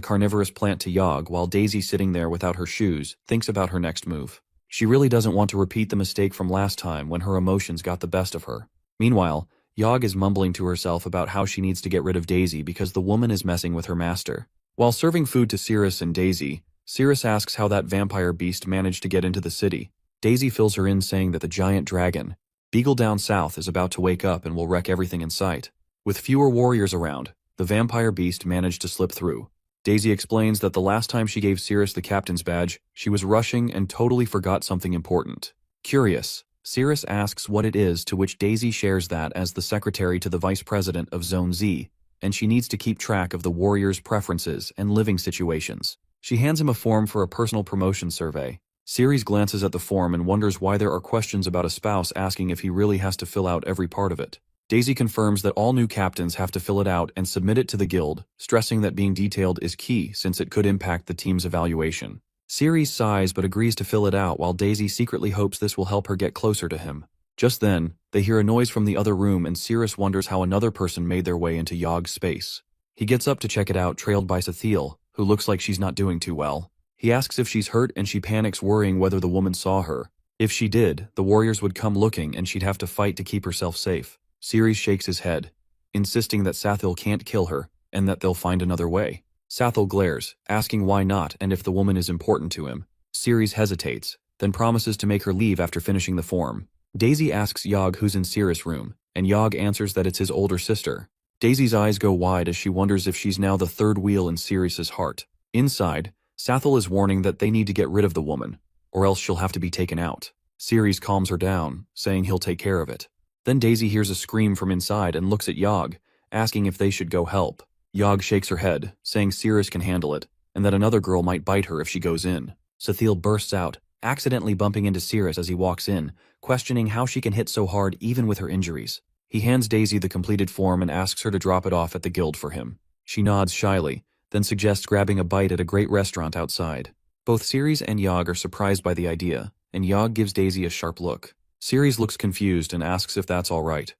carnivorous plant to Yog while Daisy, sitting there without her shoes, thinks about her next move. She really doesn't want to repeat the mistake from last time when her emotions got the best of her. Meanwhile, Yog is mumbling to herself about how she needs to get rid of Daisy because the woman is messing with her master. While serving food to Cyrus and Daisy, Cyrus asks how that vampire beast managed to get into the city. Daisy fills her in, saying that the giant dragon, Beagle down south, is about to wake up and will wreck everything in sight. With fewer warriors around, the vampire beast managed to slip through. Daisy explains that the last time she gave Cyrus the captain's badge, she was rushing and totally forgot something important. Curious, Cyrus asks what it is, to which Daisy shares that as the secretary to the vice president of Zone Z, and she needs to keep track of the warriors' preferences and living situations. She hands him a form for a personal promotion survey. Cyrus glances at the form and wonders why there are questions about a spouse, asking if he really has to fill out every part of it. Daisy confirms that all new captains have to fill it out and submit it to the guild, stressing that being detailed is key since it could impact the team's evaluation. Cyrus sighs but agrees to fill it out, while Daisy secretly hopes this will help her get closer to him. Just then, they hear a noise from the other room and Cyrus wonders how another person made their way into Yog's space. He gets up to check it out, trailed by Sadiel, who looks like she's not doing too well. He asks if she's hurt and she panics, worrying whether the woman saw her. If she did, the warriors would come looking and she'd have to fight to keep herself safe. Cyrus shakes his head, insisting that Sadiel can't kill her and that they'll find another way. Sadiel glares, asking why not and if the woman is important to him. Cyrus hesitates, then promises to make her leave after finishing the form. Daisy asks Yog who's in Cyrus' room, and Yog answers that it's his older sister. Daisy's eyes go wide as she wonders if she's now the third wheel in Cyrus's heart. Inside, Sadiel is warning that they need to get rid of the woman, or else she'll have to be taken out. Cyrus calms her down, saying he'll take care of it. Then Daisy hears a scream from inside and looks at Yog, asking if they should go help. Yog shakes her head, saying Cyrus can handle it, and that another girl might bite her if she goes in. Sadiel bursts out, accidentally bumping into Cyrus as he walks in, questioning how she can hit so hard even with her injuries. He hands Daisy the completed form and asks her to drop it off at the guild for him. She nods shyly, then suggests grabbing a bite at a great restaurant outside. Both Cyrus and Yog are surprised by the idea, and Yog gives Daisy a sharp look. Cyrus looks confused and asks if that's all right.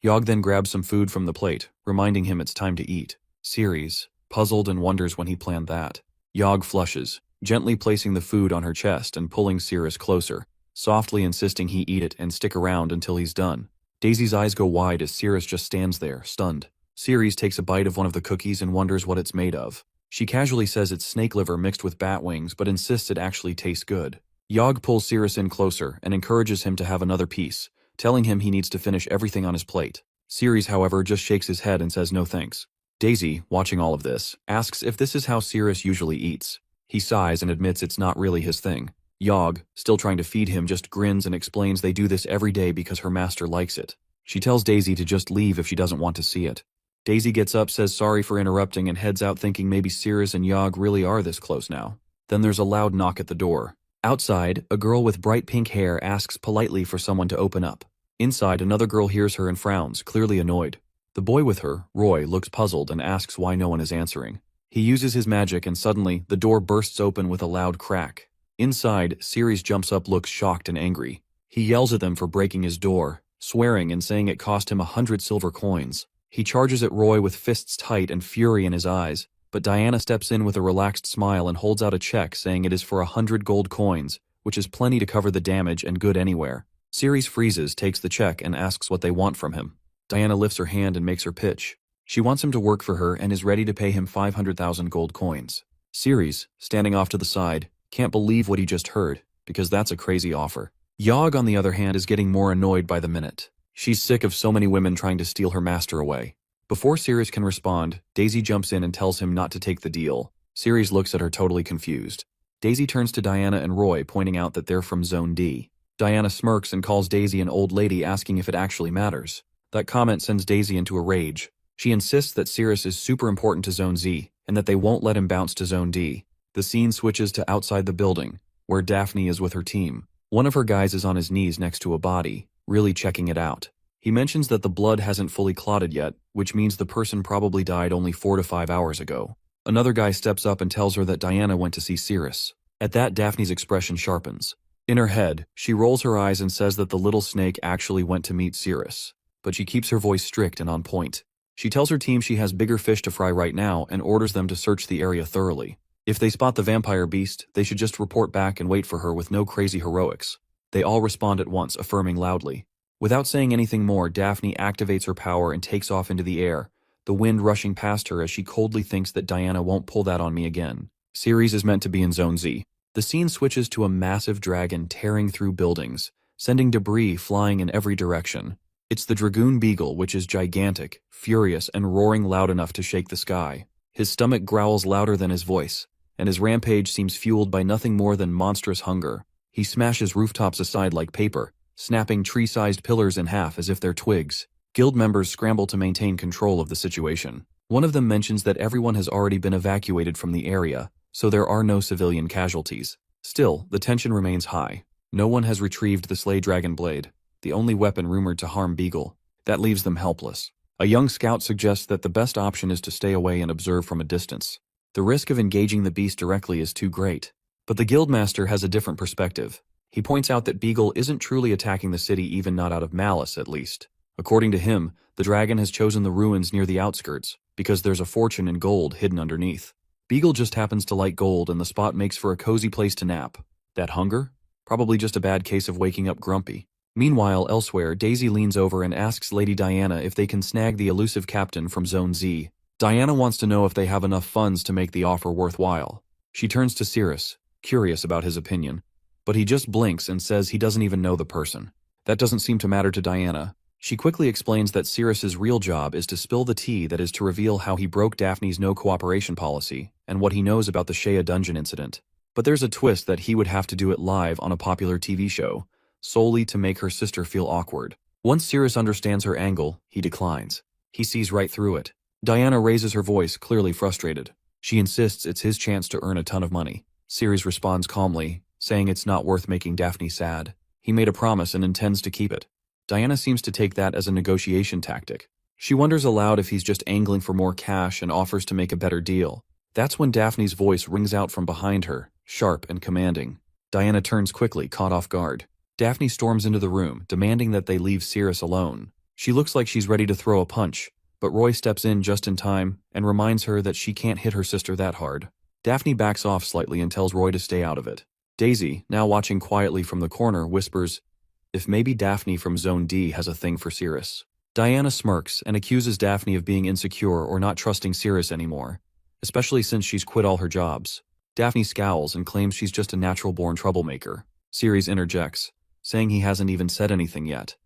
Yog then grabs some food from the plate, reminding him it's time to eat. Cyrus, puzzled, and wonders when he planned that. Yog flushes, gently placing the food on her chest and pulling Cyrus closer, softly insisting he eat it and stick around until he's done. Daisy's eyes go wide as Cyrus just stands there, stunned. Cyrus takes a bite of one of the cookies and wonders what it's made of. She casually says it's snake liver mixed with bat wings but insists it actually tastes good. Yog pulls Cyrus in closer and encourages him to have another piece, telling him he needs to finish everything on his plate. Cyrus, however, just shakes his head and says no thanks. Daisy, watching all of this, asks if this is how Cyrus usually eats. He sighs and admits it's not really his thing. Yog, still trying to feed him, just grins and explains they do this every day because her master likes it. She tells Daisy to just leave if she doesn't want to see it. Daisy gets up, says sorry for interrupting, and heads out, thinking maybe Cyrus and Yog really are this close now. Then there's a loud knock at the door. Outside, a girl with bright pink hair asks politely for someone to open up. Inside, another girl hears her and frowns, clearly annoyed. The boy with her, Roy, looks puzzled and asks why no one is answering. He uses his magic and suddenly, the door bursts open with a loud crack. Inside, Cyrus jumps up, looks shocked and angry. He yells at them for breaking his door, swearing and saying it cost him 100 silver coins. He charges at Roy with fists tight and fury in his eyes, but Diana steps in with a relaxed smile and holds out a check, saying it is for 100 gold coins, which is plenty to cover the damage and good anywhere. Cyrus freezes, takes the check, and asks what they want from him. Diana lifts her hand and makes her pitch. She wants him to work for her and is ready to pay him 500,000 gold coins. Cyrus, standing off to the side, can't believe what he just heard, because that's a crazy offer. Yog, on the other hand, is getting more annoyed by the minute. She's sick of so many women trying to steal her master away. Before Cyrus can respond, Daisy jumps in and tells him not to take the deal. Cyrus looks at her totally confused. Daisy turns to Diana and Roy, pointing out that they're from Zone D. Diana smirks and calls Daisy an old lady, asking if it actually matters. That comment sends Daisy into a rage. She insists that Cyrus is super important to Zone Z, and that they won't let him bounce to Zone D. The scene switches to outside the building, where Daphne is with her team. One of her guys is on his knees next to a body, really checking it out. He mentions that the blood hasn't fully clotted yet, which means the person probably died only 4 to 5 hours ago. Another guy steps up and tells her that Diana went to see Cyrus. At that, Daphne's expression sharpens. In her head, she rolls her eyes and says that the little snake actually went to meet Cyrus. But she keeps her voice strict and on point. She tells her team she has bigger fish to fry right now and orders them to search the area thoroughly. If they spot the vampire beast, they should just report back and wait for her with no crazy heroics. They all respond at once, affirming loudly. Without saying anything more, Daphne activates her power and takes off into the air, the wind rushing past her as she coldly thinks that Diana won't pull that on me again. Cyrus is meant to be in Zone Z. The scene switches to a massive dragon tearing through buildings, sending debris flying in every direction. It's the dragoon Beagle, which is gigantic, furious, and roaring loud enough to shake the sky. His stomach growls louder than his voice, and his rampage seems fueled by nothing more than monstrous hunger. He smashes rooftops aside like paper, snapping tree-sized pillars in half as if they're twigs. Guild members scramble to maintain control of the situation. One of them mentions that everyone has already been evacuated from the area, so there are no civilian casualties. Still, the tension remains high. No one has retrieved the Slay Dragon Blade, the only weapon rumored to harm Beagle. That leaves them helpless. A young scout suggests that the best option is to stay away and observe from a distance. The risk of engaging the beast directly is too great. But the guildmaster has a different perspective. He points out that Beagle isn't truly attacking the city, even not out of malice at least. According to him, the dragon has chosen the ruins near the outskirts, because there's a fortune in gold hidden underneath. Beagle just happens to like gold, and the spot makes for a cozy place to nap. That hunger? Probably just a bad case of waking up grumpy. Meanwhile, elsewhere, Daisy leans over and asks Lady Diana if they can snag the elusive captain from Zone Z. Diana wants to know if they have enough funds to make the offer worthwhile. She turns to Cyrus, curious about his opinion, but he just blinks and says he doesn't even know the person. That doesn't seem to matter to Diana. She quickly explains that Cyrus's real job is to spill the tea that is to reveal how he broke Daphne's no-cooperation policy and what he knows about the Shea Dungeon incident. But there's a twist that he would have to do it live on a popular TV show, solely to make her sister feel awkward. Once Cyrus understands her angle, he declines. He sees right through it. Diana raises her voice, clearly frustrated. She insists it's his chance to earn a ton of money. Cyrus responds calmly, saying it's not worth making Daphne sad. He made a promise and intends to keep it. Diana seems to take that as a negotiation tactic. She wonders aloud if he's just angling for more cash and offers to make a better deal. That's when Daphne's voice rings out from behind her, sharp and commanding. Diana turns quickly, caught off guard. Daphne storms into the room, demanding that they leave Cyrus alone. She looks like she's ready to throw a punch, but Roy steps in just in time and reminds her that she can't hit her sister that hard. Daphne backs off slightly and tells Roy to stay out of it. Daisy, now watching quietly from the corner, whispers, if maybe Daphne from Zone D has a thing for Cyrus. Diana smirks and accuses Daphne of being insecure or not trusting Cyrus anymore, especially since she's quit all her jobs. Daphne scowls and claims she's just a natural-born troublemaker. Cyrus interjects, saying he hasn't even said anything yet.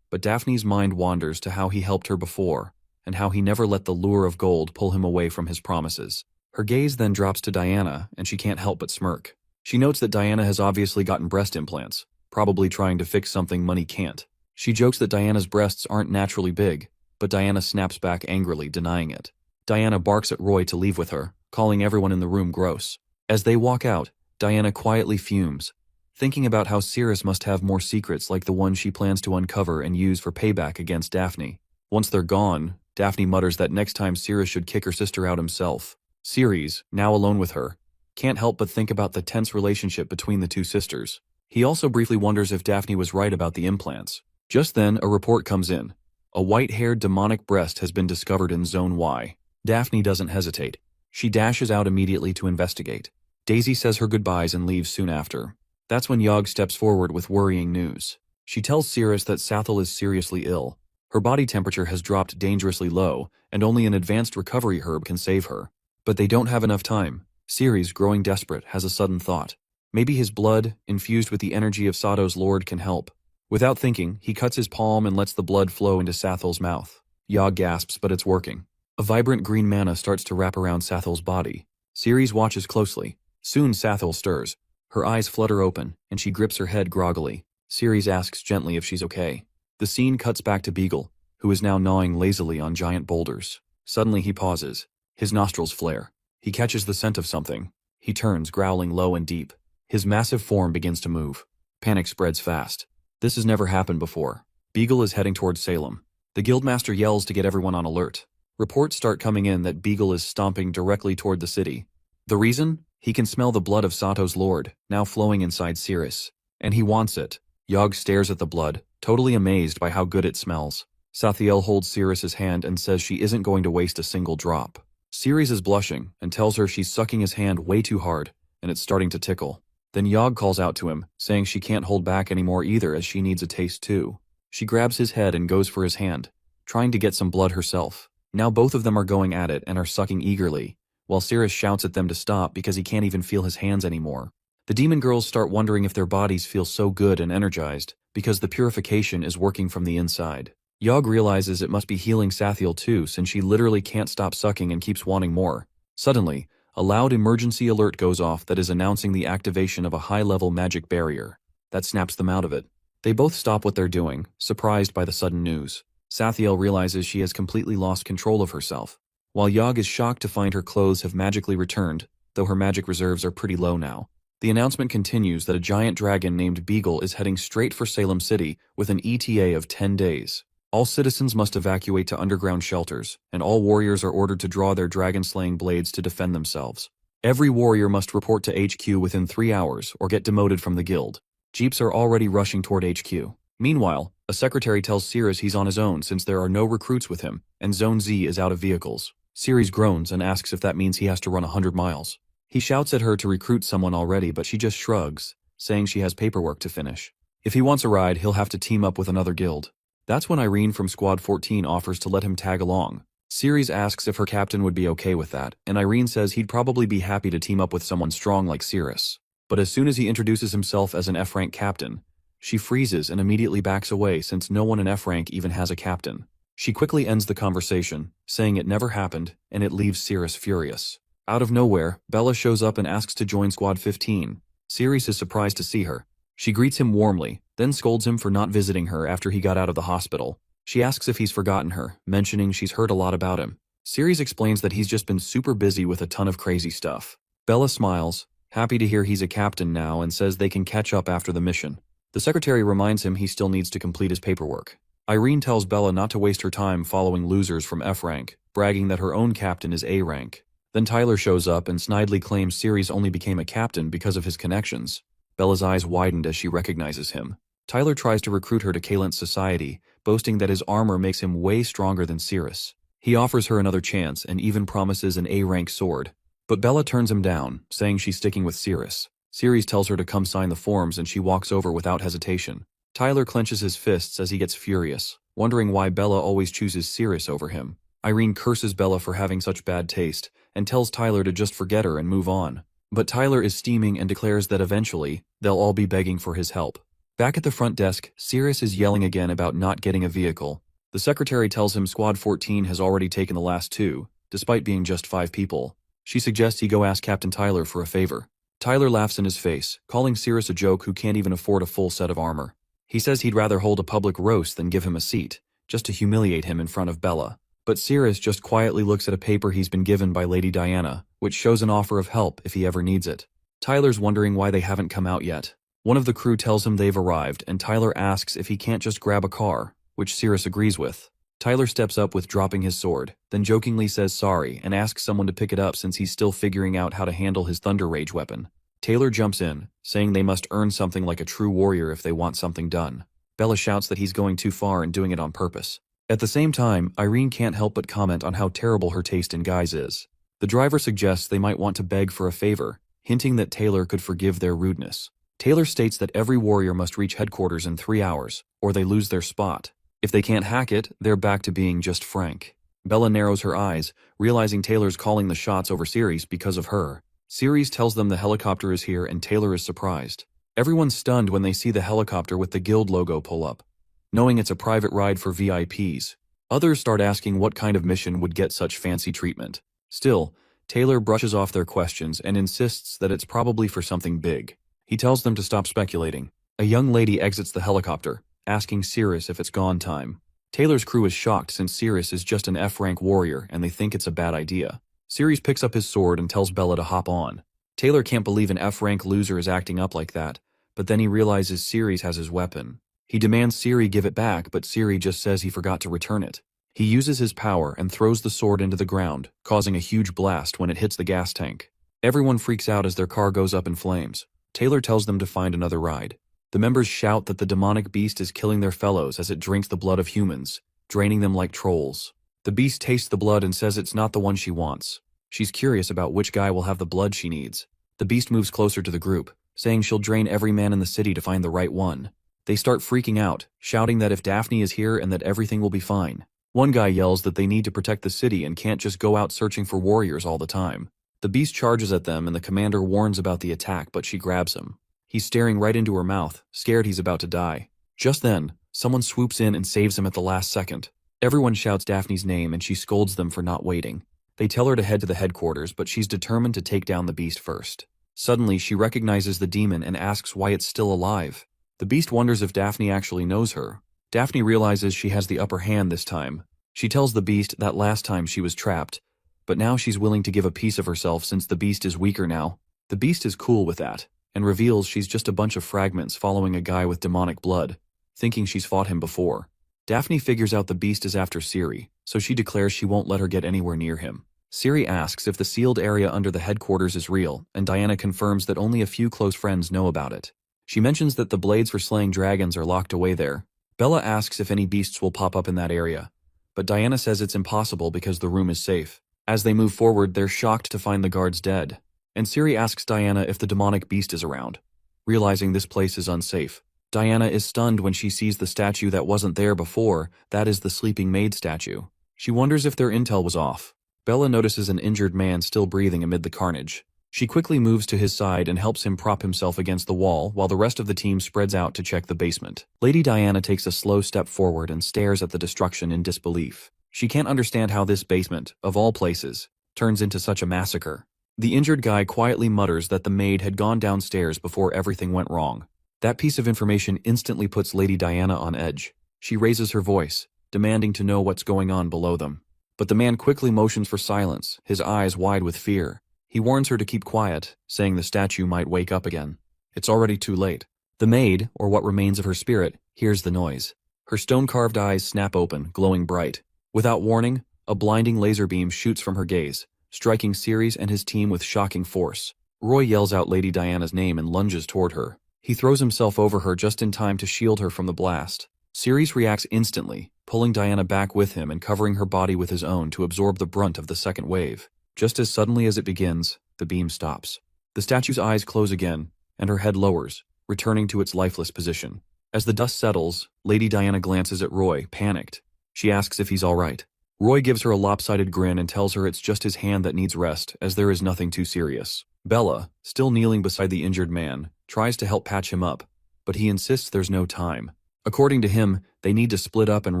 But Daphne's mind wanders to how he helped her before, and how he never let the lure of gold pull him away from his promises. Her gaze then drops to Diana, and she can't help but smirk. She notes that Diana has obviously gotten breast implants, probably trying to fix something money can't. She jokes that Diana's breasts aren't naturally big, but Diana snaps back angrily, denying it. Diana barks at Roy to leave with her, calling everyone in the room gross. As they walk out, Diana quietly fumes, thinking about how Cyrus must have more secrets like the one she plans to uncover and use for payback against Daphne. Once they're gone, Daphne mutters that next time Cyrus should kick her sister out himself. Cyrus, now alone with her, can't help but think about the tense relationship between the two sisters. He also briefly wonders if Daphne was right about the implants. Just then, a report comes in. A white-haired demonic breast has been discovered in Zone Y. Daphne doesn't hesitate. She dashes out immediately to investigate. Daisy says her goodbyes and leaves soon after. That's when Yog steps forward with worrying news. She tells Cyrus that Sadiel is seriously ill. Her body temperature has dropped dangerously low, and only an advanced recovery herb can save her. But they don't have enough time. Cyrus, growing desperate, has a sudden thought. Maybe his blood, infused with the energy of Sato's lord, can help. Without thinking, he cuts his palm and lets the blood flow into Sathel's mouth. Yog gasps, but it's working. A vibrant green mana starts to wrap around Sathel's body. Cyrus watches closely. Soon Sathel stirs. Her eyes flutter open, and she grips her head groggily. Cyrus asks gently if she's okay. The scene cuts back to Beagle, who is now gnawing lazily on giant boulders. Suddenly he pauses. His nostrils flare. He catches the scent of something. He turns, growling low and deep. His massive form begins to move. Panic spreads fast. This has never happened before. Beagle is heading towards Salem. The guildmaster yells to get everyone on alert. Reports start coming in that Beagle is stomping directly toward the city. The reason? He can smell the blood of Sato's lord, now flowing inside Cyrus. And he wants it. Yog stares at the blood, totally amazed by how good it smells. Sadiel holds Cyrus's hand and says she isn't going to waste a single drop. Cyrus is blushing and tells her she's sucking his hand way too hard, and it's starting to tickle. Then Yog calls out to him, saying she can't hold back anymore either as she needs a taste too. She grabs his head and goes for his hand, trying to get some blood herself. Now both of them are going at it and are sucking eagerly, while Cyrus shouts at them to stop because he can't even feel his hands anymore. The demon girls start wondering if their bodies feel so good and energized, because the purification is working from the inside. Yog realizes it must be healing Sadiel too, since she literally can't stop sucking and keeps wanting more. Suddenly, a loud emergency alert goes off that is announcing the activation of a high-level magic barrier. That snaps them out of it. They both stop what they're doing, surprised by the sudden news. Sadiel realizes she has completely lost control of herself, while Yog is shocked to find her clothes have magically returned, though her magic reserves are pretty low now. The announcement continues that a giant dragon named Beagle is heading straight for Salem City with an ETA of 10 days. All citizens must evacuate to underground shelters, and all warriors are ordered to draw their dragon-slaying blades to defend themselves. Every warrior must report to HQ within 3 hours or get demoted from the guild. Jeeps are already rushing toward HQ. Meanwhile, a secretary tells Cyrus he's on his own since there are no recruits with him, and Zone Z is out of vehicles. Cyrus groans and asks if that means he has to run 100 miles. He shouts at her to recruit someone already, but she just shrugs, saying she has paperwork to finish. If he wants a ride, he'll have to team up with another guild. That's when Irene from Squad 14 offers to let him tag along. Cyrus asks if her captain would be okay with that, and Irene says he'd probably be happy to team up with someone strong like Cyrus. But as soon as he introduces himself as an F-rank captain, she freezes and immediately backs away since no one in F-rank even has a captain. She quickly ends the conversation, saying it never happened, and it leaves Cyrus furious. Out of nowhere, Bella shows up and asks to join Squad 15. Cyrus is surprised to see her. She greets him warmly, then scolds him for not visiting her after he got out of the hospital. She asks if he's forgotten her, mentioning she's heard a lot about him. Cyrus explains that he's just been super busy with a ton of crazy stuff. Bella smiles, happy to hear he's a captain now, and says they can catch up after the mission. The secretary reminds him he still needs to complete his paperwork. Irene tells Bella not to waste her time following losers from F rank, bragging that her own captain is A rank. Then Tyler shows up and snidely claims Cyrus only became a captain because of his connections. Bella's eyes widened as she recognizes him. Tyler tries to recruit her to Kalent's society, boasting that his armor makes him way stronger than Cyrus. He offers her another chance and even promises an A-rank sword. But Bella turns him down, saying she's sticking with Cyrus. Cyrus tells her to come sign the forms and she walks over without hesitation. Tyler clenches his fists as he gets furious, wondering why Bella always chooses Cyrus over him. Irene curses Bella for having such bad taste and tells Tyler to just forget her and move on. But Tyler is steaming and declares that eventually, they'll all be begging for his help. Back at the front desk, Cyrus is yelling again about not getting a vehicle. The secretary tells him Squad 14 has already taken the last 2, despite being just 5 people. She suggests he go ask Captain Tyler for a favor. Tyler laughs in his face, calling Cyrus a joke who can't even afford a full set of armor. He says he'd rather hold a public roast than give him a seat, just to humiliate him in front of Bella. But Cyrus just quietly looks at a paper he's been given by Lady Diana, which shows an offer of help if he ever needs it. Tyler's wondering why they haven't come out yet. One of the crew tells him they've arrived, and Tyler asks if he can't just grab a car, which Cyrus agrees with. Tyler steps up with dropping his sword, then jokingly says sorry and asks someone to pick it up since he's still figuring out how to handle his Thunder Rage weapon. Taylor jumps in, saying they must earn something like a true warrior if they want something done. Bella shouts that he's going too far and doing it on purpose. At the same time, Irene can't help but comment on how terrible her taste in guys is. The driver suggests they might want to beg for a favor, hinting that Taylor could forgive their rudeness. Taylor states that every warrior must reach headquarters in 3 hours, or they lose their spot. If they can't hack it, they're back to being just Frank. Bella narrows her eyes, realizing Taylor's calling the shots over Cyrus because of her. Cyrus tells them the helicopter is here and Taylor is surprised. Everyone's stunned when they see the helicopter with the guild logo pull up, knowing it's a private ride for VIPs. Others start asking what kind of mission would get such fancy treatment. Still, Taylor brushes off their questions and insists that it's probably for something big. He tells them to stop speculating. A young lady exits the helicopter, asking Cyrus if it's gone time. Taylor's crew is shocked since Cyrus is just an F-rank warrior and they think it's a bad idea. Cyrus picks up his sword and tells Bella to hop on. Taylor can't believe an F-rank loser is acting up like that, but then he realizes Cyrus has his weapon. He demands Cyrus give it back, but Cyrus just says he forgot to return it. He uses his power and throws the sword into the ground, causing a huge blast when it hits the gas tank. Everyone freaks out as their car goes up in flames. Taylor tells them to find another ride. The members shout that the demonic beast is killing their fellows as it drinks the blood of humans, draining them like trolls. The beast tastes the blood and says it's not the one she wants. She's curious about which guy will have the blood she needs. The beast moves closer to the group, saying she'll drain every man in the city to find the right one. They start freaking out, shouting that if Daphne is here and that everything will be fine. One guy yells that they need to protect the city and can't just go out searching for warriors all the time. The beast charges at them and the commander warns about the attack, but she grabs him. He's staring right into her mouth, scared he's about to die. Just then, someone swoops in and saves him at the last second. Everyone shouts Daphne's name and she scolds them for not waiting. They tell her to head to the headquarters, but she's determined to take down the beast first. Suddenly, she recognizes the demon and asks why it's still alive. The beast wonders if Daphne actually knows her. Daphne realizes she has the upper hand this time. She tells the beast that last time she was trapped, but now she's willing to give a piece of herself since the beast is weaker now. The beast is cool with that, and reveals she's just a bunch of fragments following a guy with demonic blood, thinking she's fought him before. Daphne figures out the beast is after Ciri, so she declares she won't let her get anywhere near him. Ciri asks if the sealed area under the headquarters is real, and Diana confirms that only a few close friends know about it. She mentions that the blades for slaying dragons are locked away there. Bella asks if any beasts will pop up in that area, but Diana says it's impossible because the room is safe. As they move forward, they're shocked to find the guards dead, and Ciri asks Diana if the demonic beast is around. Realizing this place is unsafe, Diana is stunned when she sees the statue that wasn't there before. That is the sleeping maid statue. She wonders if their intel was off. Bella notices an injured man still breathing amid the carnage. She quickly moves to his side and helps him prop himself against the wall while the rest of the team spreads out to check the basement. Lady Diana takes a slow step forward and stares at the destruction in disbelief. She can't understand how this basement, of all places, turns into such a massacre. The injured guy quietly mutters that the maid had gone downstairs before everything went wrong. That piece of information instantly puts Lady Diana on edge. She raises her voice, demanding to know what's going on below them. But the man quickly motions for silence, his eyes wide with fear. He warns her to keep quiet, saying the statue might wake up again. It's already too late. The maid, or what remains of her spirit, hears the noise. Her stone-carved eyes snap open, glowing bright. Without warning, a blinding laser beam shoots from her gaze, striking Cyrus and his team with shocking force. Roy yells out Lady Diana's name and lunges toward her. He throws himself over her just in time to shield her from the blast. Cyrus reacts instantly, pulling Diana back with him and covering her body with his own to absorb the brunt of the second wave. Just as suddenly as it begins, the beam stops. The statue's eyes close again, and her head lowers, returning to its lifeless position. As the dust settles, Lady Diana glances at Roy, panicked. She asks if he's all right. Roy gives her a lopsided grin and tells her it's just his hand that needs rest, as there is nothing too serious. Bella, still kneeling beside the injured man, tries to help patch him up, but he insists there's no time. According to him, they need to split up and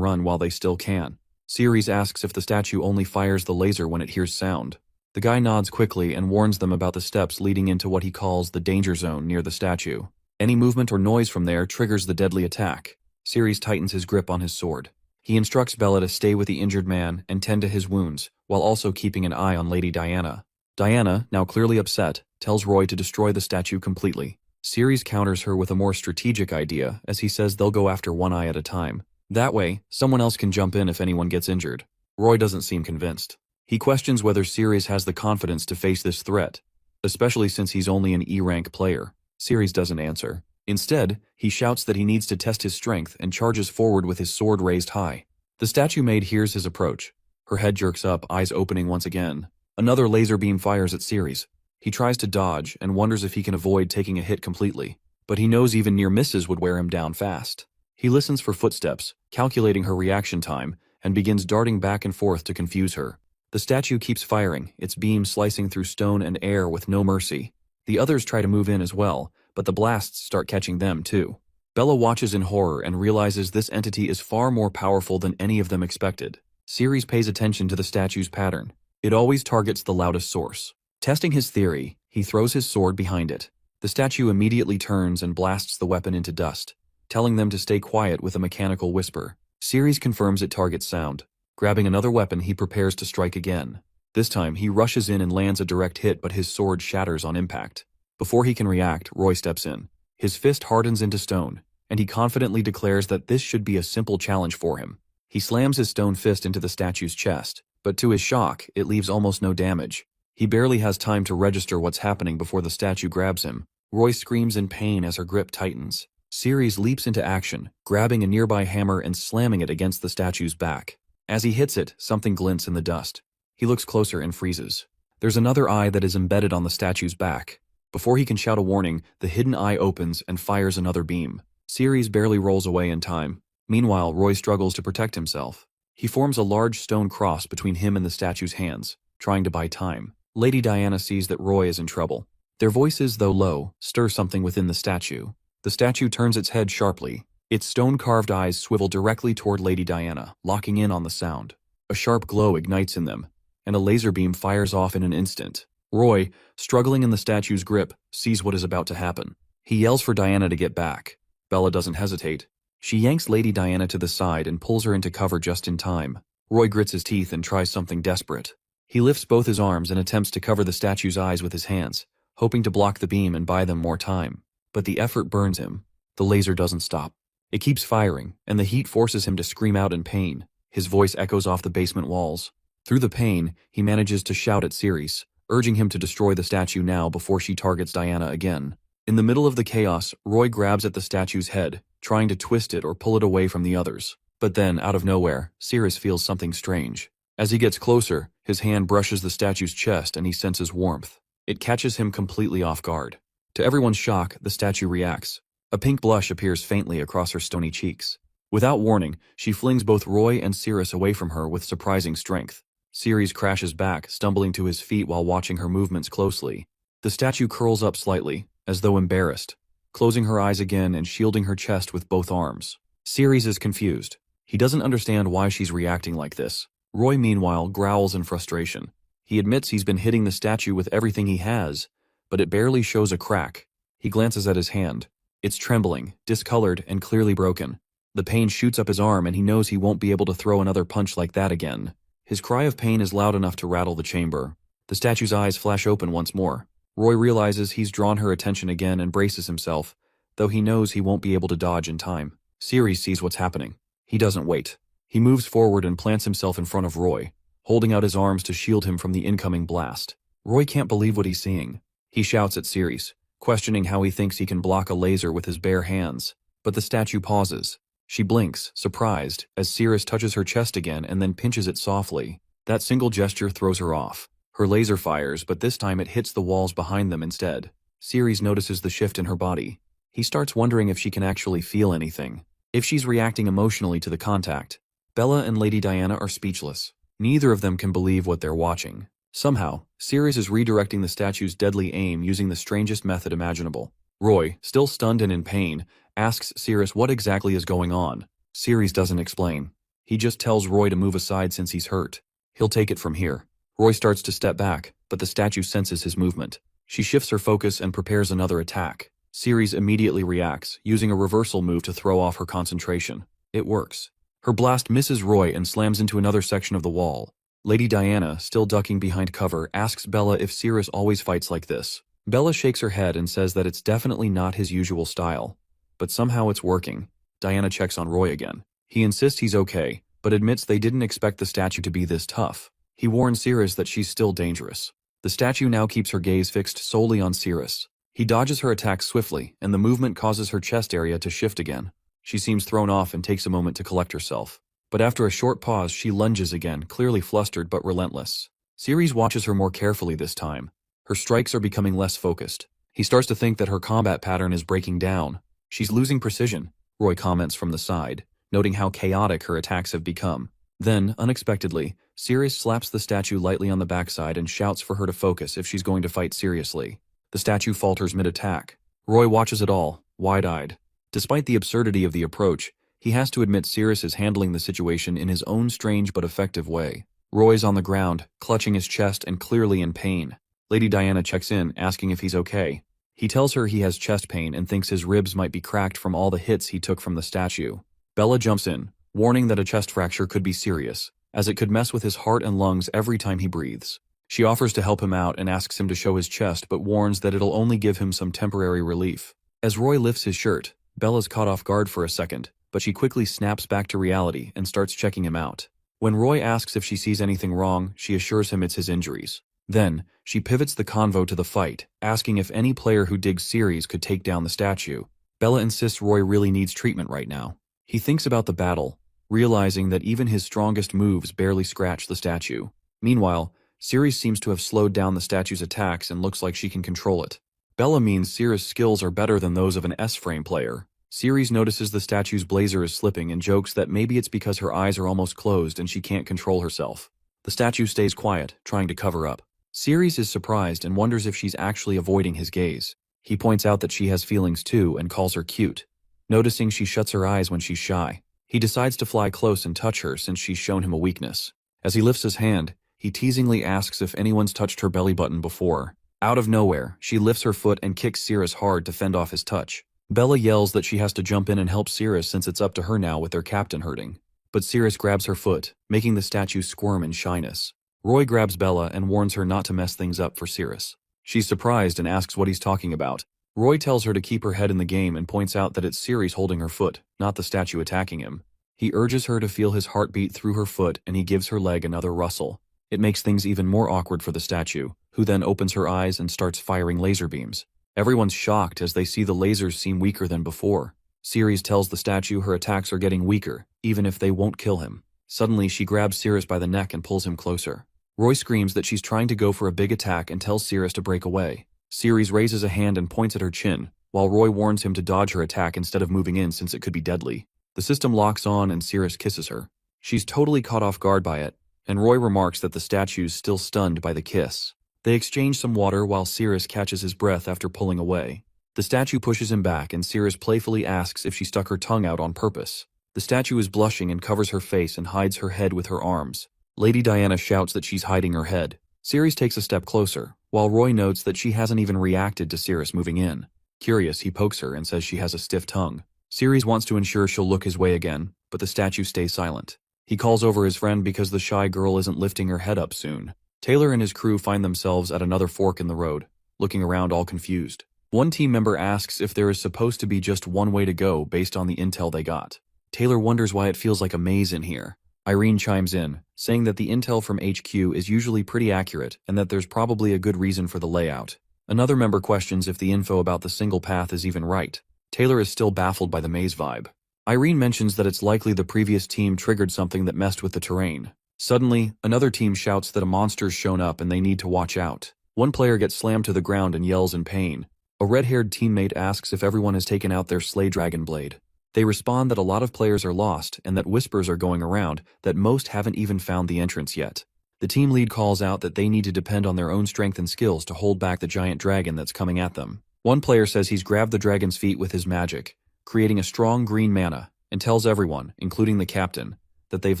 run while they still can. Cyrus asks if the statue only fires the laser when it hears sound. The guy nods quickly and warns them about the steps leading into what he calls the danger zone near the statue. Any movement or noise from there triggers the deadly attack. Cyrus tightens his grip on his sword. He instructs Bella to stay with the injured man and tend to his wounds, while also keeping an eye on Lady Diana. Diana, now clearly upset, tells Roy to destroy the statue completely. Cyrus counters her with a more strategic idea, as he says they'll go after one eye at a time. That way, someone else can jump in if anyone gets injured. Roy doesn't seem convinced. He questions whether Cyrus has the confidence to face this threat, especially since he's only an E-rank player. Cyrus doesn't answer. Instead, he shouts that he needs to test his strength and charges forward with his sword raised high. The statue maid hears his approach. Her head jerks up, eyes opening once again. Another laser beam fires at Cyrus. He tries to dodge and wonders if he can avoid taking a hit completely, but he knows even near misses would wear him down fast. He listens for footsteps, calculating her reaction time, and begins darting back and forth to confuse her. The statue keeps firing, its beam slicing through stone and air with no mercy. The others try to move in as well, but the blasts start catching them too. Bella watches in horror and realizes this entity is far more powerful than any of them expected. Cyrus pays attention to the statue's pattern. It always targets the loudest source. Testing his theory, he throws his sword behind it. The statue immediately turns and blasts the weapon into dust, telling them to stay quiet with a mechanical whisper. Cyrus confirms it targets sound. Grabbing another weapon, he prepares to strike again. This time, he rushes in and lands a direct hit, but his sword shatters on impact. Before he can react, Roy steps in. His fist hardens into stone, and he confidently declares that this should be a simple challenge for him. He slams his stone fist into the statue's chest, but to his shock, it leaves almost no damage. He barely has time to register what's happening before the statue grabs him. Roy screams in pain as her grip tightens. Cyrus leaps into action, grabbing a nearby hammer and slamming it against the statue's back. As he hits it, something glints in the dust. He looks closer and freezes. There's another eye that is embedded on the statue's back. Before he can shout a warning, the hidden eye opens and fires another beam. Cyrus barely rolls away in time. Meanwhile, Roy struggles to protect himself. He forms a large stone cross between him and the statue's hands, trying to buy time. Lady Diana sees that Roy is in trouble. Their voices, though low, stir something within the statue. The statue turns its head sharply. Its stone-carved eyes swivel directly toward Lady Diana, locking in on the sound. A sharp glow ignites in them, and a laser beam fires off in an instant. Roy, struggling in the statue's grip, sees what is about to happen. He yells for Diana to get back. Bella doesn't hesitate. She yanks Lady Diana to the side and pulls her into cover just in time. Roy grits his teeth and tries something desperate. He lifts both his arms and attempts to cover the statue's eyes with his hands, hoping to block the beam and buy them more time. But the effort burns him. The laser doesn't stop. It keeps firing, and the heat forces him to scream out in pain. His voice echoes off the basement walls. Through the pain, he manages to shout at Cyrus, urging him to destroy the statue now before she targets Diana again. In the middle of the chaos, Roy grabs at the statue's head, trying to twist it or pull it away from the others. But then, out of nowhere, Cyrus feels something strange. As he gets closer, his hand brushes the statue's chest and he senses warmth. It catches him completely off guard. To everyone's shock, the statue reacts. A pink blush appears faintly across her stony cheeks. Without warning, she flings both Roy and Cyrus away from her with surprising strength. Cyrus crashes back, stumbling to his feet while watching her movements closely. The statue curls up slightly, as though embarrassed, closing her eyes again and shielding her chest with both arms. Cyrus is confused. He doesn't understand why she's reacting like this. Roy, meanwhile, growls in frustration. He admits he's been hitting the statue with everything he has, but it barely shows a crack. He glances at his hand. It's trembling, discolored, and clearly broken. The pain shoots up his arm and he knows he won't be able to throw another punch like that again. His cry of pain is loud enough to rattle the chamber. The statue's eyes flash open once more. Roy realizes he's drawn her attention again and braces himself, though he knows he won't be able to dodge in time. Cyrus sees what's happening. He doesn't wait. He moves forward and plants himself in front of Roy, holding out his arms to shield him from the incoming blast. Roy can't believe what he's seeing. He shouts at Cyrus, questioning how he thinks he can block a laser with his bare hands. But the statue pauses. She blinks, surprised, as Cyrus touches her chest again and then pinches it softly. That single gesture throws her off. Her laser fires, but this time it hits the walls behind them instead. Cyrus notices the shift in her body. He starts wondering if she can actually feel anything, if she's reacting emotionally to the contact. Bella and Lady Diana are speechless. Neither of them can believe what they're watching. Somehow, Cyrus is redirecting the statue's deadly aim using the strangest method imaginable. Roy, still stunned and in pain, asks Cyrus what exactly is going on. Cyrus doesn't explain. He just tells Roy to move aside since he's hurt. He'll take it from here. Roy starts to step back, but the statue senses his movement. She shifts her focus and prepares another attack. Cyrus immediately reacts, using a reversal move to throw off her concentration. It works. Her blast misses Roy and slams into another section of the wall. Lady Diana, still ducking behind cover, asks Bella if Cyrus always fights like this. Bella shakes her head and says that it's definitely not his usual style. But somehow it's working. Diana checks on Roy again. He insists he's okay, but admits they didn't expect the statue to be this tough. He warns Cyrus that she's still dangerous. The statue now keeps her gaze fixed solely on Cyrus. He dodges her attacks swiftly, and the movement causes her chest area to shift again. She seems thrown off and takes a moment to collect herself. But after a short pause, she lunges again, clearly flustered but relentless. Cyrus watches her more carefully this time. Her strikes are becoming less focused. He starts to think that her combat pattern is breaking down. She's losing precision, Roy comments from the side, noting how chaotic her attacks have become. Then, unexpectedly, Cyrus slaps the statue lightly on the backside and shouts for her to focus if she's going to fight seriously. The statue falters mid-attack. Roy watches it all, wide-eyed. Despite the absurdity of the approach, he has to admit Cyrus is handling the situation in his own strange but effective way. Roy's on the ground, clutching his chest and clearly in pain. Lady Diana checks in, asking if he's okay. He tells her he has chest pain and thinks his ribs might be cracked from all the hits he took from the statue. Bella jumps in, warning that a chest fracture could be serious, as it could mess with his heart and lungs every time he breathes. She offers to help him out and asks him to show his chest but warns that it'll only give him some temporary relief. As Roy lifts his shirt, Bella's caught off guard for a second, but she quickly snaps back to reality and starts checking him out. When Roy asks if she sees anything wrong, she assures him it's his injuries. Then, she pivots the convo to the fight, asking if any player who digs Cyrus could take down the statue. Bella insists Roy really needs treatment right now. He thinks about the battle, realizing that even his strongest moves barely scratch the statue. Meanwhile, Cyrus seems to have slowed down the statue's attacks and looks like she can control it. Bella means Cyrus' skills are better than those of an S-frame player. Cyrus notices the statue's blazer is slipping and jokes that maybe it's because her eyes are almost closed and she can't control herself. The statue stays quiet, trying to cover up. Cyrus is surprised and wonders if she's actually avoiding his gaze. He points out that she has feelings too and calls her cute. Noticing she shuts her eyes when she's shy, he decides to fly close and touch her since she's shown him a weakness. As he lifts his hand, he teasingly asks if anyone's touched her belly button before. Out of nowhere, she lifts her foot and kicks Cyrus hard to fend off his touch. Bella yells that she has to jump in and help Cyrus since it's up to her now with their captain hurting. But Cyrus grabs her foot, making the statue squirm in shyness. Roy grabs Bella and warns her not to mess things up for Cyrus. She's surprised and asks what he's talking about. Roy tells her to keep her head in the game and points out that it's Cyrus holding her foot, not the statue attacking him. He urges her to feel his heartbeat through her foot and he gives her leg another rustle. It makes things even more awkward for the statue, who then opens her eyes and starts firing laser beams. Everyone's shocked as they see the lasers seem weaker than before. Cyrus tells the statue her attacks are getting weaker, even if they won't kill him. Suddenly, she grabs Cyrus by the neck and pulls him closer. Roy screams that she's trying to go for a big attack and tells Cyrus to break away. Cyrus raises a hand and points at her chin, while Roy warns him to dodge her attack instead of moving in since it could be deadly. The system locks on and Cyrus kisses her. She's totally caught off guard by it, and Roy remarks that the statue's still stunned by the kiss. They exchange some water while Cyrus catches his breath after pulling away. The statue pushes him back and Cyrus playfully asks if she stuck her tongue out on purpose. The statue is blushing and covers her face and hides her head with her arms. Lady Diana shouts that she's hiding her head. Cyrus takes a step closer, while Roy notes that she hasn't even reacted to Cyrus moving in. Curious, he pokes her and says she has a stiff tongue. Cyrus wants to ensure she'll look his way again, but the statue stays silent. He calls over his friend because the shy girl isn't lifting her head up soon. Taylor and his crew find themselves at another fork in the road, looking around all confused. One team member asks if there is supposed to be just one way to go based on the intel they got. Taylor wonders why it feels like a maze in here. Irene chimes in, saying that the intel from HQ is usually pretty accurate and that there's probably a good reason for the layout. Another member questions if the info about the single path is even right. Taylor is still baffled by the maze vibe. Irene mentions that it's likely the previous team triggered something that messed with the terrain. Suddenly, another team shouts that a monster's shown up and they need to watch out. One player gets slammed to the ground and yells in pain. A red-haired teammate asks if everyone has taken out their Slay Dragon blade. They respond that a lot of players are lost and that whispers are going around that most haven't even found the entrance yet. The team lead calls out that they need to depend on their own strength and skills to hold back the giant dragon that's coming at them. One player says he's grabbed the dragon's feet with his magic, creating a strong green mana, and tells everyone, including the captain, that they've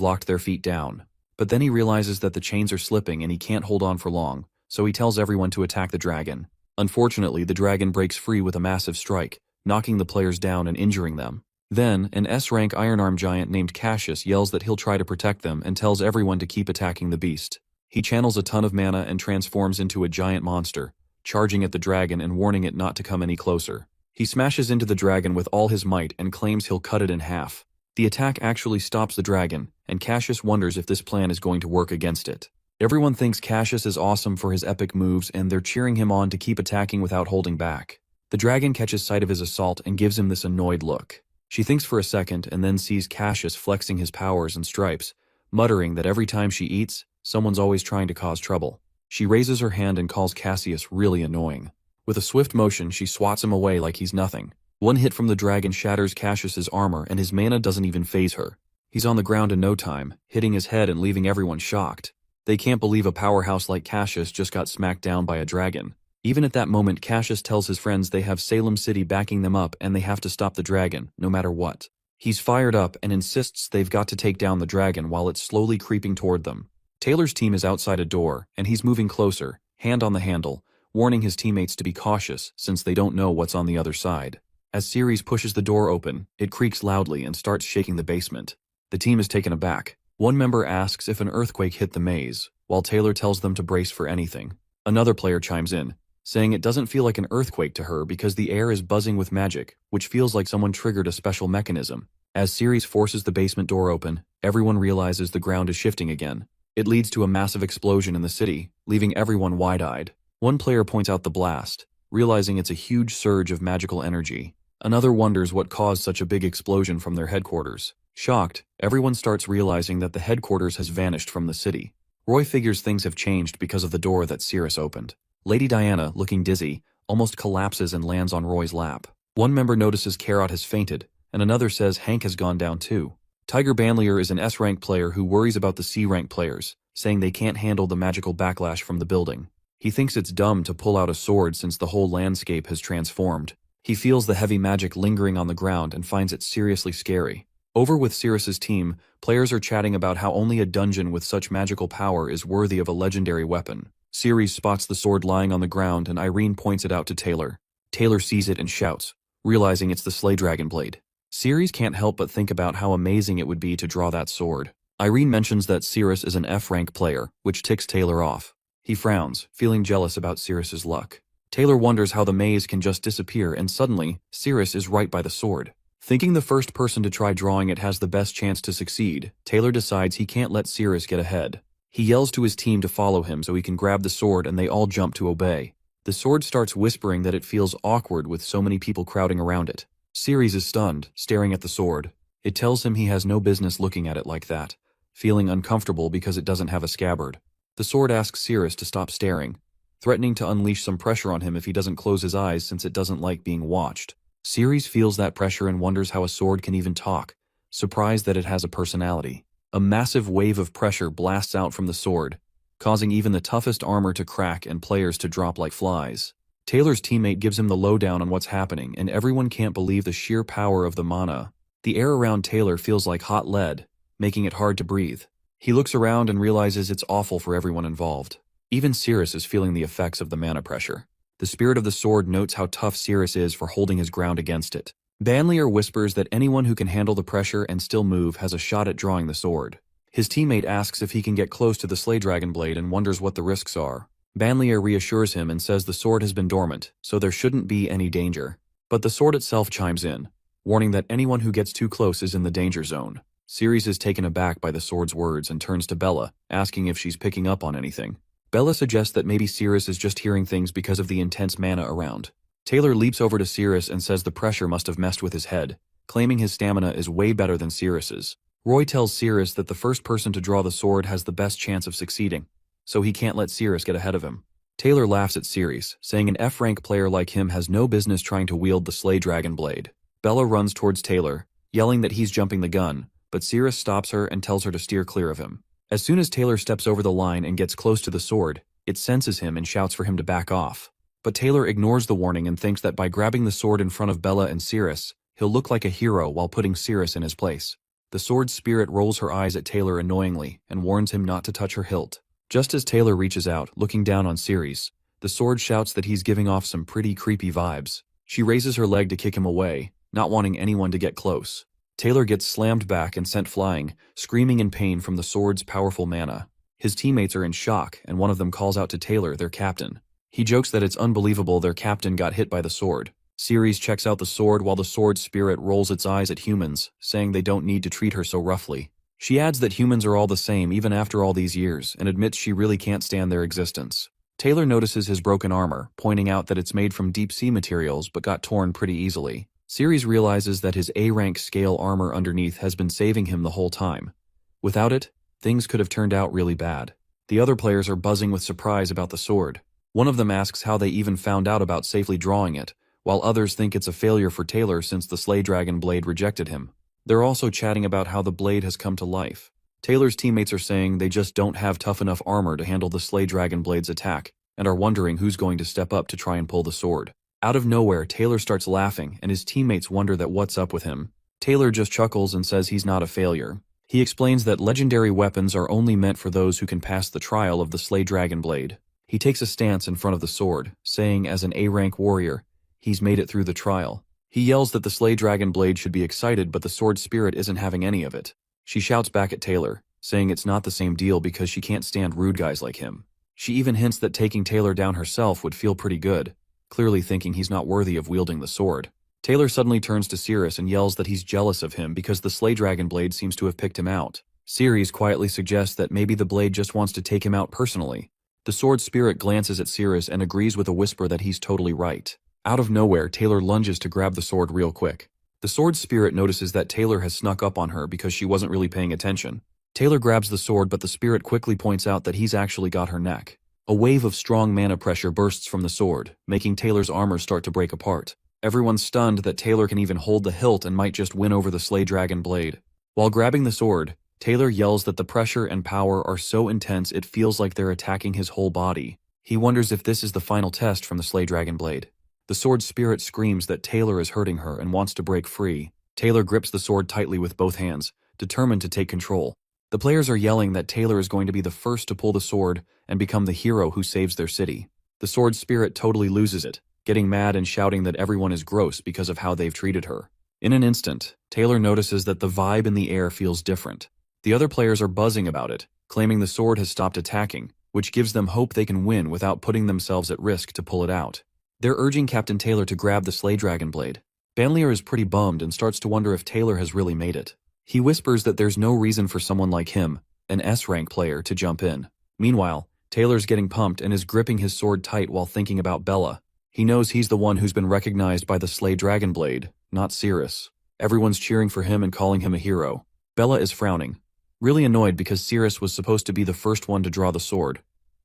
locked their feet down. But then he realizes that the chains are slipping and he can't hold on for long, so he tells everyone to attack the dragon. Unfortunately, the dragon breaks free with a massive strike, knocking the players down and injuring them. Then, an S-rank Ironarm giant named Cassius yells that he'll try to protect them and tells everyone to keep attacking the beast. He channels a ton of mana and transforms into a giant monster, charging at the dragon and warning it not to come any closer. He smashes into the dragon with all his might and claims he'll cut it in half. The attack actually stops the dragon, and Cassius wonders if this plan is going to work against it. Everyone thinks Cassius is awesome for his epic moves and they're cheering him on to keep attacking without holding back. The dragon catches sight of his assault and gives him this annoyed look. She thinks for a second and then sees Cassius flexing his powers and stripes, muttering that every time she eats, someone's always trying to cause trouble. She raises her hand and calls Cassius really annoying. With a swift motion, she swats him away like he's nothing. One hit from the dragon shatters Cassius's armor and his mana doesn't even faze her. He's on the ground in no time, hitting his head and leaving everyone shocked. They can't believe a powerhouse like Cassius just got smacked down by a dragon. Even at that moment, Cassius tells his friends they have Salem City backing them up and they have to stop the dragon, no matter what. He's fired up and insists they've got to take down the dragon while it's slowly creeping toward them. Taylor's team is outside a door, and he's moving closer, hand on the handle, warning his teammates to be cautious since they don't know what's on the other side. As Cyrus pushes the door open, it creaks loudly and starts shaking the basement. The team is taken aback. One member asks if an earthquake hit the maze, while Taylor tells them to brace for anything. Another player chimes in, saying it doesn't feel like an earthquake to her because the air is buzzing with magic, which feels like someone triggered a special mechanism. As Cyrus forces the basement door open, everyone realizes the ground is shifting again. It leads to a massive explosion in the city, leaving everyone wide-eyed. One player points out the blast, realizing it's a huge surge of magical energy. Another wonders what caused such a big explosion from their headquarters. Shocked, everyone starts realizing that the headquarters has vanished from the city. Roy figures things have changed because of the door that Cyrus opened. Lady Diana, looking dizzy, almost collapses and lands on Roy's lap. One member notices Carrot has fainted, and another says Hank has gone down too. Tiger Banlier is an S-rank player who worries about the C-rank players, saying they can't handle the magical backlash from the building. He thinks it's dumb to pull out a sword since the whole landscape has transformed. He feels the heavy magic lingering on the ground and finds it seriously scary. Over with Cyrus's team, players are chatting about how only a dungeon with such magical power is worthy of a legendary weapon. Cyrus spots the sword lying on the ground and Irene points it out to Taylor. Taylor sees it and shouts, realizing it's the Slay Dragon blade. Cyrus can't help but think about how amazing it would be to draw that sword. Irene mentions that Cyrus is an F-rank player, which ticks Taylor off. He frowns, feeling jealous about Cyrus's luck. Taylor wonders how the maze can just disappear and suddenly, Cyrus is right by the sword. Thinking the first person to try drawing it has the best chance to succeed, Taylor decides he can't let Cyrus get ahead. He yells to his team to follow him so he can grab the sword and they all jump to obey. The sword starts whispering that it feels awkward with so many people crowding around it. Cyrus is stunned, staring at the sword. It tells him he has no business looking at it like that, feeling uncomfortable because it doesn't have a scabbard. The sword asks Cyrus to stop staring, threatening to unleash some pressure on him if he doesn't close his eyes since it doesn't like being watched. Cyrus feels that pressure and wonders how a sword can even talk, surprised that it has a personality. A massive wave of pressure blasts out from the sword, causing even the toughest armor to crack and players to drop like flies. Taylor's teammate gives him the lowdown on what's happening, and everyone can't believe the sheer power of the mana. The air around Taylor feels like hot lead, making it hard to breathe. He looks around and realizes it's awful for everyone involved. Even Cyrus is feeling the effects of the mana pressure. The spirit of the sword notes how tough Cyrus is for holding his ground against it. Banlier whispers that anyone who can handle the pressure and still move has a shot at drawing the sword. His teammate asks if he can get close to the Slay Dragon blade and wonders what the risks are. Banlier reassures him and says the sword has been dormant, so there shouldn't be any danger. But the sword itself chimes in, warning that anyone who gets too close is in the danger zone. Cyrus is taken aback by the sword's words and turns to Bella, asking if she's picking up on anything. Bella suggests that maybe Cyrus is just hearing things because of the intense mana around. Taylor leaps over to Cyrus and says the pressure must have messed with his head, claiming his stamina is way better than Cyrus's. Roy tells Cyrus that the first person to draw the sword has the best chance of succeeding, so he can't let Cyrus get ahead of him. Taylor laughs at Cyrus, saying an F-rank player like him has no business trying to wield the Slay Dragon blade. Bella runs towards Taylor, yelling that he's jumping the gun, but Cyrus stops her and tells her to steer clear of him. As soon as Taylor steps over the line and gets close to the sword, it senses him and shouts for him to back off. But Taylor ignores the warning and thinks that by grabbing the sword in front of Bella and Cyrus, he'll look like a hero while putting Cyrus in his place. The sword's spirit rolls her eyes at Taylor annoyingly and warns him not to touch her hilt. Just as Taylor reaches out, looking down on Cyrus, the sword shouts that he's giving off some pretty creepy vibes. She raises her leg to kick him away, not wanting anyone to get close. Taylor gets slammed back and sent flying, screaming in pain from the sword's powerful mana. His teammates are in shock, and one of them calls out to Taylor, their captain. He jokes that it's unbelievable their captain got hit by the sword. Cyrus checks out the sword while the sword's spirit rolls its eyes at humans, saying they don't need to treat her so roughly. She adds that humans are all the same even after all these years, and admits she really can't stand their existence. Taylor notices his broken armor, pointing out that it's made from deep-sea materials but got torn pretty easily. Cyrus realizes that his A-rank scale armor underneath has been saving him the whole time. Without it, things could have turned out really bad. The other players are buzzing with surprise about the sword. One of them asks how they even found out about safely drawing it, while others think it's a failure for Taylor since the Slay Dragon blade rejected him. They're also chatting about how the blade has come to life. Taylor's teammates are saying they just don't have tough enough armor to handle the Slay Dragon Blade's attack, and are wondering who's going to step up to try and pull the sword. Out of nowhere, Taylor starts laughing, and his teammates wonder that what's up with him. Taylor just chuckles and says he's not a failure. He explains that legendary weapons are only meant for those who can pass the trial of the Slay Dragon Blade. He takes a stance in front of the sword, saying as an A-rank warrior, he's made it through the trial. He yells that the Slay Dragon Blade should be excited, but the sword spirit isn't having any of it. She shouts back at Taylor, saying it's not the same deal because she can't stand rude guys like him. She even hints that taking Taylor down herself would feel pretty good, clearly thinking he's not worthy of wielding the sword. Taylor suddenly turns to Cyrus and yells that he's jealous of him because the Slay Dragon Blade seems to have picked him out. Cyrus quietly suggests that maybe the blade just wants to take him out personally. The sword spirit glances at Cyrus and agrees with a whisper that he's totally right. Out of nowhere, Taylor lunges to grab the sword real quick. The sword spirit notices that Taylor has snuck up on her because she wasn't really paying attention. Taylor grabs the sword, but the spirit quickly points out that he's actually got her neck. A wave of strong mana pressure bursts from the sword, making Taylor's armor start to break apart. Everyone's stunned that Taylor can even hold the hilt and might just win over the Slay Dragon Blade. While grabbing the sword, Taylor yells that the pressure and power are so intense it feels like they're attacking his whole body. He wonders if this is the final test from the Slay Dragon Blade. The sword spirit screams that Taylor is hurting her and wants to break free. Taylor grips the sword tightly with both hands, determined to take control. The players are yelling that Taylor is going to be the first to pull the sword and become the hero who saves their city. The sword spirit totally loses it, getting mad and shouting that everyone is gross because of how they've treated her. In an instant, Taylor notices that the vibe in the air feels different. The other players are buzzing about it, claiming the sword has stopped attacking, which gives them hope they can win without putting themselves at risk to pull it out. They're urging Captain Taylor to grab the Slay Dragon Blade. Banlier is pretty bummed and starts to wonder if Taylor has really made it. He whispers that there's no reason for someone like him, an S-rank player, to jump in. Meanwhile, Taylor's getting pumped and is gripping his sword tight while thinking about Bella. He knows he's the one who's been recognized by the Slay Dragon Blade, not Cyrus. Everyone's cheering for him and calling him a hero. Bella is frowning, really annoyed because Cyrus was supposed to be the first one to draw the sword,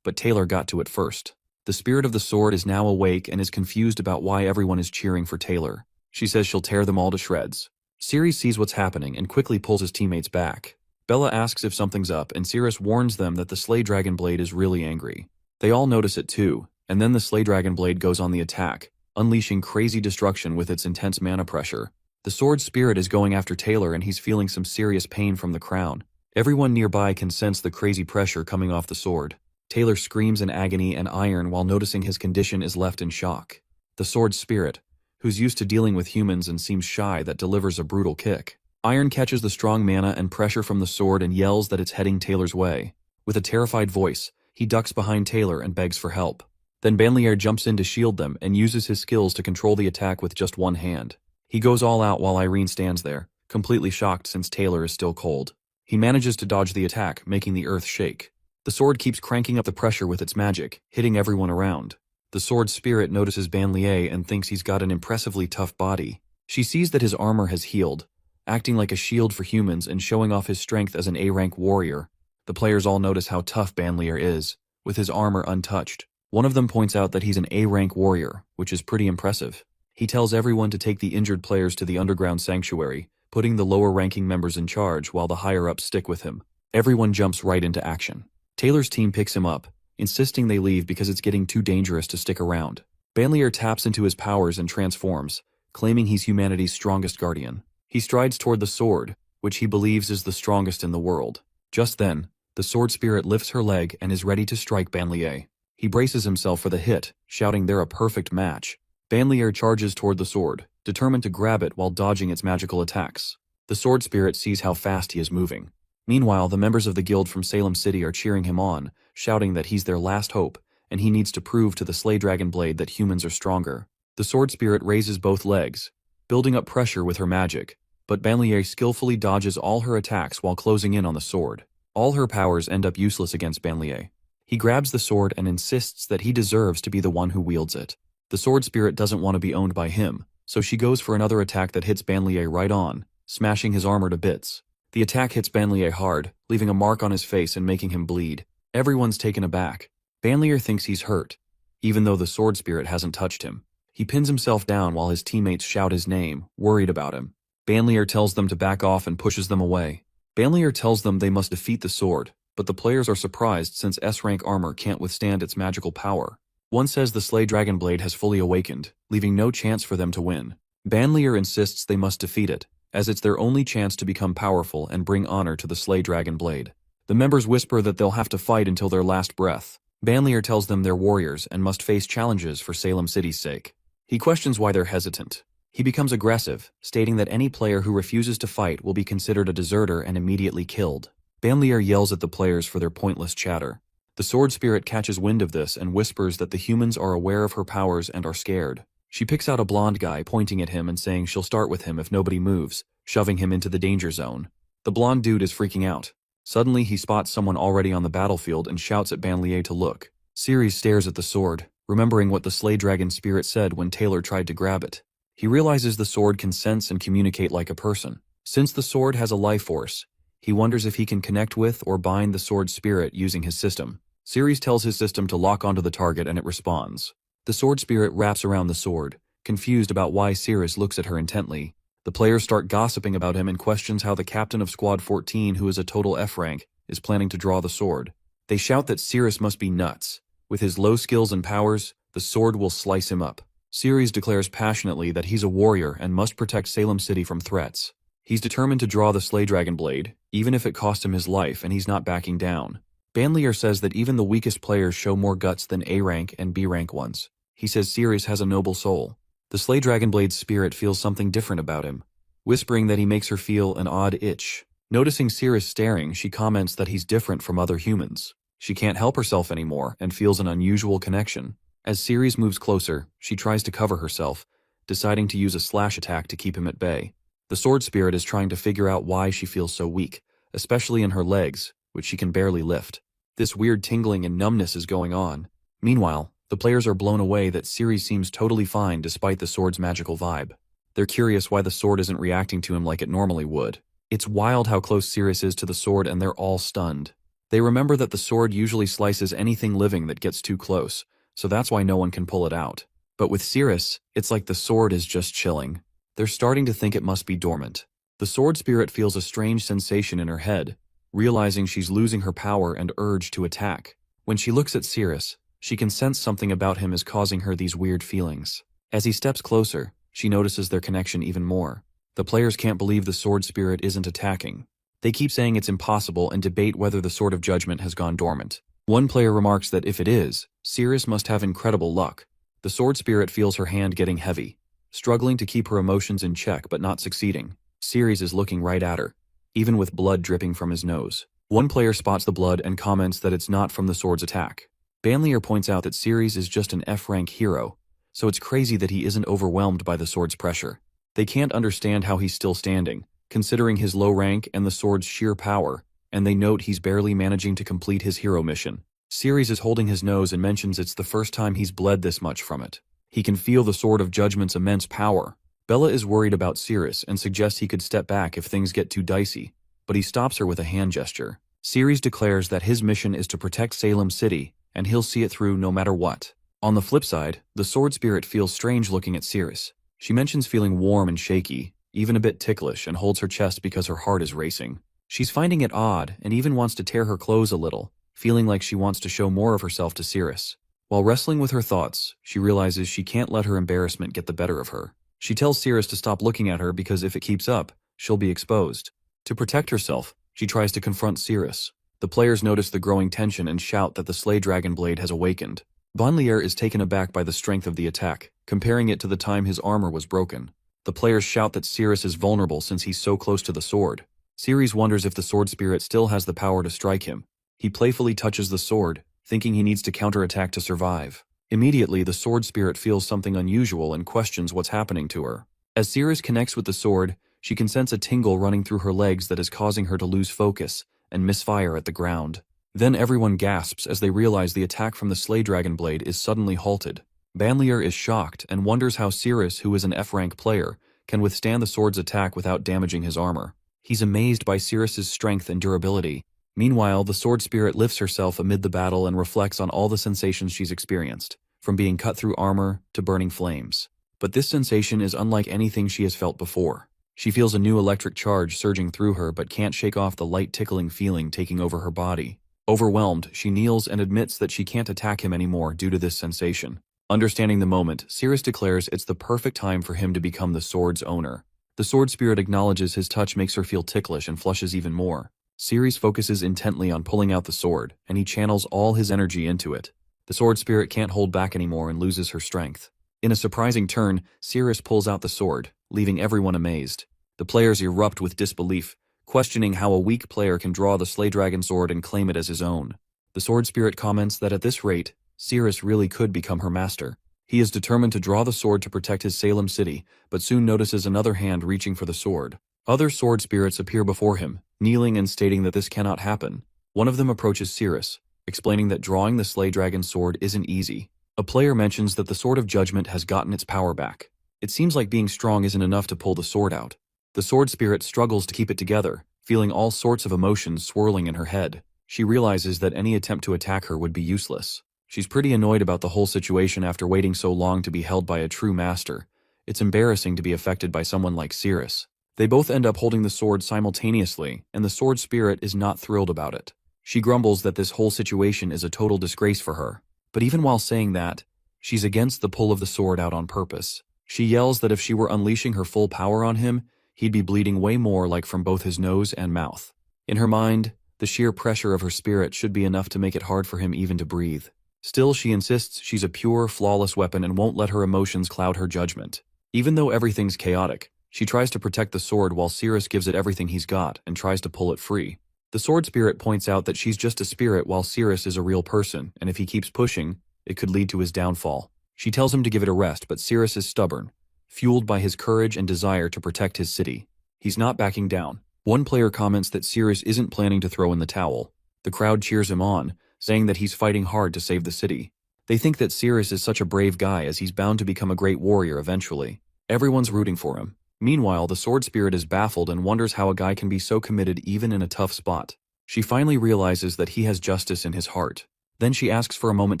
but Taylor got to it first. The spirit of the sword is now awake and is confused about why everyone is cheering for Taylor. She says she'll tear them all to shreds. Cyrus sees what's happening and quickly pulls his teammates back. Bella asks if something's up, and Cyrus warns them that the Slay Dragon Blade is really angry. They all notice it too, and then the Slay Dragon Blade goes on the attack, unleashing crazy destruction with its intense mana pressure. The sword spirit is going after Taylor and he's feeling some serious pain from the crown. Everyone nearby can sense the crazy pressure coming off the sword. Taylor screams in agony and iron while noticing his condition is left in shock. The sword spirit, who's used to dealing with humans and seems shy, that delivers a brutal kick. Iron catches the strong mana and pressure from the sword and yells that it's heading Taylor's way. With a terrified voice, he ducks behind Taylor and begs for help. Then Banlier jumps in to shield them and uses his skills to control the attack with just one hand. He goes all out while Irene stands there, completely shocked since Taylor is still cold. He manages to dodge the attack, making the earth shake. The sword keeps cranking up the pressure with its magic, hitting everyone around. The sword spirit notices Banlier and thinks he's got an impressively tough body. She sees that his armor has healed, acting like a shield for humans and showing off his strength as an A-rank warrior. The players all notice how tough Banlier is, with his armor untouched. One of them points out that he's an A-rank warrior, which is pretty impressive. He tells everyone to take the injured players to the underground sanctuary, putting the lower-ranking members in charge while the higher-ups stick with him. Everyone jumps right into action. Taylor's team picks him up, insisting they leave because it's getting too dangerous to stick around. Banlier taps into his powers and transforms, claiming he's humanity's strongest guardian. He strides toward the sword, which he believes is the strongest in the world. Just then, the sword spirit lifts her leg and is ready to strike Banlier. He braces himself for the hit, shouting they're a perfect match. Banlier charges toward the sword, determined to grab it while dodging its magical attacks. The sword spirit sees how fast he is moving. Meanwhile, the members of the guild from Salem City are cheering him on, shouting that he's their last hope, and he needs to prove to the Slay Dragon Blade that humans are stronger. The sword spirit raises both legs, building up pressure with her magic, but Banlier skillfully dodges all her attacks while closing in on the sword. All her powers end up useless against Banlier. He grabs the sword and insists that he deserves to be the one who wields it. The sword spirit doesn't want to be owned by him, so she goes for another attack that hits Banlier right on, smashing his armor to bits. The attack hits Banlier hard, leaving a mark on his face and making him bleed. Everyone's taken aback. Banlier thinks he's hurt, even though the sword spirit hasn't touched him. He pins himself down while his teammates shout his name, worried about him. Banlier tells them to back off and pushes them away. Banlier tells them they must defeat the sword, but the players are surprised since S-rank armor can't withstand its magical power. One says the Slay Dragon Blade has fully awakened, leaving no chance for them to win. Banlier insists they must defeat it, as it's their only chance to become powerful and bring honor to the Slay Dragon Blade. The members whisper that they'll have to fight until their last breath. Banlier tells them they're warriors and must face challenges for Salem City's sake. He questions why they're hesitant. He becomes aggressive, stating that any player who refuses to fight will be considered a deserter and immediately killed. Banlier yells at the players for their pointless chatter. The sword spirit catches wind of this and whispers that the humans are aware of her powers and are scared. She picks out a blonde guy, pointing at him and saying she'll start with him if nobody moves, shoving him into the danger zone. The blonde dude is freaking out. Suddenly he spots someone already on the battlefield and shouts at Banlier to look. Cyrus stares at the sword, remembering what the Slay Dragon spirit said when Taylor tried to grab it. He realizes the sword can sense and communicate like a person. Since the sword has a life force, he wonders if he can connect with or bind the sword spirit using his system. Cyrus tells his system to lock onto the target and it responds. The sword spirit wraps around the sword, confused about why Cyrus looks at her intently. The players start gossiping about him and questions how the captain of Squad 14, who is a total F rank, is planning to draw the sword. They shout that Cyrus must be nuts. With his low skills and powers, the sword will slice him up. Cyrus declares passionately that he's a warrior and must protect Salem City from threats. He's determined to draw the Slay Dragon Blade, even if it costs him his life, and he's not backing down. Banlier says that even the weakest players show more guts than A rank and B rank ones. He says Cyrus has a noble soul. The Slay Dragon Blade's spirit feels something different about him, whispering that he makes her feel an odd itch. Noticing Cyrus staring, she comments that he's different from other humans. She can't help herself anymore and feels an unusual connection. As Cyrus moves closer, she tries to cover herself, deciding to use a slash attack to keep him at bay. The sword spirit is trying to figure out why she feels so weak, especially in her legs, which she can barely lift. This weird tingling and numbness is going on. Meanwhile, the players are blown away that Cyrus seems totally fine despite the sword's magical vibe. They're curious why the sword isn't reacting to him like it normally would. It's wild how close Cyrus is to the sword and they're all stunned. They remember that the sword usually slices anything living that gets too close, so that's why no one can pull it out. But with Cyrus, it's like the sword is just chilling. They're starting to think it must be dormant. The sword spirit feels a strange sensation in her head, realizing she's losing her power and urge to attack. When she looks at Cyrus, she can sense something about him is causing her these weird feelings. As he steps closer, she notices their connection even more. The players can't believe the sword spirit isn't attacking. They keep saying it's impossible and debate whether the Sword of Judgment has gone dormant. One player remarks that if it is, Cyrus must have incredible luck. The sword spirit feels her hand getting heavy, struggling to keep her emotions in check but not succeeding. Cyrus is looking right at her, even with blood dripping from his nose. One player spots the blood and comments that it's not from the sword's attack. Banlier points out that Cyrus is just an F-rank hero, so it's crazy that he isn't overwhelmed by the sword's pressure. They can't understand how he's still standing, considering his low rank and the sword's sheer power, and they note he's barely managing to complete his hero mission. Cyrus is holding his nose and mentions it's the first time he's bled this much from it. He can feel the Sword of Judgment's immense power. Bella is worried about Cyrus and suggests he could step back if things get too dicey, but he stops her with a hand gesture. Cyrus declares that his mission is to protect Salem City, and he'll see it through no matter what. On the flip side, the sword spirit feels strange looking at Cyrus. She mentions feeling warm and shaky, even a bit ticklish, and holds her chest because her heart is racing. She's finding it odd and even wants to tear her clothes a little, feeling like she wants to show more of herself to Cyrus. While wrestling with her thoughts, she realizes she can't let her embarrassment get the better of her. She tells Cyrus to stop looking at her because if it keeps up, she'll be exposed. To protect herself, she tries to confront Cyrus. The players notice the growing tension and shout that the Slay Dragon Blade has awakened. Banlier is taken aback by the strength of the attack, comparing it to the time his armor was broken. The players shout that Cyrus is vulnerable since he's so close to the sword. Cyrus wonders if the sword spirit still has the power to strike him. He playfully touches the sword, thinking he needs to counterattack to survive. Immediately, the sword spirit feels something unusual and questions what's happening to her. As Cyrus connects with the sword, she can sense a tingle running through her legs that is causing her to lose focus and misfire at the ground. Then everyone gasps as they realize the attack from the Slay Dragon Blade is suddenly halted. Banlier is shocked and wonders how Cyrus, who is an F-rank player, can withstand the sword's attack without damaging his armor. He's amazed by Cyrus's strength and durability. Meanwhile, the sword spirit lifts herself amid the battle and reflects on all the sensations she's experienced, from being cut through armor to burning flames. But this sensation is unlike anything she has felt before. She feels a new electric charge surging through her but can't shake off the light tickling feeling taking over her body. Overwhelmed, she kneels and admits that she can't attack him anymore due to this sensation. Understanding the moment, Cyrus declares it's the perfect time for him to become the sword's owner. The sword spirit acknowledges his touch makes her feel ticklish and flushes even more. Cyrus focuses intently on pulling out the sword, and he channels all his energy into it. The sword spirit can't hold back anymore and loses her strength. In a surprising turn, Cyrus pulls out the sword, leaving everyone amazed. The players erupt with disbelief, questioning how a weak player can draw the Slay Dragon sword and claim it as his own. The sword spirit comments that at this rate, Cyrus really could become her master. He is determined to draw the sword to protect his Salem city, but soon notices another hand reaching for the sword. Other sword spirits appear before him, kneeling and stating that this cannot happen. One of them approaches Cyrus, explaining that drawing the Slay Dragon sword isn't easy. A player mentions that the Sword of Judgment has gotten its power back. It seems like being strong isn't enough to pull the sword out. The sword spirit struggles to keep it together, feeling all sorts of emotions swirling in her head. She realizes that any attempt to attack her would be useless. She's pretty annoyed about the whole situation after waiting so long to be held by a true master. It's embarrassing to be affected by someone like Cyrus. They both end up holding the sword simultaneously, and the sword spirit is not thrilled about it. She grumbles that this whole situation is a total disgrace for her. But even while saying that, she's against the pull of the sword out on purpose. She yells that if she were unleashing her full power on him, he'd be bleeding way more like from both his nose and mouth. In her mind, the sheer pressure of her spirit should be enough to make it hard for him even to breathe. Still, she insists she's a pure, flawless weapon and won't let her emotions cloud her judgment. Even though everything's chaotic, she tries to protect the sword while Cyrus gives it everything he's got and tries to pull it free. The sword spirit points out that she's just a spirit while Cyrus is a real person, and if he keeps pushing, it could lead to his downfall. She tells him to give it a rest, but Cyrus is stubborn, fueled by his courage and desire to protect his city. He's not backing down. One player comments that Cyrus isn't planning to throw in the towel. The crowd cheers him on, saying that he's fighting hard to save the city. They think that Cyrus is such a brave guy as he's bound to become a great warrior eventually. Everyone's rooting for him. Meanwhile, the sword spirit is baffled and wonders how a guy can be so committed even in a tough spot. She finally realizes that he has justice in his heart. Then she asks for a moment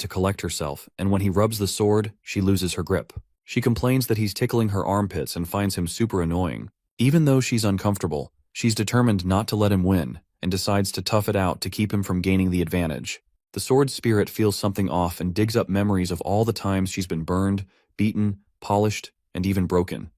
to collect herself, and when he rubs the sword, she loses her grip. She complains that he's tickling her armpits and finds him super annoying. Even though she's uncomfortable, she's determined not to let him win, and decides to tough it out to keep him from gaining the advantage. The sword spirit feels something off and digs up memories of all the times she's been burned, beaten, polished, and even broken.